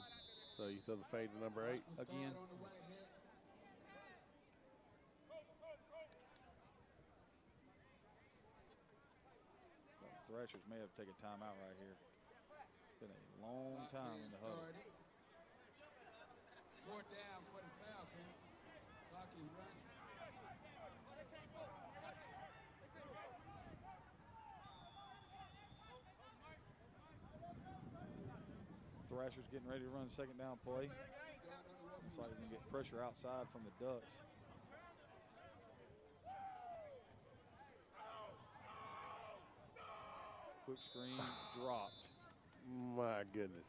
So you throw the fade to number 8
again. Thrashers may have to take a timeout right here. It's been a long time in the huddle.
Fourth down for the Falcons. Clock is running.
Thrashers getting ready to run second down play. Looks like they're going to get pressure outside from the Ducks. Quick screen dropped.
My goodness.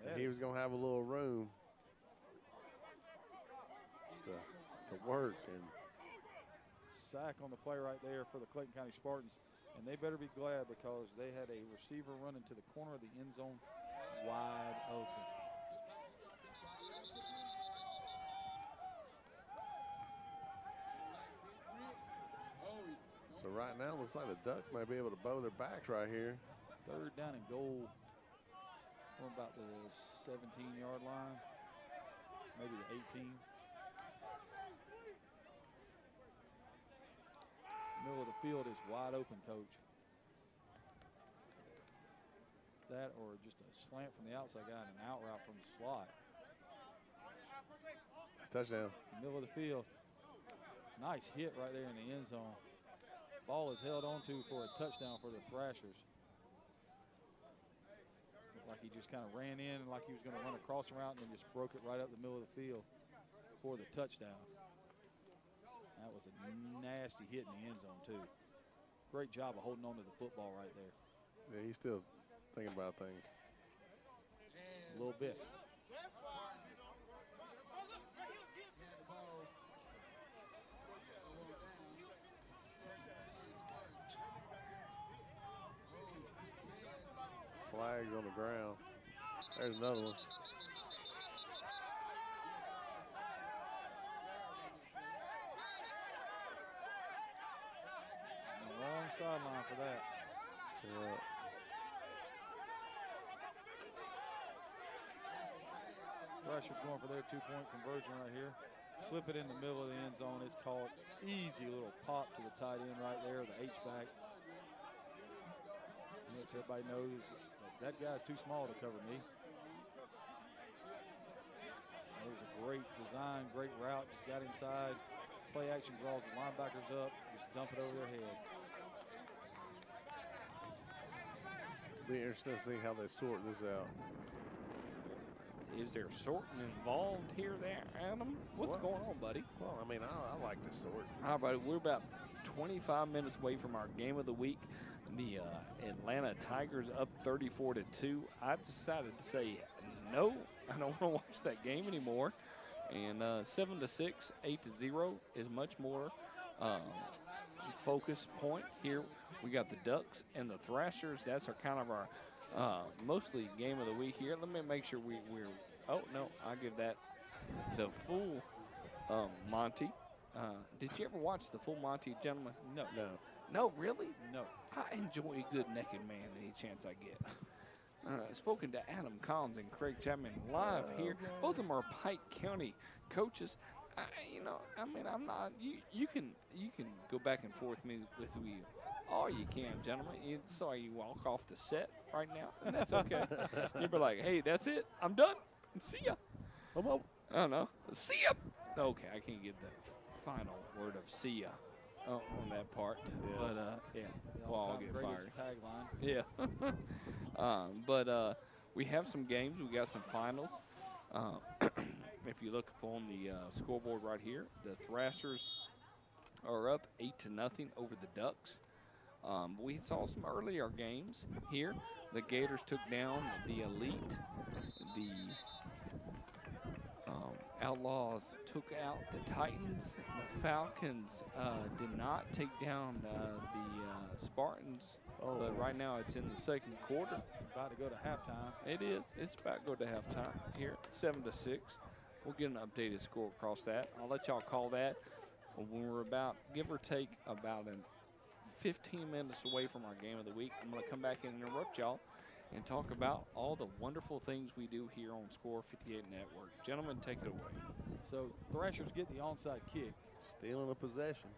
That
He was going to have a little room to work. And
sack on the play right there for the Clayton County Spartans. And they better be glad because they had a receiver running to the corner of the end zone wide open.
so right now, it looks like the Ducks might be able to bow their backs right here.
Third down and goal from about the 17-yard line, maybe the 18. Middle of the field is wide open, Coach. That or just a slant from the outside guy and an out route from the slot.
Touchdown.
Middle of the field. Nice hit right there in the end zone. Ball is held onto for a touchdown for the Thrashers. Looked like he just kind of ran in like he was going to run a crossing route and then just broke it right up the middle of the field for the touchdown. That was a nasty hit in the end zone, too. Great job of holding on to the football right there.
Yeah, he's still thinking about things.
A little bit.
Flags on the ground. There's another one.
sideline for that.
Yeah.
Thrashers going for their 2-point conversion right here. Flip it in the middle of the end zone. It's called easy little pop to the tight end right there, the H-back. Which everybody knows that guy's too small to cover me. It was a great design, great route. Just got inside. Play action draws the linebackers up. Just dump it over their head.
Be interesting to see how they sort this out.
Is there sorting involved here, there, Adam? What's going on, buddy?
Well, I mean, I like to sort.
All right, buddy. We're about 25 minutes away from our game of the week. The Atlanta Tigers up 34-2. I decided to say no. I don't want to watch that game anymore. And 7-6, 8-0 is much more focus point here. We got the Ducks and the Thrashers. That's our kind of our mostly game of the week here. Let me make sure we're. Oh no, I give that the full Monty. Did you ever watch the full Monty, gentlemen?
No.
No, really?
No.
I enjoy a good naked man any chance I get. Spoken to Adam Collins and Craig Chapman live here. Both of them are Pike County coaches. I'm not. You can go back and forth with me all you can, gentlemen. You saw you walk off the set right now, and that's okay. You'd be like, hey, that's it. I'm done. See ya. I don't know. See ya. Okay, I can't get the final word of see ya on that part.
Yeah.
But, yeah, we'll all get fired.
Tagline.
Yeah. But we have some games. We got some finals. If you look upon the scoreboard right here, the Thrashers are up 8-0 over the Ducks. We saw some earlier games here. The Gators took down the Elite. The Outlaws took out the Titans. The Falcons did not take down the Spartans. But right now it's in the second quarter.
About to go to halftime.
It is. It's about to go to halftime here, 7-6. We'll get an updated score across that. I'll let y'all call that when we're about, give or take, about 15 minutes away from our game of the week. I'm going to come back and interrupt y'all and talk about all the wonderful things we do here on Score 58 Network. Gentlemen, take it away.
So Thrashers get the onside kick.
Stealing a possession.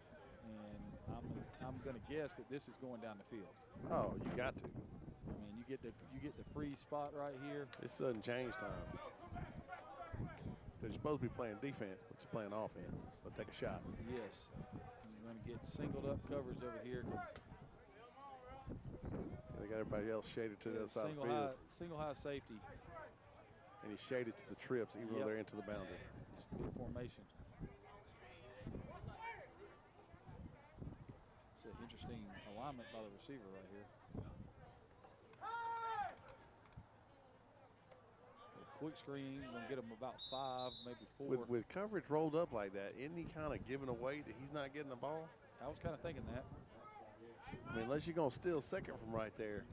And I'm going to guess that this is going down the field.
Oh, you got to.
I mean, you get the free spot right here.
This doesn't change time. They're supposed to be playing defense, but you're playing offense. So take a shot.
Yes. You're going to get singled up coverage over here.
They got everybody else shaded to the other side of the field.
Single high safety.
And he's shaded to the trips, even though they're into the boundary.
It's good formation. It's an interesting alignment by the receiver right here. Quick screen, going to get him about 5, maybe 4.
With coverage rolled up like that, isn't he kind of giving away that he's not getting the ball?
I was kind of thinking that.
I mean, unless you're going to steal second from right there,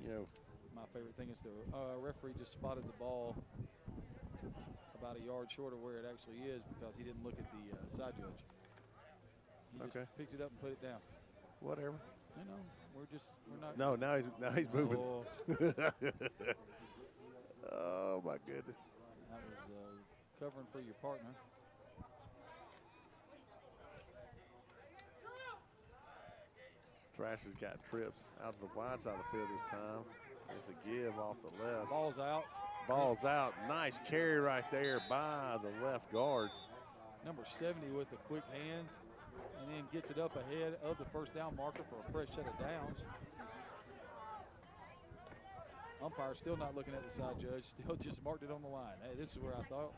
you know.
My favorite thing is the referee just spotted the ball about a yard short of where it actually is because he didn't look at the side judge. He just picked it up and put it down.
Whatever.
You know, we're not.
No, now he's moving. Oh, my goodness.
That was covering for your partner.
Thrashers got trips out to the wide side of the field this time. It's a give off the left.
Ball's out.
Ball's out. Nice carry right there by the left guard.
Number 70 with the quick hands, and then gets it up ahead of the first down marker for a fresh set of downs. Umpire still not looking at the side judge, still just marked it on the line. Hey, this is where I thought.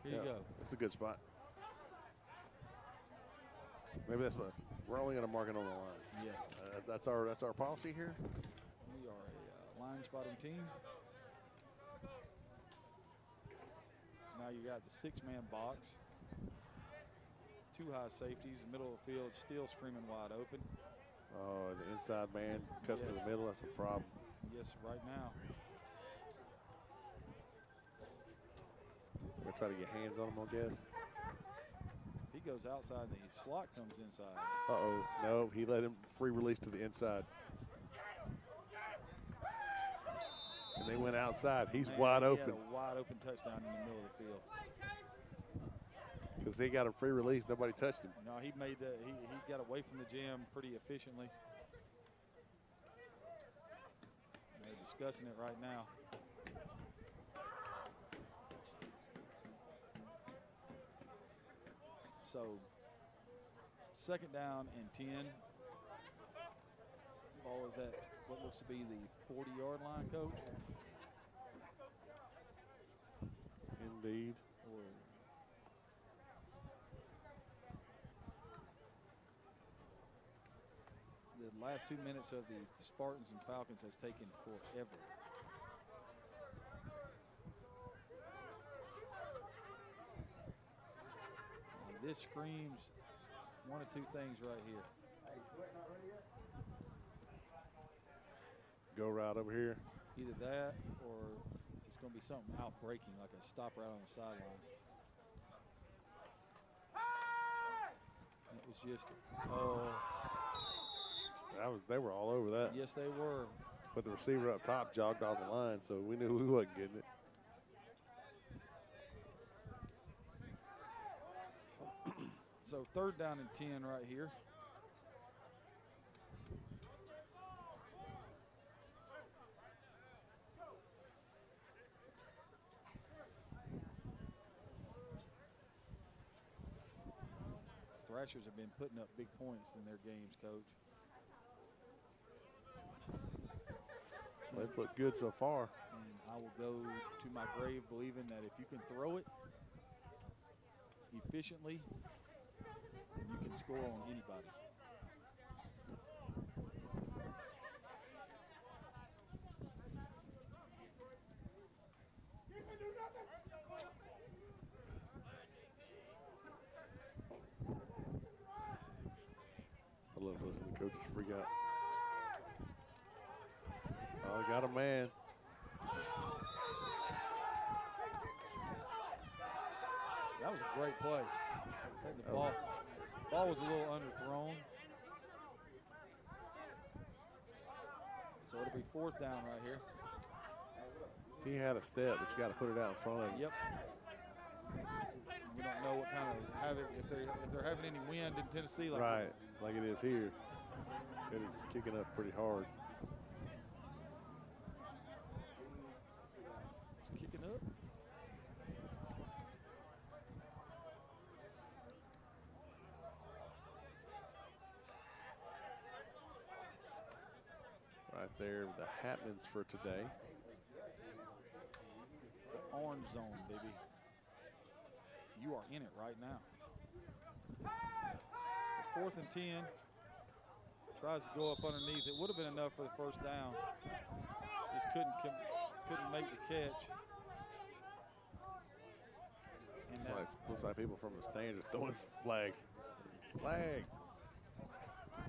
Here you go.
That's a good spot. Maybe that's what we're only going to mark it on the line.
Yeah.
That's our policy here.
We are a line spotting team. So now you got the 6-man box. 2 high safeties, middle of the field still screaming wide open.
Oh, the inside man cuts to the middle. That's a problem.
Yes, right now.
We're going to try to get hands on him, I guess.
If he goes outside, the slot comes inside.
Uh-oh. No, he let him free release to the inside. And they went outside. He's wide open.
He had a wide open touchdown in the middle of the field.
Because they got a free release, nobody touched him.
No, he made the he got away from the jam pretty efficiently. They're discussing it right now. So, second down and 10. Ball is at what looks to be the 40-yard line, Coach.
Indeed.
The last 2 minutes of the Spartans and Falcons has taken forever. Now this screams one of two things right here.
Go right over here.
Either that or it's going to be something out breaking, like a stop right on the sideline. It was just,
They were all over that.
Yes, they were.
But the receiver up top jogged off the line, so we knew we wasn't getting it.
So third down and 10 right here. Thrashers have been putting up big points in their games, Coach.
They've looked good so far.
And I will go to my grave believing that if you can throw it efficiently, then you can score on anybody.
I love listening to coaches freak out. Oh, got a man.
That was a great play. I think the ball was a little underthrown. So it'll be fourth down right here.
He had a step, but you got to put it out in front of him.
Yep. We don't know what kind of havoc if they're having any wind in Tennessee.
Like it is here. It is kicking up pretty hard.
It's kicking up.
Right there, the happenings for today.
The orange zone, baby. You are in it right now. The fourth and 10. Tries to go up underneath. It would have been enough for the first down. Just couldn't make the catch. And that
Looks like people from the stands are throwing flags. Flag.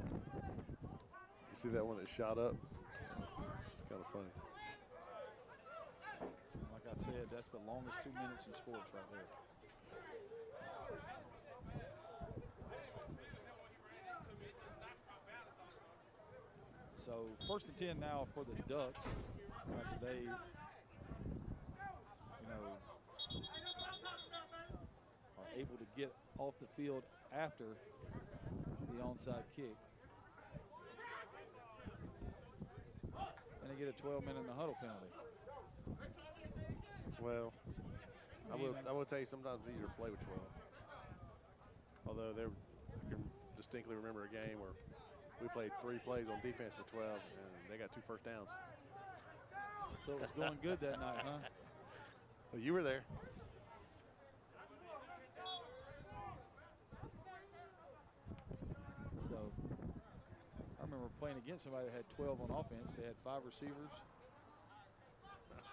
You see that one that shot up? It's kind of funny.
Like I said, that's the longest 2 minutes in sports right there. So first and 10 now for the Ducks after they, are able to get off the field after the onside kick. And they get a 12-minute in the huddle penalty.
Well, I will tell you sometimes it's easier to play with 12. Although I can distinctly remember a game where we played 3 plays on defense with 12, and they got 2 first downs.
So it was going good that night, huh?
Well, you were there.
So I remember playing against somebody that had 12 on offense. They had 5 receivers,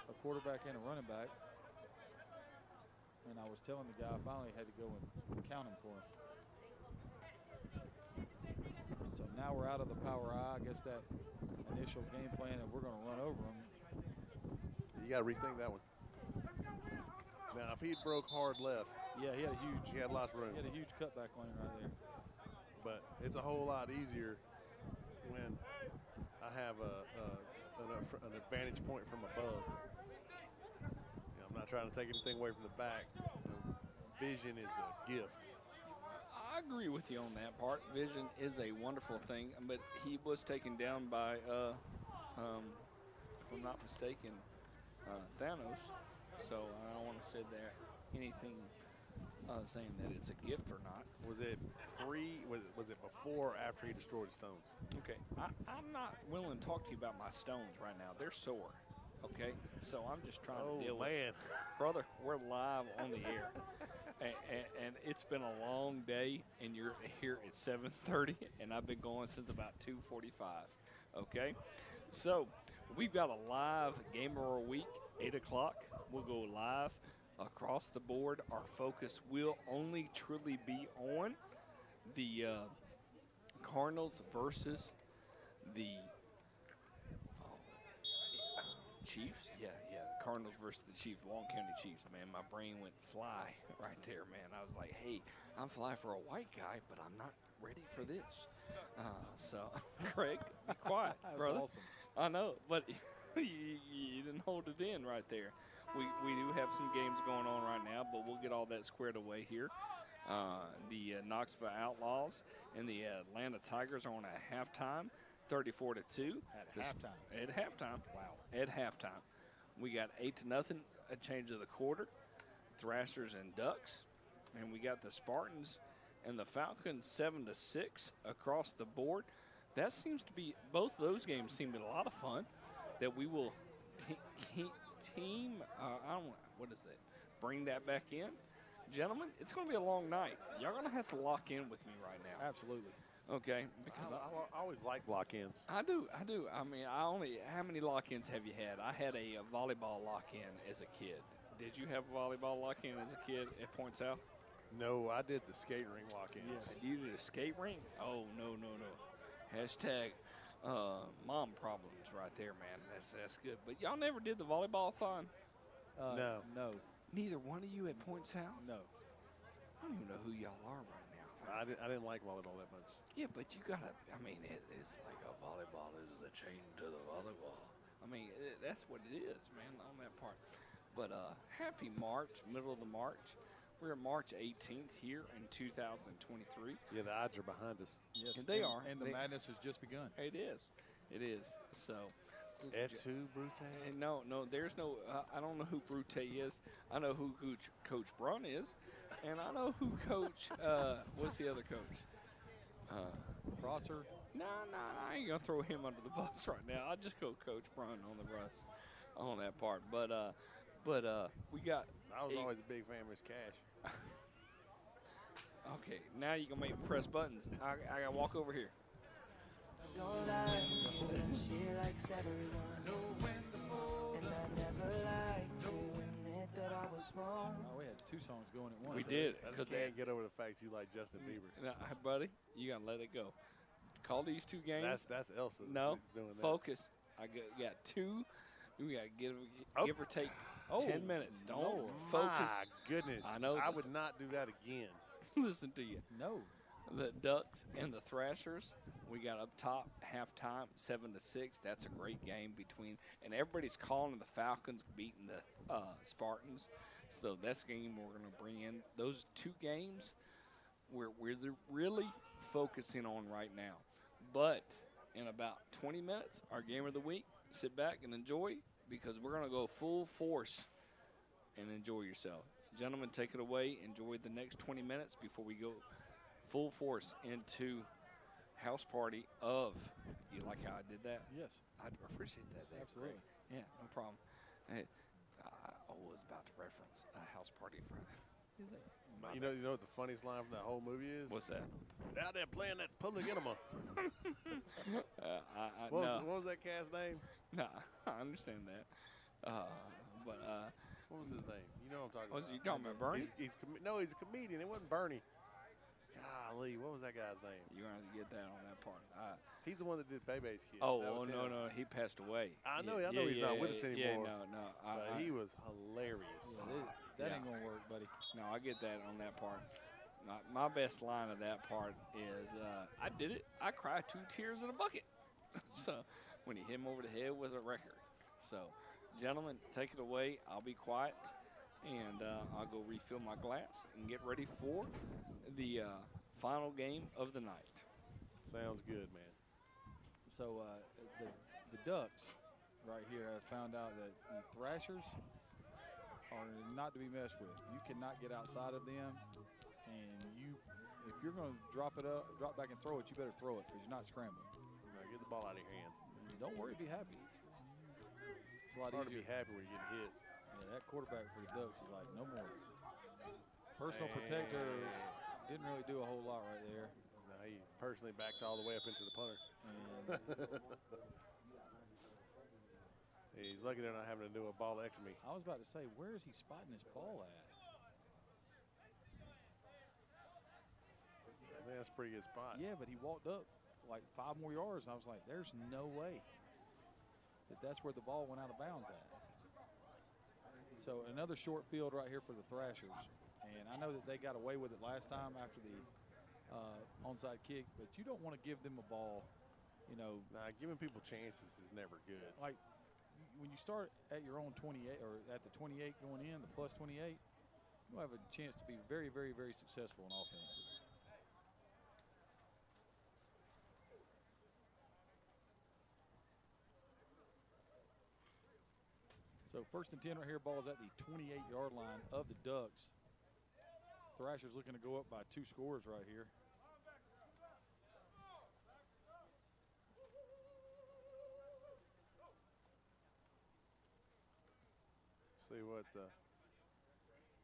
a quarterback, and a running back. And I was telling the guy I finally had to go and count him for him. So now we're out of the power I. I guess that initial game plan of we're going to run over them.
You got to rethink that one. Now, if he broke hard left,
Yeah, he had a huge.
He had lots of room.
He had a huge cutback lane right there.
But it's a whole lot easier when I have an advantage point from above. I'm not trying to take anything away from the back. Vision is a gift.
I agree with you on that part. Vision is a wonderful thing, but he was taken down by, if I'm not mistaken, Thanos. So I don't want to say that anything saying that it's a gift or not.
Was it was it before or after he destroyed the stones?
Okay, I'm not willing to talk to you about my stones right now. They're sore. Okay, so I'm just trying to deal with it. Brother, we're live on the air. And it's been a long day, and you're here at 7:30, and I've been going since about 2:45. Okay, so we've got a live Gamer of the Week, 8 o'clock. We'll go live across the board. Our focus will only truly be on the Cardinals versus the Chiefs. Yeah, the Cardinals versus the Chiefs, Long County Chiefs, man. My brain went fly right there, man. I was like, hey, I'm fly for a white guy, but I'm not ready for this. So, Craig, be quiet, brother.
Awesome.
I know, but you didn't hold it in right there. We do have some games going on right now, but we'll get all that squared away here. The Knoxville Outlaws and the Atlanta Tigers are on a halftime, 34-2. At halftime. Wow. At halftime. We got 8-0, a change of the quarter. Thrashers and Ducks. And we got the Spartans and the Falcons 7-6 across the board. That seems to be, both of those games seem to be a lot of fun. That we will bring that back in. Gentlemen, it's going to be a long night. Y'all going to have to lock in with me right now.
Absolutely.
Okay, because
I always like lock-ins.
I do. I mean, how many lock-ins have you had? I had a volleyball lock-in as a kid. Did you have a volleyball lock-in as a kid at Point South?
No, I did the skate ring lock-ins.
Yes. You did a skate ring? Oh, no. Hashtag mom problems right there, man. That's good. But y'all never did the volleyball-thon?
No.
Neither one of you at Point South?
No.
I don't even know who y'all are right now.
I didn't like volleyball that much.
Yeah, but you got to, I mean, it's like a volleyball is the chain to the volleyball. I mean, that's what it is, man, on that part. But happy March, middle of the March. We're March 18th here in 2023.
Yeah, the odds are behind us.
Yes,
and they are.
And the madness has just begun.
It is. So.
That's who Brute?
No, there's no, I don't know who Brute is. I know who Coach Brun is. And I know who Coach, what's the other coach?
Prosser.
No, I ain't going to throw him under the bus right now. I'll just go Coach Brun on the bus on that part. But we got.
I was always a big fan of his cash.
Okay, now you're going to make me press buttons. I got to walk over here.
Don't like you and she likes everyone. And I never liked to admit that I was wrong.
Oh, we had two songs going at once.
We did.
I just can't get over the fact you like Justin Bieber.
Now, buddy, you got to let it go. Call these two games.
That's Elsa.
No,
doing that.
focus. I got two. We got to give or take 10 minutes. Don't focus.
My goodness.
I know.
I would not do that again.
Listen to you.
No.
The Ducks and the Thrashers. We got up top, halftime, 7-6. That's a great game between, and everybody's calling the Falcons beating the Spartans. So that's the game we're going to bring in. Those two games we're really focusing on right now. But in about 20 minutes, our game of the week, sit back and enjoy because we're going to go full force and enjoy yourself. Gentlemen, take it away. Enjoy the next 20 minutes before we go full force into house party of, you like how I did that?
Yes.
I appreciate that.
Absolutely.
Great. Yeah, no problem. Hey, I was about to reference a house party for that.
You know what the funniest line from that whole movie is?
What's that?
Out there playing that Public Enema.
What
was that cat's name?
No, I understand that. But
what was his name? You know what I'm talking about.
You talking about Bernie?
He's a comedian. It wasn't Bernie. Golly, what was that guy's name?
You're going to have to get that on that part.
He's the one that did Bebe's Kids.
Oh,
That was
no,
him.
He passed away.
I know he's not with us anymore.
Yeah, no.
But he was hilarious.
That ain't going to work, buddy.
No, I get that on that part. My best line of that part is, I did it. I cried 2 tears in a bucket. So when he hit him over the head with a record. So, gentlemen, take it away. I'll be quiet, and I'll go refill my glass and get ready for the final game of the night.
Sounds good, man.
So the Ducks right here, I found out that the Thrashers are not to be messed with. You cannot get outside of them, and if you're going to drop back and throw it, you better throw it because you're not scrambling.
No, get the ball out of your hand.
Don't worry, be happy. It's a lot
hard
easier
to be happy when you get hit.
Yeah, that quarterback for the Ducks is like, no more. Personal protector didn't really do a whole lot right there.
No, he personally backed all the way up into the punter. He's lucky they're not having to do a ballectomy.
I was about to say, where is he spotting this ball at?
I think that's a pretty good spot.
Yeah, but he walked up like 5 more yards, and I was like, there's no way that's where the ball went out of bounds at. So another short field right here for the Thrashers. And I know that they got away with it last time after the onside kick, but you don't want to give them a ball,
Nah, giving people chances is never good.
Like when you start at your own 28 or at the 28 going in, the plus 28, you'll have a chance to be very, very, very successful in offense. So 1st and 10 right here, ball's at the 28-yard line of the Ducks. Thrashers looking to go up by 2 scores right here.
See what the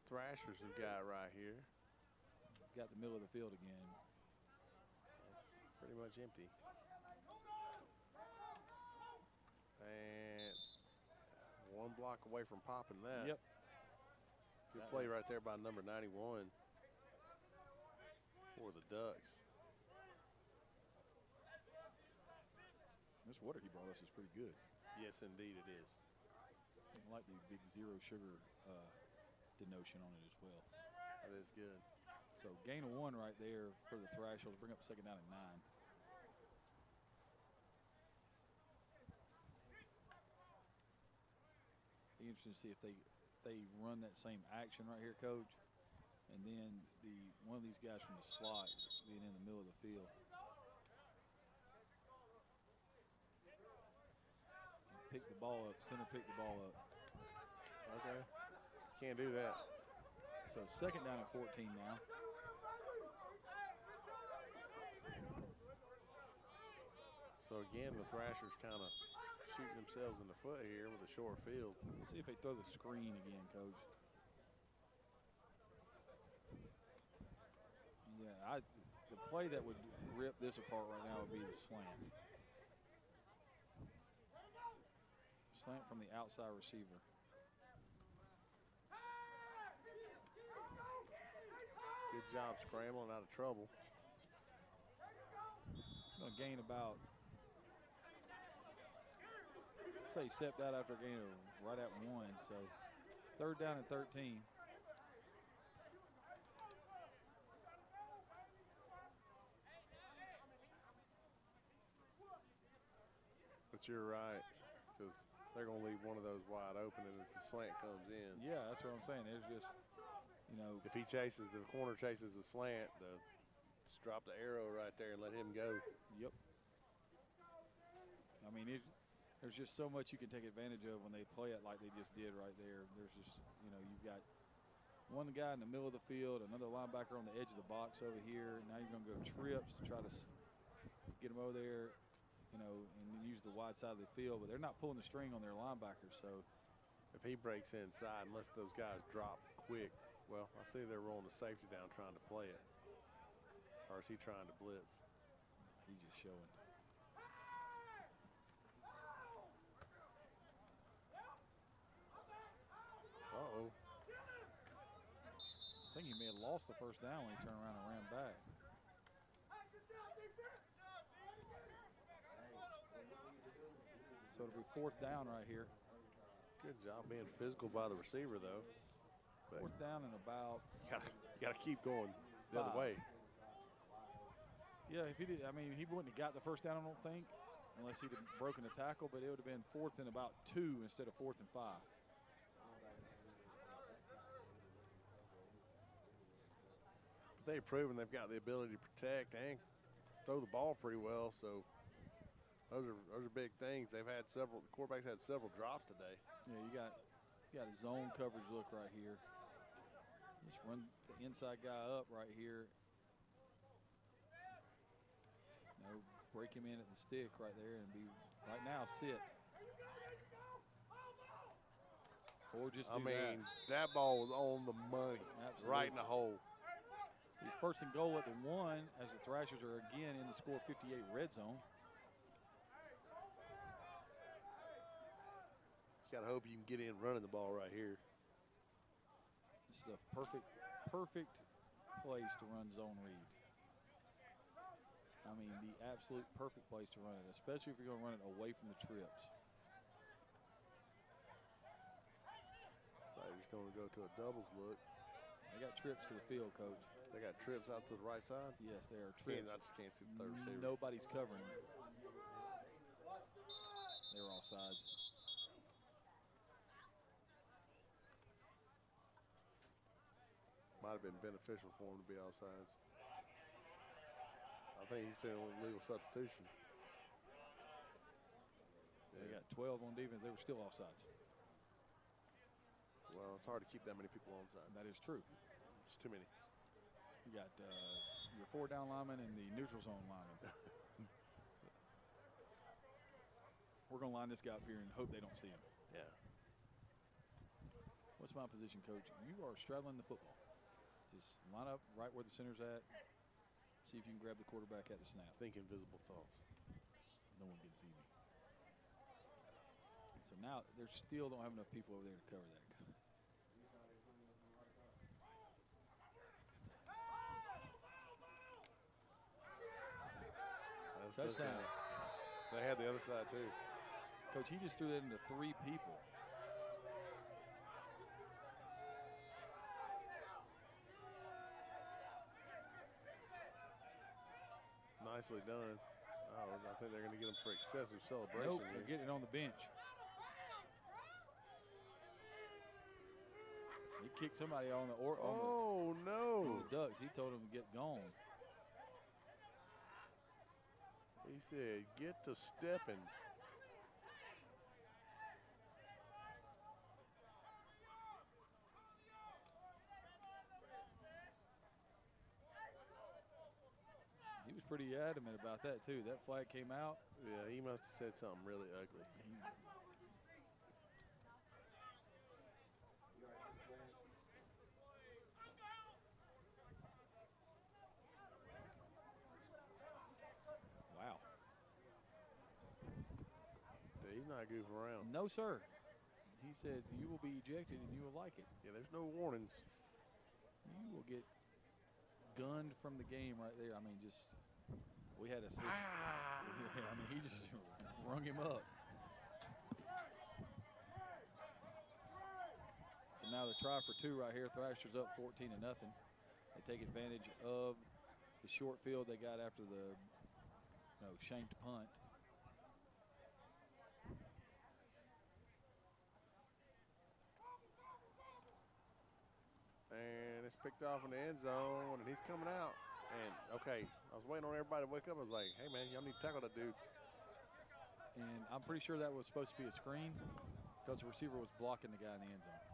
Thrashers have got right here.
Got the middle of the field again.
It's pretty much empty. And 1 block away from popping that.
Yep.
Good play right there by number 91 for the Ducks.
This water he brought us is pretty good.
Yes, indeed it is.
I like the big 0 sugar denotion on it as well.
That is good.
So gain of 1 right there for the Thrashers. Bring up 2nd down and 9. Be interesting to see if they run that same action right here, Coach, and then one of these guys from the slot being in the middle of the field. Pick the ball up, center pick the ball up.
Okay. Can't do that.
So 2nd down and 14 now.
So again, the Thrashers kind of shooting themselves in the foot here with a short field.
Let's see if they throw the screen again, Coach. Yeah, the play that would rip this apart right now would be the slant. Slant from the outside receiver.
Good job scrambling out of trouble.
Going to gain about, say, stepped out after a gain of right at 1. So 3rd down and 13.
But you're right, because they're going to leave one of those wide open, and if the slant comes in.
Yeah, that's what I'm saying. There's just,
if he chases, the corner chases the slant, just drop the arrow right there and let him go.
Yep. I mean, there's just so much you can take advantage of when they play it like they just did right there. There's just, you've got one guy in the middle of the field, another linebacker on the edge of the box over here. Now you're going to go trips to try to get him over there, and then use the wide side of the field. But they're not pulling the string on their linebackers. So
if he breaks inside, unless those guys drop quick, well, I see they're rolling the safety down trying to play it. Or is he trying to blitz?
He's just showing.
Uh-oh.
I think he may have lost the 1st down when he turned around and ran back. So it'll be 4th down right here.
Good job being physical by the receiver, though. But
4th down and about.
You got to keep going the other way.
Yeah, if he did, I mean, he wouldn't have got the first down, I don't think, unless he'd have broken a tackle, but it would have been 4th and about 2 instead of 4th and 5.
They've proven they've got the ability to protect and throw the ball pretty well, so those are big things. The quarterbacks had several drops today.
Yeah, you got a zone coverage look right here. Just run the inside guy up right here. Break him in at the stick right there and be right now sit. Or just do
that ball was on the money.
Absolutely.
Right in the hole.
Be 1st and goal at the 1 as the Thrashers are again in the score 58 red zone.
You gotta hope you can get in running the ball right here.
This is a perfect place to run zone read. I mean, the absolute perfect place to run it, especially if you're going to run it away from the trips.
They're just going to go to a doubles look.
They got trips to the field, Coach.
They got trips out to the right side?
Yes, they are trips.
I just can't see the third receiver.
Nobody's covering them. They're all sides.
Might have been beneficial for him to be outsides. I think he's saying legal substitution.
They got 12 on defense. They were still offsides.
Well, it's hard to keep that many people onside.
That is true.
It's too many.
You got your 4 down lineman and the neutral zone lineman. We're going to line this guy up here and hope they don't see him.
Yeah.
What's my position, Coach? You are straddling the football. Just line up right where the center's at. See if you can grab the quarterback at the snap.
Think invisible thoughts.
No one can see me. So now they still don't have enough people over there to cover that. Touchdown.
They had the other side too.
Coach, he just threw that into 3 people.
Nicely done. Oh, I think they're going to get them for excessive celebration.
Nope, they're getting it on the bench. He kicked somebody on the
no.
On the Ducks. He told him to get gone.
He said, get to stepping.
He was pretty adamant about that, too. That flag came out.
Yeah, he must have said something really ugly.
Wow.
Yeah, he's not goofing around.
No, sir. He said, you will be ejected and you will like it.
Yeah, there's no warnings.
You will get gunned from the game right there. I mean, just, we had a six. Yeah, I mean, he just rung him up. So now the try for 2 right here. Thrashers up 14-0. They take advantage of the short field they got after the shanked punt.
And it's picked off in the end zone, and he's coming out. And, okay, I was waiting on everybody to wake up. I was like, hey, man, y'all need to tackle that dude.
And I'm pretty sure that was supposed to be a screen because the receiver was blocking the guy in the end zone.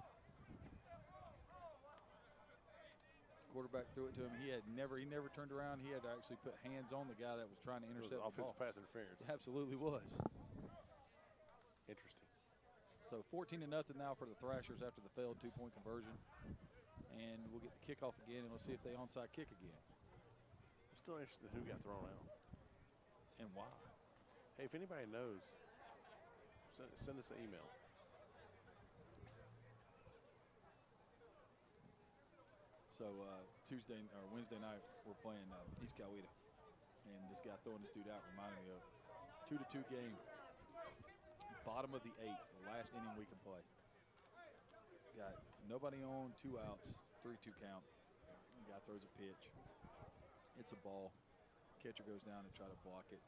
Quarterback threw it to him. He never turned around. He had to actually put hands on the guy that was trying to intercept the ball.
Offensive pass interference.
It absolutely was.
Interesting.
So 14-0 now for the Thrashers after the failed 2-point conversion. And we'll get the kickoff again, and we'll see if they onside kick again.
I'm still interested in who got thrown out.
And why.
Hey, if anybody knows, send us an email.
So Wednesday night, we're playing East Coweta. And this guy throwing this dude out reminded me of 2-2 game. bottom of the 8th, the last inning we can play. Got nobody on, 2 outs, 3-2 count. The guy throws a pitch. It's a ball. Catcher goes down and try to block it,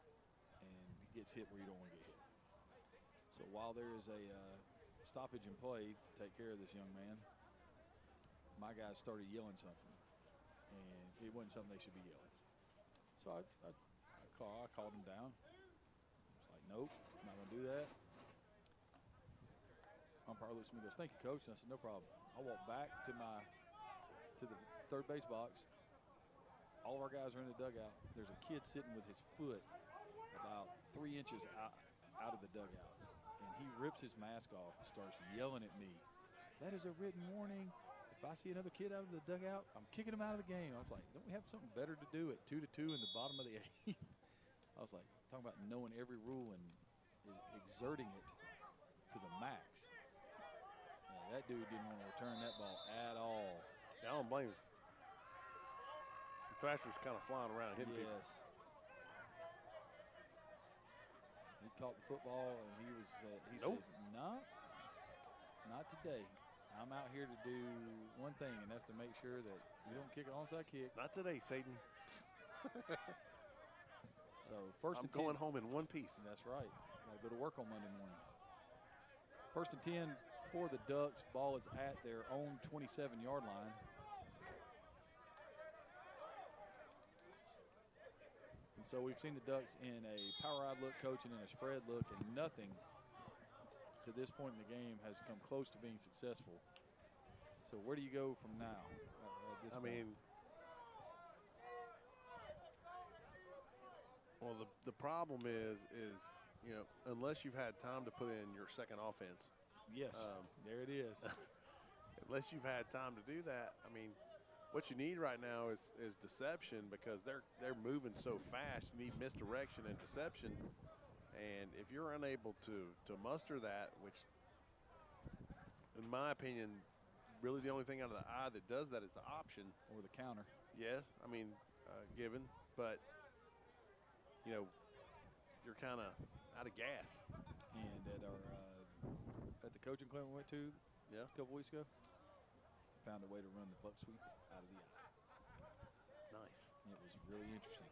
and he gets hit where you don't want to get hit. So while there is a stoppage in play to take care of this young man, my guys started yelling something, and it wasn't something they should be yelling. So I called him down. It's like, nope, I'm not going to do that. Umpire looks at me and goes, thank you, Coach. And I said, no problem. I walked back to the third base box. All of our guys are in the dugout. There's a kid sitting with his foot about 3 inches out of the dugout. And he rips his mask off and starts yelling at me. That is a written warning. If I see another kid out of the dugout, I'm kicking him out of the game. I was like, don't we have something better to do at 2-2 in the bottom of the 8th? I was like, talking about knowing every rule and exerting it to the max. Yeah, that dude didn't want to return that ball at all.
Yeah, I don't blame him. The Thrashers kind of flying around hitting people.
Yes. He caught the football and he was, he
Nope.
says, no, not today. I'm out here to do one thing, and that's to make sure that we don't kick an onside kick.
Not today, Satan.
So first
I'm
and 10.
going home in one piece.
That's right. Got to go to work on Monday morning. First and 10 for the Ducks. Ball is at their own 27-yard line. And so we've seen the Ducks in a power ride look, coaching in a spread look, and nothing to this point in the game has come close to being successful. So where do you go from now? At this point?
Well, the problem is you know, unless you've had time to put in your second offense.
Yes, there it is.
Unless you've had time to do that, I mean, what you need right now is deception, because they're moving so fast. You need misdirection and deception. And if you're unable to muster that, which, in my opinion, really the only thing out of the eye that does that is the option.
Or the counter.
Yeah, I mean, given. But, you know, you're kind of out of gas.
And at the coaching clinic we went to a couple weeks ago, found a way to run the buck sweep out of the eye.
Nice.
It was really interesting.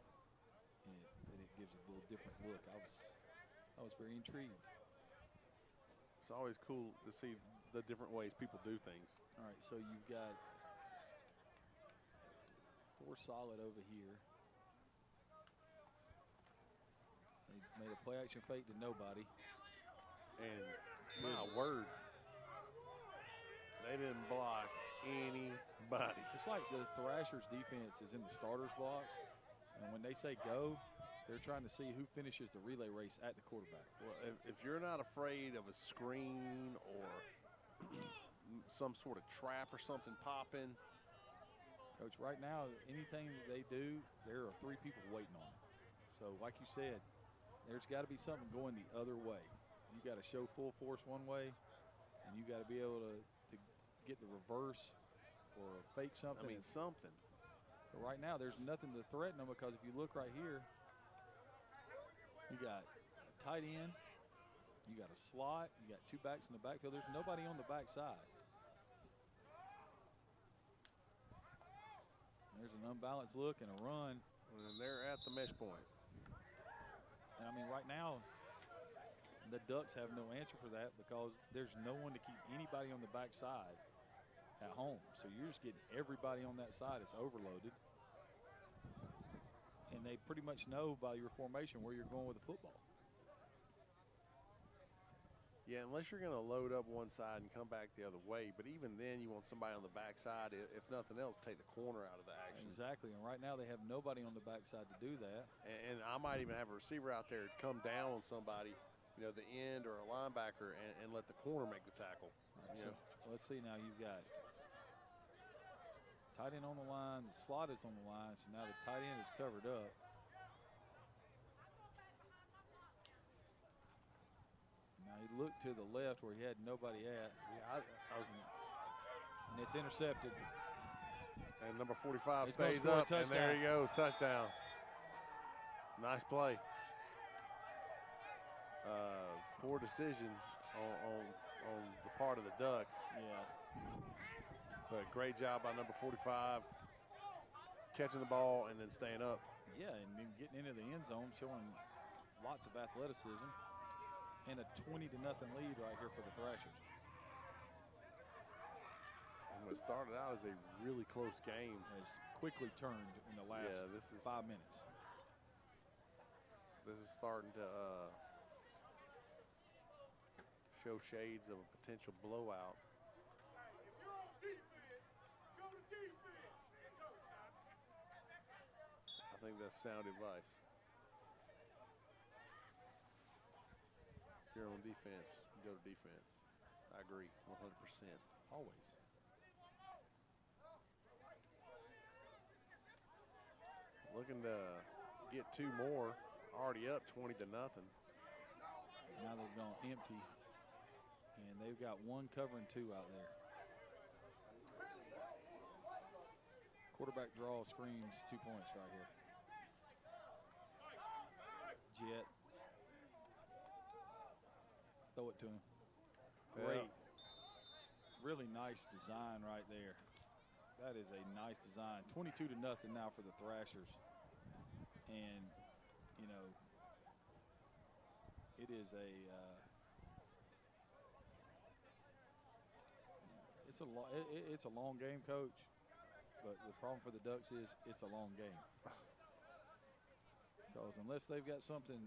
And it gives a little different look. I was very intrigued.
It's always cool to see the different ways people do things.
All right, so you've got 4 solid over here. They made a play action fake to nobody.
And my word, they didn't block anybody.
It's like the Thrashers defense is in the starters box, and when they say go, they're trying to see who finishes the relay race at the quarterback.
Well, if you're not afraid of a screen or some sort of trap or something popping.
Coach, right now, anything that they do, there are 3 people waiting on it. So like you said, there's got to be something going the other way. You got to show full force one way, and you got to be able to get the reverse or fake something.
I mean, something.
But right now, there's nothing to threaten them, because if you look right here, you got a tight end, you got a slot, you got 2 backs in the backfield. There's nobody on the backside. There's an unbalanced look and a run.
And they're at the mesh point.
And I mean, right now, the Ducks have no answer for that, because there's no one to keep anybody on the backside at home. So you're just getting everybody on that side. It's overloaded. And they pretty much know by your formation where you're going with the football.
Yeah, unless you're going to load up one side and come back the other way. But even then, you want somebody on the backside, if nothing else, take the corner out of the action.
Exactly, and right now they have nobody on the backside to do that.
And I might even have a receiver out there come down on somebody, you know, the end or a linebacker, and let the corner make the tackle.
Right,
you
so
know?
let's see now. You've got tight end on the line. The slot is on the line, so now the tight end is covered up. Now he looked to the left where he had nobody at.
Yeah, I was.
And it's intercepted.
And number 45
He's gonna
stays
score a
up, and there he
touchdown.
goes, touchdown. Nice play. poor decision on the part of the Ducks.
Yeah.
But great job by number 45, catching the ball and then staying up.
Yeah, and then getting into the end zone, showing lots of athleticism, and a 20-0 lead right here for the Thrashers.
And what started out as a really close game
has quickly turned in the last 5 minutes.
This is starting to show shades of a potential blowout. I think that's sound advice. If you're on defense, go to defense. I agree, 100%.
Always.
Looking to get 2 more. Already up 20-0.
Now they've gone empty, and they've got 1 covering 2 out there. Quarterback draw screams 2 points right here. Jet. Throw it to him. Great. Really nice design right there. That is a nice design. 22-0 now for the Thrashers. And, you know, it is it's a long game, Coach. But the problem for the Ducks is it's a long game. Because unless they've got something,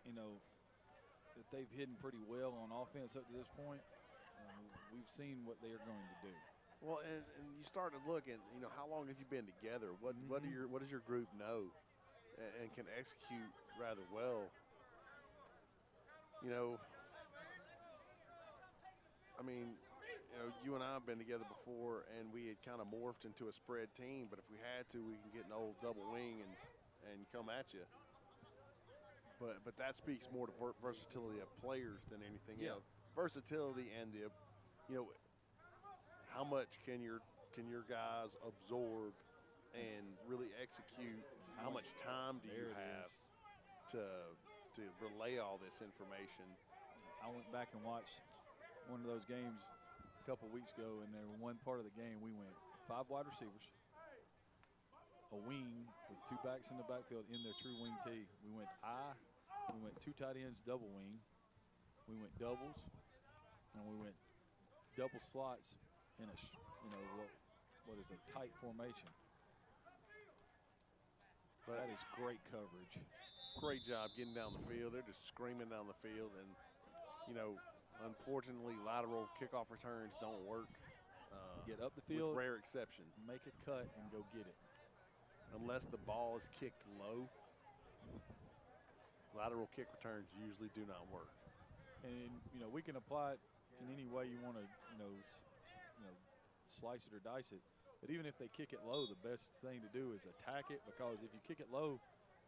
you know, that they've hidden pretty well on offense up to this point, we've seen what they are going to do.
Well, and you start to look and, you know, how long have you been together? What does your group know and can execute rather well? You know, I mean, you know, you and I have been together before, and we had kind of morphed into a spread team. But if we had to, we can get an old double wing and come at you. But that speaks more to versatility of players than anything else. Versatility and the, you know, how much can your guys absorb and really execute? How much time do you have to relay all this information?
I went back and watched one of those games a couple weeks ago, and there one part of the game we went 5 wide receivers, a wing with 2 backs in the backfield in their true wing tee. We went we went 2 tight ends, double wing. We went doubles, and we went double slots in a, you know, what is a tight formation. But that is great coverage.
Great job getting down the field. They're just screaming down the field, and you know, unfortunately, lateral kickoff returns don't work.
Get up the field,
with rare exception.
Make a cut and go get it.
Unless the ball is kicked low, lateral kick returns usually do not work.
And you know, we can apply it in any way you want to, you know, slice it or dice it. But even if they kick it low, the best thing to do is attack it, because if you kick it low,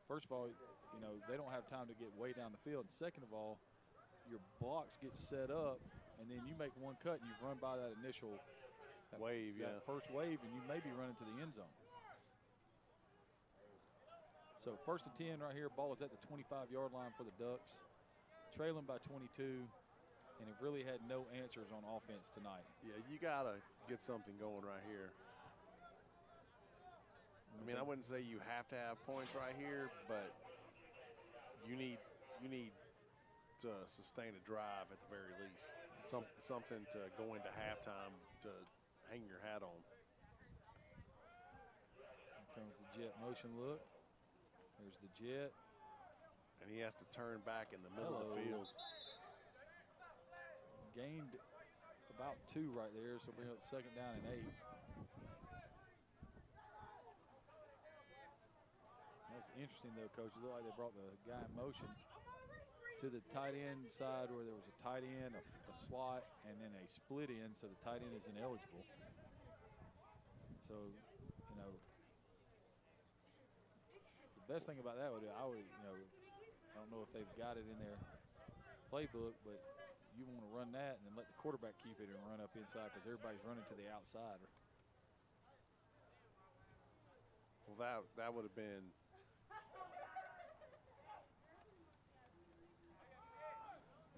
first of all, you know, they don't have time to get way down the field. And second of all, your blocks get set up, and then you make one cut and you've run by that initial
wave,
that first wave, and you may be running to the end zone. So 1st and 10 right here. Ball is at the 25-yard line for the Ducks, trailing by 22. And have really had no answers on offense tonight.
Yeah, you got to get something going right here. I mean, I wouldn't say you have to have points right here, but you need to sustain a drive at the very least. Something to go into halftime to hang your hat on.
Here comes the jet motion look. There's the jet.
And he has to turn back in the middle of the field.
Gained about 2 right there, so bring up 2nd down and 8. That's interesting, though, Coach. It looked like they brought the guy in motion to the tight end side where there was a tight end, a slot, and then a split end, so the tight end is ineligible. So, you know, the best thing about that would, I don't know if they've got it in their playbook, but you want to run that and then let the quarterback keep it and run up inside, because everybody's running to the outside.
Well, that would have been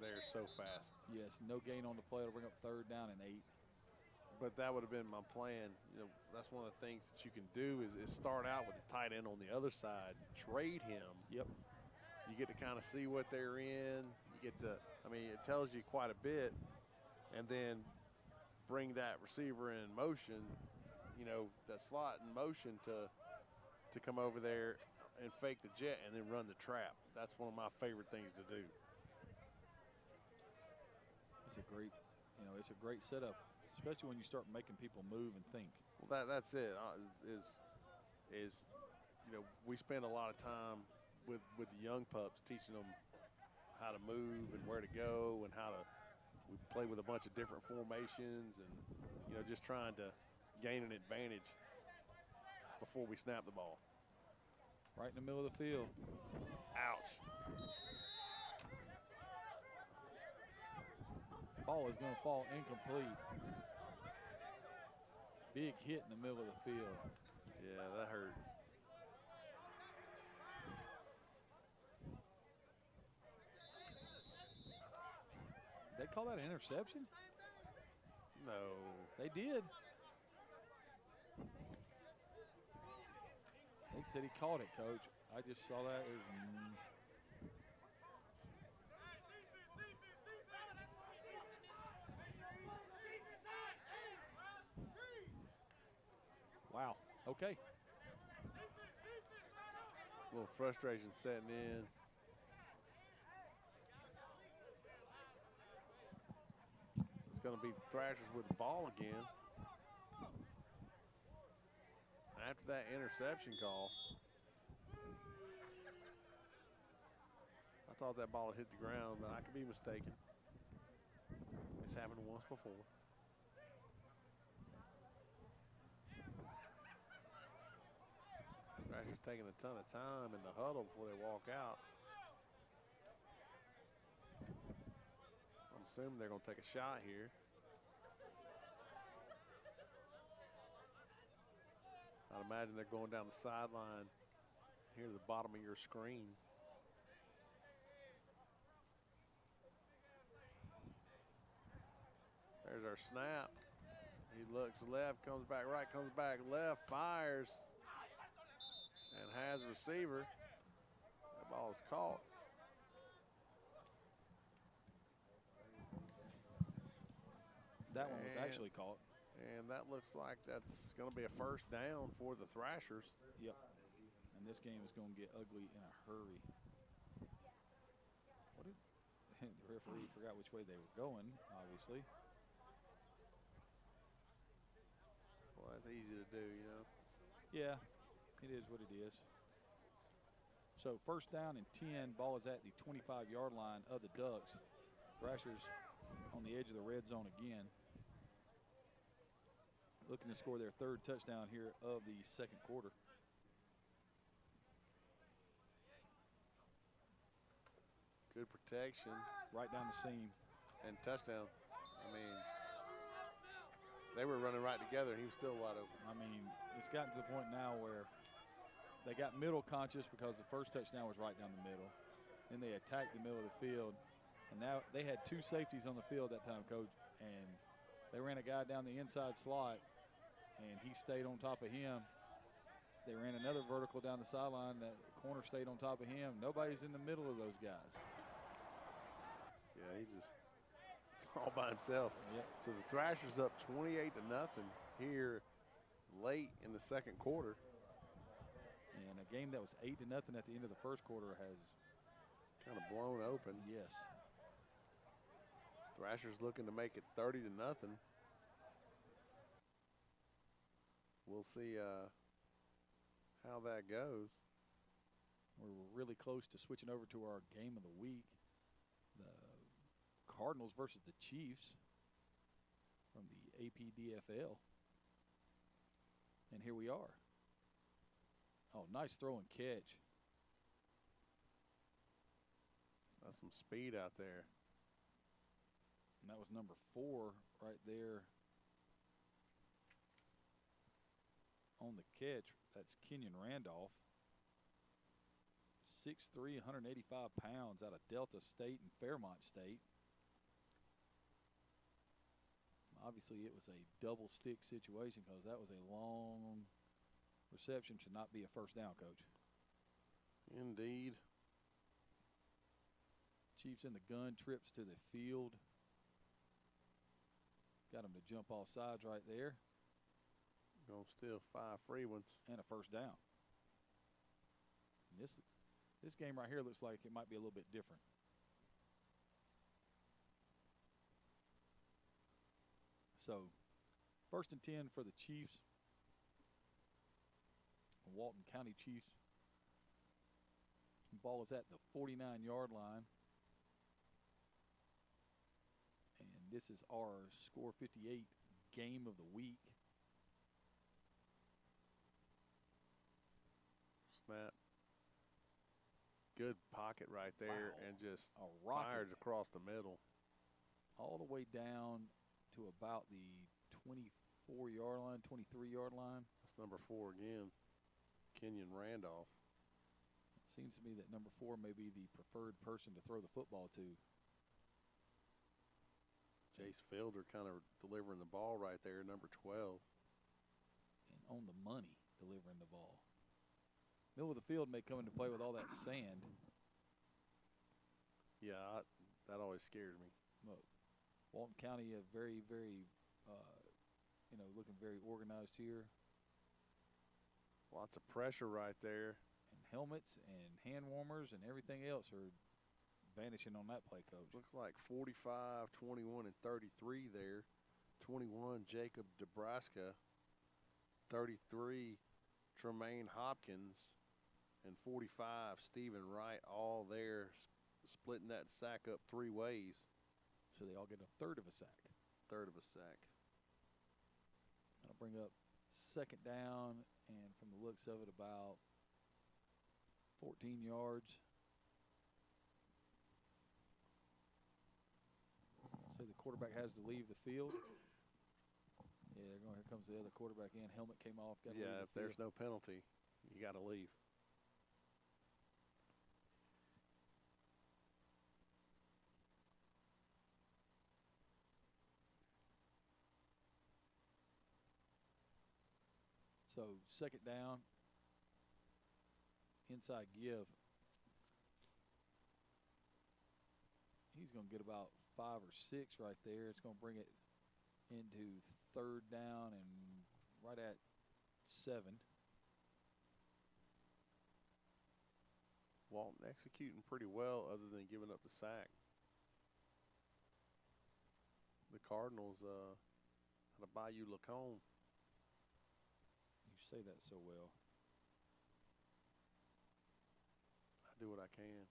their so fast.
Yes, no gain on the play. It'll bring up 3rd down and 8.
But that would have been my plan. You know, that's one of the things that you can do is start out with the tight end on the other side, trade him.
Yep.
You get to kind of see what they're in. You get to, I mean, it tells you quite a bit. And then bring that receiver in motion, you know, that slot in motion to come over there and fake the jet and then run the trap. That's one of my favorite things to do.
It's a great, you know, it's a great setup, especially when you start making people move and think.
Well, that's it. Is you know, we spend a lot of time with the young pups teaching them how to move and where to go and how to. We play with a bunch of different formations and, you know, just trying to gain an advantage before we snap the ball.
Right in the middle of the field.
Ouch.
Ball is going to fall incomplete. Big hit in the middle of the field.
Yeah, that hurt.
They call that an interception?
No.
They did. They said he caught it, Coach. I just saw that. Wow. Okay.
A little frustration setting in. It's going to be Thrashers with the ball again. After that interception call, I thought that ball had hit the ground, but I could be mistaken. It's happened once before. Thrashers taking a ton of time in the huddle before they walk out. I'm assuming they're going to take a shot here. I'd imagine they're going down the sideline here to the bottom of your screen. There's our snap. He looks left, comes back right, comes back left, fires, and has a receiver. That ball is caught.
That one was actually caught.
And that looks like that's going to be a first down for the Thrashers.
Yep. And this game is going to get ugly in a hurry. What did the referee forgot which way they were going, obviously.
Well, that's easy to do, you know.
Yeah, it is what it is. So first down and 10, ball is at the 25-yard line of the Ducks. Thrashers on the edge of the red zone again. Looking to score their 3rd touchdown here of the 2nd quarter.
Good protection.
Right down the seam.
And touchdown. I mean, they were running right together, and he was still wide open.
I mean, it's gotten to the point now where they got middle conscious because the first touchdown was right down the middle. Then they attacked the middle of the field. And now they had 2 safeties on the field that time, Coach, and they ran a guy down the inside slot, and he stayed on top of him. They ran another vertical down the sideline. That corner stayed on top of him. Nobody's in the middle of those guys.
Yeah, he's all by himself.
Yep.
So the Thrashers up 28-0 here late in the 2nd quarter.
And a game that was 8-0 at the end of the 1st quarter has
kind of blown open.
Yes.
Thrashers looking to make it 30-0. We'll see how that goes.
We're really close to switching over to our game of the week. The Cardinals versus the Chiefs from the APDFL. And here we are. Oh, nice throw and catch.
That's some speed out there.
And that was number 4 right there on the catch. That's Kenyon Randolph. 6'3", 185 pounds out of Delta State and Fairmont State. Obviously, it was a double stick situation because that was a long reception. Should not be a first down, Coach.
Indeed.
Chiefs in the gun, trips to the field. Got him to jump off sides right there.
Gonna steal 5 free ones.
And a first down. And this game right here looks like it might be a little bit different. So, 1st and 10 for the Chiefs. Walton County Chiefs. The ball is at the 49-yard line. And this is our Score 58 game of the week.
Snap. Good pocket right there,
Wow.
and just
A rocket.
fires across the middle.
All the way down to about the 24-yard line, 23-yard line.
That's number 4 again, Kenyon Randolph.
It seems to me that number 4 may be the preferred person to throw the football to.
Jace Fielder kind of delivering the ball right there, number 12.
And on the money, delivering the ball. Middle of the field may come into play with all that sand.
Yeah, that always scares me.
Look, Walton County, very, very, looking very organized here.
Lots of pressure right there.
And helmets and hand warmers and everything else are vanishing on that play, Coach.
Looks like 45, 21, and 33 there. 21, Jacob Nebraska. 33, Tremaine Hopkins. And 45, Stephen Wright, all there, splitting that sack up 3 ways.
So they all get a third of a sack.
Third of a sack.
That'll bring up 2nd down, and from the looks of it, about 14 yards. So the quarterback has to leave the field. Yeah, here comes the other quarterback in. Helmet came off. Got to leave the
If there's
field.
no penalty, you got to leave.
So 2nd down, inside give. He's going to get about 5 or 6 right there. It's going to bring it into 3rd down and right at 7.
Walton executing pretty well other than giving up the sack. The Cardinals out of Bayou Lacombe.
You say that so well.
I do what I can.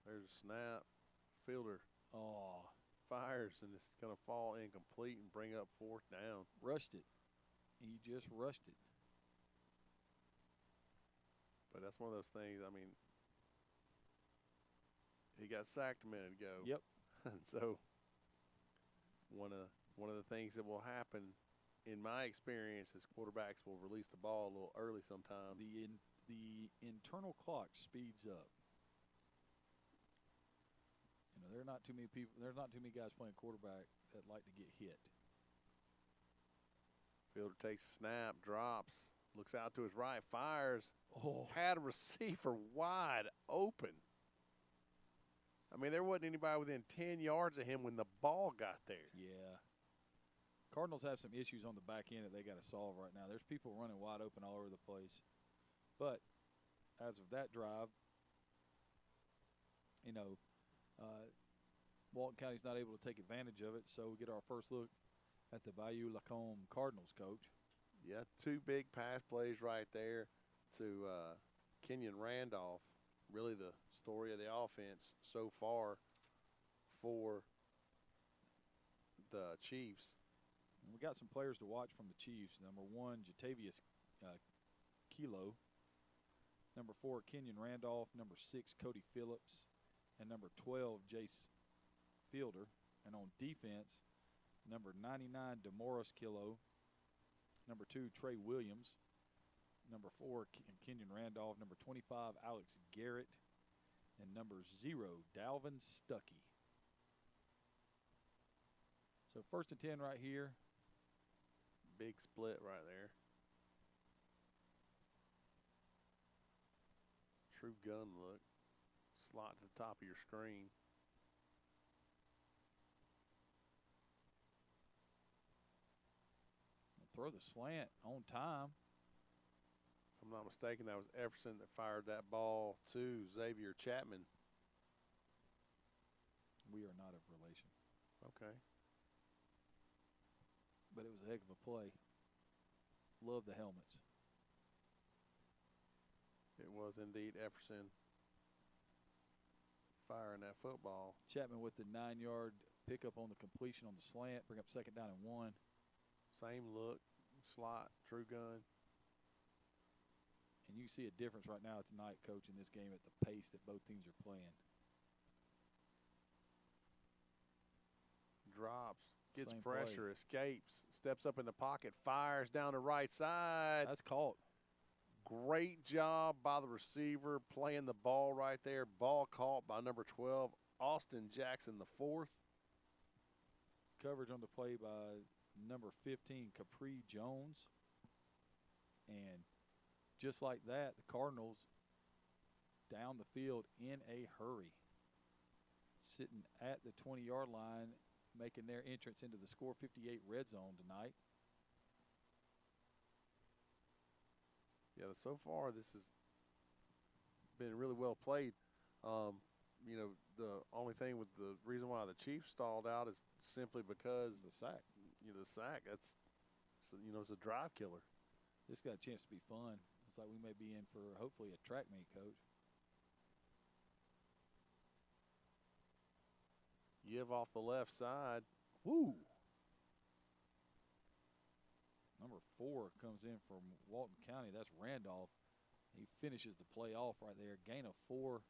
There's a snap. Fielder fires, and it's going to fall incomplete and bring up 4th down.
Rushed it. He just rushed it.
But that's one of those things, I mean, he got sacked a minute ago.
Yep.
And so one of the things that will happen in my experience is quarterbacks will release the ball a little early sometimes.
The internal clock speeds up. There are not too many people. There's not too many guys playing quarterback that like to get hit.
Fielder takes a snap, drops, looks out to his right, fires. Had a receiver wide open. I mean, there wasn't anybody within 10 yards of him when the ball got there.
Yeah. Cardinals have some issues on the back end that they got to solve right now. There's people running wide open all over the place. But as of that drive, Walton County's not able to take advantage of it, so we get our first look at the Bayou Lacombe Cardinals, Coach.
Yeah, 2 big pass plays right there to Kenyon Randolph. Really the story of the offense so far for the Chiefs.
We got some players to watch from the Chiefs. Number 1, Jatavius Kilo. Number 4, Kenyon Randolph. Number 6, Cody Phillips. And number 12, Jace Fielder. And on defense, number 99, DeMorris Kilo. Number 2, Trey Williams. number 4, Kenyon Randolph, number 25, Alex Garrett, and number 0, Dalvin Stuckey. So 1st and 10 right here.
Big split right there. True gun look. Slot to the top of your screen.
Throw the slant on time.
If I'm not mistaken, that was Everson that fired that ball to Xavier Chapman.
We are not of relation.
Okay.
But it was a heck of a play. Love the helmets.
It was indeed Everson firing that football.
Chapman with the 9-yard pickup on the completion on the slant. Bring up 2nd down and 1.
Same look, slot, true gun.
And you see a difference right now tonight, Coach, in this game at the pace that both teams are playing.
Drops, gets
Same
pressure,
play.
escapes, steps up in the pocket, fires down the right side.
That's caught.
Great job by the receiver playing the ball right there. Ball caught by number 12, Austin Jackson, the 4th.
Coverage on the play by number 15, Capri Jones. And just like that, the Cardinals down the field in a hurry. Sitting at the 20-yard line, making their entrance into the Score 58 red zone tonight.
Yeah, so far this has been really well played. You know, the only thing with the reason why the Chiefs stalled out is simply because
the sack.
You know, the sack, that's, you know, it's a drive killer.
This got a chance to be fun. It's like we may be in for hopefully a track meet, Coach.
Give off the left side.
Woo! Number 4 comes in from Walton County. That's Randolph. He finishes the play off right there. Gain of 4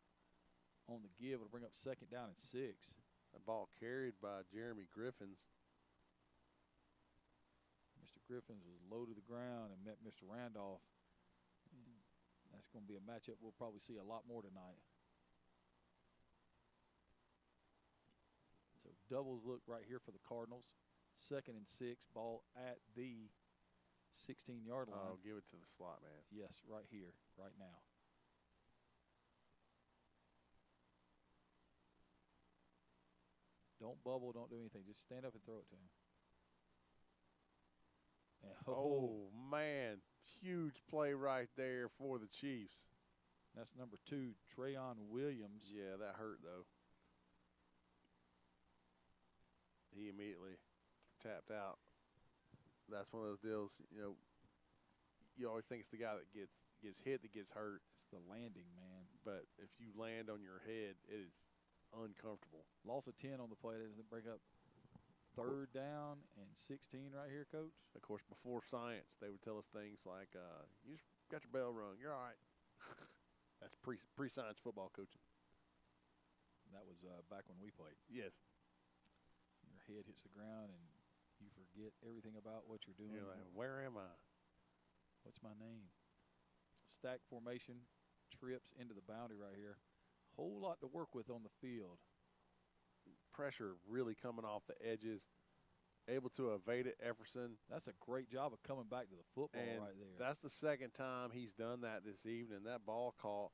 on the give. It'll bring up 2nd down and 6.
The ball carried by Jeremy Griffins.
Mr. Griffins was low to the ground and met Mr. Randolph. That's going to be a matchup we'll probably see a lot more tonight. So doubles look right here for the Cardinals. 2nd and 6, ball at the 16-yard line.
Oh, give it to the slot man.
Yes, right here, right now. Don't bubble, don't do anything. Just stand up and throw it to him. And,
oh, man. Huge play right there for the Chiefs.
That's number 2, Trayon Williams.
Yeah, that hurt, though. He immediately tapped out. That's one of those deals, you know, you always think it's the guy that gets hit that gets hurt.
It's the landing, man.
But if you land on your head, it is uncomfortable.
Loss of 10 on the play. Doesn't bring up 3rd down and 16 right here, Coach.
Of course, before science, they would tell us things like, you just got your bell rung. You're all right. That's pre-science football coaching.
That was back when we played.
Yes.
Your head hits the ground and you forget everything about what you're doing.
You're like, where am I?
What's my name? Stack formation, trips into the boundary right here. Whole lot to work with on the field.
Pressure really coming off the edges. Able to evade it, Everson.
That's a great job of coming back to the football
and
right there.
That's the 2nd time he's done that this evening. That ball caught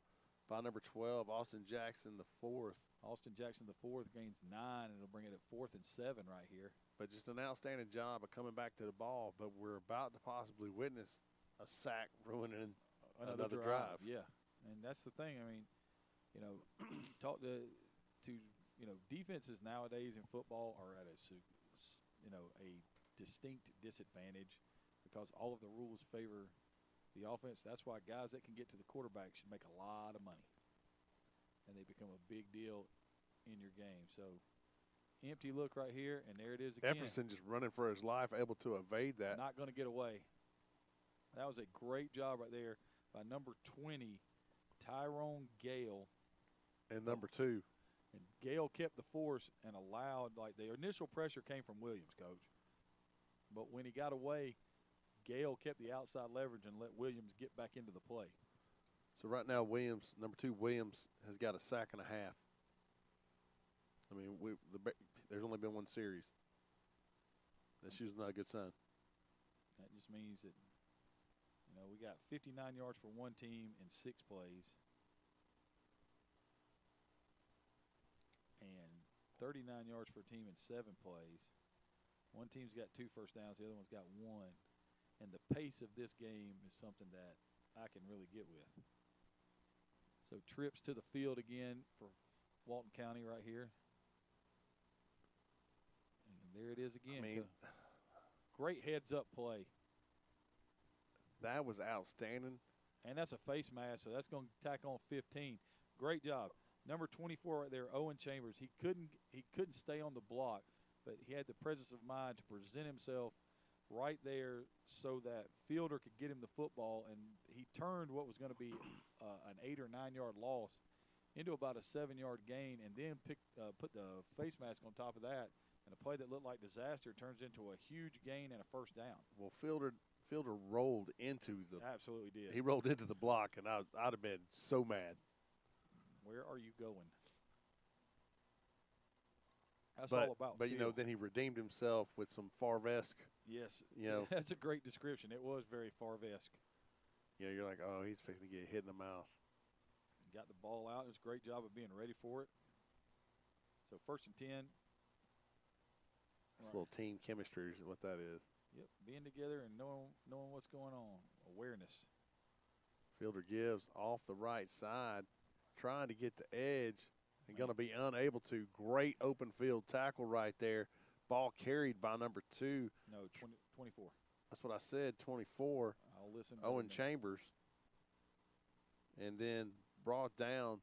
by number 12, Austin Jackson, the 4th.
Austin Jackson, the 4th, gains 9, and it'll bring it at 4th and 7 right here.
But just an outstanding job of coming back to the ball. But we're about to possibly witness a sack ruining another drive.
Yeah, and that's the thing. I mean, you know, talk to you know, defenses nowadays in football are at a distinct disadvantage because all of the rules favor the offense. That's why guys that can get to the quarterback should make a lot of money, and they become a big deal in your game. So empty look right here, and there it is again.
Everson just running for his life, able to evade that.
Not going to get away. That was a great job right there by number 20, Tyrone Gale.
And number 2.
And Gale kept the force and allowed, like, the initial pressure came from Williams, Coach. But when he got away, Gale kept the outside leverage and let Williams get back into the play.
So right now, Williams, number 2, Williams, has got a sack and a half. I mean, there's only been one series. That's usually not a good sign.
That just means that, we got 59 yards for one team in 6 plays. And 39 yards for a team in 7 plays. One team's got 2 first downs, the other one's got 1. And the pace of this game is something that I can really get with. So trips to the field again for Walton County right here. And there it is again.
I mean,
great heads-up play.
That was outstanding.
And that's a face mask, so that's going to tack on 15. Great job. Number 24 right there, Owen Chambers. He couldn't stay on the block, but he had the presence of mind to present himself right there so that fielder could get him the football, and he turned what was going to be an 8 or 9 yard loss into about a 7-yard gain, and then put the face mask on top of that, and a play that looked like disaster turns into a huge gain and a first down.
Well, fielder rolled into the –
absolutely did.
He rolled into the block, and I'd have been so mad.
Where are you going? That's all about
But,
feel.
then he redeemed himself with some Favre-esque.
Yes.
You know.
That's a great description. It was very Favre-esque.
You're like, oh, he's fixing to get hit in the mouth.
Got the ball out. It was a great job of being ready for it. So 1st and 10.
It's a little team chemistry is what that is.
Yep, being together and knowing what's going on. Awareness.
Fielder gives off the right side, trying to get the edge and going to be unable to. Great open field tackle right there. Ball carried by number 2.
No, 24.
That's what I said, 24.
I'll listen.
Owen Chambers. And then brought down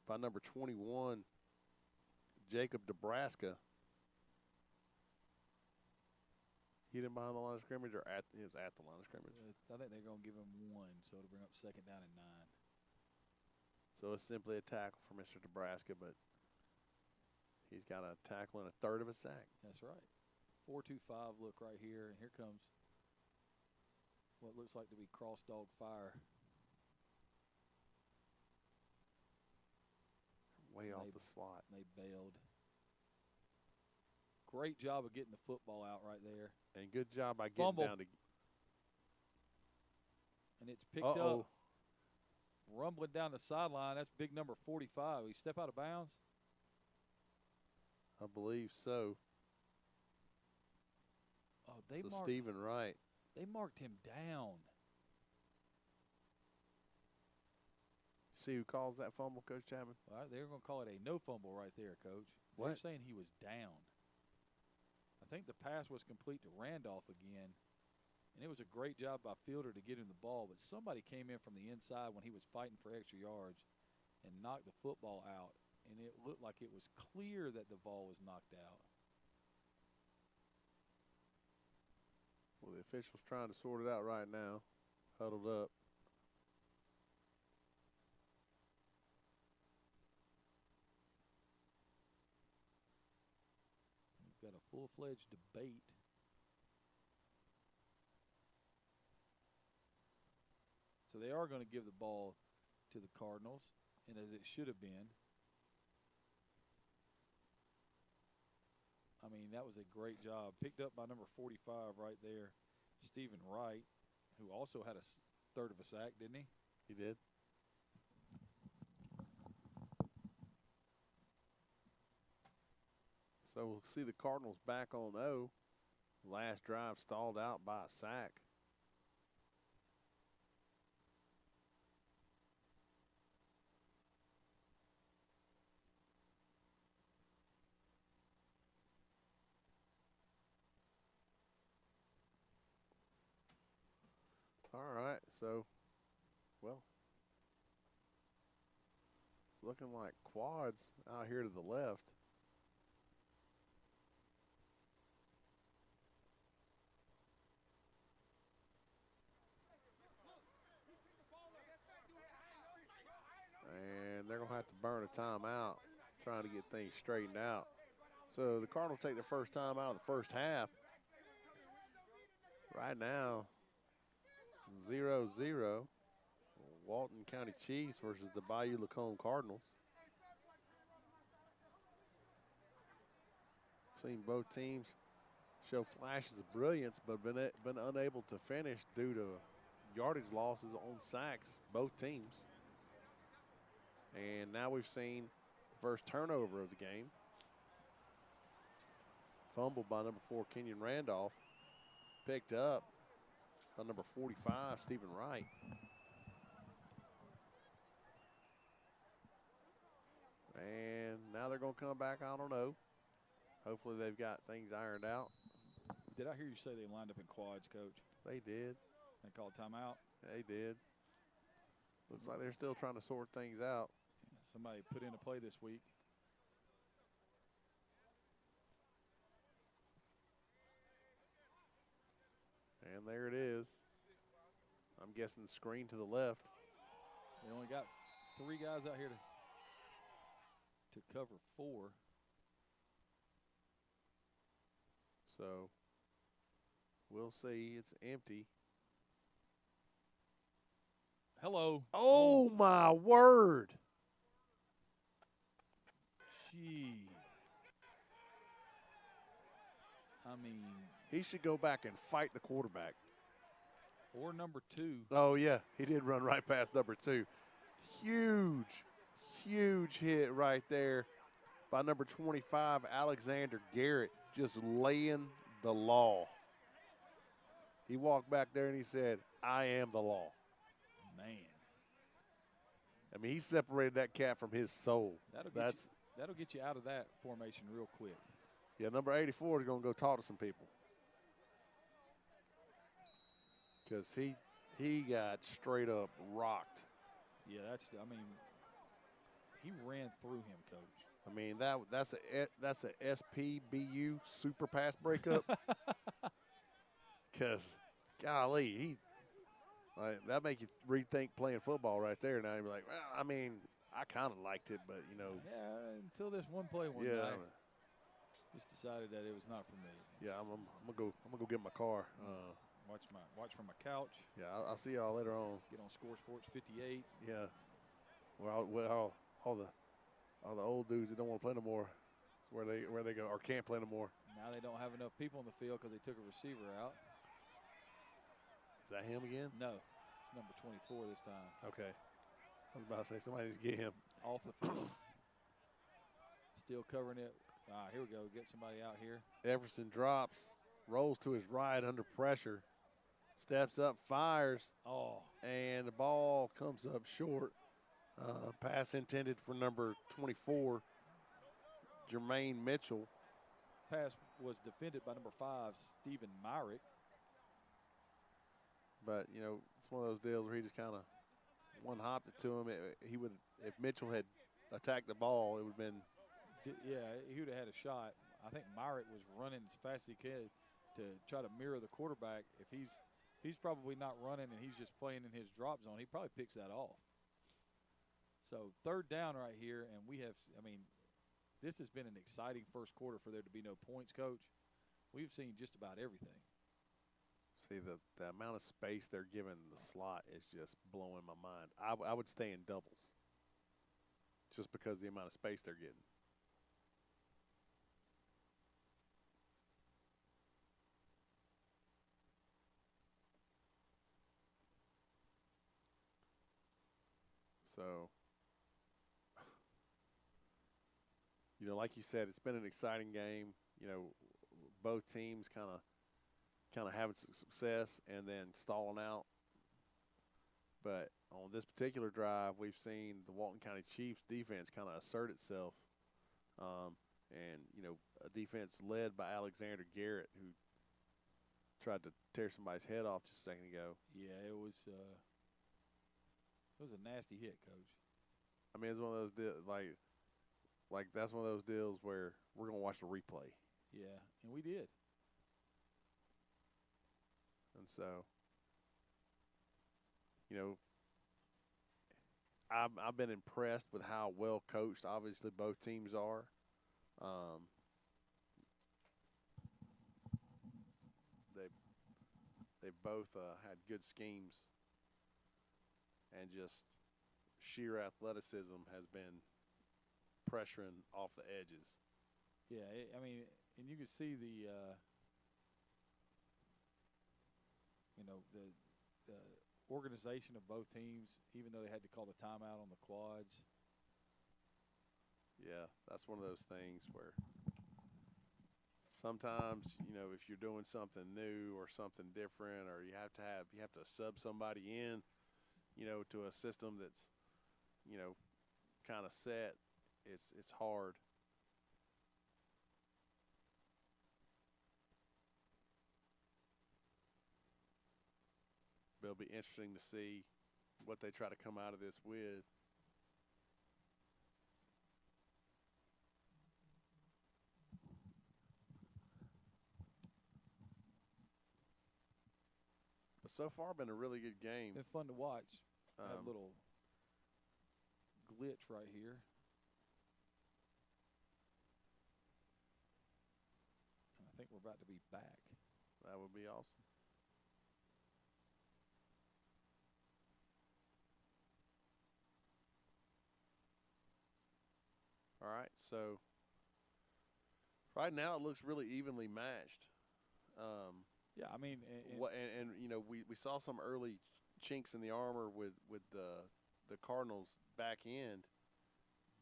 by number 21, Jacob Nebraska. Hit him behind the line of scrimmage, or it was at the line of scrimmage?
I think they're going to give him 1, so it'll bring up 2nd down and 9.
So it's simply a tackle for Mr. Nebraska, but he's got a tackle and a 1/3 of a sack.
That's right. 4-2-5 look right here, and here comes what looks like to be cross dog fire.
Way off the slot.
They bailed. Great job of getting the football out right there.
And good job by getting
Fumble.
down to.
And it's picked up. Rumbling down the sideline. That's big number 45. He step out of bounds?
I believe so.
Oh, they marked
Stephen Wright.
They marked him down.
See who calls that fumble, Coach Chapman?
All right, they're going to call it a no fumble right there, Coach.
What?
They're saying he was down. I think the pass was complete to Randolph again, and it was a great job by Fielder to get him the ball, but somebody came in from the inside when he was fighting for extra yards and knocked the football out, and it looked like it was clear that the ball was knocked out.
Well, the official's trying to sort it out right now, huddled up.
We've got a full-fledged debate. So they are going to give the ball to the Cardinals, and as it should have been. I mean, that was a great job. Picked up by number 45 right there, Stephen Wright, who also had a 1/3 of a sack, didn't he?
He did. So we'll see the Cardinals back on 0. Last drive stalled out by a sack. All right, so, well, it's looking like quads out here to the left. And they're going to have to burn a timeout trying to get things straightened out. So the Cardinals take their first time out of the first half. Right now, 0-0. Walton County Chiefs versus the Bayou Lacombe Cardinals. Seen both teams show flashes of brilliance, but been unable to finish due to yardage losses on sacks, both teams. And now we've seen the first turnover of the game. Fumbled by number 4, Kenyon Randolph. Picked up by number 45, Stephen Wright. And now they're going to come back. I don't know. Hopefully they've got things ironed out.
Did I hear you say they lined up in quads, Coach?
They did.
They called timeout?
They did. Looks like they're still trying to sort things out.
Somebody put in a play this week.
And there it is. I'm guessing screen to the left.
They only got 3 guys out here to cover 4.
So we'll see. It's empty.
Hello.
Oh, my word.
Gee. I mean.
He should go back and fight the quarterback.
Or number 2.
Oh, yeah. He did run right past number 2. Huge, huge hit right there by number 25, Alexander Garrett, just laying the law. He walked back there and he said, I am the law.
Man.
I mean, he separated that cat from his soul.
That'll get you out of that formation real quick.
Yeah, number 84 is going to go talk to some people. Because he got straight up rocked.
Yeah, he ran through him, Coach.
I mean, that's a SPBU super pass breakup. Because, golly, that make you rethink playing football right there. Now you're like, well, I mean, I kind of liked it, but you know.
Yeah, until this one play one night, just decided that it was not for me.
Yeah, I'm gonna go get my car.
Watch from my couch.
Yeah, I'll see y'all later on.
Get on Score Sports 58.
Yeah, all the old dudes that don't want to play no more. That's where they go or can't play no more.
Now they don't have enough people in the field because they took a receiver out.
Is that him again?
No, it's number 24 this time.
Okay, I was about to say somebody needs to get him
off the field. Still covering it. Here we go. Get somebody out here.
Everson drops, rolls to his right under pressure, steps up, fires.
Oh.
And the ball comes up short. Pass intended for number 24, Jermaine Mitchell.
Pass was defended by number 5, Stephen Myrick.
But, you know, it's one of those deals where he just kind of one-hopped it to him. If Mitchell had attacked the ball, it would have been.
Yeah, he would have had a shot. I think Myrick was running as fast as he could to try to mirror the quarterback. If he's probably not running and he's just playing in his drop zone, he probably picks that off. So 3rd down right here, and this has been an exciting first quarter for there to be no points, Coach. We've seen just about everything.
See, the amount of space they're giving the slot is just blowing my mind. I would stay in doubles just because of the amount of space they're getting. So, you know, like you said, it's been an exciting game. You know, both teams kind of having success and then stalling out. But on this particular drive, we've seen the Walton County Chiefs defense kind of assert itself. And, you know, a defense led by Alexander Garrett, who tried to tear somebody's head off just a second ago.
Yeah, it was a nasty hit, Coach.
I mean, it's one of those deals, like that's one of those deals where we're going to watch the replay.
Yeah, and we did.
And so, you know, I've been impressed with how well coached, obviously, both teams are. They both had good schemes and just sheer athleticism has been pressuring off the edges.
Yeah, I mean, and you can see the the organization of both teams, even though they had to call the timeout on the quads.
Yeah, that's one of those things where sometimes, if you're doing something new or something different, or you have to sub somebody in, to a system that's, kind of set, it's hard. But it'll be interesting to see what they try to come out of this with. But so far, been a really good game.
Been fun to watch. That little glitch right here. And I think we're about to be back.
That would be awesome. All right, so right now it looks really evenly matched.
Yeah, I mean,
we saw some early chinks in the armor with the Cardinals back end,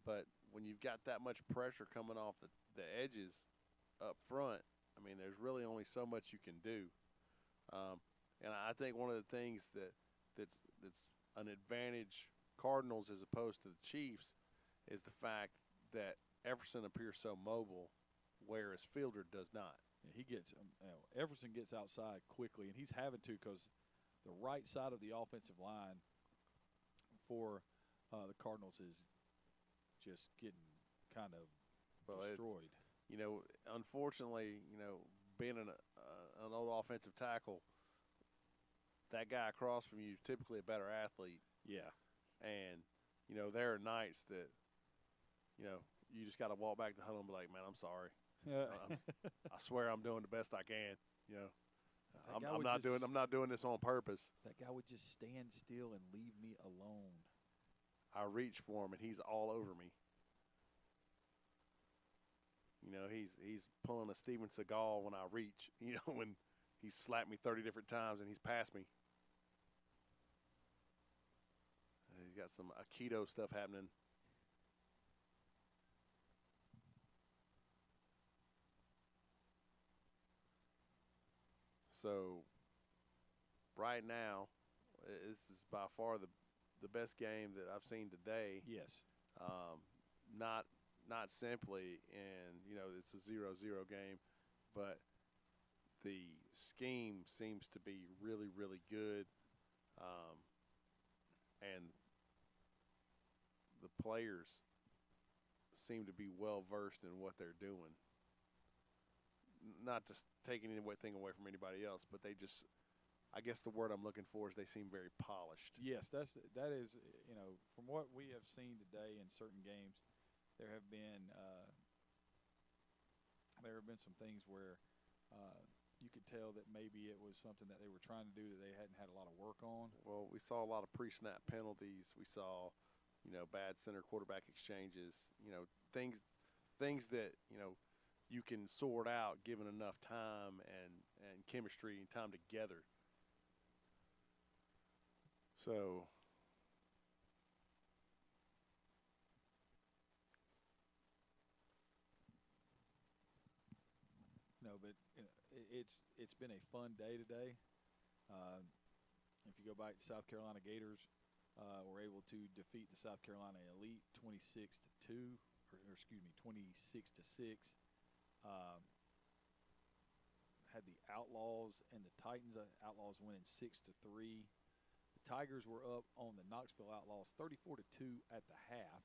but when you've got that much pressure coming off the edges up front, I mean, there's really only so much you can do. And I think one of the things that's an advantage Cardinals as opposed to the Chiefs is the fact that Everson appears so mobile, whereas Fielder does not.
Yeah, he gets Everson gets outside quickly, and he's having to because the right side of the offensive line for the Cardinals is just getting kind of destroyed.
Unfortunately, being an old offensive tackle, that guy across from you is typically a better athlete.
Yeah.
And, there are nights that, you just got to walk back to the huddle and be like, man, I'm sorry. I swear I'm doing the best I can. I'm not doing this on purpose.
That guy would just stand still and leave me alone.
I reach for him and he's all over me. He's pulling a Steven Seagal when I reach. When he's slapped me 30 different times and he's passed me. He's got some Aikido stuff happening. So right now, this is by far the best game that I've seen today.
Yes.
Not simply, and it's a 0-0 game, but the scheme seems to be really, really good, and the players seem to be well versed in what they're doing. Not just taking anything away from anybody else, but they just, I guess the word I'm looking for is they seem very polished.
Yes, that is, from what we have seen today in certain games, there have been some things where you could tell that maybe it was something that they were trying to do that they hadn't had a lot of work on.
Well, we saw a lot of pre-snap penalties. We saw, bad center quarterback exchanges. Things that you can sort out given enough time and chemistry and time together. So
no, but it's been a fun day today. If you go back to South Carolina Gators, were able to defeat the South Carolina Elite 26-2, or excuse me, 26-6. Had the Outlaws and the Titans. Outlaws winning 6-3. The Tigers were up on the Knoxville Outlaws 34-2 at the half.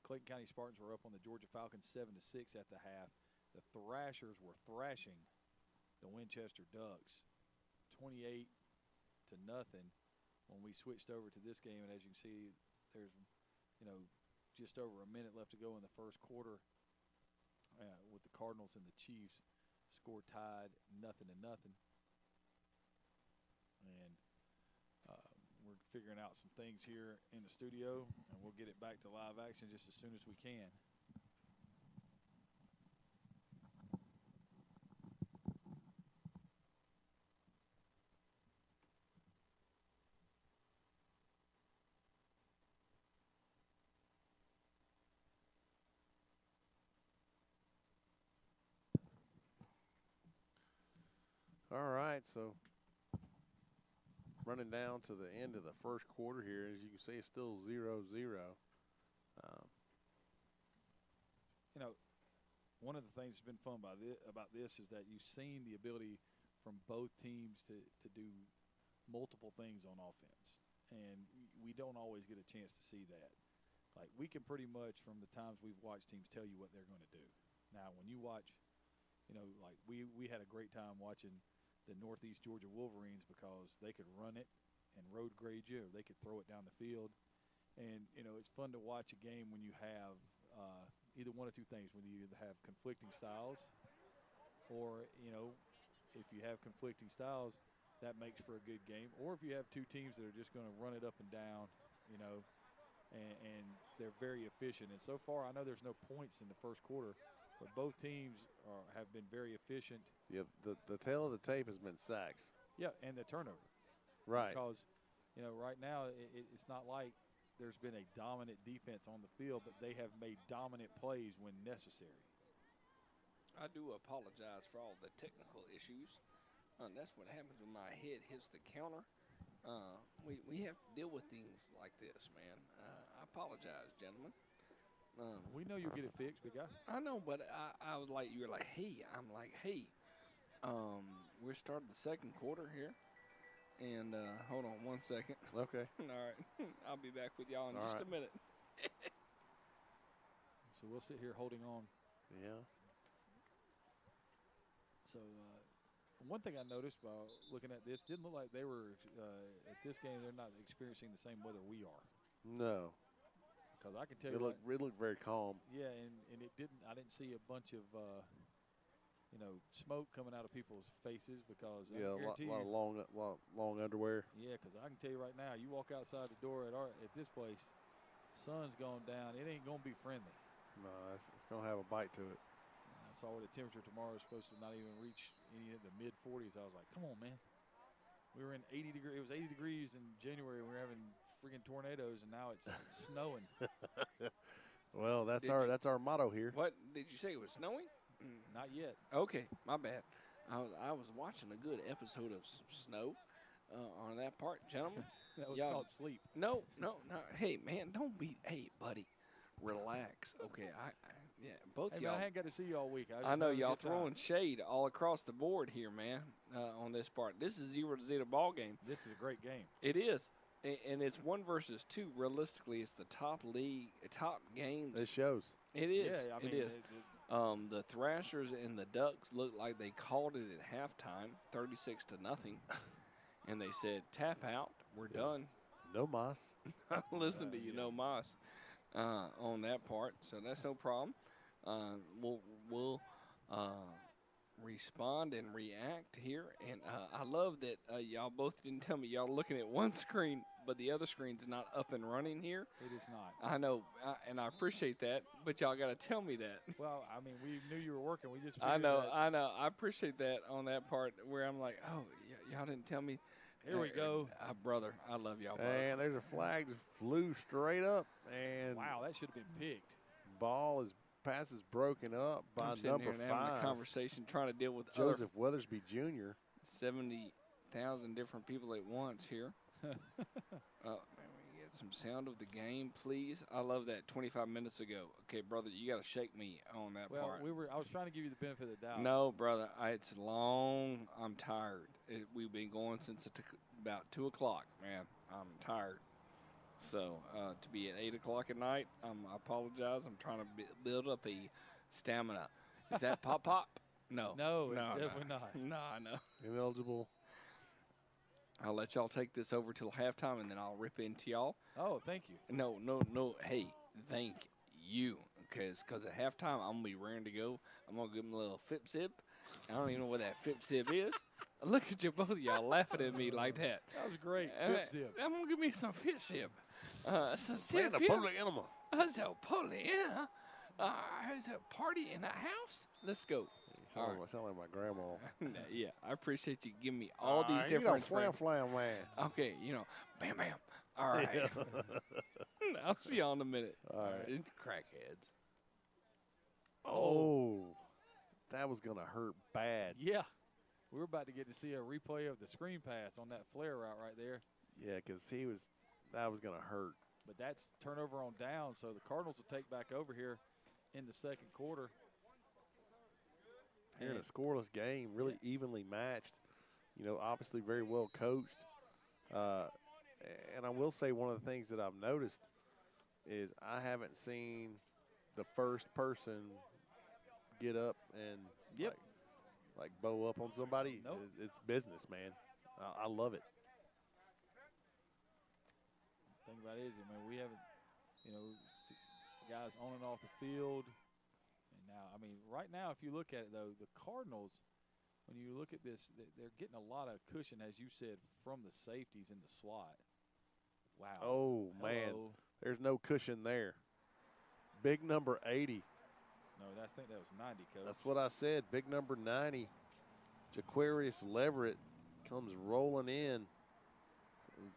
Clayton County Spartans were up on the Georgia Falcons 7-6 at the half. The Thrashers were thrashing the Winchester Ducks 28-0 when we switched over to this game. And as you can see, there's just over a minute left to go in the first quarter. With the Cardinals and the Chiefs score tied 0-0. And we're figuring out some things here in the studio, and we'll get it back to live action just as soon as we can.
All right, so running down to the end of the first quarter here, as you can see, it's still 0-0.
You know, one of the things that's been fun about this is that you've seen the ability from both teams to do multiple things on offense, and we don't always get a chance to see that. Like, we can pretty much, from the times we've watched teams, tell you what they're going to do. Now, when you watch, you know, like we had a great time watching the Northeast Georgia Wolverines because they could run it and road grade you, or they could throw it down the field. And, you know, it's fun to watch a game when you have either one of two things, when you either have conflicting styles or, you know, if you have conflicting styles, that makes for a good game. Or if you have two teams that are just going to run it up and down, you know, and they're very efficient. And so far, I know there's no points in the first quarter, but both teams have been very efficient.
Yeah, the tail of the tape has been sacks.
Yeah, and the turnover.
Right.
Because, you know, right now it's not like there's been a dominant defense on the field, but they have made dominant plays when necessary.
I do apologize for all the technical issues. That's what happens when my head hits the counter. We have to deal with things like this, man. I apologize, gentlemen.
We know you'll get it fixed, big guy.
I know, but I was like, you're like, hey. I'm like, hey. We're starting the second quarter here. And hold on 1 second.
Okay.
All right. I'll be back with y'all in just a minute.
So we'll sit here holding on.
Yeah.
So one thing I noticed while looking at this, didn't look like they were, at this game, they're not experiencing the same weather we are.
No.
Because I can tell
It
you.
looked very calm.
Yeah, and it didn't. I didn't see a bunch of, you know, smoke coming out of people's faces because
a lot of long underwear.
Yeah, because I can tell you right now, you walk outside the door at this place, sun's going down. It ain't gonna be friendly.
No, it's gonna have a bite to it.
I saw what the temperature tomorrow is supposed to not even reach any of the mid 40s. I was like, come on, man. We were in 80 degrees. It was 80 degrees in January. We were having freaking tornadoes, and now it's snowing.
Well, that's our motto here.
What did you say? It was snowing?
Not yet.
Okay, my bad. I was watching a good episode of some snow on that part, gentlemen.
That was called sleep.
No. Hey, man, don't be. Hey, buddy, relax. Okay, yeah, both
hey,
y'all.
Man, I ain't got to see you all week.
I know y'all throwing shade all across the board here, man. On this part, this is 0-0 ball game.
This is a great game.
It is. And it's 1 versus 2. Realistically, it's the top games.
It shows.
It is.
Yeah, I mean,
it is. The Thrashers and the Ducks looked like they called it at halftime, 36-0, and they said, "Tap out, we're done."
No mas.
Listen to you, no mas, on that part. So that's no problem. We'll respond and react here, and I love that y'all both didn't tell me y'all looking at one screen, but the other screen's not up and running here.
It is not.
I know, and I appreciate that, but y'all got to tell me that.
Well, I mean, we knew you were working. We just
I know. I appreciate that on that part where I'm like, oh, y'all didn't tell me.
Here we go.
Brother, I love y'all, brother.
And there's a flag that flew straight up. And
wow, that should have been picked.
Pass is broken up by number 5.
Having a conversation, trying to deal with
Joseph Weathersby Jr.
70,000 different people at once here. Man, we get some sound of the game, please. I love that. 25 minutes ago. Okay, brother, you got to shake me on that part.
I was trying to give you the benefit of the doubt.
No, brother, it's long. I'm tired. We've been going since about 2 o'clock, man. I'm tired. So to be at 8 o'clock at night, I apologize. I'm trying to build up a stamina. Is that pop? No.
No, it's definitely not.
No, I know.
Ineligible.
I'll let y'all take this over till halftime, and then I'll rip into y'all.
Oh, thank you.
No. Hey, thank you. Because at halftime, I'm going to be raring to go. I'm going to give them a little fip-zip, I don't even know what that fip sip is. Look at you, both of y'all laughing at me like that.
That was great. Fip sip.
I'm going to give me some fish sip. So
Man, a public animal.
That's a party, yeah. Is a party in the house? Let's go.
Sound like my grandma.
Yeah, I appreciate you giving me all these different
flam, man.
Okay, bam, bam. All right. I'll see y'all in a minute.
All right.
Crackheads.
Oh, that was going to hurt bad.
Yeah. We're about to get to see a replay of the screen pass on that flare route right there.
Yeah, because that was going to hurt.
But that's turnover on down, so the Cardinals will take back over here in the second quarter.
Here in a scoreless game, really evenly matched. Obviously very well coached. And I will say one of the things that I've noticed is I haven't seen the first person get up and like bow up on somebody.
Nope.
It's business, man. I love it.
The thing about it is, we haven't, guys on and off the field. And now, right now, if you look at it, though, the Cardinals, when you look at this, they're getting a lot of cushion, as you said, from the safeties in the slot. Wow.
Oh, man. There's no cushion there. Big number 80.
No, I think that was 90, Coach.
That's what I said. Big number 90. Jaquarius Leverett comes rolling in.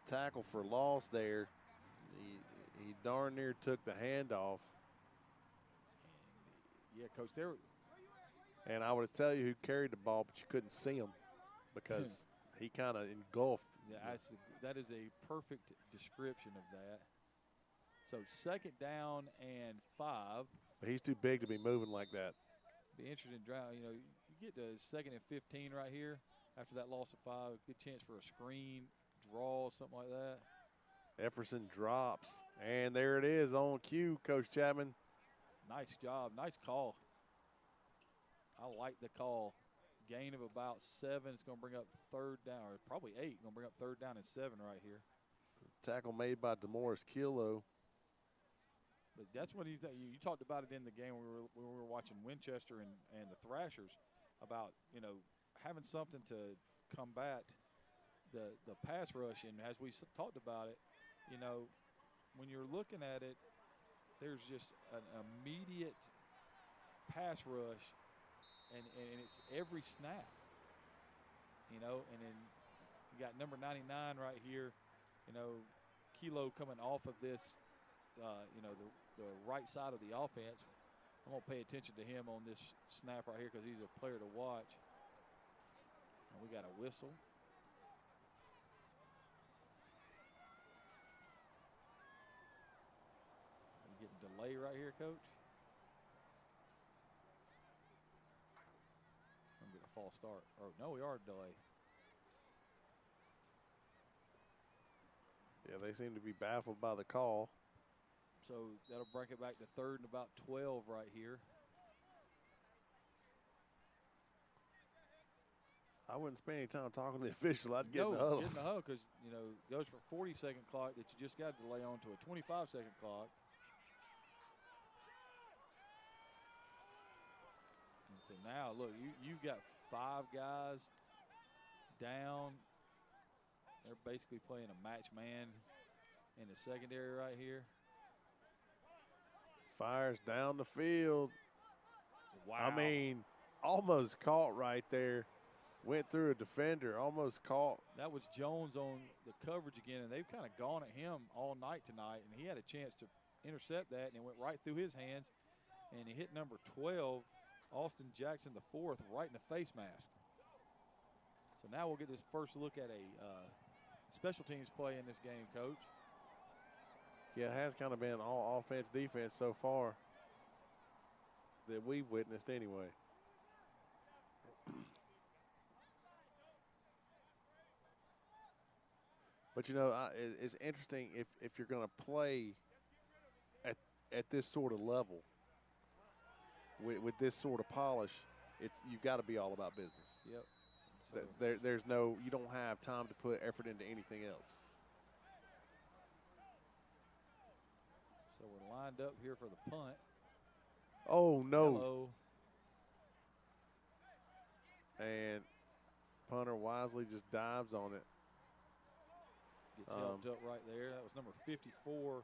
Tackle for loss there. He darn near took the handoff.
Yeah, Coach, there.
And I would tell you who carried the ball, but you couldn't see him because he kind of engulfed.
Yeah, that is a perfect description of that. So 2nd down and 5.
But he's too big to be moving like that.
Be interesting to drive. You get to 2nd and 15 right here after that loss of 5. Good chance for a screen, draw, something like that.
Efferson drops, and there it is on cue, Coach Chapman.
Nice job. Nice call. I like the call. Gain of about 7. It's going to bring up 3rd down, or probably 8. Going to bring up 3rd down and 7 right here.
Tackle made by DeMorris Kilo.
But that's what you talked about it in the game when we were watching Winchester and the Thrashers about, having something to combat the pass rush. And as we talked about it, when you're looking at it, there's just an immediate pass rush, and it's every snap, and then you got number 99 right here, Kilo coming off of this, the right side of the offense. I'm going to pay attention to him on this snap right here because he's a player to watch. And we got a whistle. Delay right here, Coach. I'm going to get a false start. Or no, we are delay.
Yeah, they seem to be baffled by the call.
So that'll bring it back to 3rd and about 12 right here.
I wouldn't spend any time talking to the official. I'd get in the huddle.
Get in the huddle because, it goes from 40-second clock that you just got to delay on to a 25-second clock. So now, look, you've got 5 guys down. They're basically playing a match man in the secondary right here.
Fires down the field.
Wow.
Almost caught right there. Went through a defender, almost caught.
That was Jones on the coverage again, and they've kind of gone at him all night tonight, and he had a chance to intercept that, and it went right through his hands, and he hit number 12, Austin Jackson the 4th, right in the face mask. So now we'll get this first look at a special teams play in this game, Coach.
Yeah, it has kind of been all offense, defense so far that we've witnessed anyway. But, it's interesting if you're going to play at this sort of level with this sort of polish, you've got to be all about business.
Yep.
So there's you don't have time to put effort into anything else.
So we're lined up here for the punt.
Oh, no.
Hello.
And punter wisely just dives on it.
Gets helped up right there. That was number 54,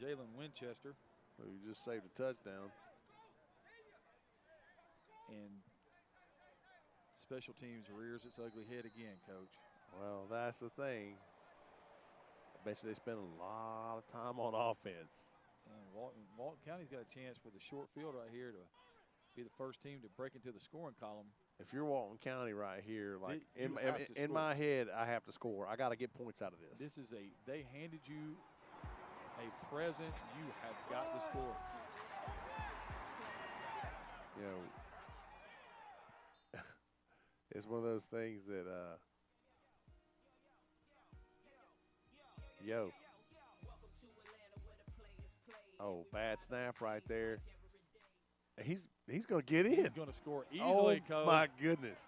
Jalen Winchester.
Who just saved a touchdown.
And special teams rears its ugly head again, Coach.
Well, that's the thing. I bet you they spend a lot of time on offense.
And Walton County's got a chance with a short field right here to be the first team to break into the scoring column.
If you're Walton County right here, like in my head, I have to score. I got to get points out of this.
This is they handed you a present. You have got to score.
You know, it's one of those things that, oh, bad snap right there. He's going to get in.
He's going to score easily, Coach.
Oh, my goodness.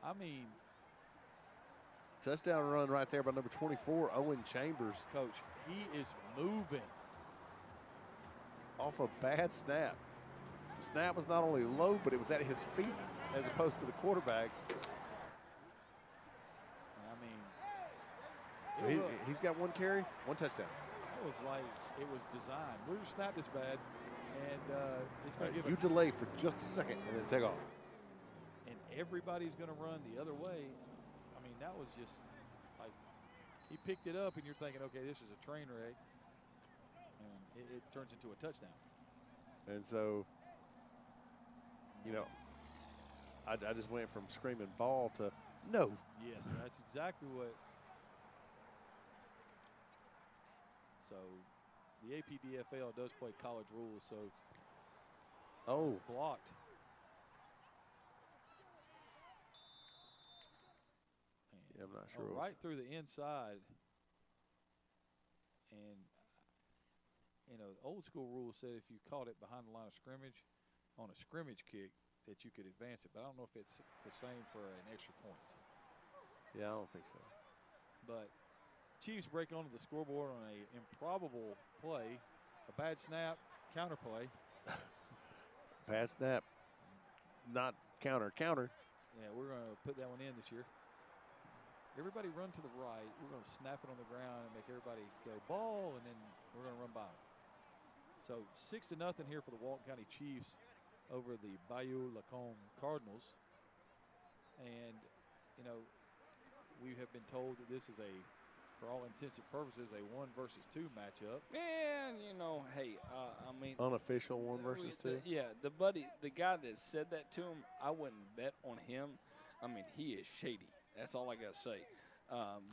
I mean,
touchdown run right there by number 24, Owen Chambers.
Coach, he is moving.
Off a bad snap. The snap was not only low, but it was at his feet as opposed to the quarterback's.
I mean,
so he's got one carry, one touchdown.
It was like it was designed. We're going to snap this bad, and it's going to give
you delay for just a second and then take off.
And everybody's going to run the other way. I mean, that was just like he picked it up, and you're thinking, okay, this is a train wreck, and it turns into a touchdown.
And so, you know, I just went from screaming ball to no.
Yes, that's exactly what. So the APDFL does play college rules, so blocked.
Yeah, I'm not sure.
Right through the inside. And, you know, old school rules said if you caught it behind the line of scrimmage on a scrimmage kick that you could advance it. But I don't know if it's the same for an extra point.
Yeah, I don't think so.
But Chiefs break onto the scoreboard on an improbable play, a bad snap, counter play.
Bad snap, not counter.
Yeah, we're going to put that one in this year. Everybody run to the right. We're going to snap it on the ground and make everybody go ball, and then we're going to run by them. So 6-0 here for the Walton County Chiefs over the Bayou Lacombe Cardinals. And, you know, we have been told that this is for all intents and purposes, a 1 versus 2 matchup.
And, you know, hey, I mean.
Unofficial 1 versus 2?
Yeah, the guy that said that to him, I wouldn't bet on him. I mean, he is shady. That's all I got to say.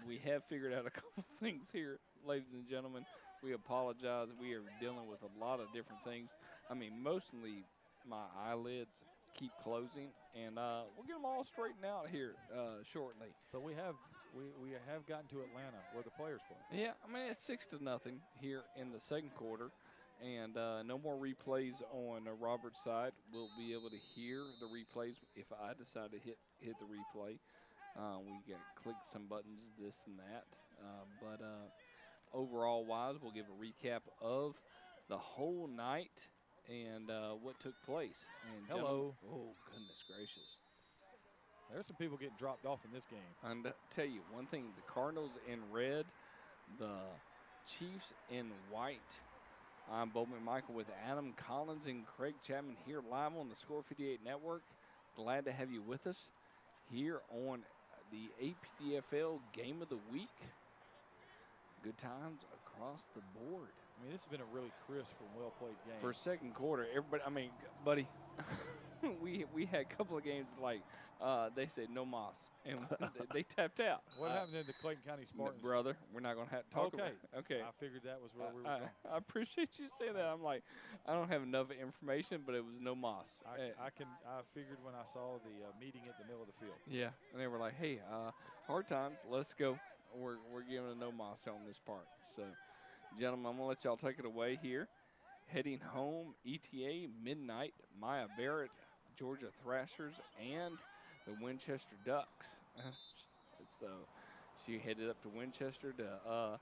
We have figured out a couple things here, ladies and gentlemen. We apologize. We are dealing with a lot of different things. I mean, mostly my eyelids keep closing, and we'll get them all straightened out here shortly.
But we have gotten to Atlanta where the players play.
Yeah, I mean, it's 6-0 here in the second quarter, and no more replays on Robert's side. We'll be able to hear the replays if I decide to hit the replay. We got to click some buttons, this and that. But overall wise, we'll give a recap of the whole night and what took place. And
hello.
Oh, goodness gracious.
There's some people getting dropped off in this game.
And tell you one thing, the Cardinals in red, the Chiefs in white. I'm Bo McMichael with Adam Collins and Craig Chapman here live on the Score 58 Network. Glad to have you with us here on the APDFL Game of the Week. Good times across the board.
I mean, this has been a really crisp and well-played game.
For second quarter, everybody, I mean, buddy, we had a couple of games like they said no mas, and they tapped out.
What happened in the Clayton County Spartans?
Brother, we're not going to have to talk about it. Okay.
I figured that was where we were going.
I appreciate you saying that. I'm like, I don't have enough information, but it was no mas.
I figured when I saw the meeting at the middle of the field.
Yeah, and they were like, hey, hard times, let's go. We're giving a no mas on this part. So, gentlemen, I'm going to let y'all take it away here. Heading home, ETA, midnight, Maya Barrett, Georgia Thrashers, and the Winchester Ducks. So she headed up to Winchester to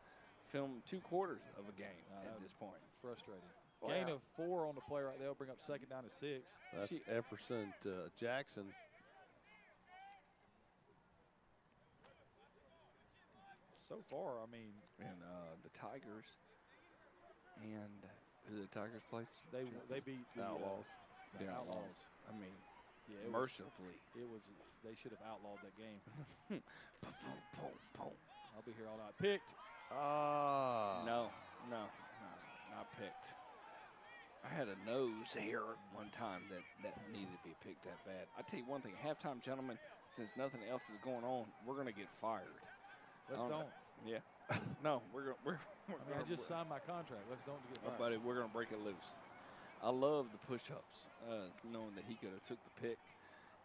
film 2 quarters of a game at this point.
Frustrating.
Wow.
Gain of 4 on the play right there. Bring up second down to 6.
That's Efferson to Jackson.
so far, I mean,
And the Tigers. And who the Tigers place?
they beat the
Outlaws.
The Outlaws.
I mean,
Yeah, it
mercifully.
They should have outlawed that game.
Boom, boom, boom.
I'll be here all night. Picked.
No, not picked. I had a nose hair one time that needed to be picked that bad. I tell you one thing, halftime, gentlemen, since nothing else is going on, we're gonna get fired.
Let's don't.
Yeah. No, we're
I just signed my contract. Let's don't get fired.
buddy, we're gonna break it loose. I love the push-ups, knowing that he could have took the pick.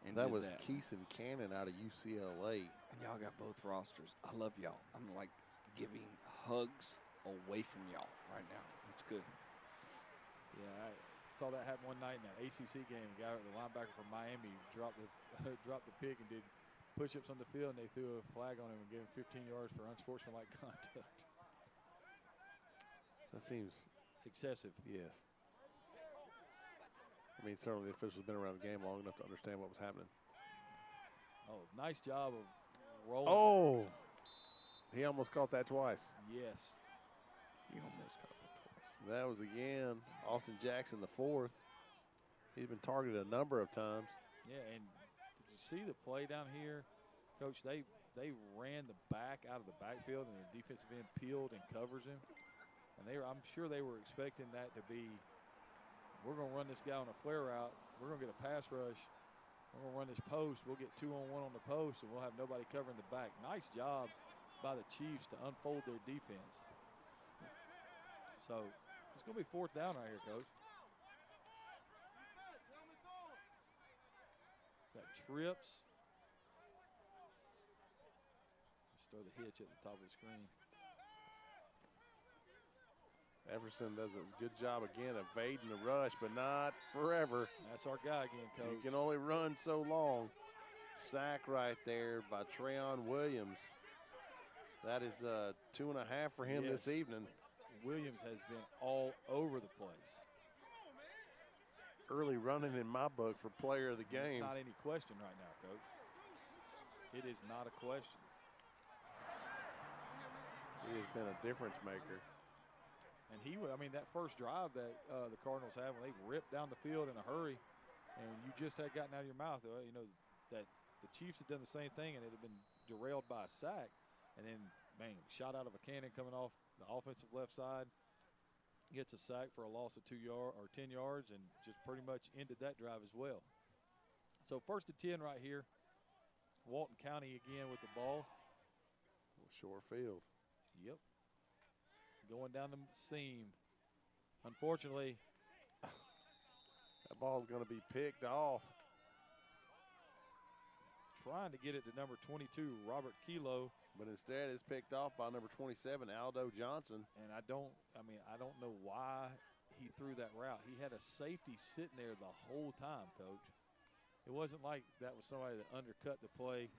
And
That
did
was
that.
Keeson Cannon out of UCLA.
And y'all got both rosters. I love y'all. I'm like giving hugs away from y'all right now. It's good.
Yeah, I saw that happen one night in an ACC game. The linebacker from Miami dropped the pick and did push-ups on the field, and they threw a flag on him and gave him 15 yards for unsportsmanlike conduct.
That seems
excessive.
Yes. I mean, certainly the officials have been around the game long enough to understand what was happening.
Oh, nice job of rolling.
Oh, he almost caught that twice.
Yes.
He almost caught that twice.
That was, again, Austin Jackson, the fourth. He's been targeted a number of times.
Yeah, and did you see the play down here? Coach, they ran the back out of the backfield, and the defensive end peeled and covers him. And I'm sure they were expecting that to be, we're going to run this guy on a flare route. We're going to get a pass rush. We're going to run this post. We'll get 2-on-1 on the post, and we'll have nobody covering the back. Nice job by the Chiefs to unfold their defense. So it's going to be 4th down right here, Coach. Got trips. Just throw the hitch at the top of the screen.
Everson does a good job again evading the rush, but not forever.
That's our guy again, Coach.
You can only run so long. Sack right there by Treon Williams. That is 2.5 for him this evening.
Williams has been all over the place.
Early running in my book for player of the game.
It's not any question right now, Coach. It is not a question.
He has been a difference maker.
And that first drive that the Cardinals had when they ripped down the field in a hurry, and you just had gotten out of your mouth, that the Chiefs had done the same thing, and it had been derailed by a sack, and then, bang, shot out of a cannon coming off the offensive left side, gets a sack for a loss of 10 yards, and just pretty much ended that drive as well. So 1st and 10 right here. Walton County again with the ball.
Short field.
Yep. Going down the seam. Unfortunately,
that ball's going to be picked off.
Trying to get it to number 22, Robert Kilo.
But instead it's picked off by number 27, Aldo Johnson.
And I don't know why he threw that route. He had a safety sitting there the whole time, Coach. It wasn't like that was somebody that undercut the play.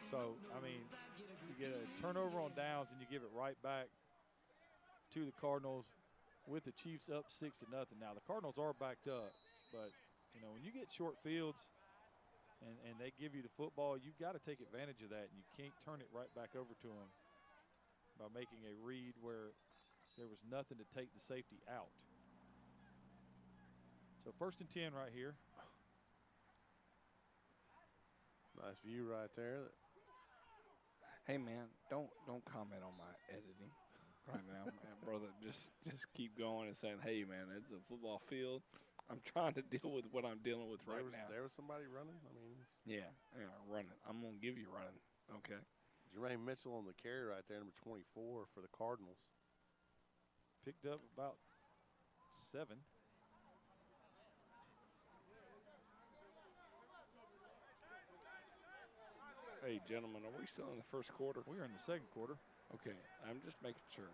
So, you get a turnover on downs and you give it right back to the Cardinals with the Chiefs up 6-0. Now, the Cardinals are backed up, but, when you get short fields and they give you the football, you've got to take advantage of that, and you can't turn it right back over to them by making a read where there was nothing to take the safety out. So 1st and 10 right here.
Nice view right there.
Hey man, don't comment on my editing right now, man, brother. Just keep going and saying, hey man, it's a football field. I'm trying to deal with what I'm dealing with right now.
There was somebody running.
Yeah, running. I'm gonna give you running. Okay.
Jermaine Mitchell on the carry right there, number 24 for the Cardinals.
Picked up about 7.
Hey, gentlemen, are we still in the first quarter?
We are in the second quarter.
Okay, I'm just making sure.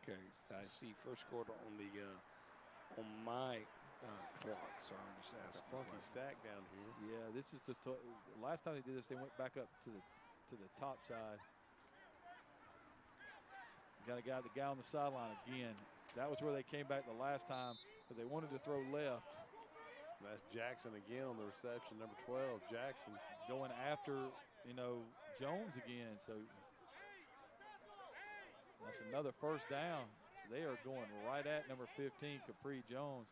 Okay, so I see first quarter on the on my clock, so I'm just asking.
Funky stack down here.
Yeah, this is the last time they did this, they went back up to the top side. You got the guy on the sideline again. That was where they came back the last time because they wanted to throw left.
That's Jackson again on the reception, number 12, Jackson.
Going after, Jones again. So that's another first down. So they are going right at number 15, Capri Jones,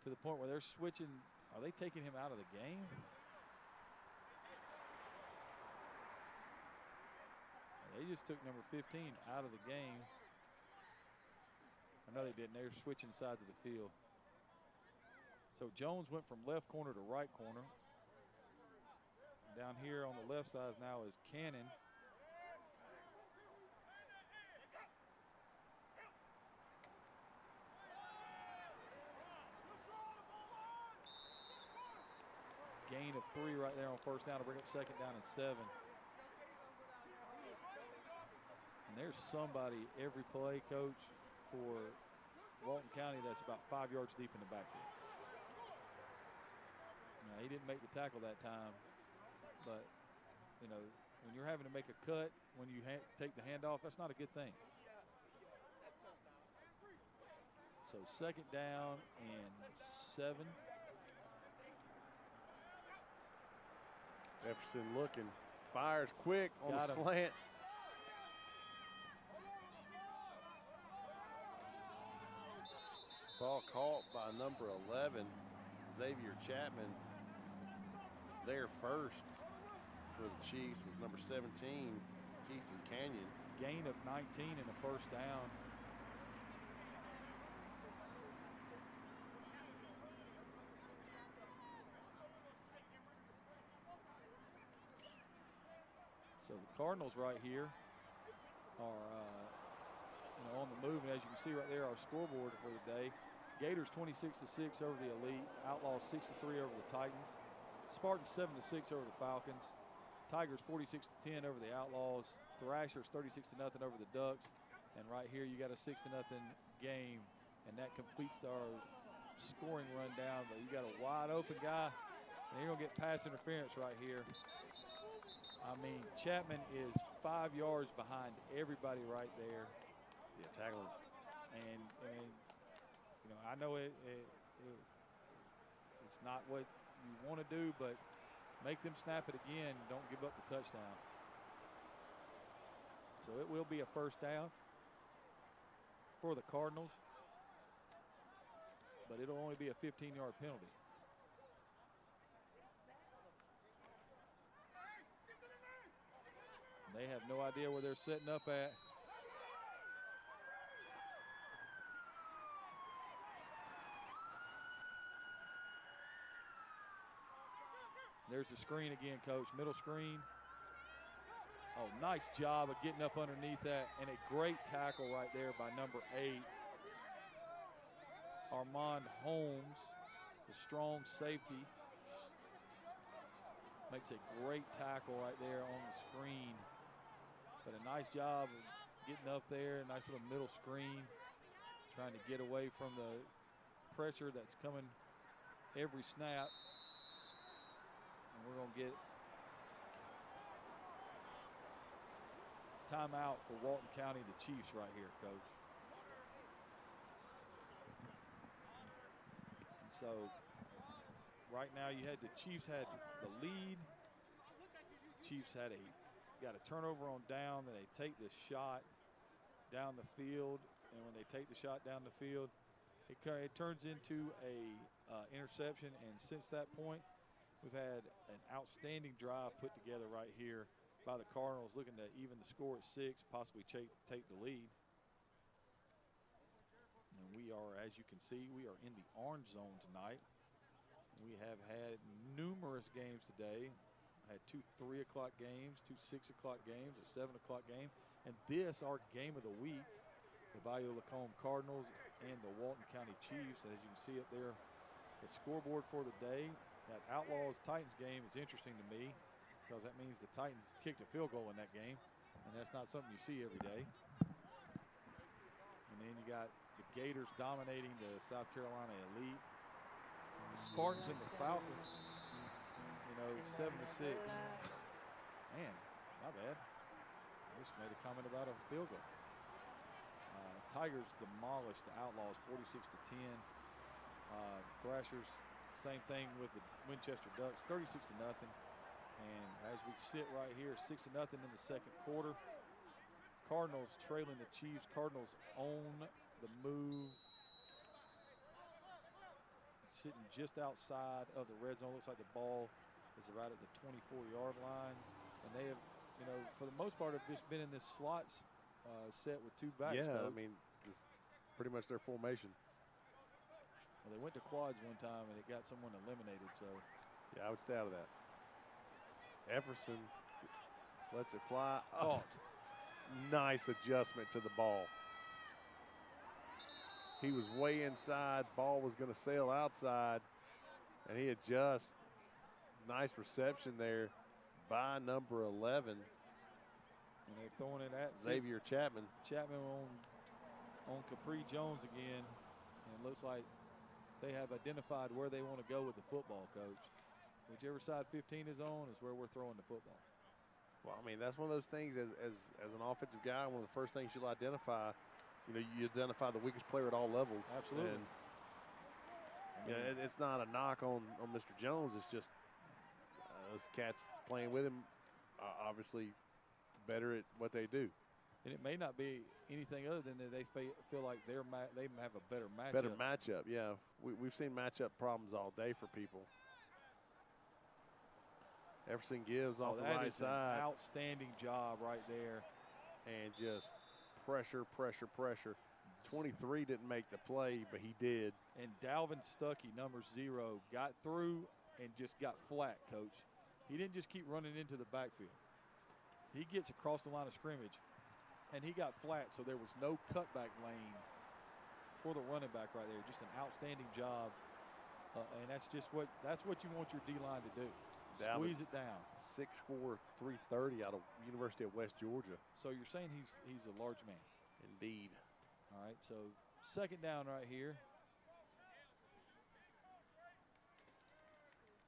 to the point where they're switching. Are they taking him out of the game? They just took number 15 out of the game. I know they didn't. They were switching sides of the field. So Jones went from left corner to right corner. Down here on the left side now is Cannon. Gain of 3 right there on first down to bring up second down and 7. And there's somebody every play, Coach, for Walton County that's about 5 yards deep in the backfield. Now, he didn't make the tackle that time, but, when you're having to make a cut, when you take the handoff, that's not a good thing. So second down and 7.
Jefferson looking, fires quick on the slant. Ball caught by number 11, Xavier Chapman. There first for the Chiefs was number 17, Keeson Canyon.
Gain of 19 in the first down. So the Cardinals right here are on the move, and as you can see right there, our scoreboard for the day. Gators 26-6 over the Elite. Outlaws 6-3 over the Titans. Spartans 7-6 over the Falcons. Tigers 46-10 over the Outlaws. Thrashers 36-0 over the Ducks. And right here you got a 6-0 game, and that completes our scoring rundown. But you got a wide open guy, and you're gonna get pass interference right here. I mean, Chapman is 5 yards behind everybody right there.
Yeah, tackling.
And I know it's not what you want to do, but make them snap it again. Don't give up the touchdown. So it will be a first down for the Cardinals, but it'll only be a 15-yard penalty. They have no idea where they're setting up at. There's the screen again, Coach. Middle screen. Oh, nice job of getting up underneath that, and a great tackle right there by number 8, Armand Holmes, the strong safety. Makes a great tackle right there on the screen. But a nice job of getting up there, nice little middle screen, trying to get away from the pressure that's coming every snap. And we're going to get timeout for Walton County, the Chiefs right here, Coach. And so right now the Chiefs had the lead. Chiefs got a turnover on down, then they take the shot down the field, and when they take the shot down the field, it turns into a interception, and since that point, we've had an outstanding drive put together right here by the Cardinals, looking to even the score at 6, possibly take the lead. And we are, as you can see, we are in the orange zone tonight. We have had numerous games today. Had 2 3 o'clock games, 2 6 o'clock games, a 7 o'clock game, and this our game of the week, the Bayou Lacombe Cardinals and the Walton County Chiefs. As you can see up there, the scoreboard for the day. That Outlaws-Titans game is interesting to me because that means the Titans kicked a field goal in that game, and that's not something you see every day. And then you got the Gators dominating the South Carolina Elite. The Spartans and the Falcons, 7-6. Man, my bad. I just made a comment about a field goal. Tigers demolished the Outlaws 46-10. Thrashers Same thing with the Winchester Ducks, 36-0. And as we sit right here, 6-0 in the second quarter. Cardinals trailing the Chiefs. Cardinals on the move. Sitting just outside of the red zone. Looks like the ball is right at the 24-yard line. And they have, you know, for the most part, have just been in this slot set with two backs.
Yeah,
Coach.
I mean, this pretty much their formation.
Well, they went to quads one time and it got someone eliminated. So
yeah, I would stay out of that. Efferson lets it fly.
Oh,
nice adjustment to the ball. He was way inside. Ball was going to sail outside, and he adjusts. Nice reception there by number 11.
And they're throwing it at
Xavier Chapman.
Chapman on Capri Jones again. And it looks like they have identified where they want to go with the football, Coach. Whichever side 15 is on is where we're throwing the football.
Well, I mean, that's one of those things as an offensive guy, one of the first things you'll identify. You know, you identify the weakest player at all levels.
Absolutely.
And, you know, it's not a knock on Mr. Jones. It's just those cats playing with him obviously better at what they do.
And it may not be anything other than that they feel like they have a better matchup.
Better matchup, yeah. We've seen matchup problems all day for people. Everson gives off the right side.
An outstanding job right there.
And just pressure, pressure, pressure. 23 didn't make the play, but he did.
And Dalvin Stuckey, number 0, got through and just got flat, Coach. He didn't just keep running into the backfield. He gets across the line of scrimmage, and he got flat, so there was no cutback lane for the running back right there. Just an outstanding job, and that's what you want your D-line to do.
Dalvin,
squeeze it down.
6'4", 330 out of University of West Georgia.
So you're saying he's a large man.
Indeed.
All right, so second down right here.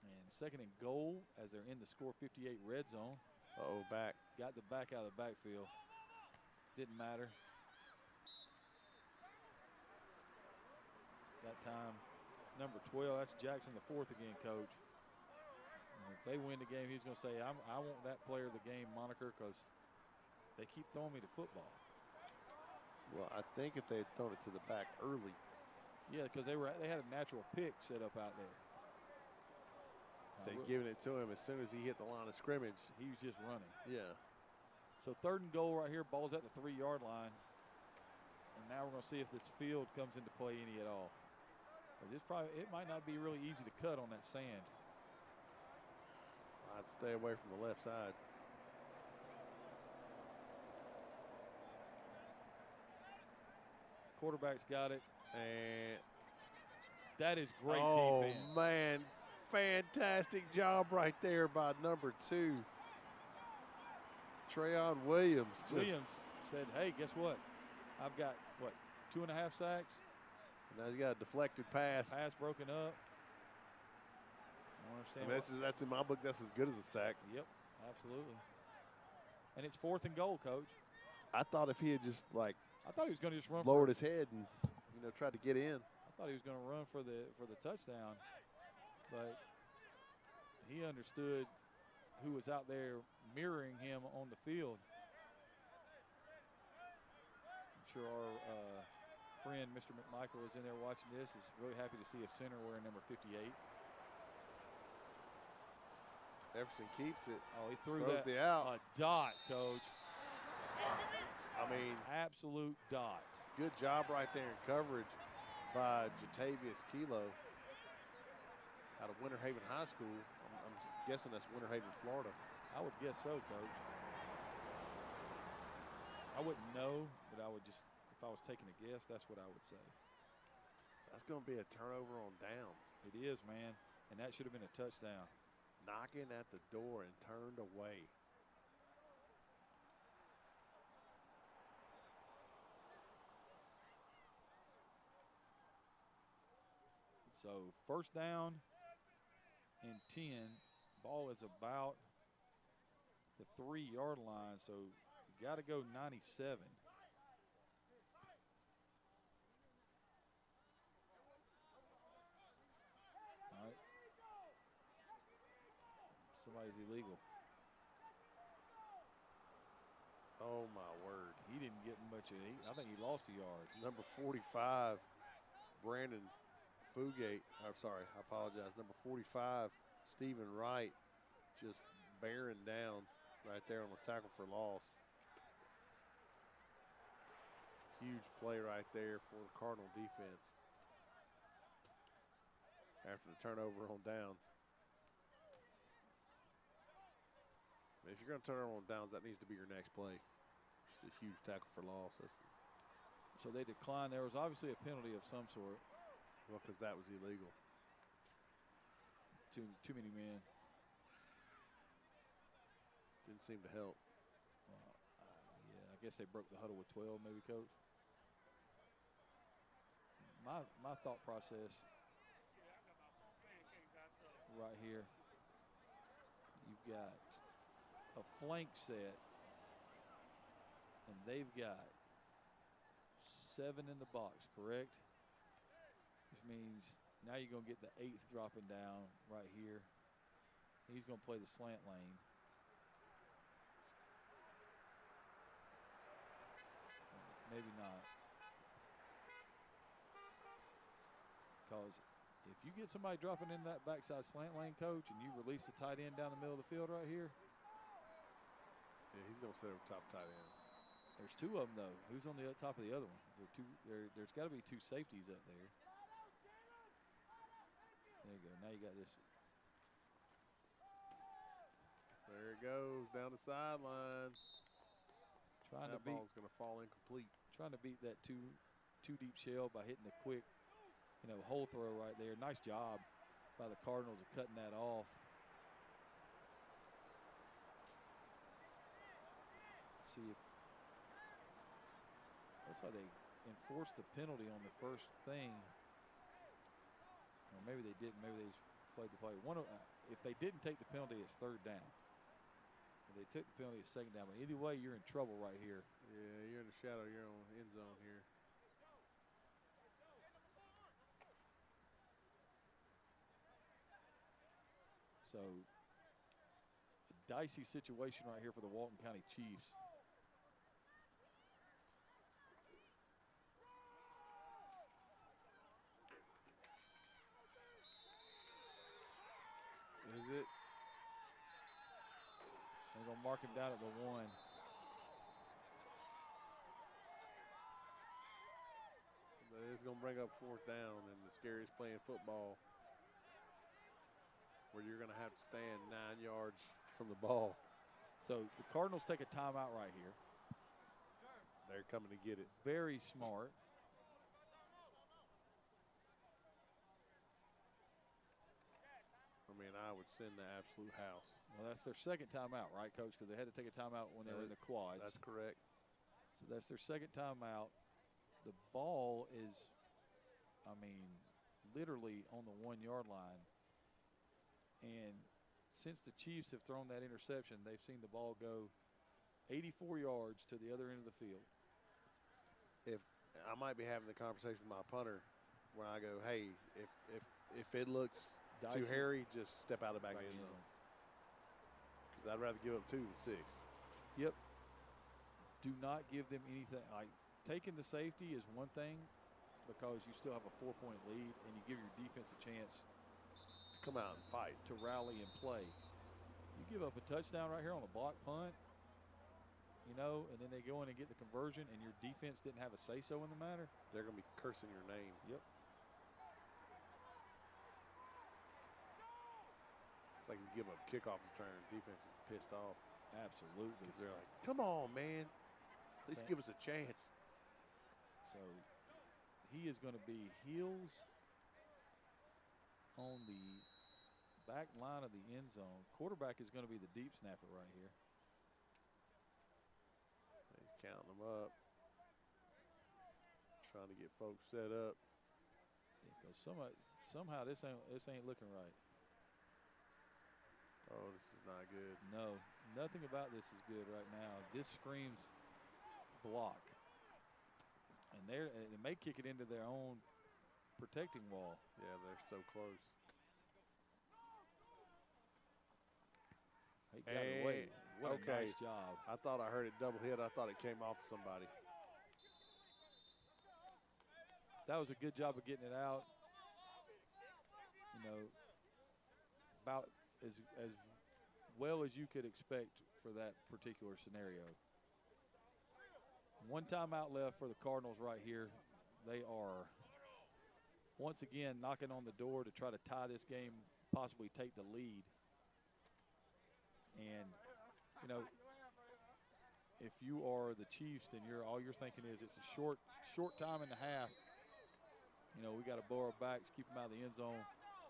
And second and goal as they're in the score 58 red zone.
Uh-oh, back.
Got the back out of the backfield. Didn't matter. That time, number 12, that's Jackson the 4th again, Coach. And if they win the game, he's going to say, I want that player of the game moniker because they keep throwing me the football.
Well, I think if they had thrown it to the back early.
Yeah, because they had a natural pick set up out there.
If they'd given it to him as soon as he hit the line of scrimmage.
He was just running.
Yeah.
So third and goal right here. Ball's at the 3-yard line. And now we're going to see if this field comes into play any at all. It might not be really easy to cut on that sand.
I'd stay away from the left side.
Quarterback's got it.
And
that is great defense.
Oh, man. Fantastic job right there by number 2. Trayon Williams.
Williams said, hey, guess what? I've got, 2.5 sacks?
Now he's got a deflected pass.
Pass broken up. I don't understand.
That's in my book. That's as good as a sack.
Yep, absolutely. And it's 4th and goal, Coach.
I thought if he had just
I thought he was going to just run.
Lowered his head and tried to get in.
I thought he was going to run for the touchdown, but he understood who was out there mirroring him on the field. I'm sure our friend Mr. McMichael is in there watching this. Is really happy to see a center wearing number 58.
Everson keeps it.
Oh, he threw
Throws the out.
A dot, Coach.
I mean,
absolute dot.
Good job right there in coverage by Jatavius Kilo out of Winter Haven High School. I'm guessing that's Winter Haven, Florida.
I would guess so, Coach. I wouldn't know, but I would just, if I was taking a guess, that's what I would say.
That's going to be a turnover on downs.
It is, man, and that should have been a touchdown.
Knocking at the door and turned away.
So first down and 10. Ball is about the 3-yard line, so you got to go 97. All right, Probably is illegal.
Oh, my word.
He didn't get much of it. I think he lost a yard.
Number 45, Brandon Fugate. I'm sorry, I apologize. Number 45, Stephen Wright, just bearing down right there on the tackle for loss. Huge play right there for the Cardinal defense after the turnover on downs. If you're going to turn over on downs, that needs to be your next play. Just a huge tackle for loss.
So they declined. There was obviously a penalty of some sort.
Well, because that was illegal.
Too many men.
Didn't seem to help.
Yeah, I guess they broke the huddle with 12, maybe, Coach. My thought process right here, you've got a flank set, and they've got 7 in the box, correct? Which means now you're going to get the 8th dropping down right here. He's going to play the slant lane. Maybe not. Because if you get somebody dropping in that backside slant lane, Coach, and you release the tight end down the middle of the field right here.
Yeah, he's going to sit over top tight end.
There's 2 of them, though. Who's on the top of the other one? There's got to be 2 safeties up there. There you go. Now you got this.
There it goes down the sideline.
That
ball's going to fall incomplete.
Trying to beat that too deep shell by hitting the quick, hole throw right there. Nice job by the Cardinals of cutting that off. See if looks like they enforced the penalty on the first thing, or maybe they didn't. Maybe they just played the play. If they didn't take the penalty, it's 3rd down. If they took the penalty, it's 2nd down. But either way, you're in trouble right here.
Yeah, you're in the shadow. You're on end zone here.
So, a dicey situation right here for the Walton County Chiefs.
Is it?
They're going to mark him down at the 1.
It's going to bring up 4th down, and the scariest play in football, where you're going to have to stand 9 yards from the ball.
So the Cardinals take a timeout right here.
They're coming to get it.
Very smart.
I mean, I would send the absolute house.
Well, that's their 2nd timeout, right, Coach? Because they had to take a timeout when they were in the quads.
That's correct.
So that's their 2nd timeout. The ball is, literally on the 1-yard line. And since the Chiefs have thrown that interception, they've seen the ball go 84 yards to the other end of the field.
If I might be having the conversation with my punter when I go, hey, if it looks too hairy, just step out of the back end zone. Because I'd rather give up 2 than 6.
Yep. Do not give them anything. Taking the safety is one thing because you still have a 4-point lead and you give your defense a chance
to come out and fight,
to rally and play. You give up a touchdown right here on a block punt, and then they go in and get the conversion and your defense didn't have a say-so in the matter.
They're going to be cursing your name.
Yep.
It's like you give up kickoff return. Defense is pissed off.
Absolutely.
Because they're like, come on, man. At least give us a chance.
So he is going to be heels on the back line of the end zone. Quarterback is going to be the deep snapper right here.
He's counting them up. Trying to get folks set up.
Because somehow this ain't looking right.
Oh, this is not good.
No, nothing about this is good right now. This screams block. And they may kick it into their own protecting wall.
Yeah, they're so close.
He got it away. What a nice job.
I thought I heard it double hit. I thought it came off of somebody.
That was a good job of getting it out. You know, about as well as you could expect for that particular scenario. One timeout left for the Cardinals right here. They are once again knocking on the door to try to tie this game, possibly take the lead. And, you know, if you are the Chiefs, then all you're thinking is it's a short time and a half. You know, we got to blow our backs, keep them out of the end zone.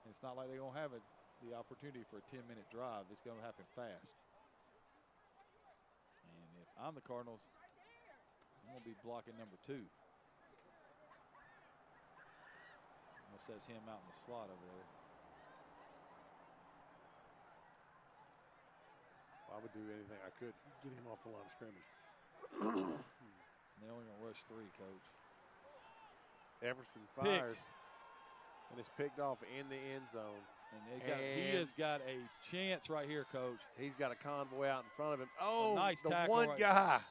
And it's not like they're going to have the opportunity for a 10-minute drive. It's going to happen fast. And if I'm the Cardinals, I'm going to be blocking number 2. Unless that's him out in the slot over there.
I would do anything I could to get him off the line of scrimmage.
They only going to rush 3, Coach.
Everson fires. And it's picked off in the end zone.
And he has got a chance right here, Coach.
He's got a convoy out in front of him. Oh,
nice
the
tackle
one
right
guy.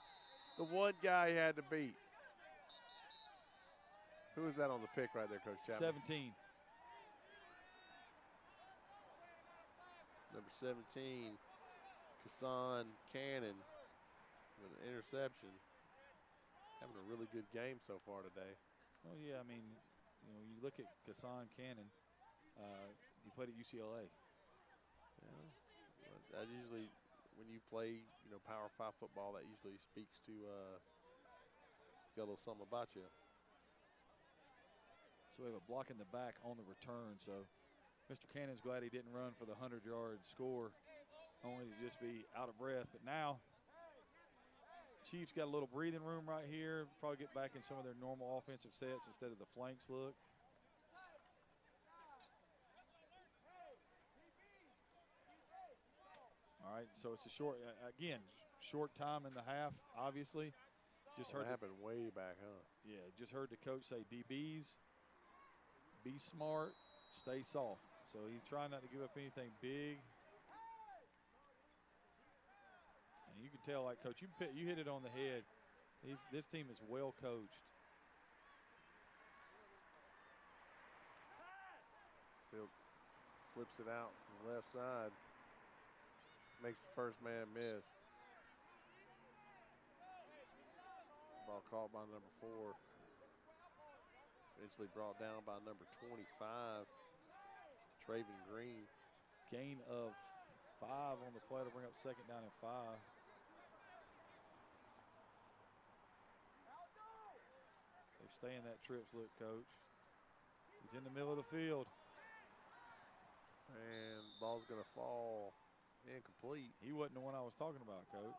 The one guy he had to beat. Who is that on the pick right there, Coach Chapman?
17.
Number 17, Kassan Cannon with an interception. Having a really good game so far today.
Oh, yeah, I mean, you know, you look at Kassan Cannon, he played at UCLA.
Yeah, that usually, when you play, you know, Power 5 football, that usually speaks to got a little something about you.
So we have a block in the back on the return. So Mr. Cannon's glad he didn't run for the 100-yard score, only to just be out of breath. But now, Chiefs got a little breathing room right here. Probably get back in some of their normal offensive sets instead of the flanks look. All right, so it's a short time and a half, obviously. Just heard
that happened way back, huh?
Yeah, just heard the coach say, DBs, be smart, stay soft. So he's trying not to give up anything big. And you can tell, like, Coach, you hit it on the head. This team is well coached.
Field flips it out from the left side. Makes the first man miss. Ball caught by number 4. Eventually brought down by number 25, Traven Green.
Gain of 5 on the play to bring up 2nd down and 5. They stay in that trips look, Coach. He's in the middle of the field.
And ball's going to fall incomplete.
He wasn't the one I was talking about, Coach.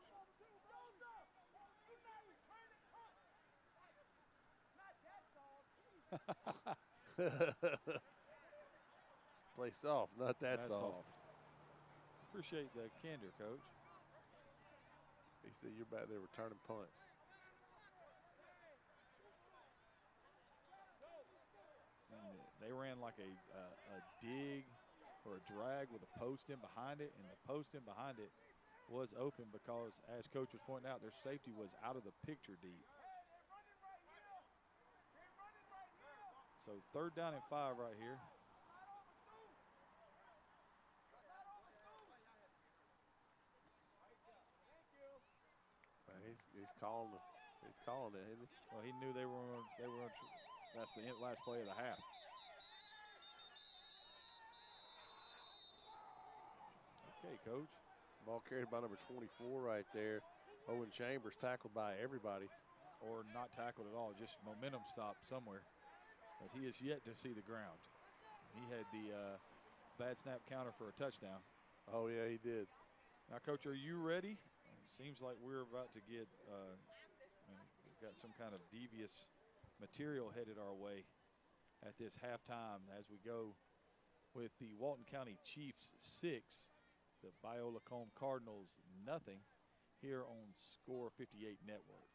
Play soft, not that soft.
Appreciate the candor, Coach.
He said you're back there returning punts.
And they ran like a dig or a drag with a post in behind it, and the post in behind it was open because, as Coach was pointing out, their safety was out of the picture deep. So 3rd down and 5 right here.
He's calling it. He's calling it, isn't he?
Well, he knew they were. That's the last play of the half. Okay, Coach.
Ball carried by number 24 right there. Owen Chambers tackled by everybody.
Or not tackled at all, just momentum stopped somewhere. As he is yet to see the ground. He had the bad snap counter for a touchdown.
Oh, yeah, he did.
Now, Coach, are you ready? It seems like we're about to get we've got some kind of devious material headed our way at this halftime as we go with the Walton County Chiefs 6, the Biola-Combe Cardinals nothing here on Score 58 Network.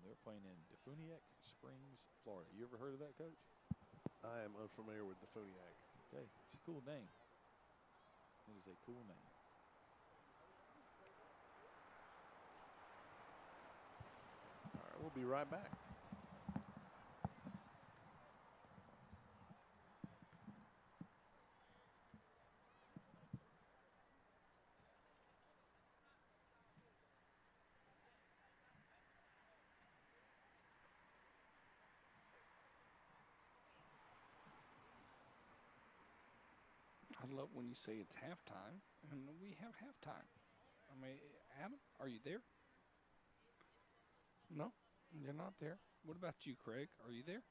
They're playing in Defuniak Springs, Florida. You ever heard of that, Coach?
I am unfamiliar with the Funiac.
Okay, it's a cool name. It is a cool name.
All right, we'll be right back.
I love when you say it's halftime, and we have halftime. I mean, Adam, are you there? No, you're not there. What about you, Craig? Are you there?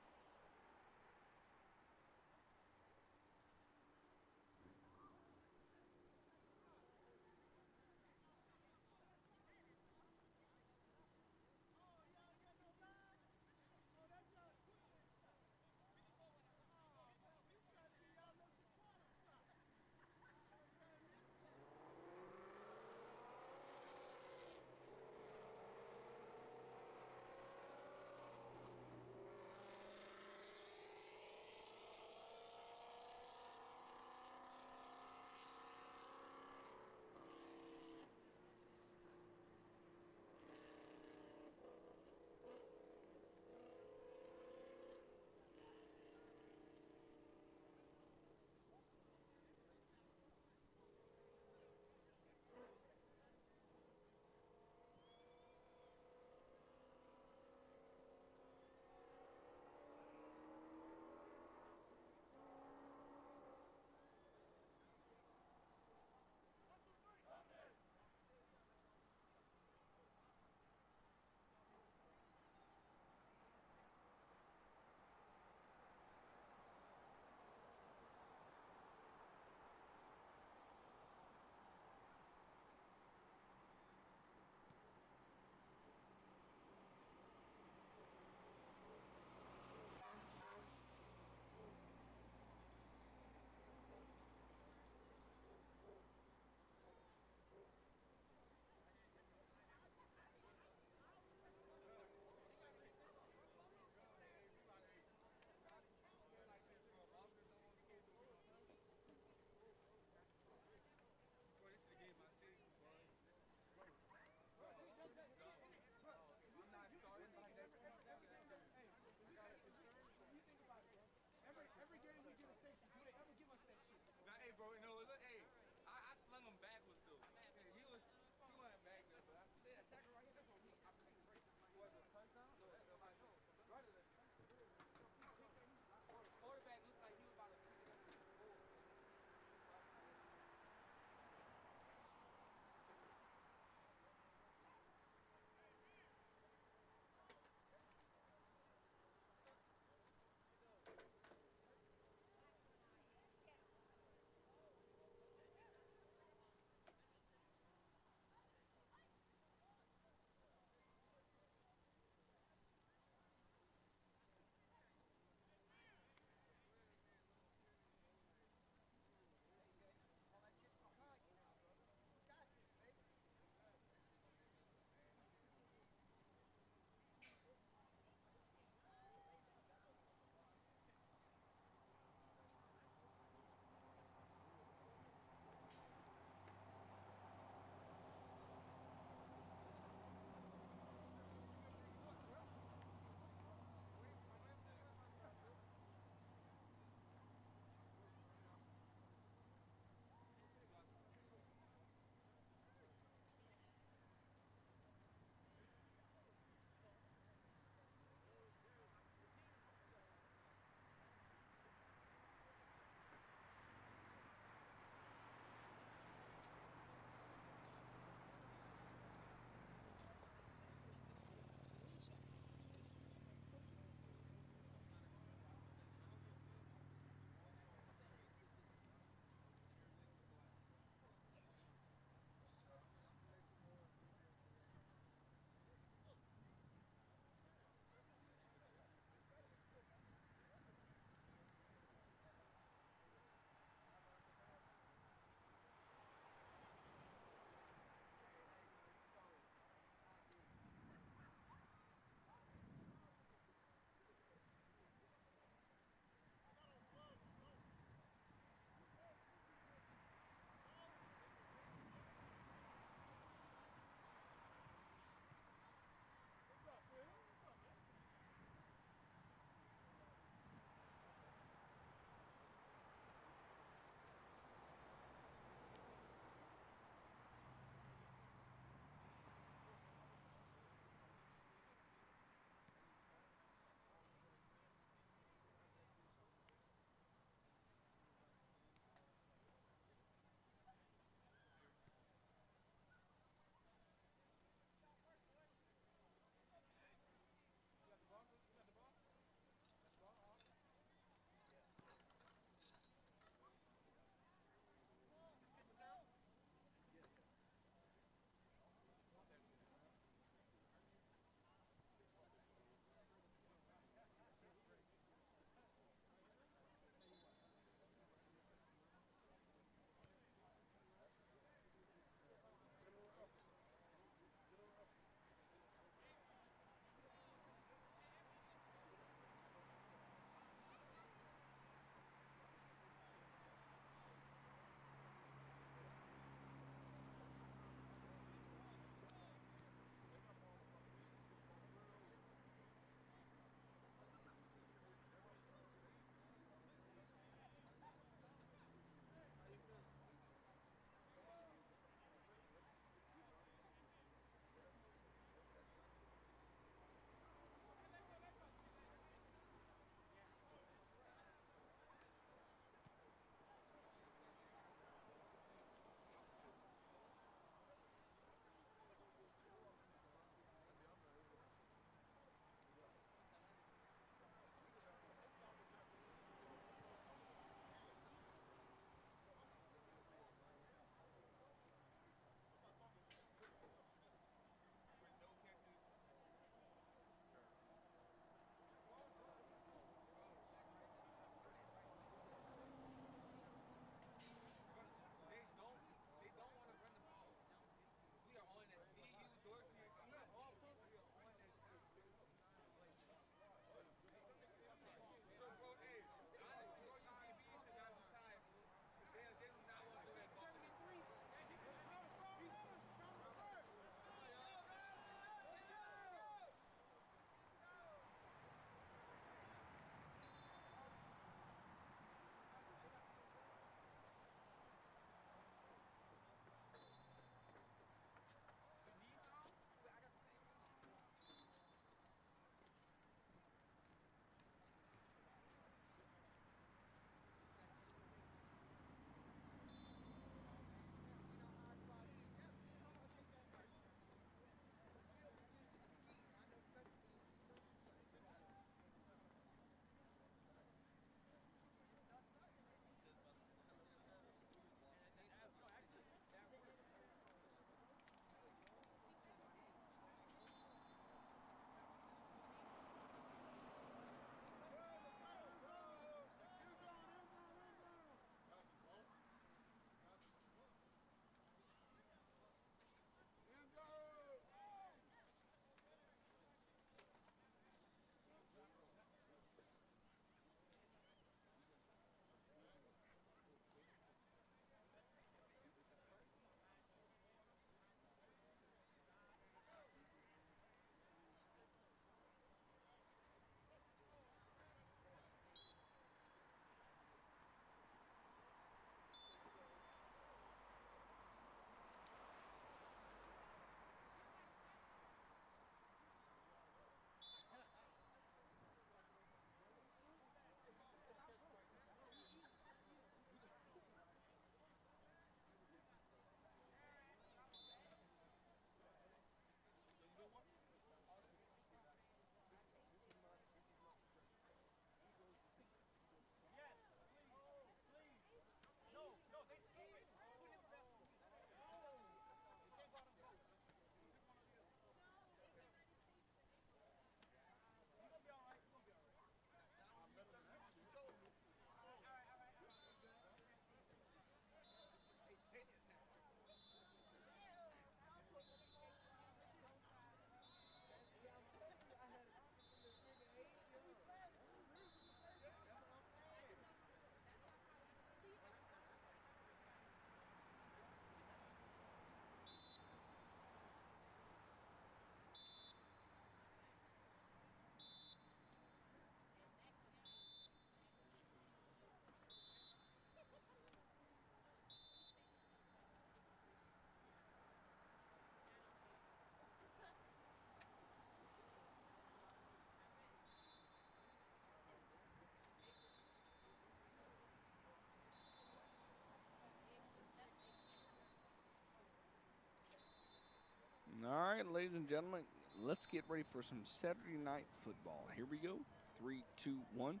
All right, ladies and gentlemen, let's get ready for some Saturday night football. Here we go. 3, 2, 1.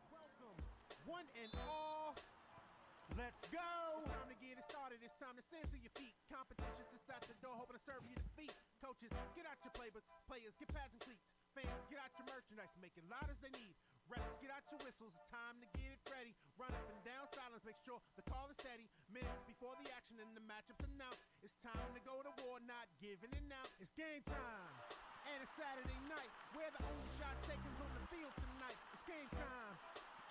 Welcome, one and all. Let's go. It's time to get it started. It's time to stand to your feet. Competition sits at the door, hoping to serve you defeat. Coaches, get out your playbooks. Players, get pads and cleats. Fans, get out your merchandise. Make it loud as they need. Refs, get out your whistles. It's time to get it ready. Run up and down silence. Make sure the call is steady. Minutes before the action and the matchups announced. It's time to go to war, not giving it out. It's game time. And it's Saturday night. Where the only shots taken is on the field tonight. It's game time.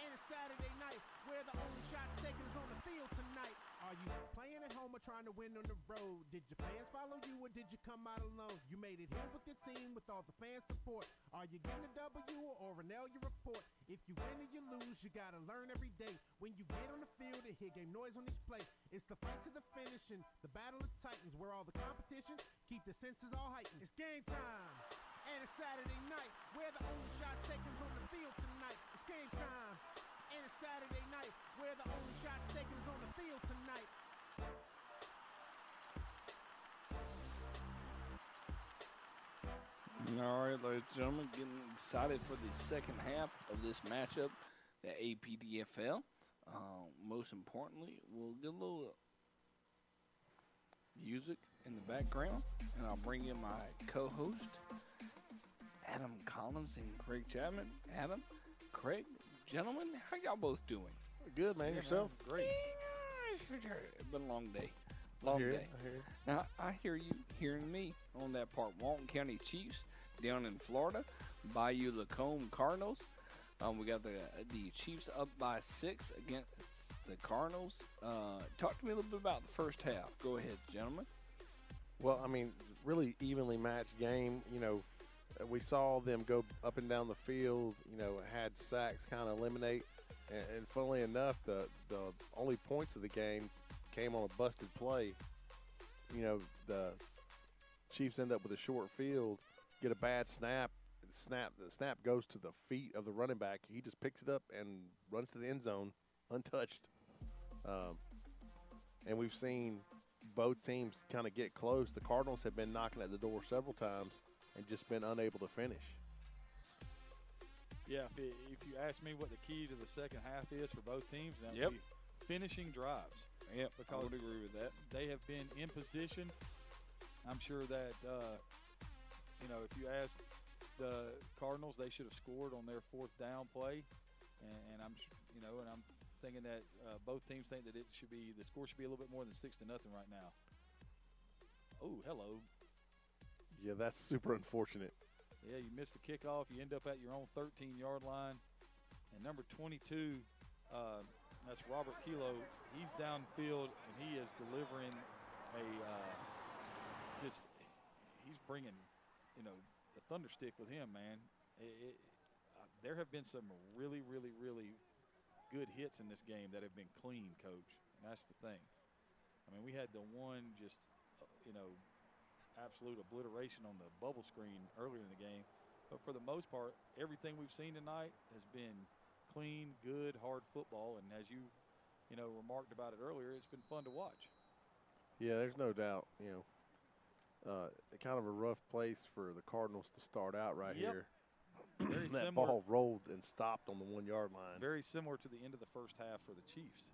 And it's Saturday night, where the only shots taken is on the field tonight. Are you playing at home or trying to win on the road? Did your fans follow you or did you come out alone? You made it here with your team with all the fan support. Are you getting a W or an L you report? If you win or you lose, you gotta learn every day. When you get on the field and hear game noise on each play, it's the fight to the finish and the battle of titans, where all the competition keep the senses all heightened. It's game time. And it's Saturday night, where the only shots taken is on the field tonight. It's game time. And it's Saturday night, where the only shots taken is on the field tonight.
All right, ladies and gentlemen, getting excited for the second half of this matchup, the APDFL. Most importantly, we'll get a little music in the background, and I'll bring in my co-host, Adam Collins and Craig Chapman. Adam, Craig, gentlemen, how y'all both doing?
Good, man. Yourself?
Great. It's been a long day. Long day.
I hear you.
Now, I hear you hearing me on that part. Walton County Chiefs down in Florida, Bayou Lacombe Cardinals. We got the Chiefs up by 6 against the Cardinals. Talk to me a little bit about the first half. Go ahead, gentlemen.
Well, I mean, really evenly matched game. You know, we saw them go up and down the field. You know, had sacks kind of eliminate. And funnily enough, the only points of the game came on a busted play. You know, the Chiefs end up with a short field, get a bad snap. The snap goes to the feet of the running back. He just picks it up and runs to the end zone untouched. And we've seen both teams kind of get close. The Cardinals have been knocking at the door several times and just been unable to finish.
Yeah, if you ask me what the key to the second half is for both teams, that
Yep.
would be finishing drives.
Yep,
because
I would agree with that.
They have been in position. I'm sure that, you know, if you ask the Cardinals, they should have scored on their fourth down play. And I'm thinking that both teams think that the score should be a little bit more than 6-0 right now. Oh, hello.
Yeah, that's super unfortunate.
Yeah, you missed the kickoff. You end up at your own 13-yard line. And number 22, that's Robert Kilo. He's downfield, and he is delivering he's bringing, you know, the thunderstick with him, man. There have been some really, really, really good hits in this game that have been clean, Coach. And that's the thing. I mean, we had the one just, you know, absolute obliteration on the bubble screen earlier in the game. But for the most part, everything we've seen tonight has been clean, good, hard football. And as you remarked about it earlier, it's been fun to watch.
Yeah, there's no doubt. You know, kind of a rough place for the Cardinals to start out right here.
Very
that
similar.
ball rolled and stopped on the 1-yard line.
Very similar to the end of the first half for the Chiefs,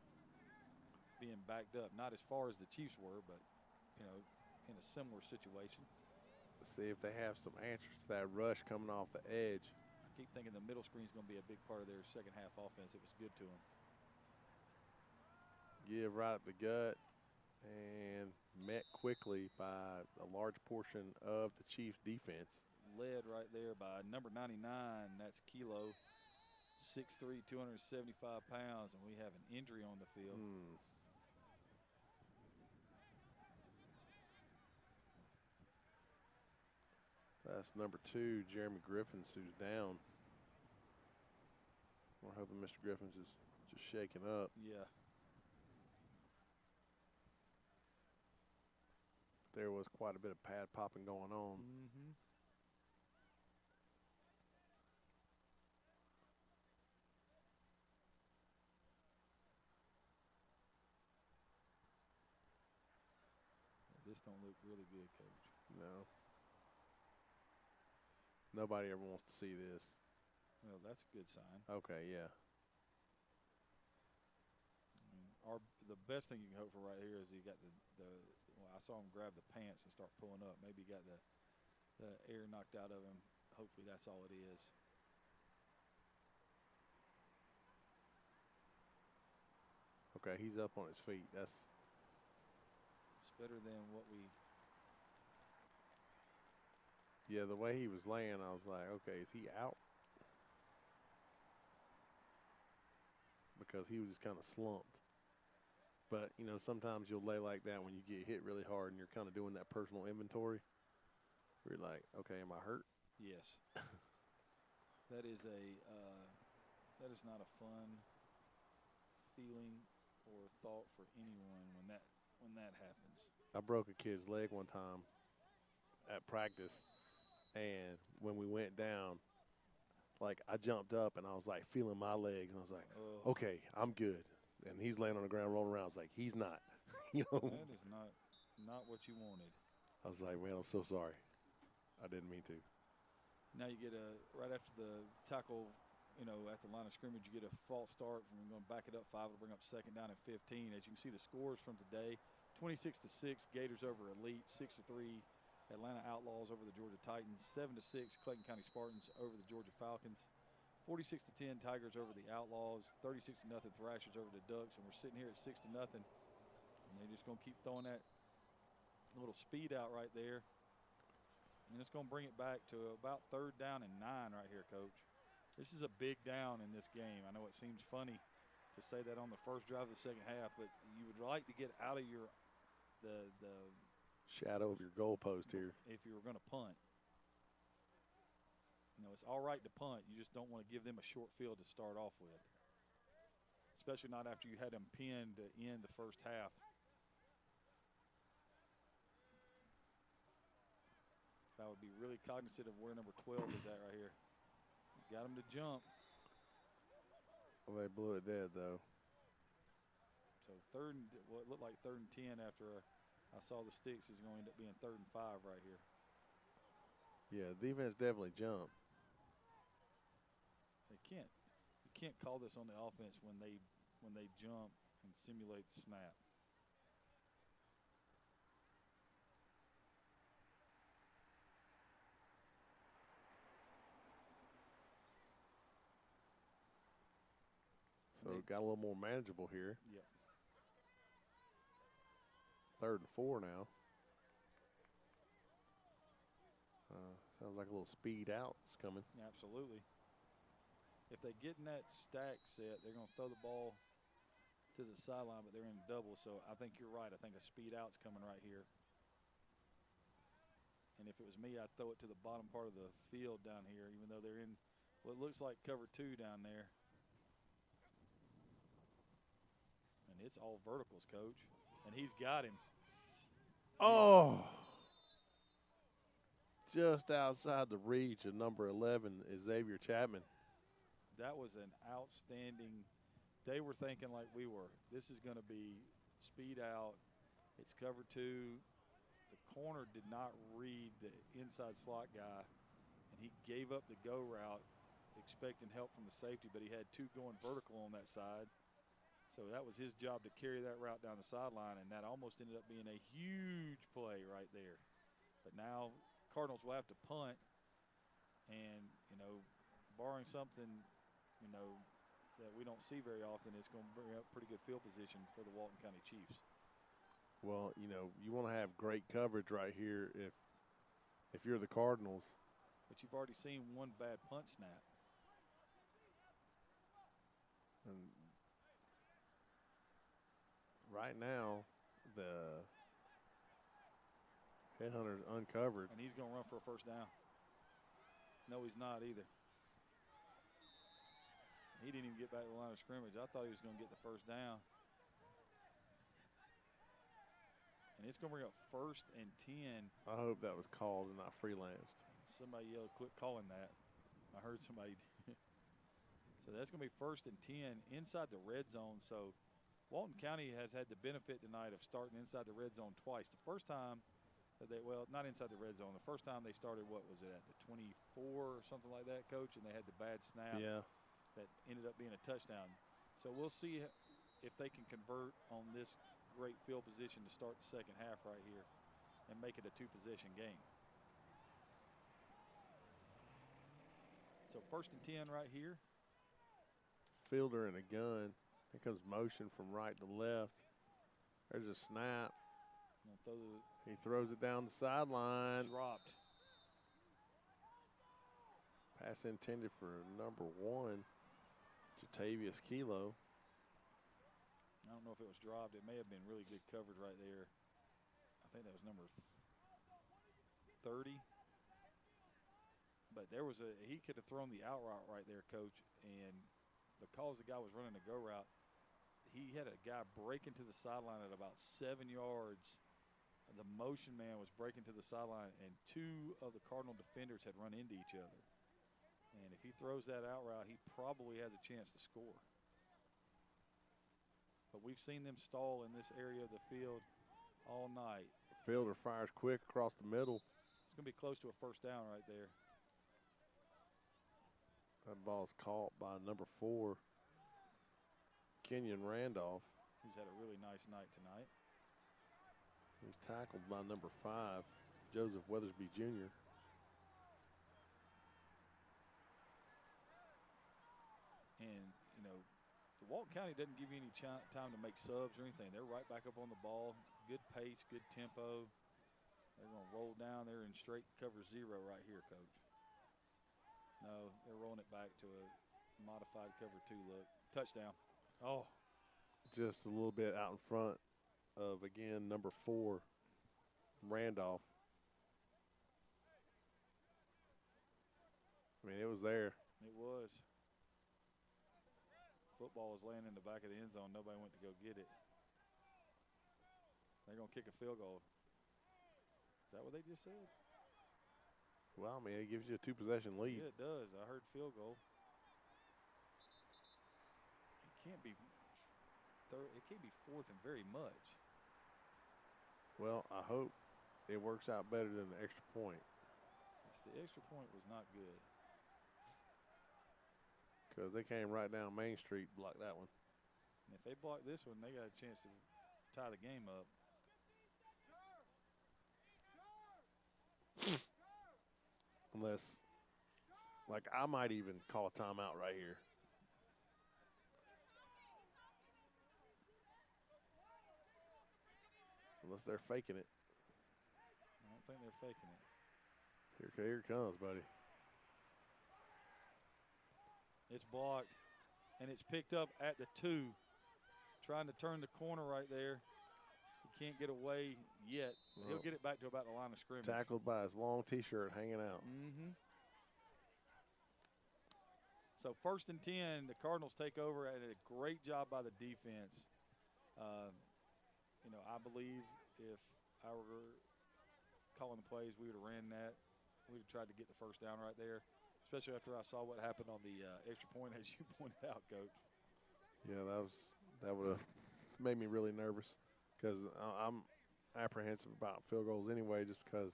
being backed up. Not as far as the Chiefs were, but, you know, in a similar situation.
Let's see if they have some answers to that rush coming off the edge.
I keep thinking the middle screen is going to be a big part of their second half offense. It was good to them.
Give right up the gut and met quickly by a large portion of the Chiefs defense.
Led right there by number 99, that's Kilo, 6'3", 275 pounds, and we have an injury on the field.
That's number 2, Jeremy Griffins, who's down. We're hoping Mr. Griffins is just shaking up.
Yeah.
There was quite a bit of pad popping going on.
Mm-hmm.
This don't look really good, Coach.
No. Nobody ever wants to see this.
Well, that's a good sign.
Okay, yeah.
I mean, the best thing you can hope for right here is he got well, I saw him grab the pants and start pulling up. Maybe he got the air knocked out of him. Hopefully that's all it is.
Okay, he's up on his feet. It's
better than what we.
Yeah, the way he was laying, I was like, okay, is he out? Because he was just kind of slumped. But, you know, sometimes you'll lay like that when you get hit really hard and you're kind of doing that personal inventory. Where you're like, okay, am I hurt?
Yes. That is not a fun feeling or thought for anyone when that happens.
I broke a kid's leg one time at practice, and when we went down, like I jumped up and I was like feeling my legs, and I was like, okay, I'm good. And he's laying on the ground rolling around. I was like, he's not. You know?
That is not what you wanted.
I was like, man, I'm so sorry. I didn't mean to.
Now you get right after the tackle, you know, at the line of scrimmage, you get a false start from going to back it up 5 to bring up 2nd down and 15. As you can see the scores from today, 26-6, Gators over Elite, 6-3, Atlanta Outlaws over the Georgia Titans, 7-6, Clayton County Spartans over the Georgia Falcons, 46-10, Tigers over the Outlaws, 36-0, Thrashers over the Ducks, and we're sitting here at 6-0, and they're just going to keep throwing that little speed out right there, and it's going to bring it back to about 3rd down and 9 right here, Coach. This is a big down in this game. I know it seems funny to say that on the first drive of the second half, but you would like to get out of the
shadow of your goalpost here
if you were going to punt. You know, it's all right to punt. You just don't want to give them a short field to start off with, especially not after you had them pinned to end the first half. I would be really cognizant of where number 12 is at right here. Got him to jump.
Well, they blew it dead, though.
So what looked like 3rd and 10 after I saw the sticks is going to end up being 3rd and 5 right here.
Yeah, defense definitely jumped.
You can't call this on the offense when they jump and simulate the snap.
So it got a little more manageable here.
Yep.
3rd and 4 now. Sounds like a little speed out is coming.
Absolutely. If they get in that stack set, they're going to throw the ball to the sideline, but they're in double. So I think you're right. I think a speed out's coming right here. And if it was me, I'd throw it to the bottom part of the field down here, even though they're in what looks like cover 2 down there. And it's all verticals, Coach. And he's got him.
Oh! Just outside the reach of number 11 is Xavier Chapman.
That was an outstanding. They were thinking like we were. This is going to be speed out. It's cover 2. The corner did not read the inside slot guy, and he gave up the go route expecting help from the safety, but he had 2 going vertical on that side. So that was his job to carry that route down the sideline, and that almost ended up being a huge play right there. But now Cardinals will have to punt, and, you know, barring something, you know, that we don't see very often, it's going to bring up pretty good field position for the Walton County Chiefs.
Well, you know, you want to have great coverage right here if you're the Cardinals.
But you've already seen one bad punt snap.
And right now, the headhunter's uncovered.
And he's going to run for a first down. No, he's not either. He didn't even get back to the line of scrimmage. I thought he was going to get the first down. And it's going to bring up 1st and 10.
I hope that was called and not freelanced.
Somebody yelled, quit calling that. I heard somebody. So that's going to be 1st and 10 inside the red zone. So Walton County has had the benefit tonight of starting inside the red zone twice. The first time that not inside the red zone. The first time they started, what was it, at the 24 or something like that, Coach? And they had the bad snap that ended up being a touchdown. So we'll see if they can convert on this great field position to start the second half right here and make it a two-possession game. So 1st and 10 right here.
Fielder and a gun. Here comes motion from right to left. There's a snap. He throws it down the sideline.
Dropped.
Pass intended for number 1, Jatavius Kilo.
I don't know if it was dropped. It may have been really good coverage right there. I think that was number 30. But he could have thrown the out route right there, Coach. And because the guy was running a go route, he had a guy break into the sideline at about 7 yards. The motion man was breaking to the sideline, and 2 of the Cardinal defenders had run into each other. And if he throws that out route, he probably has a chance to score. But we've seen them stall in this area of the field all night.
Fielder fires quick across the middle.
It's going to be close to a first down right there.
That ball's caught by number 4, Kenyon Randolph.
He's had a really nice night tonight.
He's tackled by number 5, Joseph Weathersby Jr.
And, the Walton County doesn't give you any time to make subs or anything. They're right back up on the ball. Good pace, good tempo. They're going to roll down. They're in straight cover 0 right here, Coach. No, they're rolling it back to a modified cover 2 look. Touchdown. Oh.
Just a little bit out in front of, again, number 4, Randolph. I mean, it was there.
It was. Football was laying in the back of the end zone. Nobody went to go get it. They're going to kick a field goal. Is that what they just said?
Well, I mean, it gives you a 2-possession lead.
Yeah, it does. I heard field goal. It can't be 4th and very much.
Well, I hope it works out better than the extra point.
The extra point was not good.
Because they came right down Main Street, blocked that one.
And if they block this one, they got a chance to tie the game up.
Unless, like, I might even call a timeout right here. Unless they're faking it.
I don't think they're faking it.
Here it comes, buddy.
It's blocked, and it's picked up at the 2. Trying to turn the corner right there. He can't get away yet. He'll get it back to about the line of scrimmage.
Tackled by his long T-shirt hanging out.
So 1st and 10, the Cardinals take over, and a great job by the defense. I believe if I were calling the plays, we would have ran that. We would have tried to get the first down right there, especially after I saw what happened on the extra point, as you pointed out, Coach.
Yeah, that would have made me really nervous because I'm apprehensive about field goals anyway, just because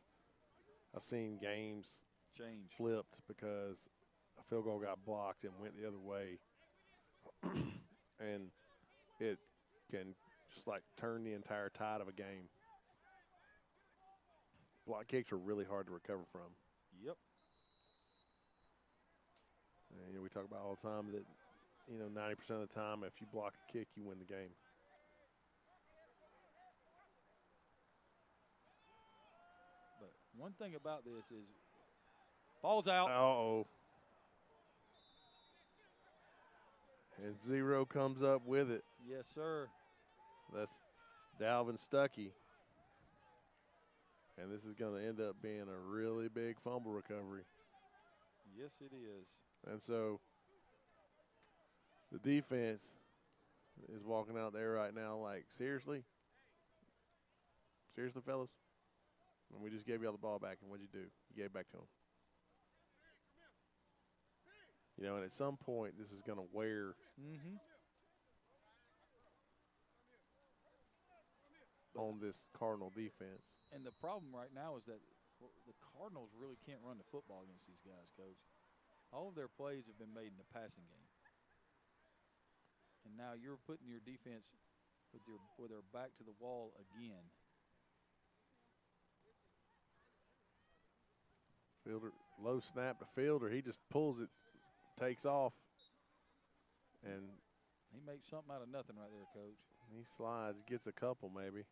I've seen games flipped because a field goal got blocked and went the other way. And it can just like turn the entire tide of a game. Block kicks are really hard to recover from.
Yep.
And, we talk about all the time that, 90% of the time, if you block a kick, you win the game.
But one thing about this is ball's out.
Uh-oh. And 0 comes up with it.
Yes, sir.
That's Dalvin Stuckey. And this is going to end up being a really big fumble recovery.
Yes, it is.
And so the defense is walking out there right now like, seriously? Seriously, fellas? And we just gave y'all the ball back, and what'd you do? You gave it back to them. And at some point, this is going to wear on this Cardinal defense.
And the problem right now is that the Cardinals really can't run the football against these guys, Coach. All of their plays have been made in the passing game. And now you're putting your defense with their back to the wall again.
Fielder, low snap to Fielder. He just pulls it, takes off, and
he makes something out of nothing right there, Coach.
He slides, gets a couple maybe.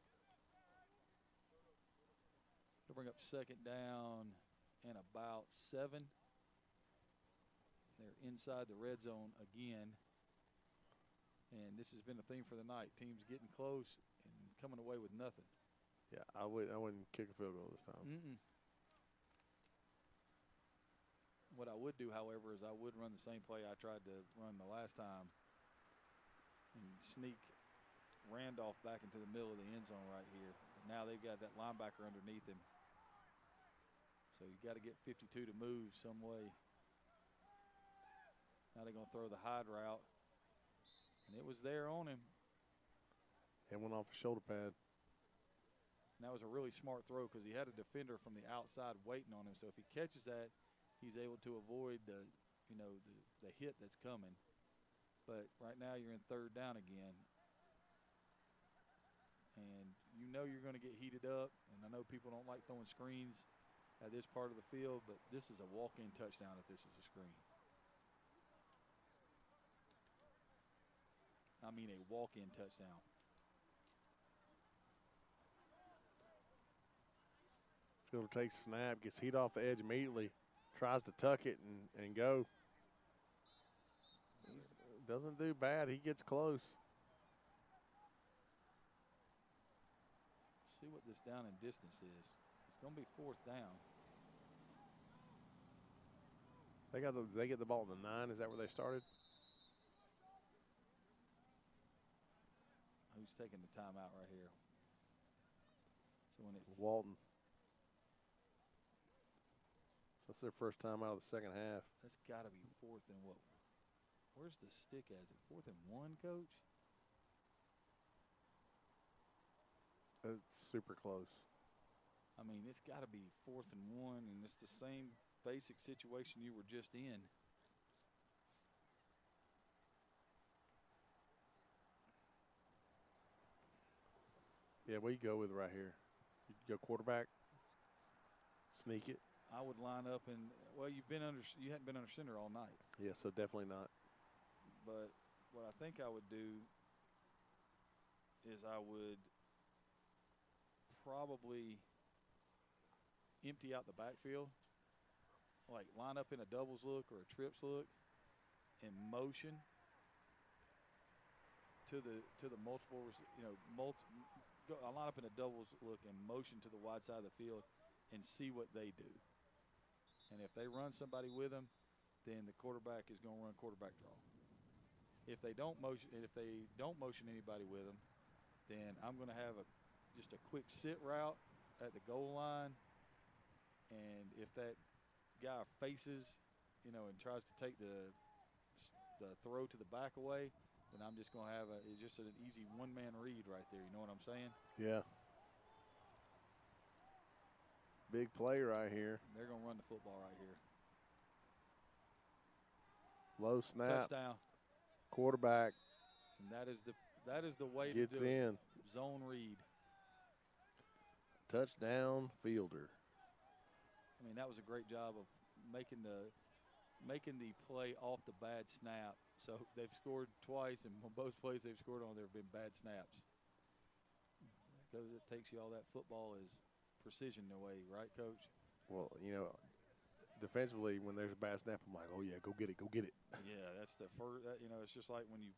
They'll bring up second down and about 7. They're inside the red zone again. And this has been a theme for the night. Teams getting close and coming away with nothing.
Yeah, I wouldn't kick a field goal this time.
What I would do, however, is I would run the same play I tried to run the last time and sneak Randolph back into the middle of the end zone right here. But now they've got that linebacker underneath him. So you got to get 52 to move some way. Now they're going to throw the hide route. And it was there on him.
It went off the shoulder pad.
And that was a really smart throw because he had a defender from the outside waiting on him. So if he catches that, he's able to avoid the hit that's coming. But right now you're in third down again. And you know you're going to get heated up. And I know people don't like throwing screens at this part of the field, but this is a walk-in touchdown if this is a screen. I mean a walk-in touchdown.
Fielder takes a snap, gets heat off the edge immediately, tries to tuck it and go. Doesn't do bad. He gets close.
See what this down and distance is. It's going to be fourth down.
They get the ball at the 9. Is that where they started?
Who's taking the timeout right here? So when
Walton. So that's their first time out of the second half.
That's got to be fourth and what? Where's the stick as it? 4th and 1, Coach?
It's super close.
I mean, it's got to be 4th and 1, and it's the same basic situation you were just in.
Yeah, what you go with right here? You go quarterback, sneak it.
I would line up and you hadn't been under center all night.
Yeah, so definitely not.
But what I think I would do is I would probably empty out the backfield, like line up in a doubles look or a trips look, and motion to the multiple. I line up in a doubles look and motion to the wide side of the field and see what they do. And if they run somebody with them, then the quarterback is going to run quarterback draw. If they don't motion anybody with them, then I'm going to have just a quick sit route at the goal line. And if that guy faces, and tries to take the throw to the back away, then I'm just going to have just an easy one-man read right there. You know what I'm saying?
Yeah. Big play right here.
They're going to run the football right here.
Low snap.
Touchdown.
Quarterback.
And that is the way
gets
to do
in.
It. Zone read.
Touchdown, Fielder.
I mean, that was a great job of making the play off the bad snap. So they've scored twice, and on both plays they've scored on, there have been bad snaps. Because it takes you all that football is precision away, right, Coach?
Well, defensively, when there's a bad snap, I'm like, oh yeah, go get it.
Yeah, that's the first. It's just like when you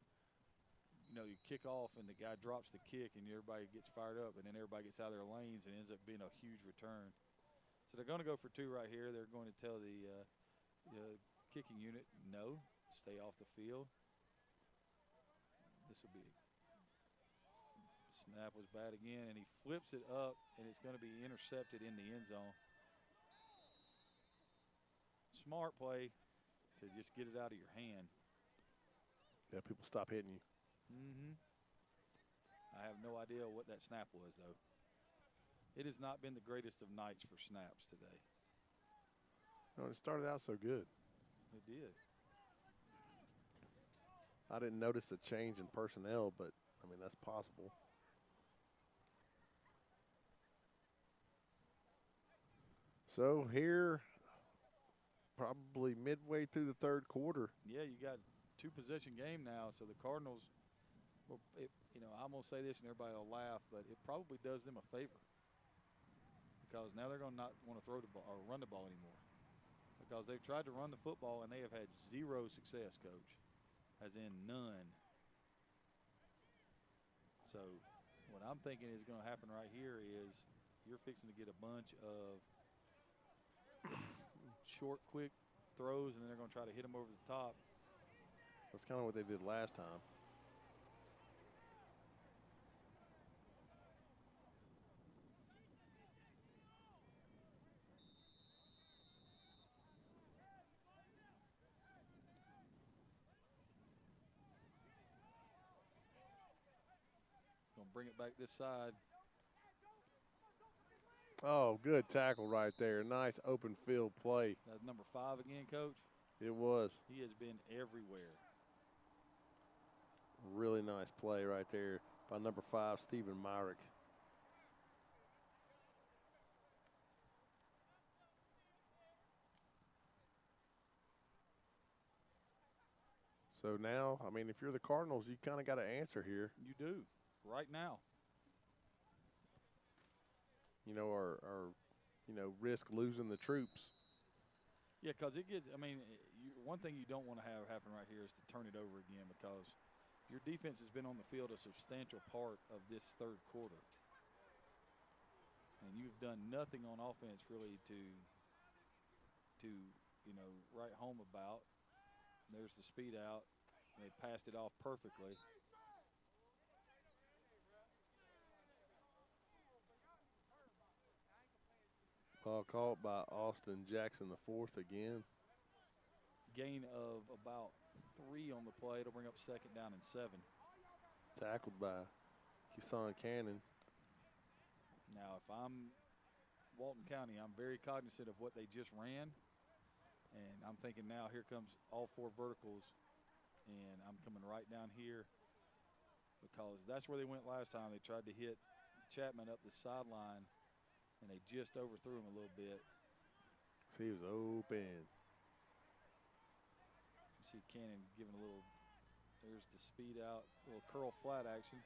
kick off and the guy drops the kick and everybody gets fired up, and then everybody gets out of their lanes and ends up being a huge return. So they're going to go for 2 right here. They're going to tell the kicking unit, no, stay off the field. This will be snap was bad again, and he flips it up, and it's going to be intercepted in the end zone. Smart play to just get it out of your hand.
Yeah, people stop hitting you.
Mm-hmm. I have no idea what that snap was, though. It has not been the greatest of nights for snaps today.
No, it started out so good.
It did.
I didn't notice a change in personnel, but, I mean, that's possible. So here, probably midway through the third quarter.
Yeah, you got two-possession game now, so the Cardinals, well, I'm going to say this and everybody will laugh, but it probably does them a favor because now they're going to not want to throw the ball or run the ball anymore because they've tried to run the football and they have had zero success, Coach, as in none. So what I'm thinking is going to happen right here is you're fixing to get a bunch of short, quick throws, and then they're going to try to hit them over the top.
That's kind of what they did last time.
Going to bring it back this side.
Oh, good tackle right there. Nice open field play.
That's number 5 again, Coach.
It was.
He has been everywhere.
Really nice play right there by number 5, Stephen Myrick. So now, I mean, if you're the Cardinals, you kind of got to answer here.
You do, right now.
You know, or risk losing the troops.
Yeah, because it gets, I mean, one thing you don't want to have happen right here is to turn it over again because your defense has been on the field a substantial part of this third quarter. And you've done nothing on offense really to write home about. There's the speed out. They passed it off perfectly.
Ball caught by Austin Jackson IV again.
Gain of about 3 on the play. It'll bring up 2nd down and 7.
Tackled by Keeson Cannon.
Now, if I'm Walton County, I'm very cognizant of what they just ran. And I'm thinking now here comes all 4 verticals. And I'm coming right down here because that's where they went last time. They tried to hit Chapman up the sideline. And they just overthrew him a little bit.
So he was open.
You see Cannon giving a little, there's the speed out, little curl flat action.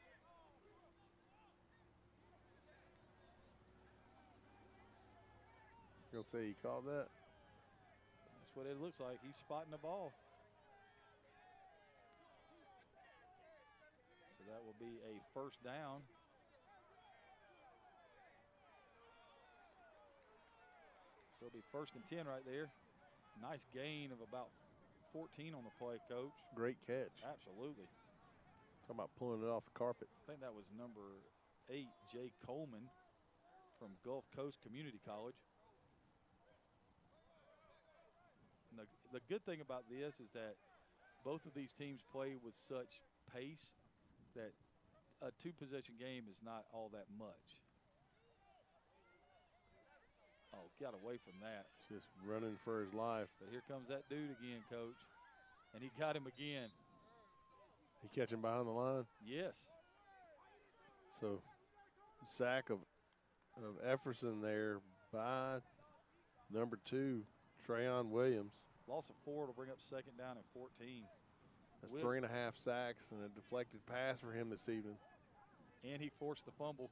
You gonna say he called that?
That's what it looks like. He's spotting the ball. So that will be a 1st down. So it'll be 1st and 10 right there. Nice gain of about 14 on the play, Coach.
Great catch.
Absolutely.
Talking about pulling it off the carpet.
I think that was number 8, Jay Coleman from Gulf Coast Community College. And the good thing about this is that both of these teams play with such pace that a 2-possession game is not all that much. Oh, got away from that.
Just running for his life.
But here comes that dude again, Coach. And he got him again.
He catch him behind the line?
Yes.
So, sack of Efferson there by number 2, Trayon Williams.
Loss of 4 will bring up 2nd down and 14.
That's 3.5 sacks and a deflected pass for him this evening.
And he forced the fumble.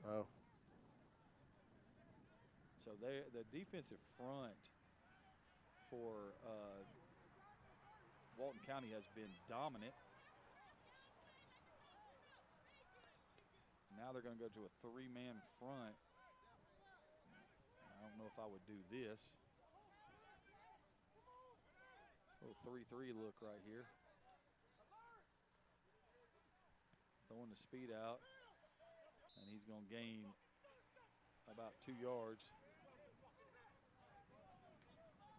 Oh.
So the defensive front for Walton County has been dominant. Now they're going to go to a 3-man front. I don't know if I would do this. Little 3-3 look right here. Throwing the speed out. And he's going to gain about 2 yards.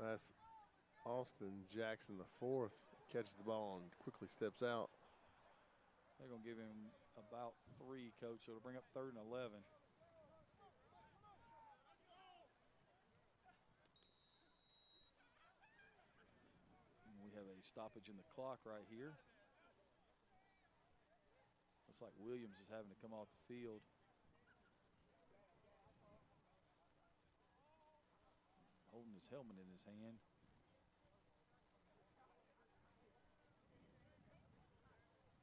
That's Austin Jackson IV. Catches the ball and quickly steps out.
They're going to give him about 3, Coach. So it'll bring up 3rd and 11. And we have a stoppage in the clock right here. Looks like Williams is having to come off the field. Holding his helmet in his hand.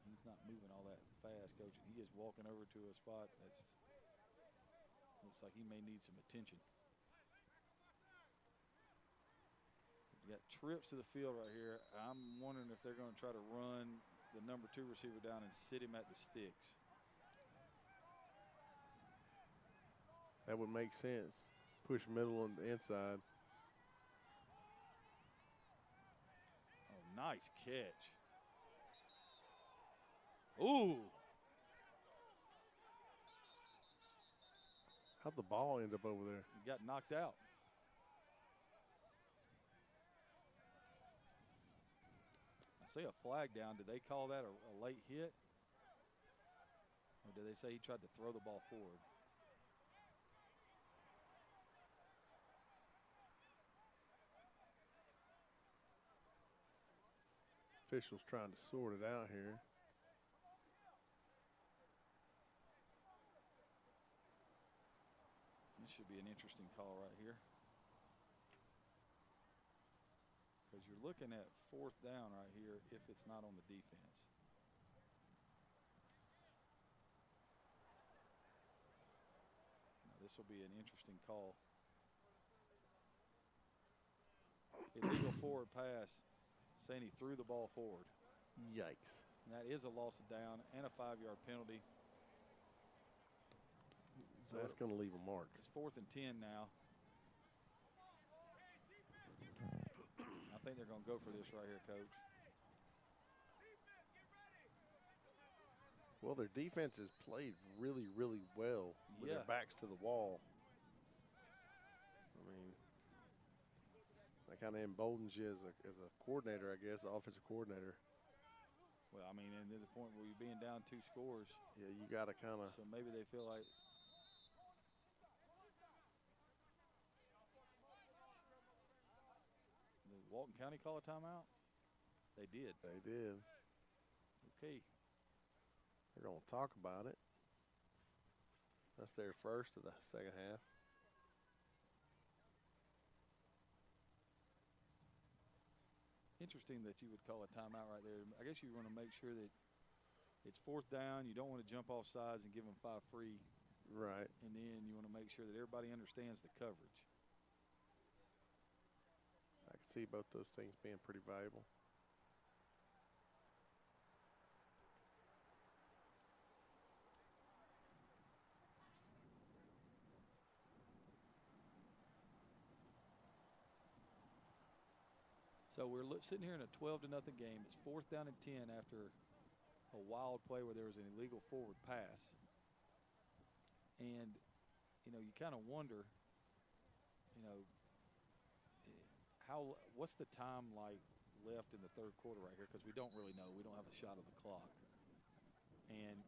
He's not moving all that fast, Coach. He is walking over to a spot that's looks like he may need some attention. You got trips to the field right here. I'm wondering if they're going to try to run the number 2 receiver down and sit him at the sticks.
That would make sense. Push middle on the inside.
Oh, nice catch. Ooh.
How'd the ball end up over there?
He got knocked out. I see a flag down. Did they call that a late hit? Or did they say he tried to throw the ball forward?
Officials trying to sort it out here.
This should be an interesting call right here. Because you're looking at 4th down right here if it's not on the defense. Now this will be an interesting call. Illegal forward pass, saying he threw the ball forward.
Yikes.
And that is a loss of down and a 5-yard penalty.
So that's going to leave a mark.
It's 4th and 10 now. I think they're going to go for this right here, Coach.
Well, their defense has played really, really well with their backs to the wall. I mean, that kind of emboldens you as a coordinator, I guess, the offensive coordinator.
Well, I mean, and to the point where you're being down 2 scores.
Yeah, you got to kind of.
So maybe they feel like. Did Walton County call a timeout? They did.
They did.
Okay.
They're going to talk about it. That's their first of the second half.
Interesting that you would call a timeout right there. I guess you want to make sure that it's 4th down. You don't want to jump off sides and give them 5 free.
Right.
And then you want to make sure that everybody understands the coverage.
I can see both those things being pretty valuable.
So we're sitting here in a 12-0 game. It's 4th down and 10 after a wild play where there was an illegal forward pass. And, you know, you kind of wonder, you know, what's the time like left in the 3rd quarter right here? Because we don't really know. We don't have a shot of the clock. And,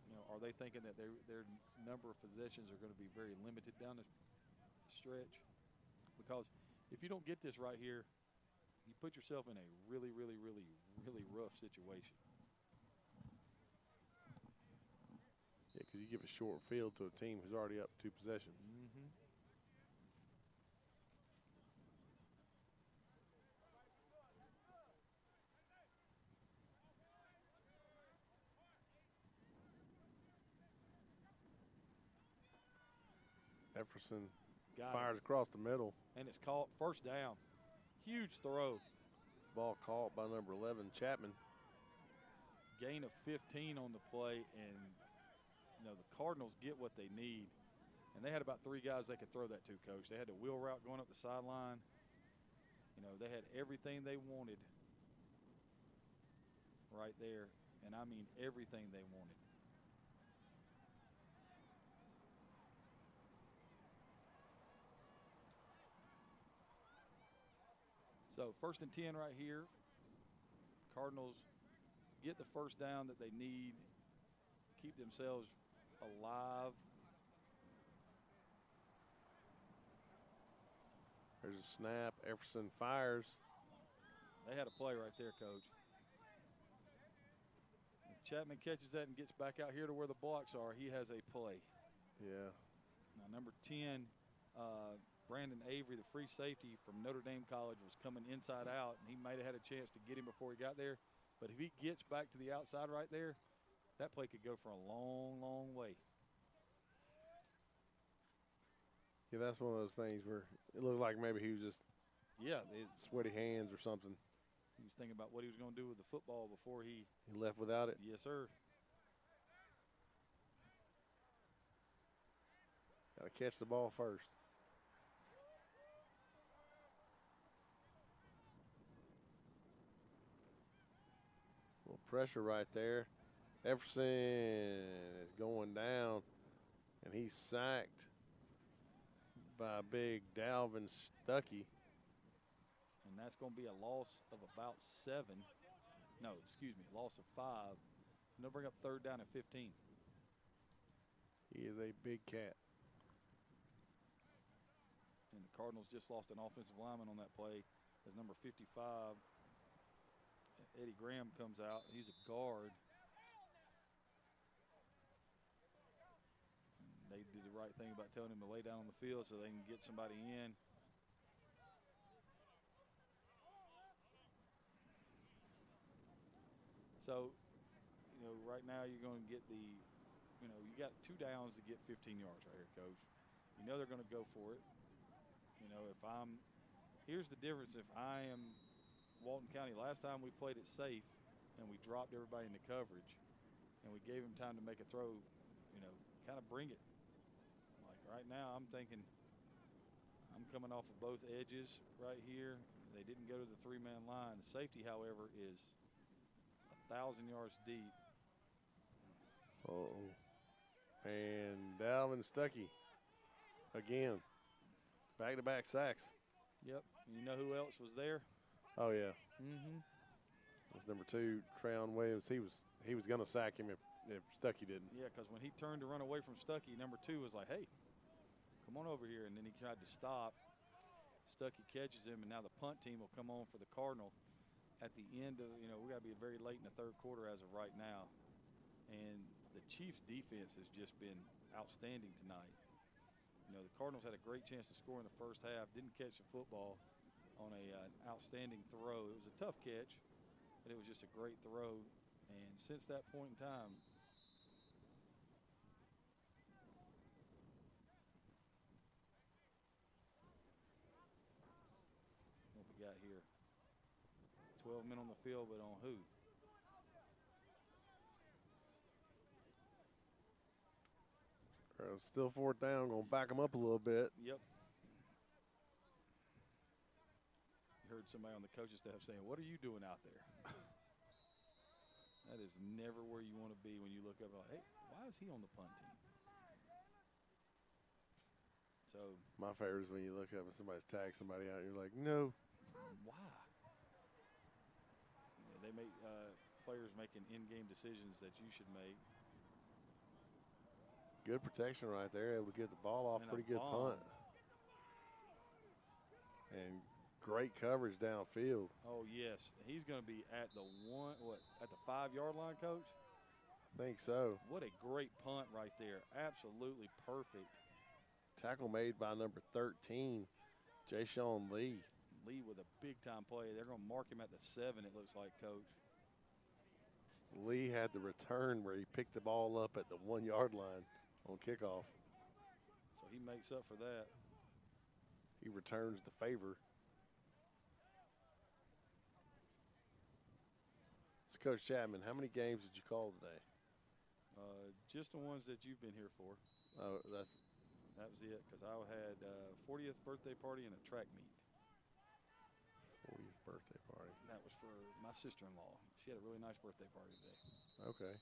you know, are they thinking that their number of possessions are going to be very limited down the stretch? Because if you don't get this right here, you put yourself in a really, really, really, really rough situation.
Yeah, because you give a short field to a team who's already up 2 possessions.
Mm-hmm.
Epperson fires across the middle.
And it's caught 1st down. Huge throw.
Ball caught by number 11, Chapman.
Gain of 15 on the play, and you know the Cardinals get what they need. And they had about 3 guys they could throw that to, Coach. They had the wheel route going up the sideline. You know, they had everything they wanted right there, and I mean everything they wanted. So 1st and 10 right here. Cardinals get the 1st down that they need. keep themselves alive.
There's a snap. Everson fires.
They had a play right there, Coach. If Chapman catches that and gets back out here to where the blocks are, he has a play.
Yeah.
Now, number 10, Brandon Avery, the free safety from Notre Dame College, was coming inside out, and he might have had a chance to get him before he got there. But if he gets back to the outside right there, that play could go for a long, long way.
Yeah, that's one of those things where it looked like maybe he was just sweaty hands or something.
He was thinking about what he was going to do with the football before he
left without it.
Yes, sir.
Got to catch the ball first. A little pressure right there. Everson is going down, and he's sacked by big Dalvin Stuckey.
And that's going to be a loss of about 7. No, excuse me, loss of 5. And they'll bring up 3rd down and 15.
He is a big cat.
And the Cardinals just lost an offensive lineman on that play as number 55, Eddie Graham, comes out. He's a guard. And they did the right thing about telling him to lay down on the field so they can get somebody in. So, you know, right now you're going to get the, you know, you got 2 downs to get 15 yards right here, Coach. You know they're going to go for it. You know, if I'm, here's the difference. If I am Walton County, last time we played it safe and we dropped everybody into coverage and we gave them time to make a throw, you know, kind of bring it. Like right now I'm thinking I'm coming off of both edges right here. They didn't go to the 3-man line. The safety, however, is 1,000 yards deep.
Uh-oh. And Dalvin Stuckey again. Back-to-back sacks.
Yep. You know who else was there?
Oh, yeah.
Mm-hmm.
That's number 2, Trayon Williams. He was going to sack him if Stuckey didn't.
Yeah, because when he turned to run away from Stuckey, number 2 was like, hey, come on over here. And then he tried to stop. Stuckey catches him, and now the punt team will come on for the Cardinal at the end of, you know, we got to be very late in the 3rd quarter as of right now. And the Chiefs' defense has just been outstanding tonight. You know, the Cardinals had a great chance to score in the first half, didn't catch the football on an outstanding throw. It was a tough catch, but it was just a great throw. And since that point in time, what we got here? 12 men on the field, but on who?
Still 4th down, going to back them up a little bit.
Yep. You heard somebody on the coaching staff saying, what are you doing out there? That is never where you want to be when you look up like, hey, why is he on the punt team? So
my favorite is when you look up and somebody's tagged somebody out, you're like, no.
Why? You know, they make players making in-game decisions that you should make.
Good protection right there, able to get the ball off.
And
pretty good punt. And great coverage downfield.
Oh, yes. He's going to be at the at the 5-yard line, Coach?
I think so.
What a great punt right there. Absolutely perfect.
Tackle made by number 13, Jayshon Lee.
Lee with a big-time play. They're going to mark him at the 7, it looks like, Coach.
Lee had the return where he picked the ball up at the 1-yard line on kickoff.
So he makes up for that.
He returns the favor. So Coach Chapman, how many games did you call today?
Just the ones that you've been here for.
Oh, that
was it, because I had 40th birthday party and a track meet.
40th birthday party.
That was for my sister-in-law. She had a really nice birthday party today.
Okay.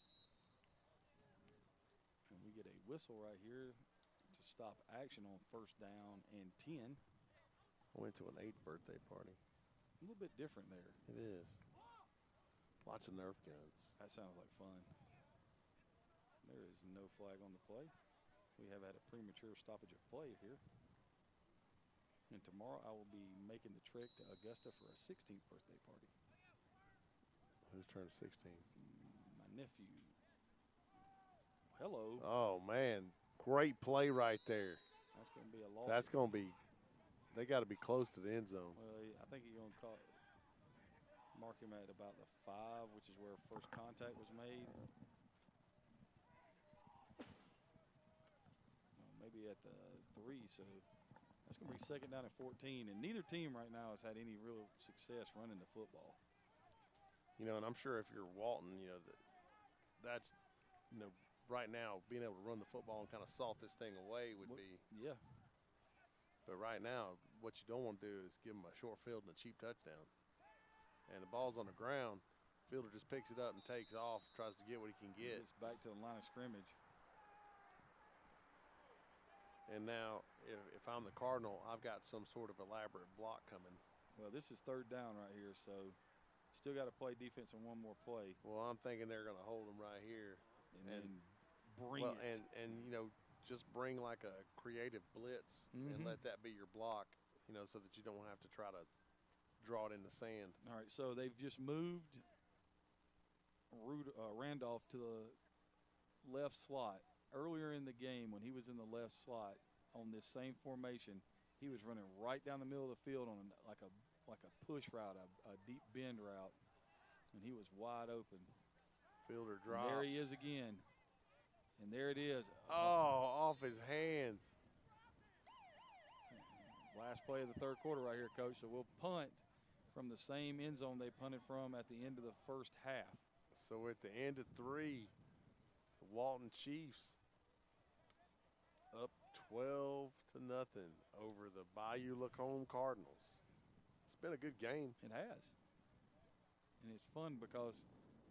And we get a whistle right here to stop action on 1st down and 10.
I went to an 8th birthday party.
A little bit different there.
It is. Lots of Nerf guns.
That sounds like fun. There is no flag on the play. We have had a premature stoppage of play here. And tomorrow I will be making the trek to Augusta for a 16th birthday party.
Who's turned 16?
My nephew. Hello.
Oh, man. Great play right there.
That's going to be a loss.
That's going to be – they got to be close to the end zone.
Well, I think he's going to mark him at about the 5, which is where first contact was made. Maybe at the 3, so that's going to be second down and 14. And neither team right now has had any real success running the football.
You know, and I'm sure if you're Walton, you know, that's, you know, right now being able to run the football and kind of salt this thing away would be.
Yeah.
But right now, what you don't want to do is give them a short field and a cheap touchdown. And the ball's on the ground. Fielder just picks it up and takes off, tries to get what he can get.
Gets back to the line of scrimmage.
And now, if I'm the Cardinal, I've got some sort of elaborate block coming.
Well, this is third down right here, so still got to play defense on one more play.
Well, I'm thinking they're going to hold them right here.
And then bring it.
And, you know, just bring like a creative blitz and let that be your block, you know, so that you don't have to try to draw it in the sand.
All right, so they've just moved Randolph to the left slot. Earlier in the game, when he was in the left slot on this same formation, he was running right down the middle of the field on like a push route, a deep bend route, and he was wide open.
Fielder drops.
And there he is again. And there it is.
Oh, off his hands.
Last play of the third quarter right here, Coach. So we'll punt from the same end zone they punted from at the end of the first half.
So at the end of 3, the Walton Chiefs up 12-0 over the Bayou Lacombe Cardinals. It's been a good game.
It has. And it's fun because,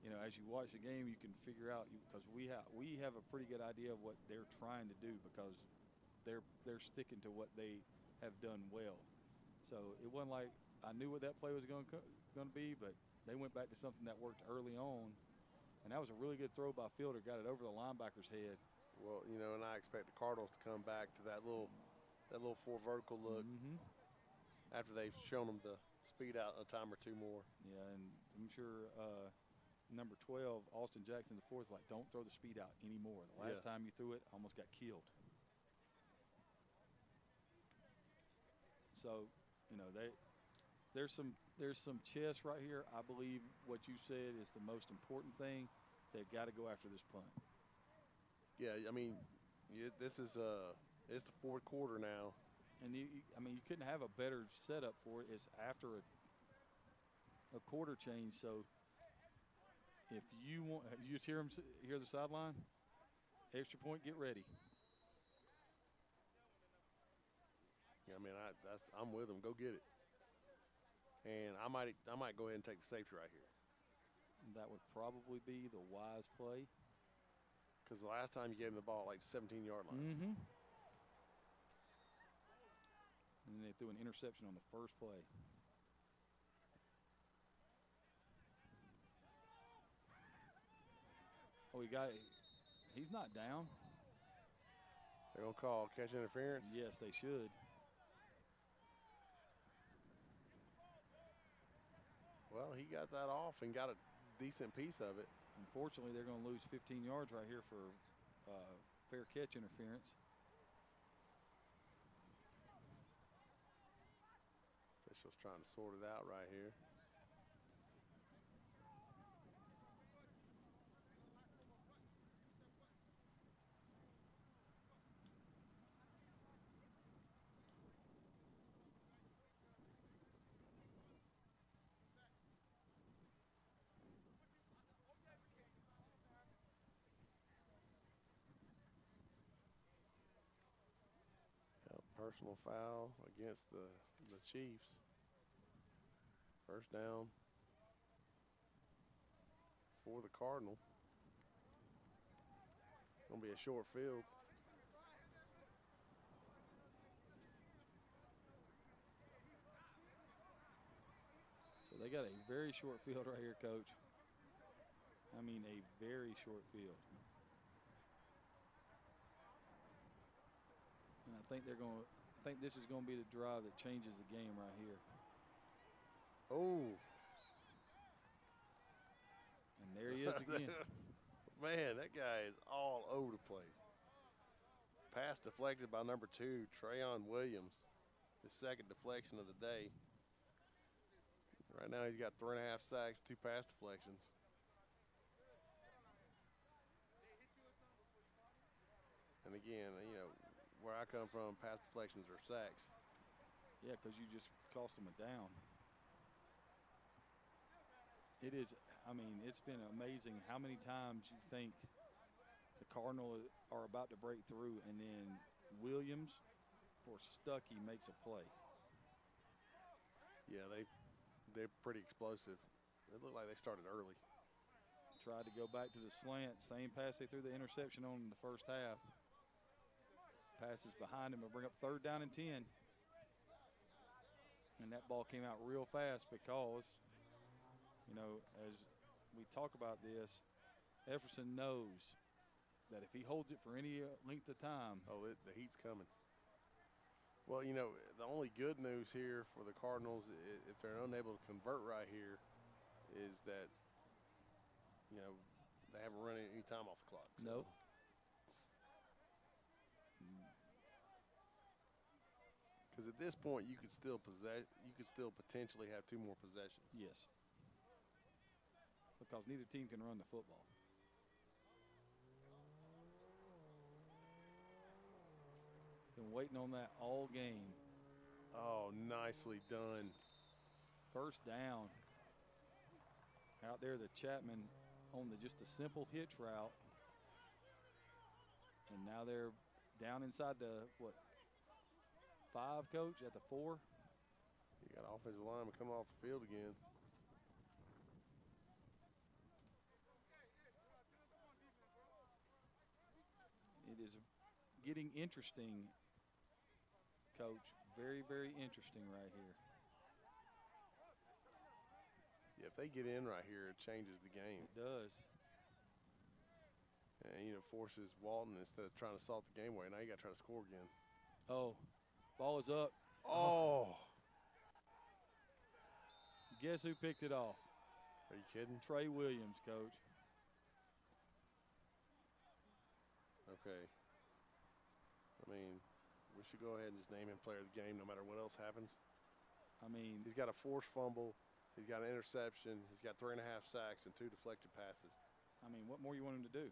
you know, as you watch the game, you can figure out, because we have a pretty good idea of what they're trying to do, because they're sticking to what they have done well. So it wasn't like I knew what that play was going to be, but they went back to something that worked early on. And that was a really good throw by Fielder, got it over the linebacker's head.
Well, you know, and I expect the Cardinals to come back to that little 4 vertical look after they've shown them the speed out a time or 2 more.
Yeah, and I'm sure number 12, Austin Jackson, the 4th, is like, don't throw the speed out anymore. The last time you threw it, almost got killed. So, you know, there's some chess right here. I believe what you said is the most important thing. They've got to go after this punt.
Yeah, I mean, this is it's the 4th quarter now.
And you couldn't have a better setup for it. It's after a quarter change. So if you want, you just hear the sideline. Extra point, get ready.
Yeah, I mean, I'm with them. Go get it. And I might go ahead and take the safety right here.
That would probably be the wise play.
Because the last time you gave him the ball, like 17-yard line.
And then they threw an interception on the first play. Oh, he's not down.
They're going to call catch interference?
Yes, they should.
Well, he got that off and got a decent piece of it.
Unfortunately, they're going to lose 15 yards right here for fair catch interference.
Officials trying to sort it out right here. Personal foul against the Chiefs. First down for the Cardinal. Gonna be a short field.
So they got a very short field right here, Coach. I mean, a very short field. think this is going to be the drive that changes the game right here.
Oh.
And there he is again.
Man, that guy is all over the place. Pass deflected by number 2, Trayon Williams. His second deflection of the day. Right now he's got 3.5 sacks, 2 pass deflections. And again, you know, where I come from, pass deflections are sacks.
Yeah, because you just cost them a down. It is, I mean, it's been amazing how many times you think the Cardinals are about to break through, and then Williams or Stuckey makes a play.
Yeah, they're pretty explosive. It looked like they started early.
Tried to go back to the slant. Same pass they threw the interception on in the first half. Passes behind him and bring up 3rd down and 10. And that ball came out real fast because, you know, as we talk about this, Efferson knows that if he holds it for any length of time.
Oh, the heat's coming. Well, you know, the only good news here for the Cardinals, if they're unable to convert right here, is that, you know, they haven't run any time off the clock. So.
Nope.
Because at this point, you could still potentially have 2 more possessions.
Yes. Because neither team can run the football. Been waiting on that all game.
Oh, nicely done.
1st down. Out there, the Chapman on just a simple hitch route. And now they're down inside the, 5, Coach, at the 4?
You got offensive lineman coming off the field again.
It is getting interesting, Coach. Very, very interesting right here.
Yeah, if they get in right here, it changes the game.
It does.
And, you know, forces Walton, instead of trying to salt the game away, now you got to try to score again.
Oh, ball is up.
Oh.
Guess who picked it off?
Are you kidding?
Trey Williams, Coach.
Okay. I mean, we should go ahead and just name him player of the game no matter what else happens.
I mean,
he's got a forced fumble. He's got an interception. He's got 3.5 sacks and 2 deflected passes.
I mean, what more you want him to do?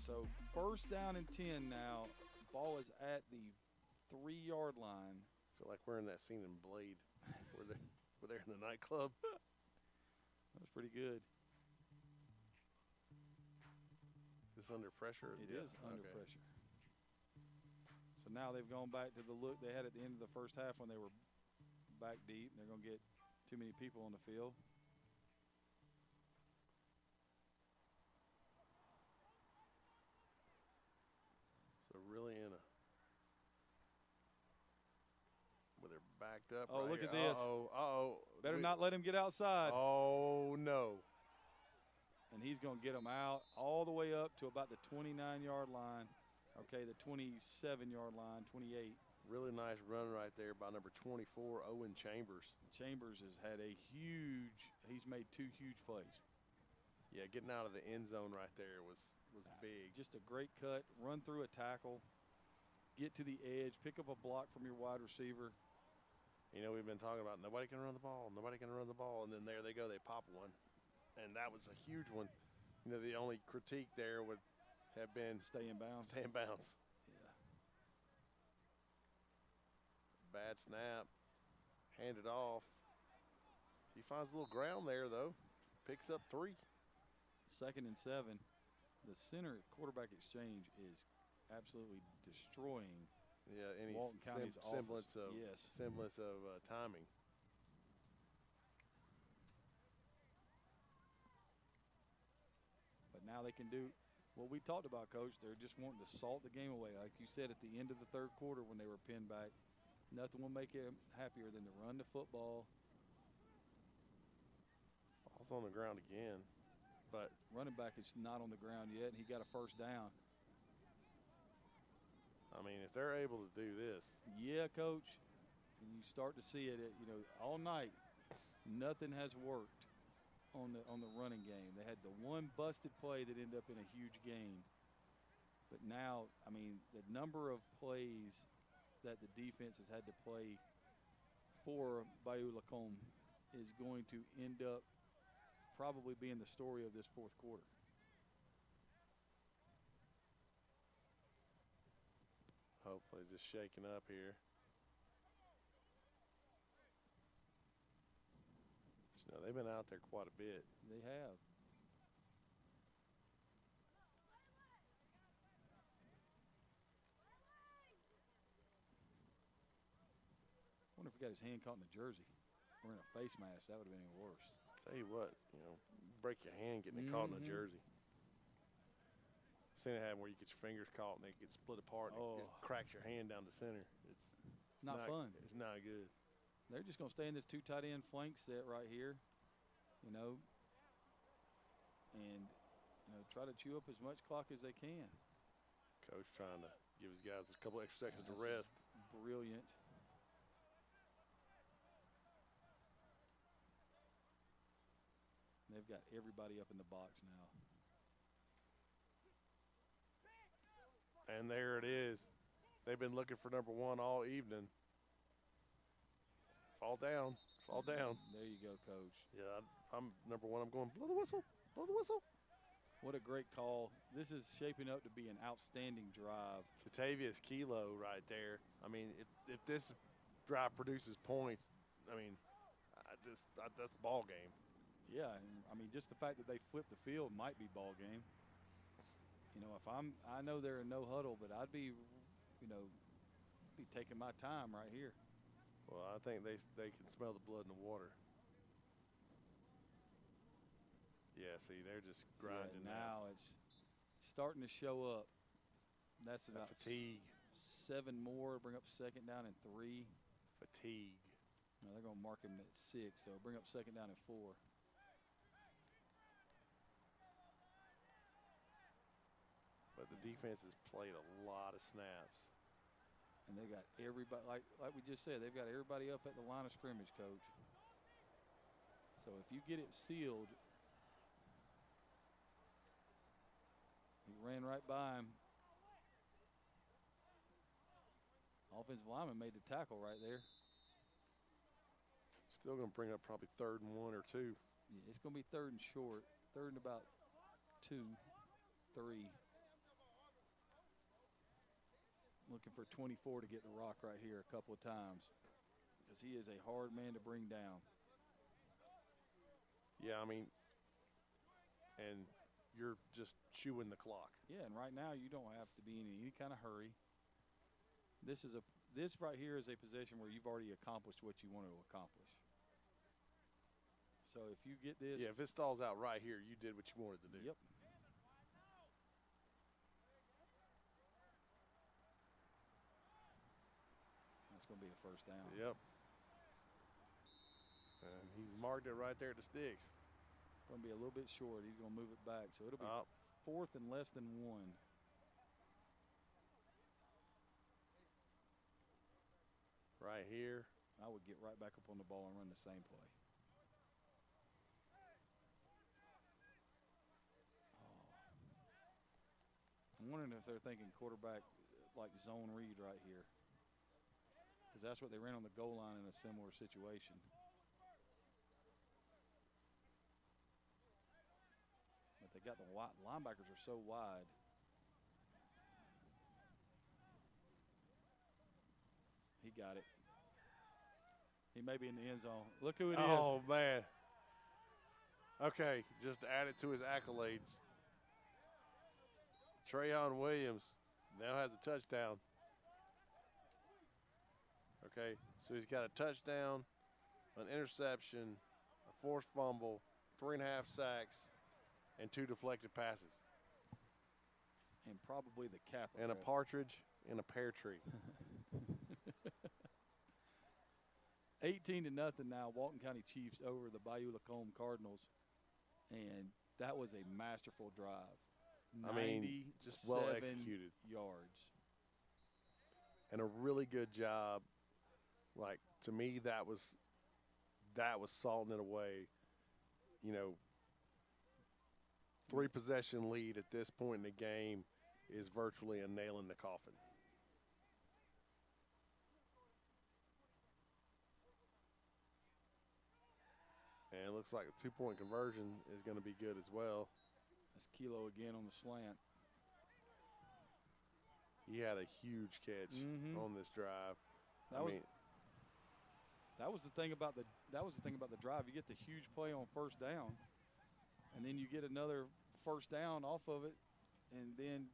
So 1st down and 10 now. Ball is at the 3-yard line.
I feel like we're in that scene in Blade. We're there in the nightclub.
That was pretty good.
Is this under pressure?
It is under pressure. So now they've gone back to the look they had at the end of the first half when they were back deep. They're going to get too many people on the field.
So really in a where they're backed up.
Oh,
right
look
here.
at this.
Uh-oh.
Better not let him get outside.
Oh, no.
And he's going to get them out all the way up to about the 29-yard line. Okay, the 27-yard line, 28.
Really nice run right there by number 24, Owen Chambers.
Chambers has had he's made 2 huge plays.
Yeah, getting out of the end zone right there was big.
Just a great cut, run through a tackle, get to the edge, pick up a block from your wide receiver.
You know, we've been talking about nobody can run the ball, and then there they go, they pop one. And that was a huge one. You know, the only critique there would have been
stay in bounds.
Yeah. Bad snap, handed off. He finds a little ground there, though. Picks up 3.
2nd and 7. The center quarterback exchange is absolutely destroying
any
Walton County's
semblance
offense.
of timing.
But now they can do what we talked about, Coach. They're just wanting to salt the game away. Like you said, at the end of the 3rd quarter when they were pinned back, nothing will make him happier than to run the football.
Ball's on the ground again. But
running back is not on the ground yet, and he got a first down.
I mean, if they're able to do this.
Yeah, Coach. And you start to see it, all night. Nothing has worked on the running game. They had the one busted play that ended up in a huge gain. But now, I mean, the number of plays that the defense has had to play for Bayou Lacombe is going to end up probably being the story of this fourth quarter.
Hopefully just shaking up here. But, they've been out there quite a bit.
They have. I wonder if he got his hand caught in the jersey. Wearing a face mask, that would have been even worse.
Tell you what, break your hand getting it caught in a jersey. Seen it happen where you get your fingers caught and they get split apart and it cracks your hand down the center. It's
not fun.
It's not good.
They're just going to stay in this 2 tight end flank set right here, and try to chew up as much clock as they can.
Coach trying to give his guys a couple extra seconds to rest.
Brilliant. They've got everybody up in the box now.
And there it is. They've been looking for number 1 all evening. Fall down. Fall down.
There you go, Coach.
Yeah, I'm number 1. I'm going, blow the whistle. Blow the whistle.
What a great call. This is shaping up to be an outstanding drive.
Tatavius Kilo right there. I mean, if this drive produces points, I mean, that's ball game.
Yeah, and I mean, just the fact that they flipped the field might be ball game. If I know they're in no huddle, but I'd be, be taking my time right here.
Well, I think they can smell the blood in the water. Yeah, see, they're just grinding
now. It's starting to show up. That's about
fatigue.
7 more, bring up second down and 3.
Fatigue.
No, they're going to mark him at 6, so bring up second down and 4.
But the defense has played a lot of snaps.
And they got everybody, like we just said, they've got everybody up at the line of scrimmage, Coach. So if you get it sealed, he ran right by him. Offensive lineman made the tackle right there.
Still going to bring up probably 3rd and 1 or 2.
Yeah, it's going to be 3rd and short. 3rd and about 2, 3. Looking for 24 to get the rock right here a couple of times because he is a hard man to bring down.
Yeah, I mean, and you're just chewing the clock.
Yeah, and right now you don't have to be in any kind of hurry. This right here is a possession where you've already accomplished what you want to accomplish. So if you get this.
Yeah, if it stalls out right here, you did what you wanted to do.
Yep. Going to be a first down.
Yep. And he marked it right there at the sticks.
Going to be a little bit short. He's going to move it back. So it'll be 4th and less than 1.
Right here.
I would get right back up on the ball and run the same play. I'm wondering if they're thinking quarterback like zone read right here. Because that's what they ran on the goal line in a similar situation. But they got the linebackers are so wide. He got it. He may be in the end zone. Look who it is.
Oh, man. Okay, just to add it to his accolades. Trayon Williams now has a touchdown. Okay, so he's got a touchdown, an interception, a forced fumble, 3.5 sacks, and 2 deflected passes.
And probably the cap.
And a partridge in a pear tree.
18-0 now, Walton County Chiefs over the Bayou Lacombe Cardinals. And that was a masterful drive.
I mean, just well
97
executed.
yards.
And a really good job. Like, to me, that was salting it away. You know, 3-possession lead at this point in the game is virtually a nail in the coffin. And it looks like a 2-point conversion is going to be good as well.
That's Kilo again on the slant.
He had a huge catch on this drive.
That was the thing about the drive. You get the huge play on first down, and then you get another first down off of it, and then,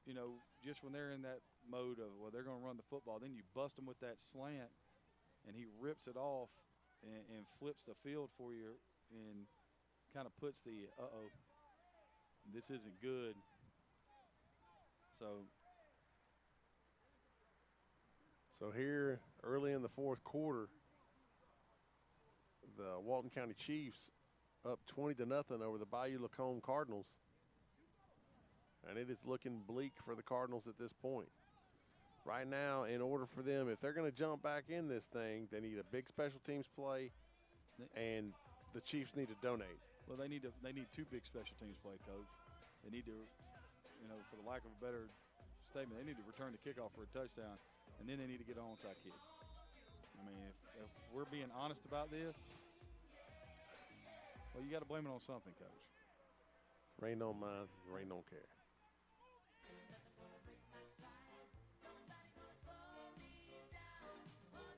you know, just when they're in that mode of, well, they're going to run the football, then you bust them with that slant, and he rips it off and flips the field for you and kind of puts the, this isn't good.
So here, early in the fourth quarter, the Walton County Chiefs up 20-0 over the Bayou Lacombe Cardinals. And it is looking bleak for the Cardinals at this point. Right now, in order for them, if they're going to jump back in this thing, they need a big special teams play, and the Chiefs need to donate.
Well, they need 2 big special teams play, Coach. They need to, you know, for the lack of a better statement, they need to return the kickoff for a touchdown, and then they need to get an onside kick. I mean, if we're being honest about this, well, you got to blame it on something, Coach.
Rain don't mind, rain don't care.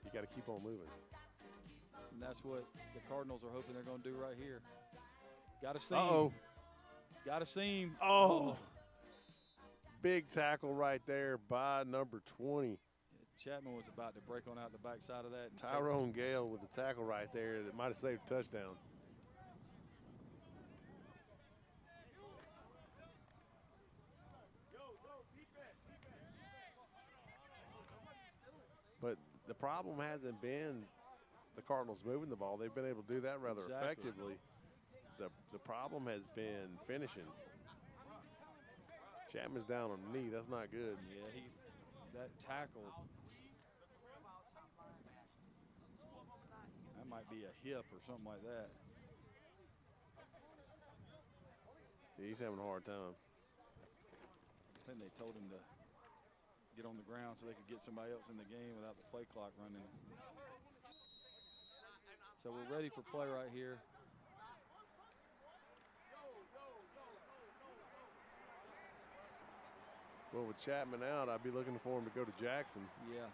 You got to keep on moving.
And that's what the Cardinals are hoping they're going to do right here. Got to see
Uh-oh.
him. Got to see him.
Oh. Big tackle right there by number 20.
Chapman was about to break on out the backside of that.
Tyrone Gale with the tackle right there that might have saved a touchdown. But the problem hasn't been the Cardinals moving the ball. They've been able to do that rather effectively. The problem has been finishing. Chapman's down on the knee. That's not good.
Yeah, that tackle. That might be a hip or something like that.
Yeah, he's having a hard time.
I think they told him to get on the ground so they could get somebody else in the game without the play clock running. So we're ready for play right here.
Well, with Chapman out, I'd be looking for him to go to Jackson.
Yeah.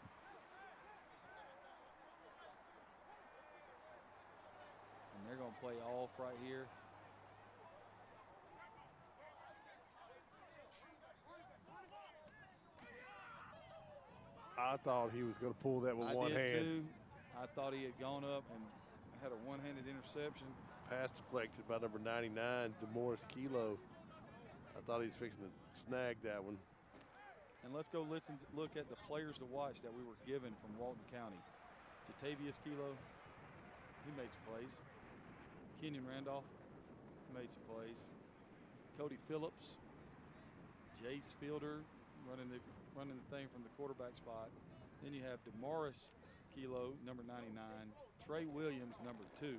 And they're going to play off right here.
I thought he was going to pull that with one hand.
I did too. I thought he had gone up and had a one-handed interception.
Pass deflected by number 99, DeMorris Kilo. I thought he was fixing to snag that one.
And let's go look at the players to watch that we were given from Walton County. Jatavius Kilo, he made some plays. Kenyon Randolph made some plays. Cody Phillips, Jace Fielder running the thing from the quarterback spot. Then you have DeMorris Kilo, number 99, Trey Williams, number 2,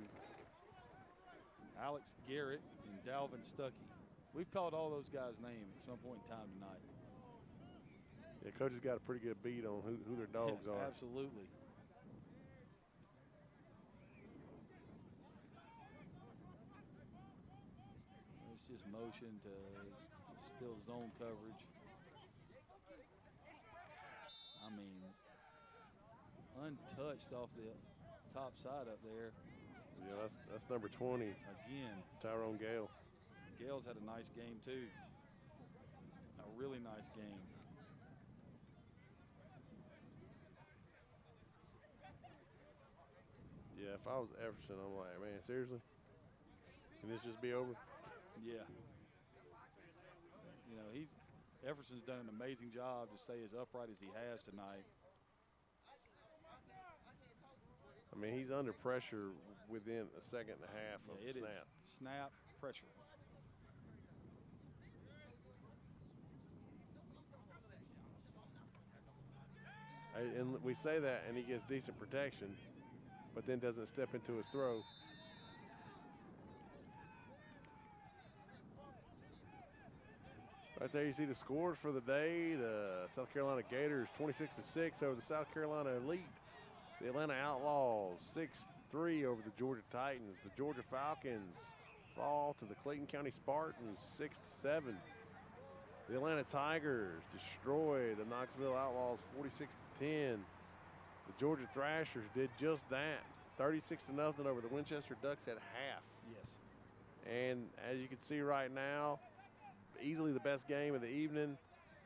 Alex Garrett, and Dalvin Stuckey. We've called all those guys' names at some point in time tonight.
Yeah, Coach has got a pretty good beat on who their dogs are.
Absolutely. It's just motion to still zone coverage. I mean, untouched off the top side up there.
Yeah, that's number 20.
Again.
Tyrone Gale.
Gale's had a nice game too. A really nice game.
Yeah, if I was Everson, I'm like, man, seriously? Can this just be over?
Yeah. You know, Everson's done an amazing job to stay as upright as he has tonight.
I mean, he's under pressure within a second and a half of the snap.
Snap, pressure.
And we say that, and he gets decent protection, but then doesn't step into his throw. Right there, you see the scores for the day. The South Carolina Gators 26-6 over the South Carolina Elite. The Atlanta Outlaws 6-3 over the Georgia Titans. The Georgia Falcons fall to the Clayton County Spartans 6-7. The Atlanta Tigers destroy the Knoxville Outlaws 46-10. The Georgia Thrashers did just that, 36-0 over the Winchester Ducks at half.
Yes.
And as you can see right now, easily the best game of the evening.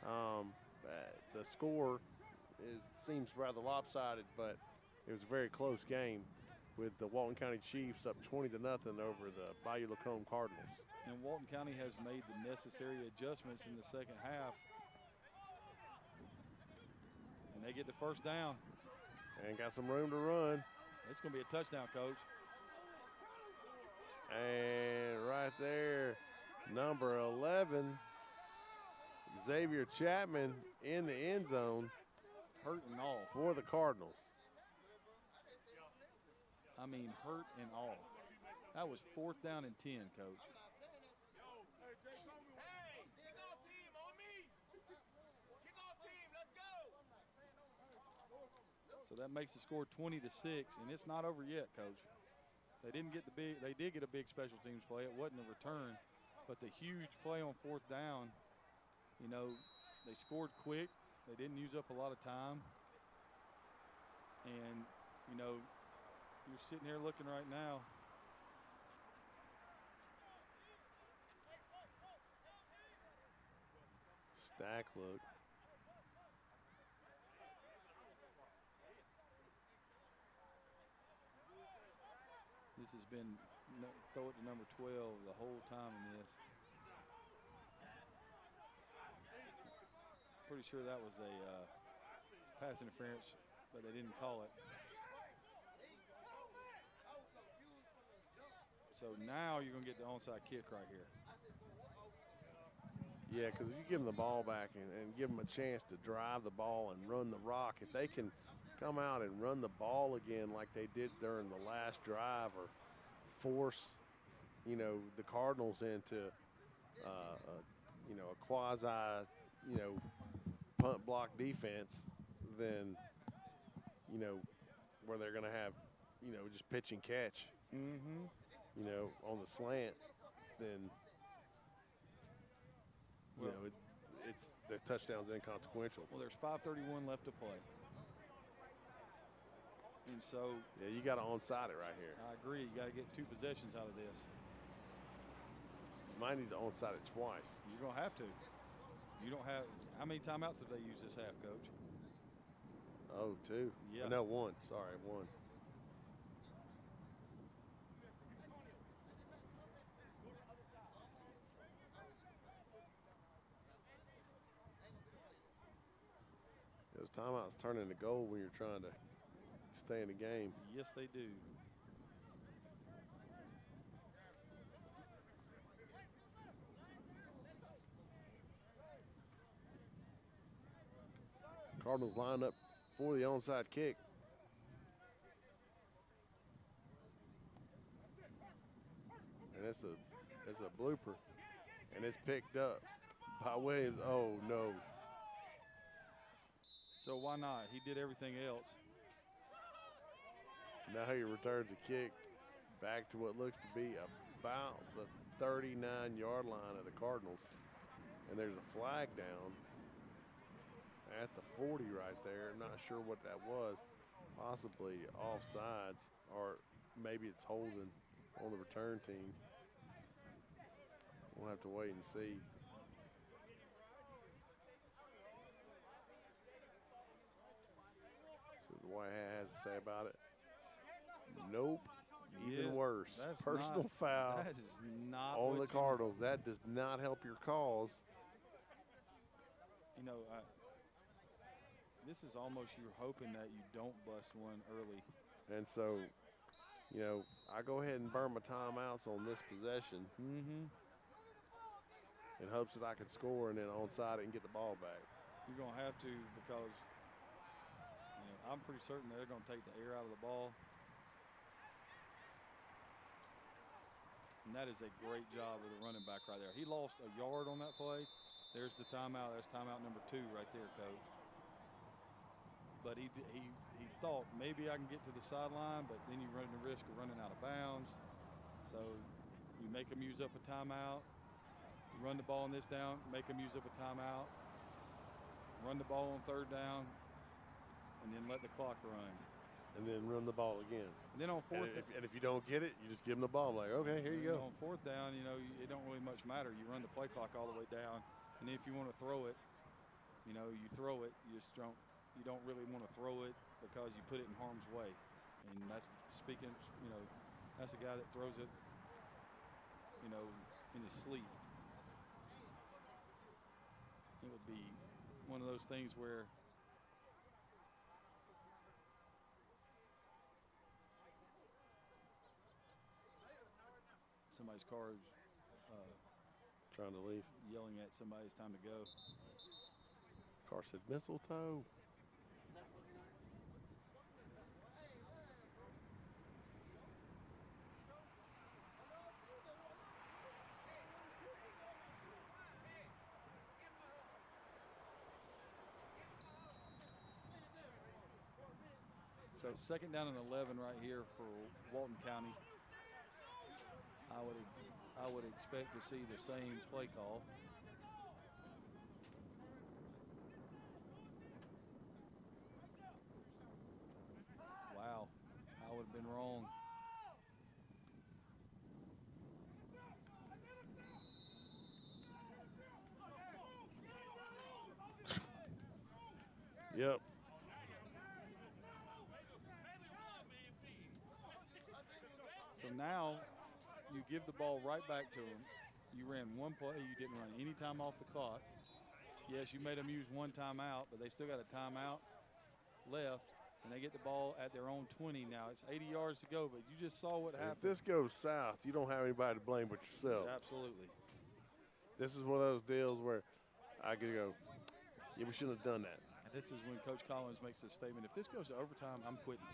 The score seems rather lopsided, but it was a very close game with the Walton County Chiefs up 20-0 over the Bayou Lacombe Cardinals.
And Walton County has made the necessary adjustments in the second half. And they get the first down.
And got some room to run.
It's going to be a touchdown, Coach.
And right there, number 11, Xavier Chapman in the end zone.
Hurt and all.
For the Cardinals.
I mean, hurt and all. That was 4th down and 10, Coach. So that makes the score 20-6, and it's not over yet, Coach. They didn't get they did get a big special teams play. It wasn't a return, but the huge play on 4th down, you know, they scored quick. They didn't use up a lot of time. And, you know, you're sitting here looking right now.
Stack look.
This has been throw it to number 12 the whole time in this. Pretty sure that was a pass interference, but they didn't call it. So now you're going to get the onside kick right here.
Yeah, because if you give them the ball back and give them a chance to drive the ball and run the rock, if they can come out and run the ball again like they did during the last drive, or force, you know, the Cardinals into, you know, a quasi, you know, punt block defense, then, you know, where they're going to have, you know, just pitch and catch, you know, on the slant, then, you know, it's the touchdown's inconsequential.
Well, there's 5:31 left to play. And so.
Yeah, you got to onside it right here.
I agree. You got to get 2 possessions out of this.
You might need to onside it twice.
You're going to have to. You don't have. How many timeouts have they used this half, Coach?
Oh, 2.
Yeah.
No, 1. Sorry, 1. Those timeouts turn into goal when you're trying to stay in the game.
Yes, they do.
Cardinals line up for the onside kick. And it's a blooper. And it's picked up by Williams. Oh, no.
So why not? He did everything else.
Now he returns a kick back to what looks to be about the 39-yard line of the Cardinals. And there's a flag down at the 40 right there. Not sure what that was. Possibly offsides, or maybe it's holding on the return team. We'll have to wait and see. See what the White Hat has to say about it. Nope. Even worse. Personal foul.
That is not
on the Cardinals. That does not help your cause.
You know, this is almost you're hoping that you don't bust one early.
And so, you know, I go ahead and burn my timeouts on this possession in hopes that I can score and then onside it and get the ball back.
You're going to have to, because I'm pretty certain they're going to take the air out of the ball. And that is a great job of the running back right there. He lost a yard on that play. There's the timeout. That's timeout number 2 right there, Coach. But he thought maybe I can get to the sideline, but then you run the risk of running out of bounds. So you make them use up a timeout. You run the ball on this down, make them use up a timeout. Run the ball on 3rd down, and then let the clock run.
And then run the ball again.
And then on 4th
and if you don't get it, you just give them the ball. I'm like, okay, here you go.
On 4th down, it don't really much matter. You run the play clock all the way down, and if you want to throw it, you throw it. You just don't really want to throw it because you put it in harm's way. And that's that's a guy that throws it, in his sleep. It would be one of those things where somebody's car is
trying to leave,
yelling at somebody it's time to go.
Car said mistletoe.
So 2nd down and 11 right here for Walton County. I would expect to see the same play call. Wow, I would have been wrong.
Yep.
So now you give the ball right back to him. You ran one play. You didn't run any time off the clock. Yes, you made them use one timeout, but they still got a timeout left, and they get the ball at their own 20 now. It's 80 yards to go, but you just saw what happened.
If this goes south, you don't have anybody to blame but yourself.
Absolutely.
This is one of those deals where I could go, yeah, we shouldn't have done that.
And this is when Coach Collins makes this statement, if this goes to overtime, I'm quitting.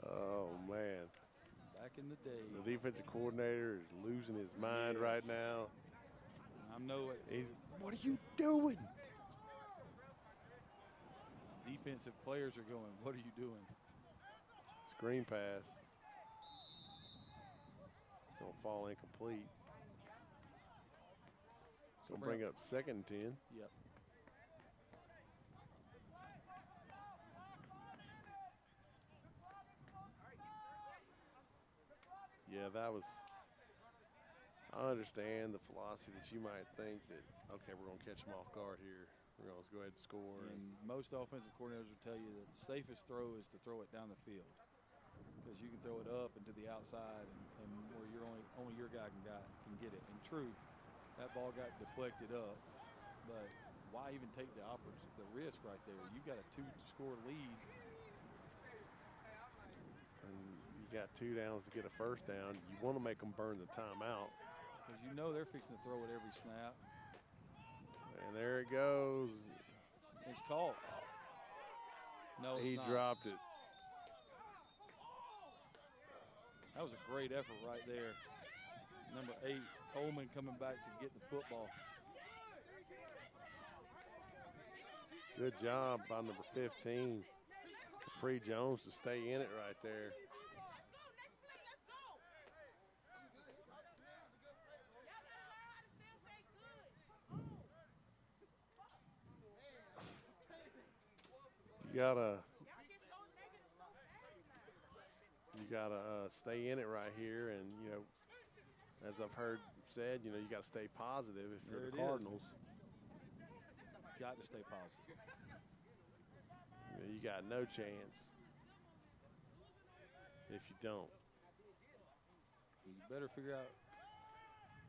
Oh, man.
Back in the day.
The defensive coordinator is losing his mind right now.
I know it.
What are you doing?
Defensive players are going, what are you doing?
Screen pass. It's going to fall incomplete. It's going to bring up 2nd and 10.
Yep.
Yeah, that was – I understand the philosophy that you might think that, okay, we're going to catch them off guard here. We're going to go ahead and score.
And most offensive coordinators will tell you that the safest throw is to throw it down the field because you can throw it up and to the outside and where only your guy can get it. And true, that ball got deflected up, but why even take the risk right there? You got a 2-score lead.
And you got 2 downs to get a 1st down. You want to make them burn the timeout.
Because you know they're fixing to throw it every snap.
And there it goes.
It's caught. No, it's
he
not.
dropped it.
That was a great effort right there. Number 8, Coleman coming back to get the football.
Good job by number 15, Capri Jones, to stay in it right there. You gotta stay in it right here, and as I've heard said, you gotta stay positive if you're the Cardinals.
Got to stay positive.
You got no chance if you don't.
You better figure out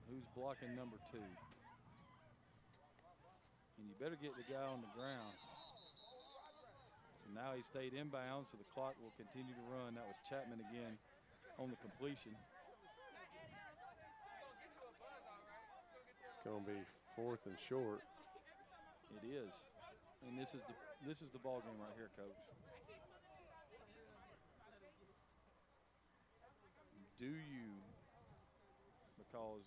who's blocking number 2, and you better get the guy on the ground. So now he stayed inbound, so the clock will continue to run. That was Chapman again on the completion.
It's going to be 4th and short.
It is. And this is the ball game right here, Coach. Do you, because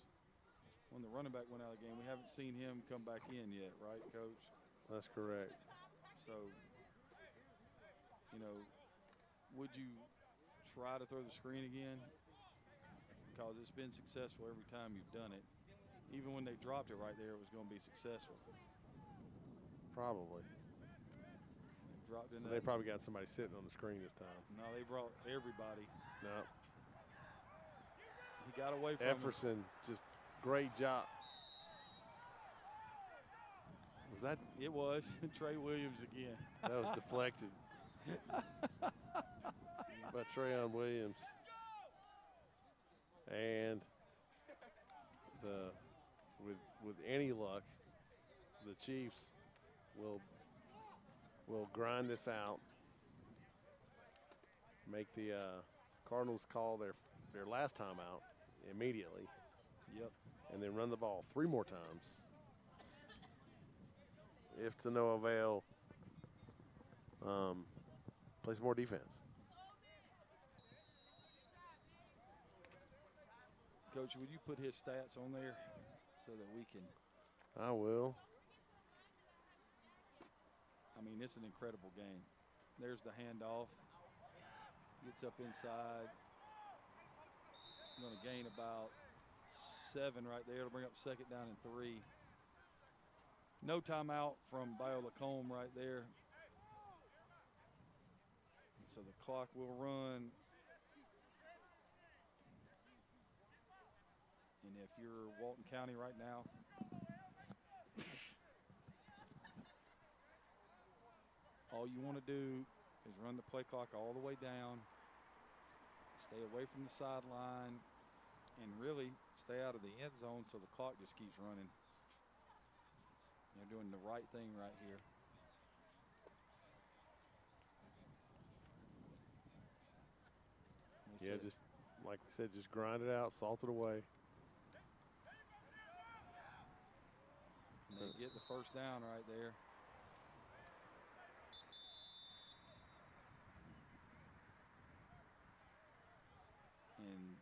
when the running back went out of the game, we haven't seen him come back in yet, right, Coach?
That's correct.
So, you know, would you try to throw the screen again? Because it's been successful every time you've done it. Even when they dropped it right there, it was going to be successful.
Probably.
Dropped in.
They probably got somebody sitting on the screen this time.
No, they brought everybody.
No.
He got away from
Efferson, just great job. Was that?
It was. Trey Williams again.
That was deflected by Trayon Williams. And with any luck, the Chiefs will grind this out, make the Cardinals call their last time out immediately.
Yep.
And then run the ball 3 more times. If to no avail, play some more defense.
Coach, would you put his stats on there so that we can?
I will.
I mean, it's an incredible game. There's the handoff. Gets up inside. Going to gain about 7 right there. It'll bring up 2nd down and 3. No timeout from Bio-Lacombe right there. So the clock will run. And if you're Walton County right now, all you want to do is run the play clock all the way down, stay away from the sideline, and really stay out of the end zone so the clock just keeps running. They're doing the right thing right here.
Yeah, just like we said, just grind it out, salt it away.
And they get the 1st down right there. And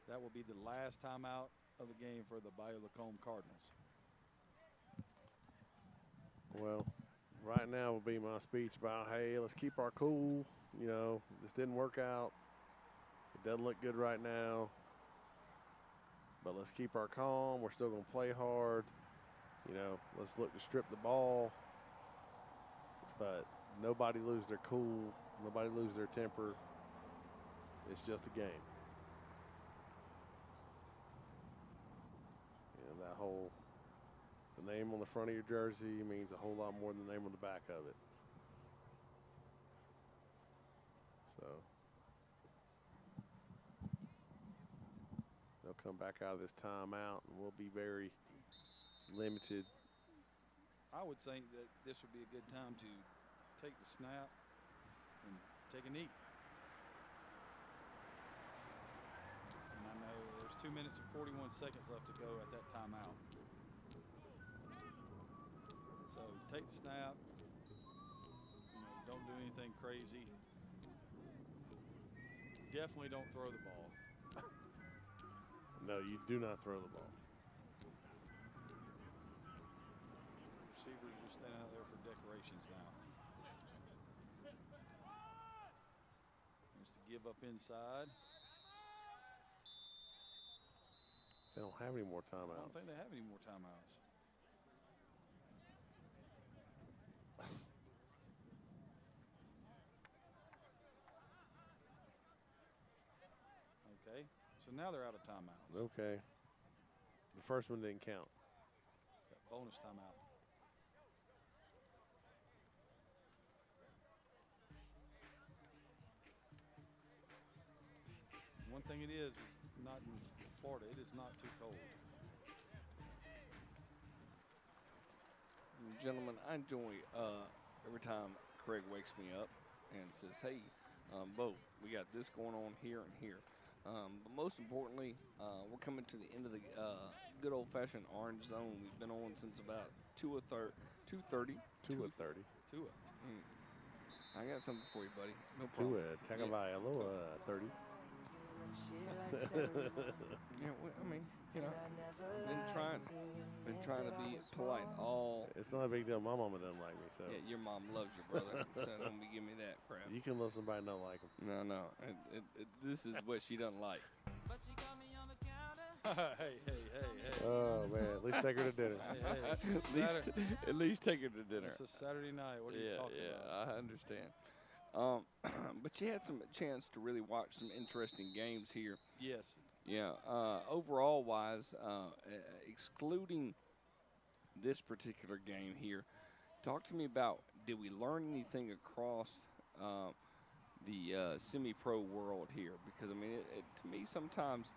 that will be the last timeout of the game for the Bio-Lacombe Cardinals.
Well, right now will be my speech about, hey, let's keep our cool. You know, this didn't work out. It doesn't look good right now. But let's keep our calm. We're still going to play hard. You know, let's look to strip the ball. But nobody lose their cool. Nobody lose their temper. It's just a game. And that whole, the name on the front of your jersey means a whole lot more than the name on the back of it. So they'll come back out of this timeout and we'll be very limited.
I would think that this would be a good time to take the snap and take a knee. And I know there's 2 minutes and 41 seconds left to go at that timeout. So take the snap. You know, don't do anything crazy. Definitely don't throw the ball.
No, you do not throw the ball.
Receivers just standing out there for decorations now. There's the give up inside.
They don't have any more
I
timeouts.
don't think they have any more timeouts. Okay, so now they're out of timeouts.
Okay. The first one didn't count.
It's that bonus timeout. One thing it is not in Florida, it is not too cold.
Gentlemen, I enjoy every time Craig wakes me up and says, hey, Bo, we got this going on here and here. But most importantly, we're coming to the end of the good old-fashioned orange zone. We've been on since about 2:30 2:30.
2:30.
Tua.
I got something for you, buddy. No
Tua
problem.
Tagovailoa 30.
Yeah, well, I mean, been trying to be polite all.
It's not a big deal. My mama doesn't like me, so.
Yeah, your mom loves your brother, so don't be giving me that crap.
You can love somebody not like them.
No. This is what she doesn't like.
Hey.
Oh man, at least take her to dinner.
At least take her to dinner.
It's a Saturday night. What are you talking about?
I understand. But you had some chance to really watch some interesting games here.
Yes.
Yeah. Overall wise, excluding this particular game here, talk to me about, did we learn anything across the semi-pro world here? Because I mean, to me sometimes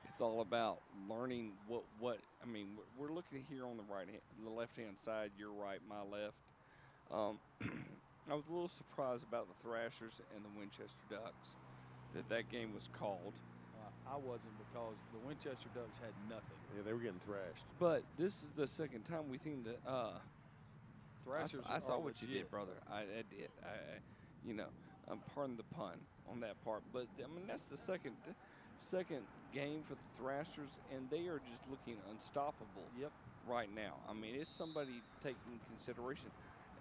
it's all about learning what I mean. We're looking here on the left-hand side. You're right, my left. I was a little surprised about the Thrashers and the Winchester Ducks that game was called.
I wasn't, because the Winchester Ducks had nothing.
Yeah, they were getting thrashed.
But this is the second time we think that
Thrashers.
I saw what
legit.
you did, brother. I did. Pardon the pun on that part, but I mean that's the second game for the Thrashers, and they are just looking unstoppable.
Yep.
Right now, I mean it's somebody taking consideration,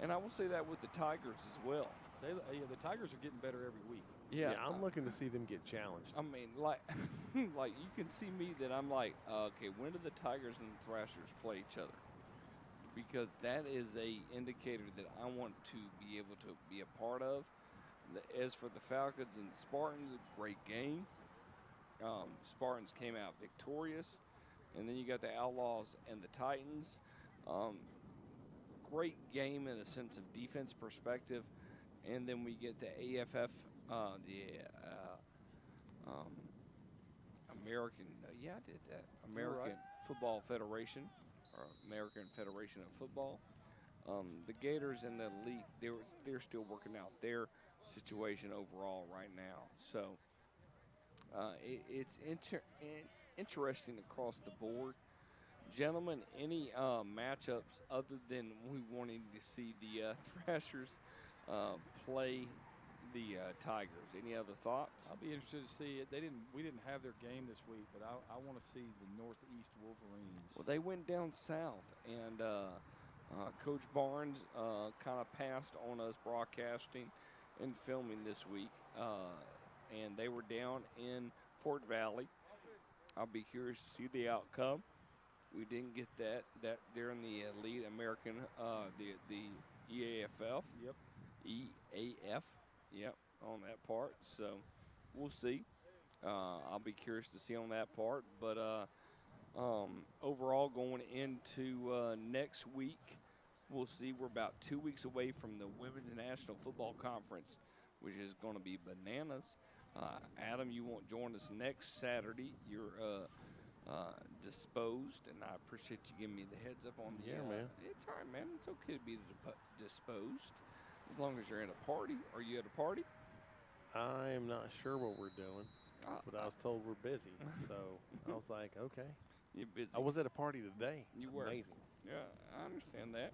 and I will say that with the Tigers as well.
The Tigers are getting better every week.
Yeah,
I'm looking to see them get challenged.
I mean, like you can see me that I'm like, okay, when do the Tigers and the Thrashers play each other? Because that is a indicator that I want to be able to be a part of. As for the Falcons and Spartans, a great game. Spartans came out victorious, and then you got the Outlaws and the Titans. Great game in the sense of defense perspective, and then we get the AFF, American. I did that. American Football Federation, or American Federation of Football. The Gators and the Elite, they're still working out their situation overall right now. So it's interesting across the board. Gentlemen, any matchups other than we wanting to see the Thrashers play the Tigers? Any other thoughts?
I'll be interested to see it. We didn't have their game this week, but I want to see the Northeast Wolverines.
Well, they went down south, and Coach Barnes kind of passed on us broadcasting and filming this week, and they were down in Fort Valley. I'll be curious to see the outcome. We didn't get that they're in the Elite American, the EAFL.
Yep.
EAF. Yep, on that part. So we'll see. I'll be curious to see on that part. But overall, going into next week, we'll see. We're about 2 weeks away from the Women's National Football Conference, which is going to be bananas. Adam, you won't join us next Saturday. You're disposed, and I appreciate you giving me the heads up on the.
Yeah, man.
It's all right, man. It's okay to be disposed, as long as you're at a party. Are you at a party?
I am not sure what we're doing, but I was told we're busy, so I was like, okay.
You're busy.
I was at a party today.
You
It's
were.
amazing.
Yeah, I understand that.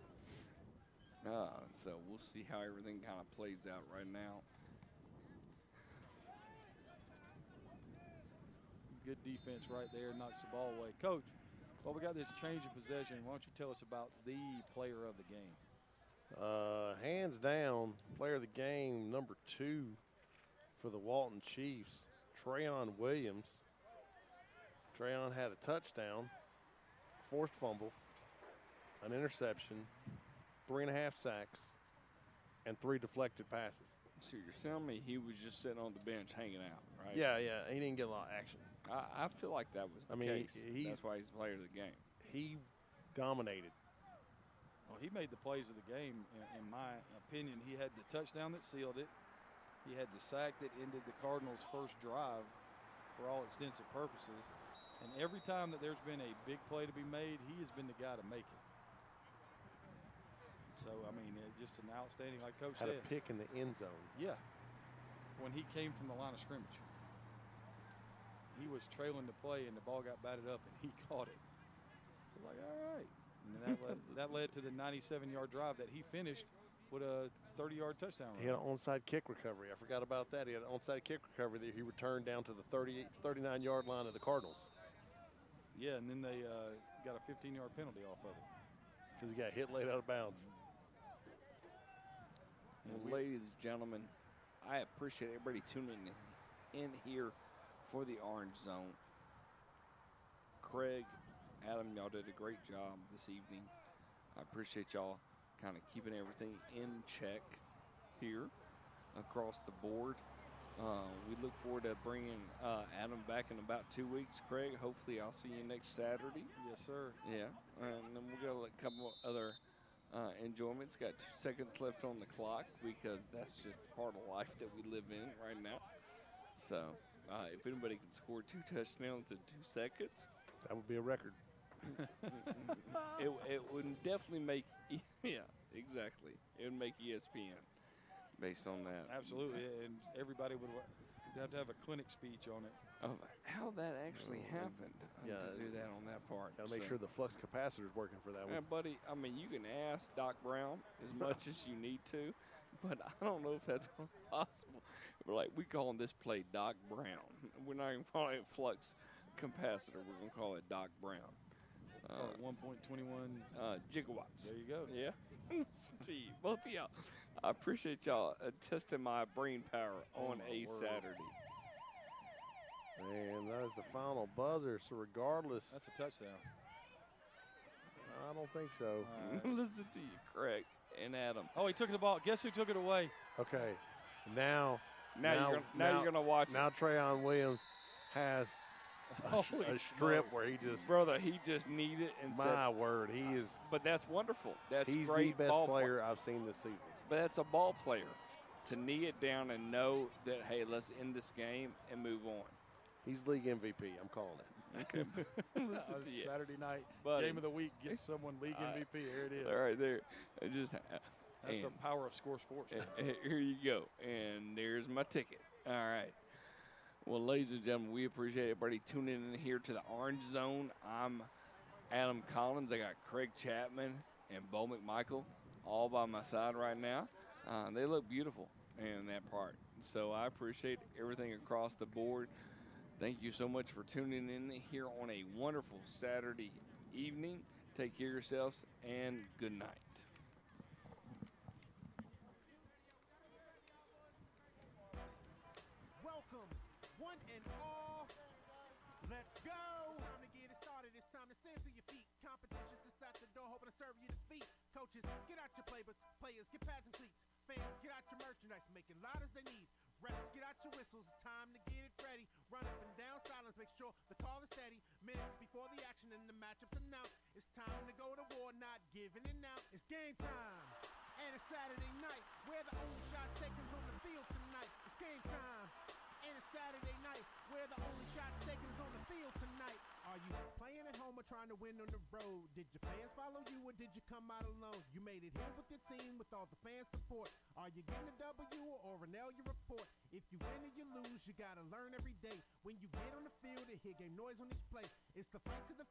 So we'll see how everything kind of plays out right now.
Good defense right there, knocks the ball away. Coach, well, we got this change of possession. Why don't you tell us about the player of the game?
Hands down, player of the game, number 2 for the Walton Chiefs, Trayon Williams. Trayon had a touchdown, forced fumble, an interception, 3.5 sacks, and 3 deflected passes.
So you're telling me he was just sitting on the bench hanging out, right?
Yeah, he didn't get a lot of action.
I feel like that was the case. That's why he's the player of the game.
He dominated.
Well, he made the plays of the game, in my opinion. He had the touchdown that sealed it. He had the sack that ended the Cardinals' first drive for all extensive purposes. And every time that there's been a big play to be made, he has been the guy to make it. So, I mean, just an outstanding, like Coach said.
Had a pick in the end zone.
Yeah. When he came from the line of scrimmage. He was trailing the play, and the ball got batted up, and he caught it. We're like, all right. And that led to the 97-yard drive that he finished with a 30-yard touchdown run.
He had an onside kick recovery. I forgot about that. He had an onside kick recovery that he returned down to the 39-yard line of the Cardinals.
Yeah, and then they got a 15-yard penalty off of it.
Because he got hit late out of bounds.
Well, ladies and gentlemen, I appreciate everybody tuning in here for the Orange Zone. Craig, Adam, y'all did a great job this evening. I appreciate y'all kind of keeping everything in check here across the board. We look forward to bringing Adam back in about 2 weeks. Craig, hopefully I'll see you next Saturday.
Yes, sir.
Yeah, and then we'll get a couple other enjoyments. Got 2 seconds left on the clock because that's just part of life that we live in right now. So if anybody can score 2 touchdowns in 2 seconds,
that would be a record.
it would definitely make, yeah, exactly. It would make ESPN based on that.
Absolutely, and everybody would have to have a clinic speech on it.
Of how that actually happened.
Yeah,
to do that on that part.
Got to make sure the flux capacitor is working for that one.
Yeah, buddy, I mean, you can ask Doc Brown as much as you need to, but I don't know if that's possible. We're like, we calling this play Doc Brown. We're not even calling it flux capacitor. We're going to call it Doc Brown.
1.21
gigawatts.
There you go.
Yeah. To you, both of y'all. I appreciate y'all testing my brain power on a Saturday.
And that is the final buzzer. So regardless,
that's a touchdown.
I don't think so.
Listen to you, Craig and Adam.
Oh, he took the ball. Guess who took it away?
Okay. Now
you're gonna watch
now
it.
Trayon Williams has a strip where he just
he just needed and
my word, he is.
But that's wonderful.
He's
great
the best
ball
player I've seen this season.
But that's a ball player to knee it down and know that, hey, let's end this game and move on.
He's league MVP. I'm calling it.
Okay. Listen to you.
Saturday night
Buddy.
game of the week. Get someone league MVP. Here it is.
All right, there.
That's the power of Score Sports.
Here you go. And there's my ticket. All right. Well, ladies and gentlemen, we appreciate everybody tuning in here to the Orange Zone. I'm Adam Collins. I got Craig Chapman and Bo McMichael all by my side right now. They look beautiful in that part. So I appreciate everything across the board. Thank you so much for tuning in here on a wonderful Saturday evening. Take care of yourselves, and good night.
Welcome, one and all. Let's go. It's time to get it started. It's time to stand to your feet. Competition sits at the door, hoping to serve you defeat. Coaches, get out your playbooks. Players, get pads and cleats. Fans, get out your merchandise. Make it loud as they need. Refs, get out your whistles. It's time to get it ready. Run up and down silence. Make sure the call is steady. Minutes before the action and the matchups announced. It's time to go to war, not giving it out. It's game time. And it's Saturday night. Where the only shots taken on the field tonight. It's game time. And it's Saturday night. Where the only shots taken on the field tonight. Are you playing at home or trying to win on the road? Did your fans follow you or did you come out alone? You made it here with your team with all the fan support. Are you getting a W or an L you report? If you win or you lose, you gotta learn every day. When you get on the field, to hear game noise on each play. It's the fight to the